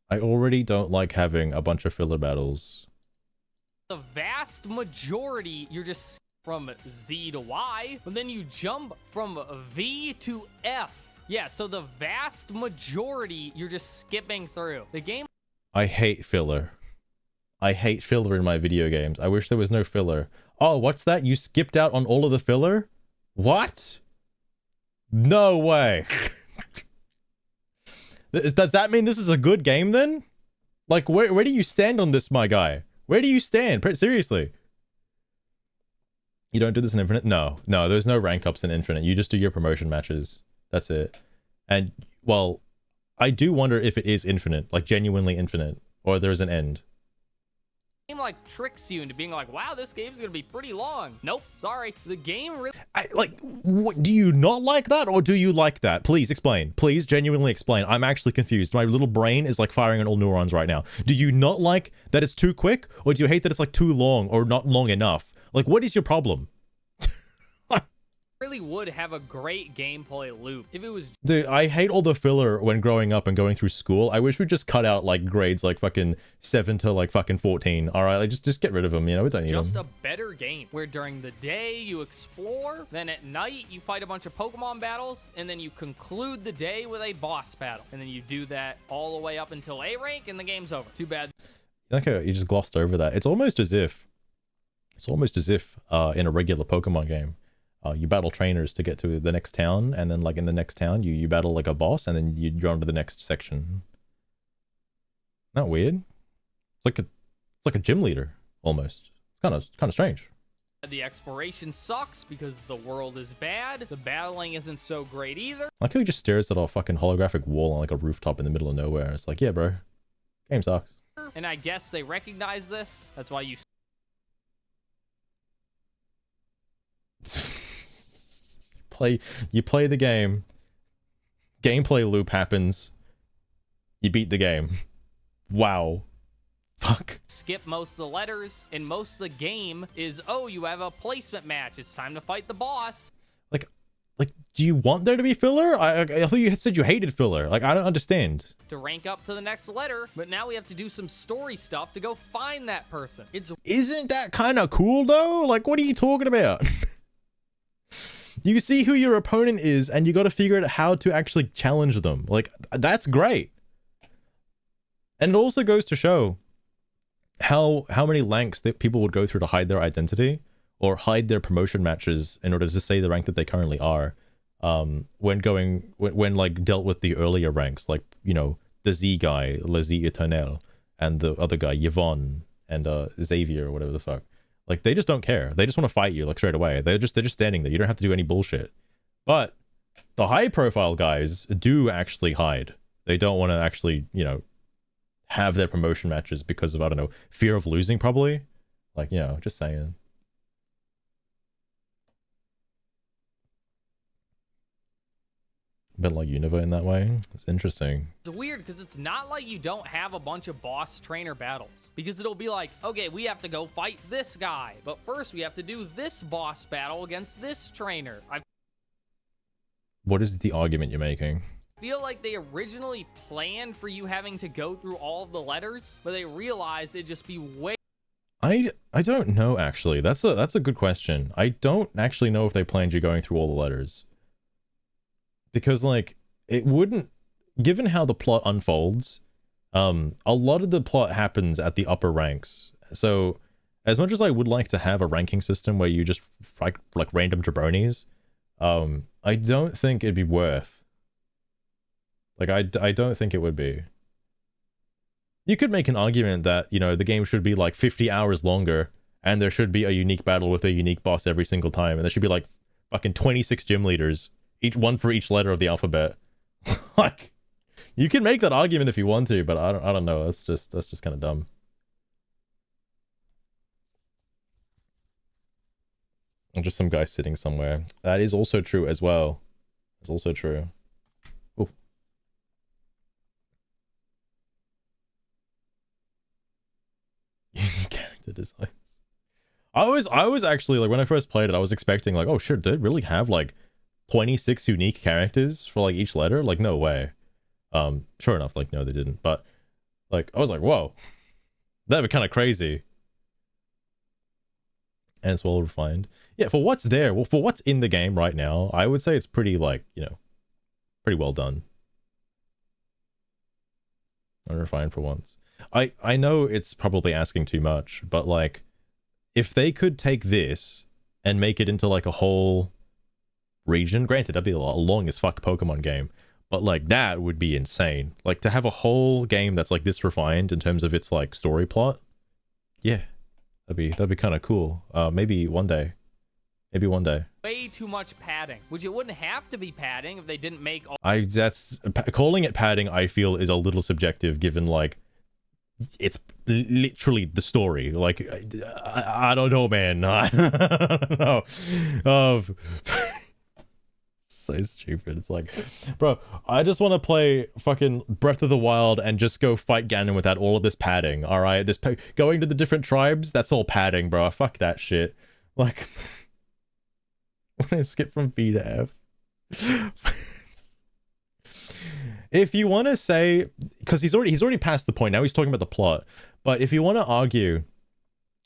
I already don't like having a bunch of filler battles. The vast majority, you're just from Z to Y, but then you jump from V to F. Yeah, so the vast majority, you're just skipping through. The game... I hate filler. I hate filler in my video games. I wish there was no filler. Oh, what's that? You skipped out on all of the filler? What? No way. Does that mean this is a good game then? Like, where do you stand on this, my guy? Where do you stand? Seriously. You don't do this in Infinite? No, there's no rank ups in Infinite. You just do your promotion matches. That's it. And, well, I do wonder if it is infinite, like genuinely infinite, or there's an end. Game like tricks you into being like, wow, this game's gonna be pretty long. Nope, sorry. The game really What, do you not like that, or do you like that? Please explain. Please genuinely explain. I'm actually confused. My little brain is like firing on all neurons right now. Do you not like that it's too quick, or do you hate that it's like too long or not long enough? Like, what is your problem? really would have a great gameplay loop if it was. Dude, I hate all the filler when growing up and going through school. I wish we'd just cut out like grades like fucking 7 to like fucking 14. All right, like just get rid of them. You know, we don't need Just them. a better game where during the day you explore, then at night you fight a bunch of Pokemon battles, and then you conclude the day with a boss battle, and then you do that all the way up until A rank, and the game's over. Too bad. Okay, you just glossed over that. It's almost as if in a regular Pokemon game, you battle trainers to get to the next town, and then like in the next town you battle like a boss, and then you go on to the next section. Isn't that weird? It's like a gym leader almost. It's kind of strange. The exploration sucks because the world is bad. The battling isn't so great either. Like how he just stares at a fucking holographic wall on like a rooftop in the middle of nowhere. It's like, yeah, bro, game sucks. And I guess they recognize this. That's why you play the game. Gameplay loop happens. You beat the game. Wow. Fuck. skip most of the letters, and most of the game is, oh, you have a placement match. It's time to fight the boss. Like, do you want there to be filler? I thought you said you hated filler. Like, I don't understand. To rank up to the next letter, but now we have to do some story stuff to go find that person. Isn't that kind of cool, though? Like, what are you talking about? You see who your opponent is, and you got to figure out how to actually challenge them. Like, that's great. And it also goes to show how many lengths that people would go through to hide their identity or hide their promotion matches in order to say the rank that they currently are. When like dealt with the earlier ranks, like, you know, the Z guy, Le Z Eternel, and the other guy, Yvonne, and Xavier, or whatever the fuck. Like, they just don't care. They just want to fight you, like, straight away. They're just standing there. You don't have to do any bullshit. But the high profile guys do actually hide. They don't want to actually, you know, have their promotion matches because of, I don't know, fear of losing, probably. Like, you know, just saying. A bit like Unova in that way. It's interesting. It's weird because it's not like you don't have a bunch of boss trainer battles, because it'll be like, okay, we have to go fight this guy, but first we have to do this boss battle against this trainer. I What is the argument you're making? feel like they originally planned for you having to go through all of the letters, but they realized it'd just be way. I don't know, actually. That's a good question. I don't actually know if they planned you going through all the letters. Because, like, it wouldn't, given how the plot unfolds, a lot of the plot happens at the upper ranks. So, as much as I would like to have a ranking system where you just fight like random jabronis, I don't think it'd be worth. Like, I don't think it would be. You could make an argument that, you know, the game should be like 50 hours longer, and there should be a unique battle with a unique boss every single time, and there should be like fucking 26 gym leaders. Each one for each letter of the alphabet. Like, you can make that argument if you want to, but I don't know. That's just kind of dumb. And just some guy sitting somewhere. That is also true as well. It's also true. Ooh. Character designs. I was actually, like, when I first played it, I was expecting like, oh shit, did it really have like 26 unique characters for like each letter? Like, no way. Sure enough, like, no, they didn't. But like, I was like, whoa, that'd be kind of crazy. And it's well refined. Yeah, for what's there, well, for what's in the game right now, I would say it's pretty, like, you know, pretty well done. Unrefined for once. I know it's probably asking too much, but like, if they could take this and make it into like a whole region. Granted, that'd be a long as fuck Pokemon game, but like that would be insane. Like to have a whole game that's like this refined in terms of its like story plot. Yeah, that'd be kind of cool. Maybe one day. Maybe one day. Way too much padding, which it wouldn't have to be padding if they didn't make all That's calling it padding, I feel, is a little subjective given like it's literally the story. Like I don't know, man. I don't know. So stupid. It's like, bro, I just want to play fucking Breath of the Wild and just go fight Ganon without all of this padding. All right, this going to the different tribes, that's all padding, bro. Fuck that shit. Like, when I skip from B to F. If you want to say, because he's already past the point, now he's talking about the plot, but if you want to argue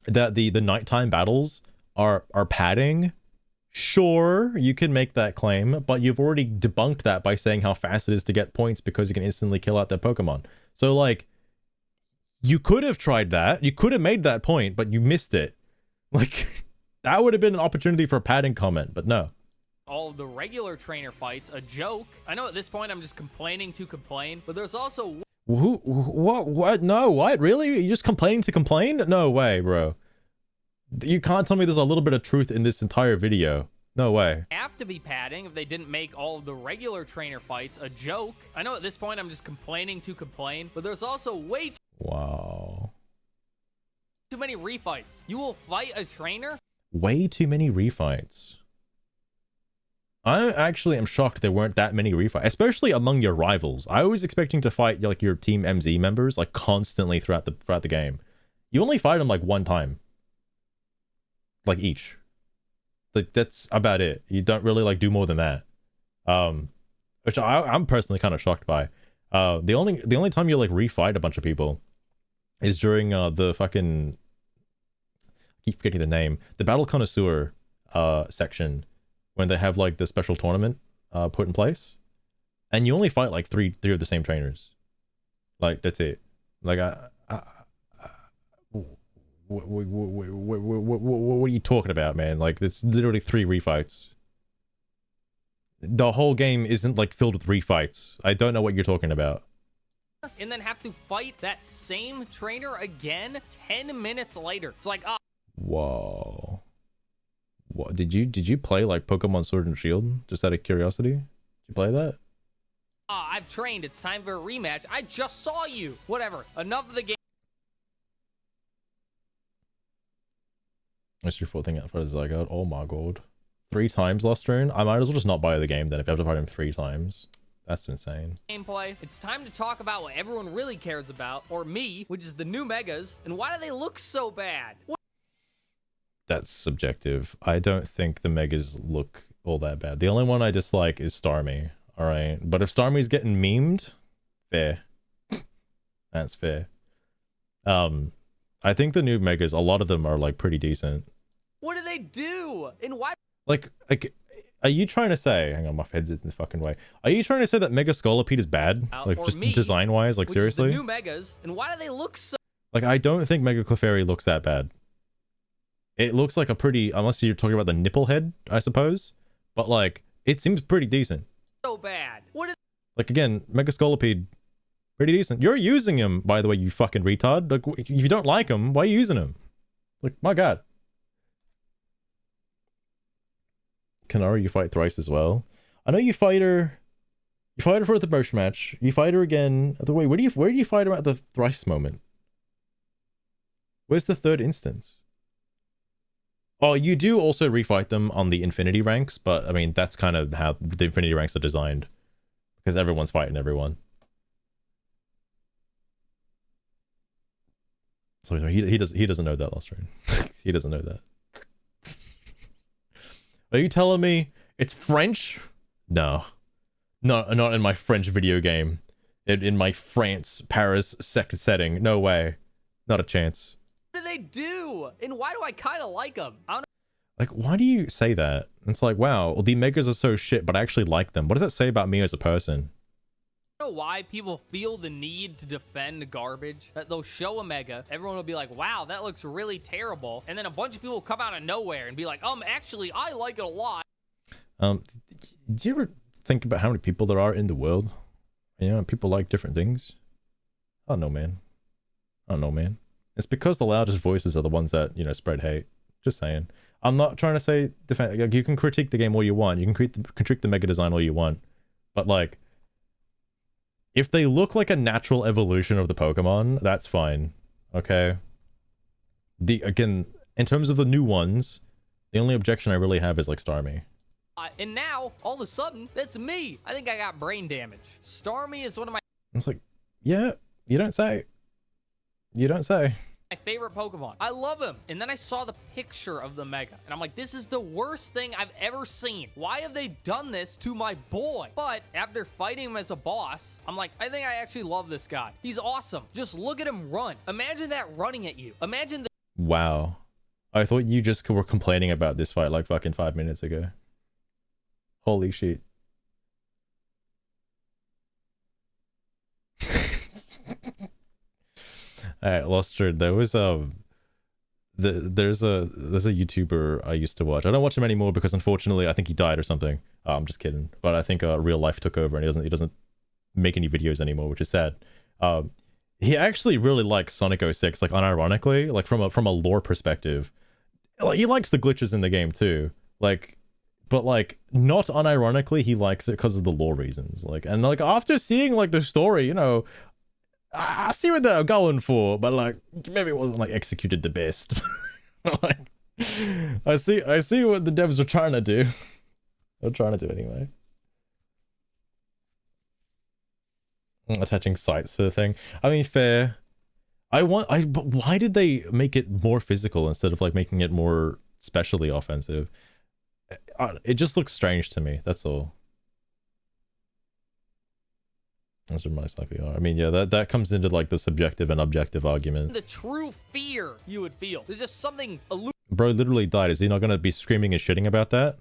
that the nighttime battles are padding, sure, you can make that claim, but you've already debunked that by saying how fast it is to get points because you can instantly kill out their Pokemon. So like, you could have tried that, you could have made that point, but you missed it. Like, that would have been an opportunity for a padding comment, but no. all of the regular trainer fights a joke. I know at this point I'm just complaining to complain, but there's also What? No, what? Really? You're just complaining to complain? No way, bro. You can't tell me there's a little bit of truth in this entire video. No way. have to be padding if they didn't make all of the regular trainer fights a joke. I know at this point I'm just complaining to complain, but there's also way Wow. too many refights. You will fight a trainer? Way too many refights. I actually am shocked there weren't that many refights, especially among your rivals. I was expecting to fight like your Team MZ members like constantly throughout the game. You only fight them like one time, like each. Like that's about it. You don't really like do more than that. Which I'm personally kind of shocked by. The only time you like refight a bunch of people is during the fucking, I keep forgetting the name, the Battle Connoisseur section, when they have like the special tournament put in place, and you only fight like three of the same trainers. Like that's it. Like what are you talking about, man? Like it's literally 3 refights. The whole game isn't like filled with refights. I don't know what you're talking about. And then have to fight that same trainer again 10 minutes later. It's like, Whoa. What did you play like Pokemon Sword and Shield? Just out of curiosity? Did you play that? I've trained. It's time for a rematch. I just saw you. Whatever. Enough of the game. That's your full thing out for Zygote. Oh my god. 3 times last turn? I might as well just not buy the game then if I have to fight him 3 times. That's insane. Gameplay. It's time to talk about what everyone really cares about, or me, which is the new Megas, and why do they look so bad? That's subjective. I don't think the Megas look all that bad. The only one I dislike is Starmie. Alright. But if Starmie's getting memed, fair. That's fair. I think the new Megas, a lot of them are like pretty decent. What do they do? And why? Like, are you trying to say, hang on, my head's in the fucking way. Are you trying to say that Mega Scolipede is bad? Like, or just me, design-wise? Like, which seriously? is the new Megas, and why do they look so? Like, I don't think Mega Clefairy looks that bad. It looks like a pretty, unless you're talking about the nipple head, I suppose. But, like, it seems pretty decent. So bad. What is? Like, again, Mega Scolipede, pretty decent. You're using him, by the way, you fucking retard. Like, if you don't like him, why are you using him? Like, my god. Kanara, you fight thrice as well. I know you fight her. You fight her for the merch match. You fight her again. Wait, where do you fight her at the thrice moment? Where's the 3rd instance? Oh, you do also refight them on the infinity ranks, but I mean that's kind of how the infinity ranks are designed, because everyone's fighting everyone. So he doesn't know that last round. He doesn't know that. Are you telling me it's French? No. Not in my French video game. In my France, Paris setting. No way. Not a chance. What do they do? And why do I kind of like them? I don't Like, why do you say that? It's like, wow, well, the Megas are so shit, but I actually like them. What does that say about me as a person? know why people feel the need to defend garbage. That they'll show a Mega, everyone will be like, wow, that looks really terrible. And then a bunch of people will come out of nowhere and be like, actually, I like it a lot. Do you ever think about how many people there are in the world? You know, people like different things. I don't know, man. I don't know, man. It's because the loudest voices are the ones that, you know, spread hate. Just saying. I'm not trying to say defend. Like, you can critique the game all you want. You can critique the mega design all you want. But like, if they look like a natural evolution of the Pokemon, that's fine. Okay. Again, in terms of the new ones, the only objection I really have is like Starmie. And now, all of a sudden, that's me. I think I got brain damage. Starmie is one of It's like, yeah, you don't say. You don't say. my favorite Pokemon. I love him. And then I saw the picture of the Mega, and I'm like, this is the worst thing I've ever seen. Why have they done this to my boy? But after fighting him as a boss, I'm like, I think I actually love this guy. He's awesome. Just look at him run. Imagine that running at you. Imagine the Wow. I thought you just were complaining about this fight like fucking 5 minutes ago. Holy shit. Alright, Luster, there was there's a YouTuber I used to watch. I don't watch him anymore because unfortunately I think he died or something. I'm just kidding. But I think real life took over and he doesn't make any videos anymore, which is sad. He actually really likes Sonic 06, like unironically, like from a lore perspective. Like, he likes the glitches in the game too. Like, but like not unironically, he likes it because of the lore reasons. Like, and like after seeing like the story, you know, I see what they're going for, but like maybe it wasn't like executed the best. Like, I see what the devs were trying to do. They're trying to do anyway. Attaching sights to the thing. I mean, fair. But why did they make it more physical instead of like making it more specially offensive? It just looks strange to me. That's all. Those are my stuff. I mean, yeah, that comes into like the subjective and objective argument. the true fear you would feel. There's just something Bro literally died. Is he not gonna be screaming and shitting about that?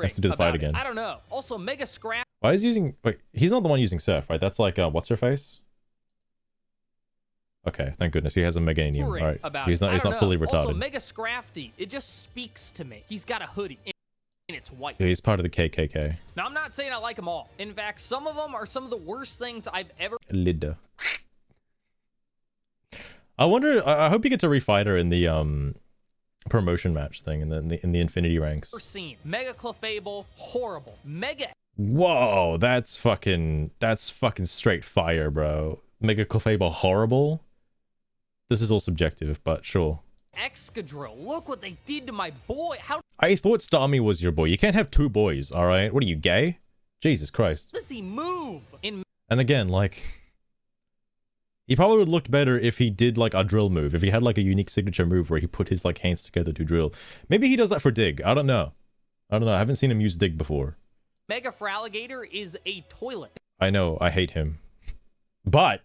Has to do the fight again. I don't know. Also, Mega Scrap. Why is he using? Wait, he's not the one using Surf, right? That's like what's her face? Okay, thank goodness he has a Meganium. All right, he's not fully retarded. Also, Mega Scrafty. It just speaks to me. He's got a hoodie. And it's white. Yeah, he's part of the KKK. Now, I'm not saying I like them all. In fact, some of them are some of the worst things I've ever Lida. I wonder. I hope you get to refight her in the promotion match thing in the Infinity ranks. seen. Mega Clefable, horrible. Mega. Whoa, that's fucking straight fire, bro. Mega Clefable horrible. This is all subjective, but sure. Excadrill. Look what they did to my boy. How I thought Starmie was your boy. You can't have two boys, all right? What are you, gay? Jesus Christ. does he move? And again, like, he probably would look better if he did like a drill move. If he had like a unique signature move where he put his like hands together to drill. Maybe he does that for dig. I don't know. I haven't seen him use dig before. Mega Fraligator is a toilet. I know. I hate him. But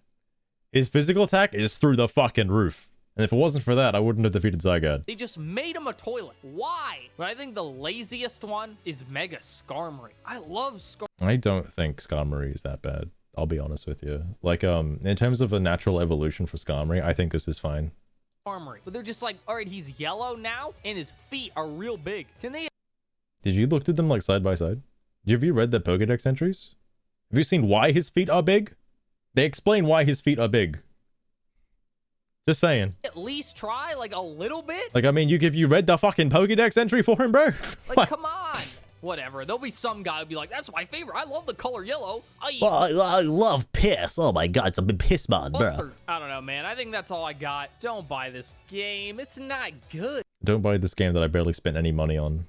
his physical attack is through the fucking roof. And if it wasn't for that, I wouldn't have defeated Zygarde. They just made him a toilet. Why? But I think the laziest one is Mega Skarmory. I love Skarmory. I don't think Skarmory is that bad. I'll be honest with you. Like, in terms of a natural evolution for Skarmory, I think this is fine. But they're just like, all right, he's yellow now, and his feet are real big. Can they? Did you look at them like side by side? Have you read the Pokédex entries? Have you seen why his feet are big? They explain why his feet are big. Just saying. At least try like a little bit. Like, I mean, you read the fucking Pokédex entry for him, bro? Like, come on. Whatever. There'll be some guy who'll be like, that's my favorite. I love the color yellow. I love piss. Oh my god, it's a big piss mod, bro. I don't know, man. I think that's all I got. Don't buy this game. It's not good. Don't buy this game that I barely spent any money on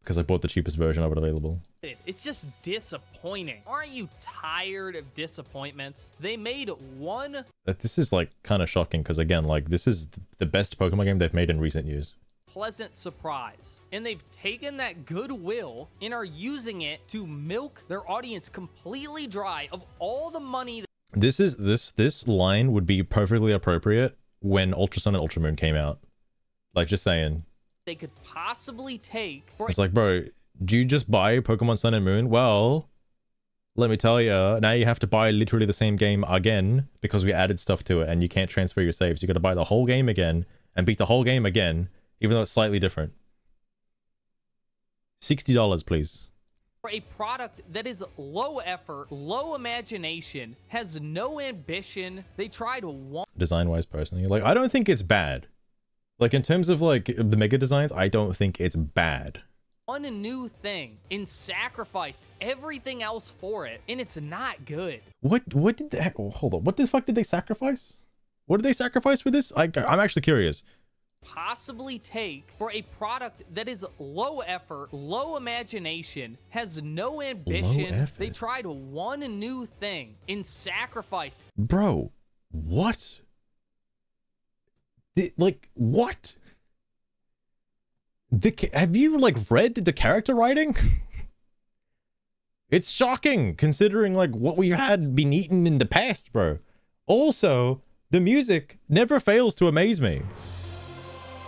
because I bought the cheapest version of it available. It's just disappointing. Aren't you tired of disappointments? They made one. This is like kind of shocking because again, like this is the best Pokemon game they've made in recent years. Pleasant surprise, and they've taken that goodwill and are using it to milk their audience completely dry of all the money. This line would be perfectly appropriate when Ultra Sun and Ultra Moon came out. Like, just saying. They could possibly take. It's like, bro, do you just buy Pokemon Sun and Moon? Well, let me tell you, now you have to buy literally the same game again because we added stuff to it, and you can't transfer your saves. You got to buy the whole game again and beat the whole game again. Even though it's slightly different. $60, please. For a product that is low effort, low imagination, has no ambition, they tried one Design-wise, personally, like, I don't think it's bad. Like, in terms of, like, the mega designs, I don't think it's bad. new thing and sacrificed everything else for it, and it's not good. What did they, hold on, what the fuck did they sacrifice? What did they sacrifice for this? I'm actually curious. Possibly take for a product that is low effort, low imagination, has no ambition. They tried one new thing and sacrificed. Bro, what? Like, what? Have you, like, read the character writing? It's shocking, considering, like, what we had been eaten in the past, bro. Also, the music never fails to amaze me.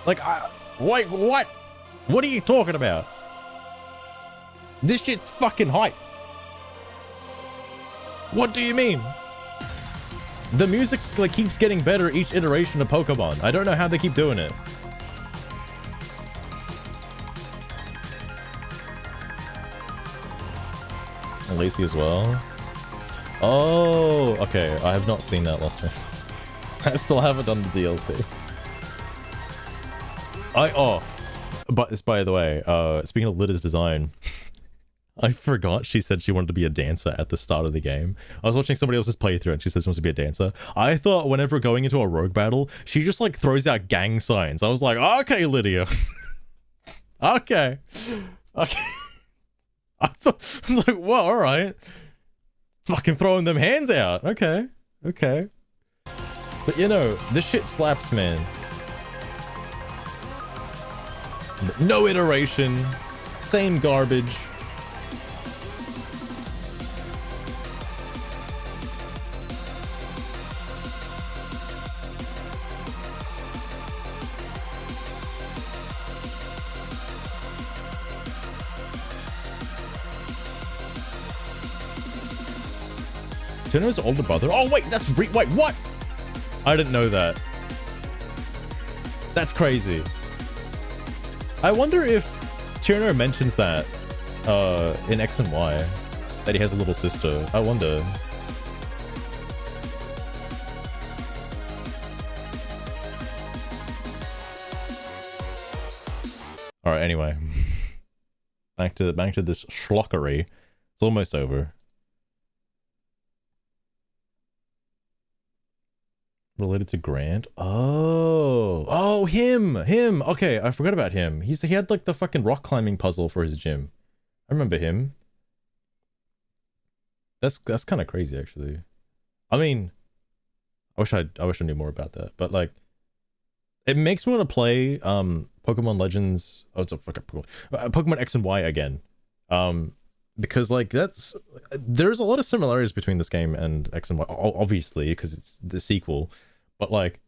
Like, wait, what? What are you talking about? This shit's fucking hype. What do you mean? The music, like, keeps getting better each iteration of Pokemon. I don't know how they keep doing it. And Lacey as well. Oh, okay. I have not seen that last time. I still haven't done the DLC. But by the way, speaking of Litta's design, I forgot she said she wanted to be a dancer at the start of the game. I was watching somebody else's playthrough and she says she wants to be a dancer. I thought whenever going into a rogue battle, she just like throws out gang signs. I was like, okay, Lydia. Okay. Okay. I was like, well, all right. Fucking throwing them hands out. Okay. Okay. But you know, this shit slaps, man. No iteration, same garbage. Tino's older brother. Oh wait, that's wait, what? I didn't know that. That's crazy. I wonder if Tierno mentions that in X and Y, that he has a little sister. I wonder. All right. Anyway, back to this schlockery. It's almost over. Related to Grant? Oh, him. Okay, I forgot about him. He had like the fucking rock climbing puzzle for his gym. I remember him. That's kind of crazy, actually. I mean, I wish I knew more about that. But like, it makes me want to play Pokemon Legends. Oh, it's a fucking Pokemon X and Y again. Because like there's a lot of similarities between this game and X and Y, obviously, because it's the sequel. But like,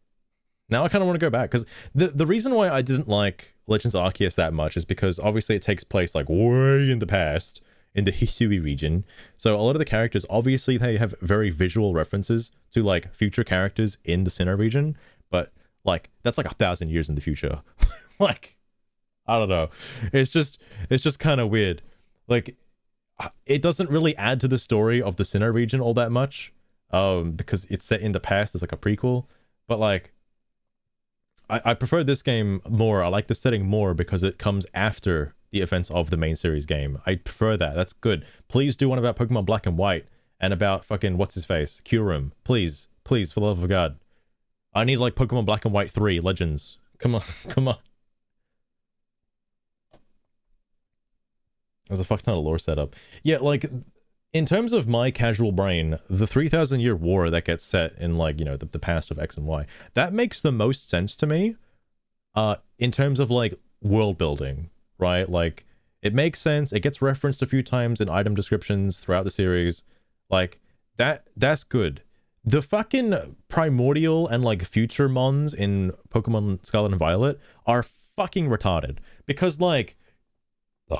now I kind of want to go back, because the reason why I didn't like Legends Arceus that much is because obviously it takes place like way in the past in the Hisui region. So a lot of the characters, obviously they have very visual references to like future characters in the Sinnoh region, but like that's like 1,000 years in the future. Like, I don't know. It's just kind of weird. Like, it doesn't really add to the story of the Sinnoh region all that much, because it's set in the past as like a prequel. But like, I prefer this game more. I like the setting more because it comes after the events of the main series game. I prefer that. That's good. Please do one about Pokemon Black and White and about fucking what's his face, Kyurem. Please, for the love of God. I need like Pokemon Black and White 3 Legends. Come on, come on. There's a fuck ton of lore setup. Yeah, like, in terms of my casual brain, the 3,000 year war that gets set in, like, you know, the past of X and Y, that makes the most sense to me, in terms of, like, world building, right? Like, it makes sense. It gets referenced a few times in item descriptions throughout the series. Like, that's good. The fucking primordial and, like, future mons in Pokemon Scarlet and Violet are fucking retarded. Because, like,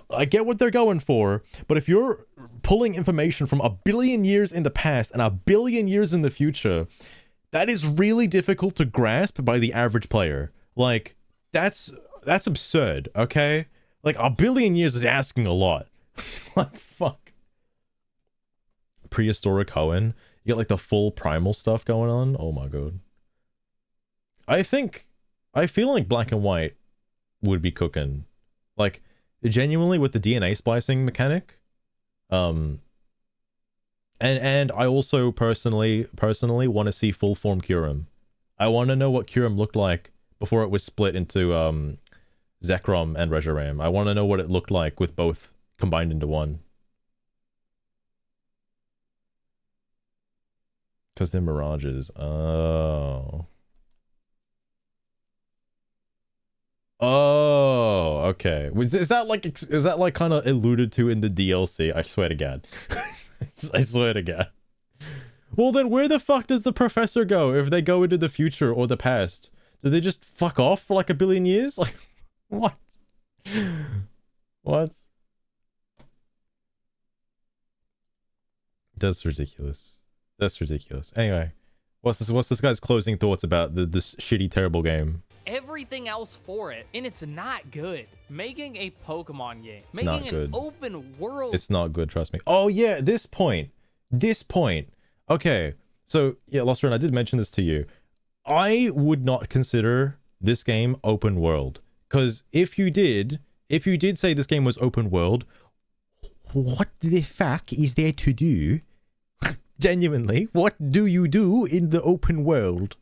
I get what they're going for, but if you're pulling information from 1 billion years in the past and 1 billion years in the future, that is really difficult to grasp by the average player. Like, that's absurd, okay? Like, 1 billion years is asking a lot. Like, fuck. Prehistoric Hoenn. You get like the full primal stuff going on. Oh my god. I feel like Black and White would be cooking. Like, genuinely with the DNA splicing mechanic. And I also personally want to see full form Kyurem. I want to know what Kyurem looked like before it was split into Zekrom and Reshiram. I want to know what it looked like with both combined into one. Because they're mirages. Oh. Oh, okay. Is that like kind of alluded to in the DLC? I swear to God. I swear to God. Well, then where the fuck does the professor go if they go into the future or the past? Do they just fuck off for like a billion years? Like, what? What? That's ridiculous. That's ridiculous. Anyway, what's this guy's closing thoughts about this shitty, terrible game? Everything else for it, and it's not good. Making a Pokemon game, It's not making good. an open world. It's not good, trust me. Oh yeah, this point. Okay, so yeah, Lost Run, I did mention this to you. I would not consider this game open world, because if you did say this game was open world, what the fuck is there to do? Genuinely, what do you do in the open world?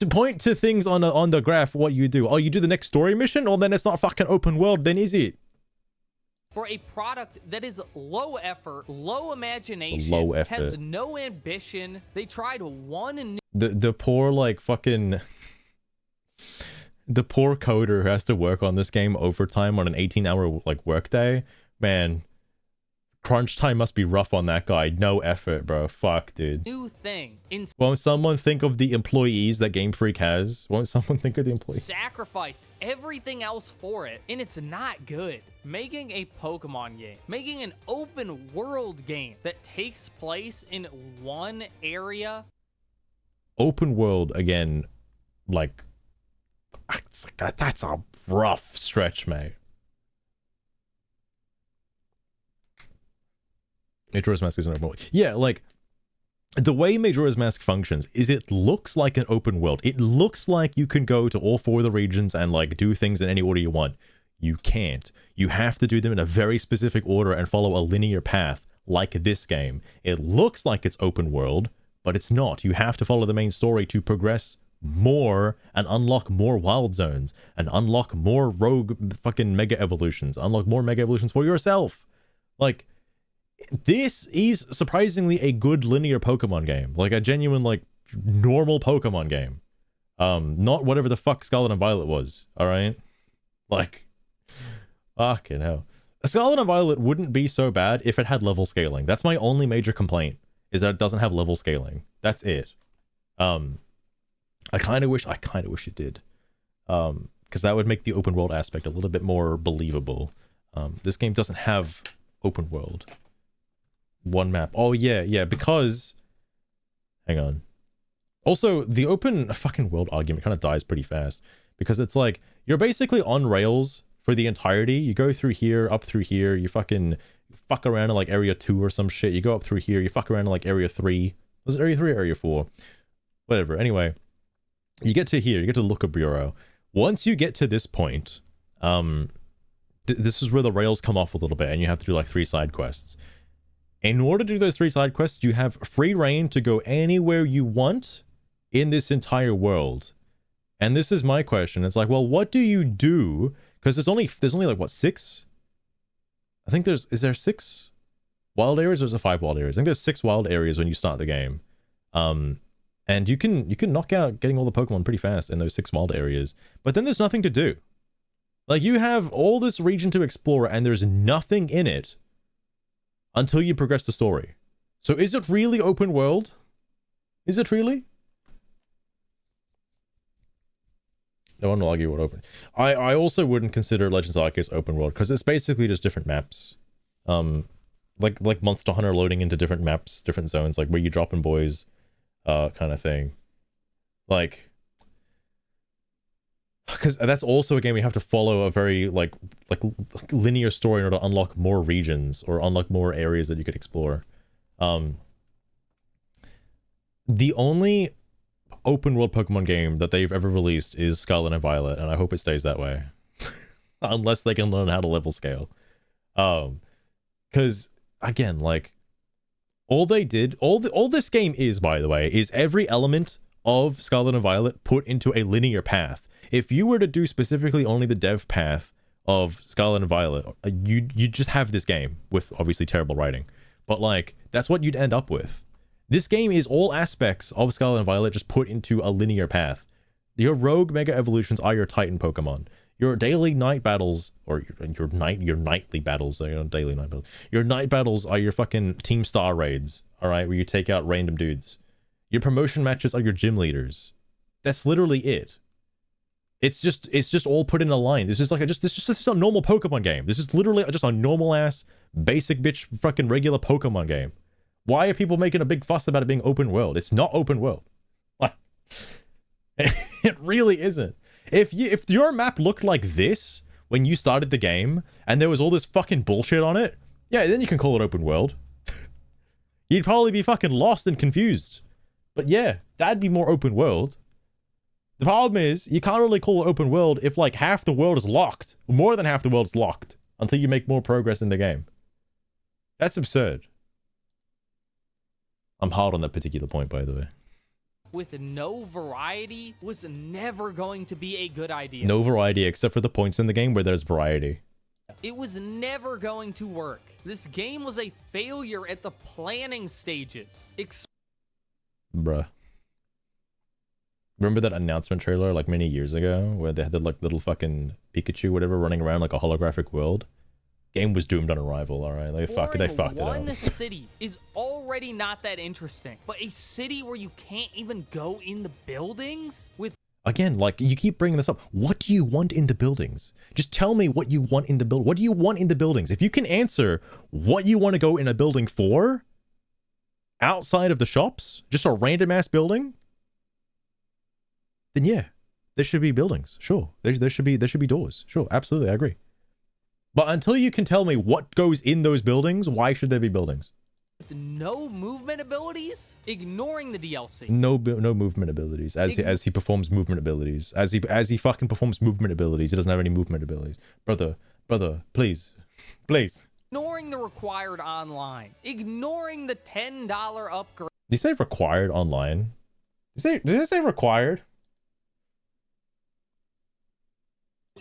To point to things on the graph, what you do? Oh, you do the next story mission? Or then it's not fucking open world, then is it? For a product that is low effort, low imagination, Low effort. has no ambition. They tried one and The poor like fucking the poor coder who has to work on this game overtime on an 18-hour like workday. Man, crunch time must be rough on that guy. No effort, bro. Fuck, dude. new thing. Won't someone think of the employees that Game Freak has? Won't someone think of the employees? Sacrificed everything else for it, and it's not good. Making a Pokemon game, making an open world game that takes place in one area. Open world again, like that's a rough stretch, mate. Majora's Mask is an open world. Yeah, like the way Majora's Mask functions is it looks like an open world. It looks like you can go to all 4 of the regions and like do things in any order you want. You can't. You have to do them in a very specific order and follow a linear path like this game. It looks like it's open world, but it's not. You have to follow the main story to progress more and unlock more wild zones and unlock more rogue fucking mega evolutions. Unlock more mega evolutions for yourself. Like, this is surprisingly a good linear Pokemon game. Like a genuine, like, normal Pokemon game. Not whatever the fuck Scarlet and Violet was, alright? Like, fucking hell. Scarlet and Violet wouldn't be so bad if it had level scaling. That's my only major complaint, is that it doesn't have level scaling. That's it. I kind of wish it did. Because that would make the open world aspect a little bit more believable. This game doesn't have open world. One map. Oh yeah, because hang on. Also, the open fucking world argument kind of dies pretty fast, because it's like you're basically on rails for the entirety. You go through here, up through here, you fucking fuck around in like area 2 or some shit. You go up through here, you fuck around in like area 3. Was it area 3 or area 4? Whatever. Anyway, you get to here, you get to Looker Bureau. Once you get to this point, this is where the rails come off a little bit, and you have to do like 3 side quests. In order to do those 3 side quests, you have free reign to go anywhere you want in this entire world. And this is my question. It's like, well, what do you do? Because there's only like what, 6? I think is there 6 wild areas, or is it 5 wild areas? I think there's 6 wild areas when you start the game. And you can knock out getting all the Pokemon pretty fast in those 6 wild areas. But then there's nothing to do. Like, you have all this region to explore, and there's nothing in it until you progress the story. So is it really open world? Is it really? No one will argue what open. I also wouldn't consider Legends Arceus open world, because it's basically just different maps. Like Monster Hunter loading into different maps, different zones, like where you drop in boys, kind of thing. Like, because that's also a game you have to follow a very like linear story in order to unlock more regions or unlock more areas that you could explore. The only open world Pokemon game that they've ever released is Scarlet and Violet, and I hope it stays that way. Unless they can learn how to level scale. Because again, like all they did, all this game is, by the way, is every element of Scarlet and Violet put into a linear path. If you were to do specifically only the dev path of Scarlet and Violet, you just have this game with obviously terrible writing. But like that's what you'd end up with. This game is all aspects of Scarlet and Violet just put into a linear path. Your rogue mega evolutions are your Titan Pokemon. Your daily night battles, or your nightly battles, daily night battles. Your night battles are your fucking Team Star raids, all right, where you take out random dudes. Your promotion matches are your gym leaders. That's literally it. It's just all put in a line. This is a normal Pokemon game. This is literally just a normal ass basic bitch fucking regular Pokemon game. Why are people making a big fuss about it being open world? It's not open world. Like, it really isn't. If your map looked like this when you started the game and there was all this fucking bullshit on it, yeah, then you can call it open world. You'd probably be fucking lost and confused. But yeah, that'd be more open world. The problem is, you can't really call it open world if like half the world is locked. More than half the world is locked until you make more progress in the game. That's absurd. I'm hard on that particular point, by the way. With no variety was never going to be a good idea. No variety except for the points in the game where there's variety. It was never going to work. This game was a failure at the planning stages. Bruh. Remember that announcement trailer like many years ago where they had the like little fucking Pikachu whatever running around like a holographic world? Game was doomed on arrival, all right? They fucked it up. One city is already not that interesting, but a city where you can't even go in the buildings with... Again, like, you keep bringing this up. What do you want in the buildings? Just tell me what you want in the build. What do you want in the buildings? If you can answer what you want to go in a building for, outside of the shops, just a random ass building, then yeah, there should be buildings. Sure, there should be doors. Sure, absolutely, I agree. But until you can tell me what goes in those buildings, why should there be buildings? With no movement abilities, ignoring the DLC. No movement abilities. As he performs movement abilities. As he fucking performs movement abilities, he doesn't have any movement abilities. Brother, please. Ignoring the required online. Ignoring the $10 upgrade. Did you say required online? Did it say required?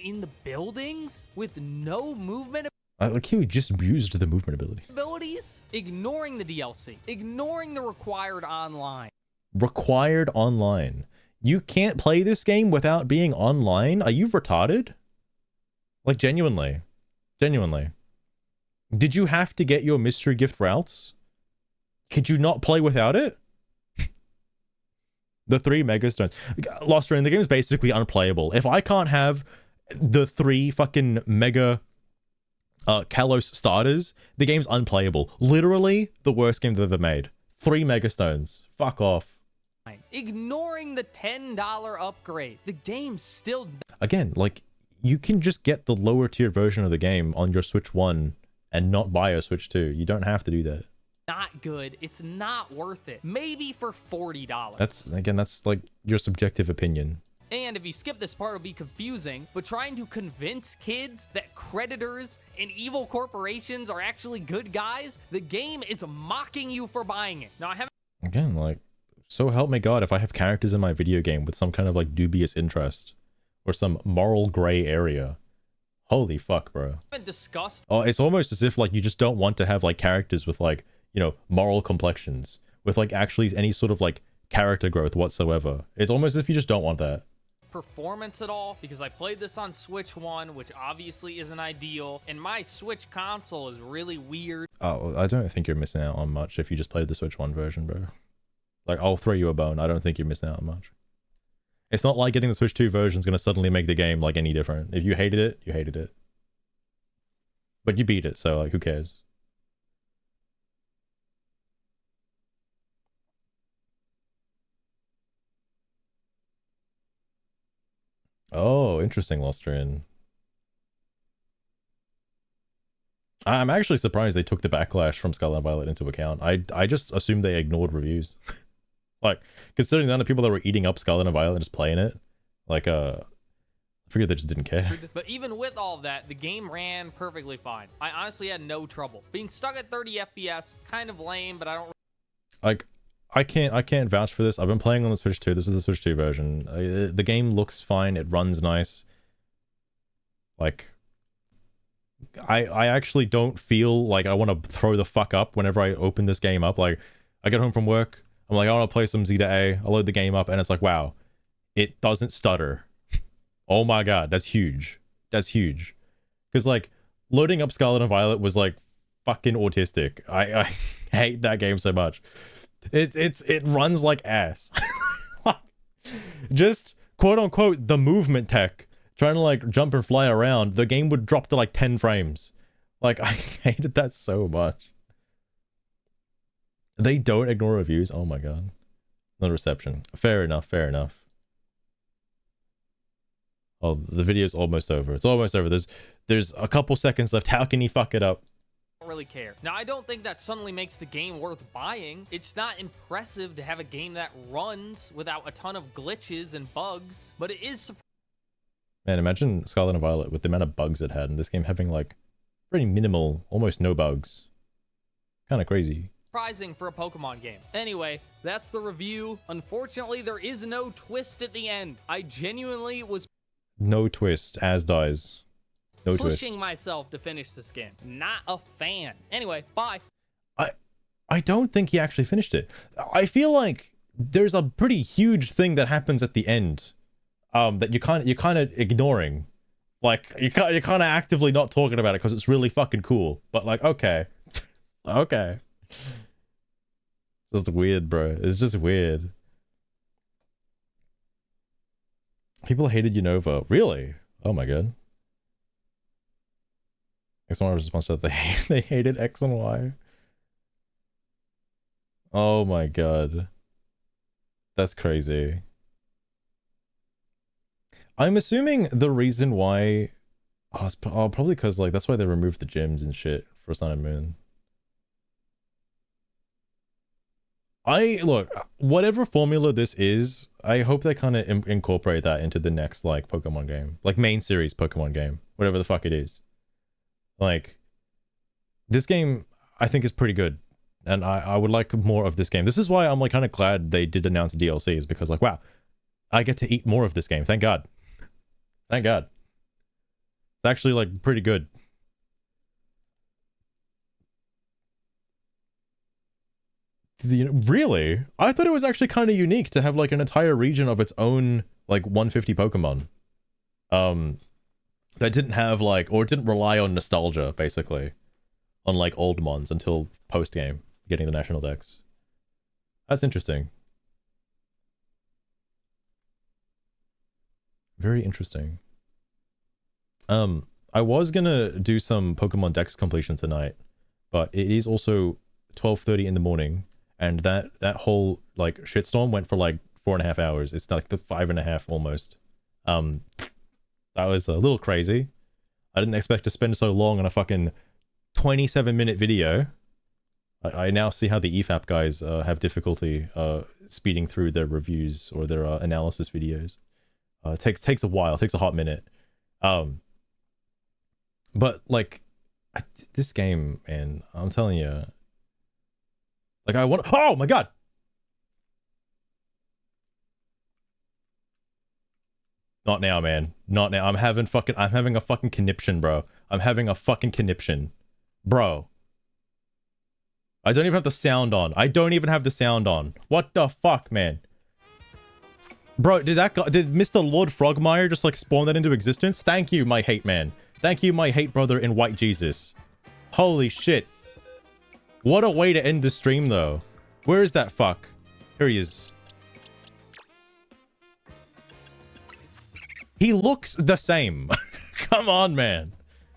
In the buildings with no movement Like he just abused the movement abilities. Ignoring the DLC. Ignoring the required online. Required online. You can't play this game without being online? Are you retarded? Like genuinely. Did you have to get your mystery gift routes? Could you not play without it? The 3 Mega Stones. Lost Drain, the game's basically unplayable. If I can't have the 3 fucking Mega Kalos starters, the game's unplayable. Literally the worst game they've ever made. 3 Mega Stones. Fuck off. Ignoring the $10 upgrade. The game still... Again, like, you can just get the lower tier version of the game on your Switch 1 and not buy a Switch 2. You don't have to do that. Not good. It's not worth it. Maybe for $40. That's like your subjective opinion. And if you skip this part, it'll be confusing, but trying to convince kids that creditors and evil corporations are actually good guys, the game is mocking you for buying it. Now, I haven't... Again, like, so help me God if I have characters in my video game with some kind of, like, dubious interest or some moral gray area. Holy fuck, bro. Discussed. Oh, it's almost as if, like, you just don't want to have, like, characters with, like, you know, moral complexions, with, like, actually any sort of, like, character growth whatsoever. It's almost as if you just don't want that. Performance at all, because I played this on Switch 1, which obviously isn't ideal, and my Switch console is really weird. Oh, I don't think you're missing out on much if you just played the Switch 1 version, bro. Like, I'll throw you a bone. I don't think you're missing out on much. It's not like getting the Switch 2 version is going to suddenly make the game, like, any different. If you hated it, you hated it. But you beat it, so, like, who cares? Oh, Interesting, Lostrian. I'm actually surprised they took the backlash from Scarlet and Violet into account. I just assumed they ignored reviews. Like, considering the amount of people that were eating up Scarlet and Violet and just playing it, like, I figured they just didn't care. But even with all of that, the game ran perfectly fine. I honestly had no trouble. Being stuck at 30 FPS, kind of lame, but I don't... Like, I can't vouch for this. I've been playing on the Switch 2. This is the Switch 2 version. The game looks fine. It runs nice. Like, I actually don't feel like I want to throw the fuck up whenever I open this game up. Like, I get home from work, I'm like, I want to play some Z to A. I load the game up, and it's like, wow, it doesn't stutter. Oh my god, that's huge. That's huge. Because, like, loading up Scarlet and Violet was, like, fucking autistic. I hate that game so much. It runs like ass. Just, quote-unquote, the movement tech. Trying to, like, jump and fly around, the game would drop to, like, 10 frames. Like, I hated that so much. They don't ignore reviews? Oh my god. No reception. Fair enough, fair enough. Oh, the video's almost over. It's almost over. There's a couple seconds left. How can he fuck it up? Really care. Now, I don't think that suddenly makes the game worth buying. It's not impressive to have a game that runs without a ton of glitches and bugs, but it is Man, imagine Scarlet and Violet with the amount of bugs it had, and this game having, like, pretty minimal, almost no bugs. Kind of crazy. surprising for a Pokemon game. Anyway, that's the review. Unfortunately, there is no twist at the end. I genuinely was No twist, as dies. No pushing twist. myself to finish this game. Not a fan. Anyway, bye. I don't think he actually finished it. I feel like there's a pretty huge thing that happens at the end, that you're kind of ignoring. Like, you're kind of actively not talking about it because it's really fucking cool. But like, okay, okay. Just weird, bro. It's just weird. People hated Unova. Really? Oh my god. X and Y was response to that. They hated X and Y. Oh my god. That's crazy. I'm assuming the reason why... Oh, it's probably because, like, that's why they removed the gyms and shit for Sun and Moon. Look, whatever formula this is, I hope they kind of incorporate that into the next, like, Pokemon game. Like, main series Pokemon game. Whatever the fuck it is. Like, this game, I think, is pretty good. And I would like more of this game. This is why I'm, like, kind of glad they did announce DLCs, because, like, wow, I get to eat more of this game. Thank God. Thank God. It's actually, like, pretty good. Really? I thought it was actually kind of unique to have, like, an entire region of its own, like, 150 Pokemon. That didn't have, like, or didn't rely on nostalgia, basically. On, like, old mons until post-game, getting the national decks. That's interesting. Very interesting. I was gonna do some Pokemon Dex completion tonight, but it is also 12:30 in the morning, and that whole, like, shitstorm went for, like, 4.5 hours. It's like the 5.5 almost. That was a little crazy. I didn't expect to spend so long on a fucking 27-minute video. I now see how the EFAP guys have difficulty speeding through their reviews or their analysis videos. It takes a while. It takes a hot minute. But, like, this game, man, I'm telling you, like, I want. Oh my god! Not now, man. Not now. I'm having a fucking conniption, bro. I'm having a fucking conniption, bro. I don't even have the sound on. I don't even have the sound on. What the fuck, man? Bro, did Mr. Lord Frogmire just, like, spawn that into existence? Thank you, my hate man. Thank you, my hate brother in white Jesus. Holy shit. What a way to end the stream, though. Where is that fuck? Here he is. He looks the same. Come on, man.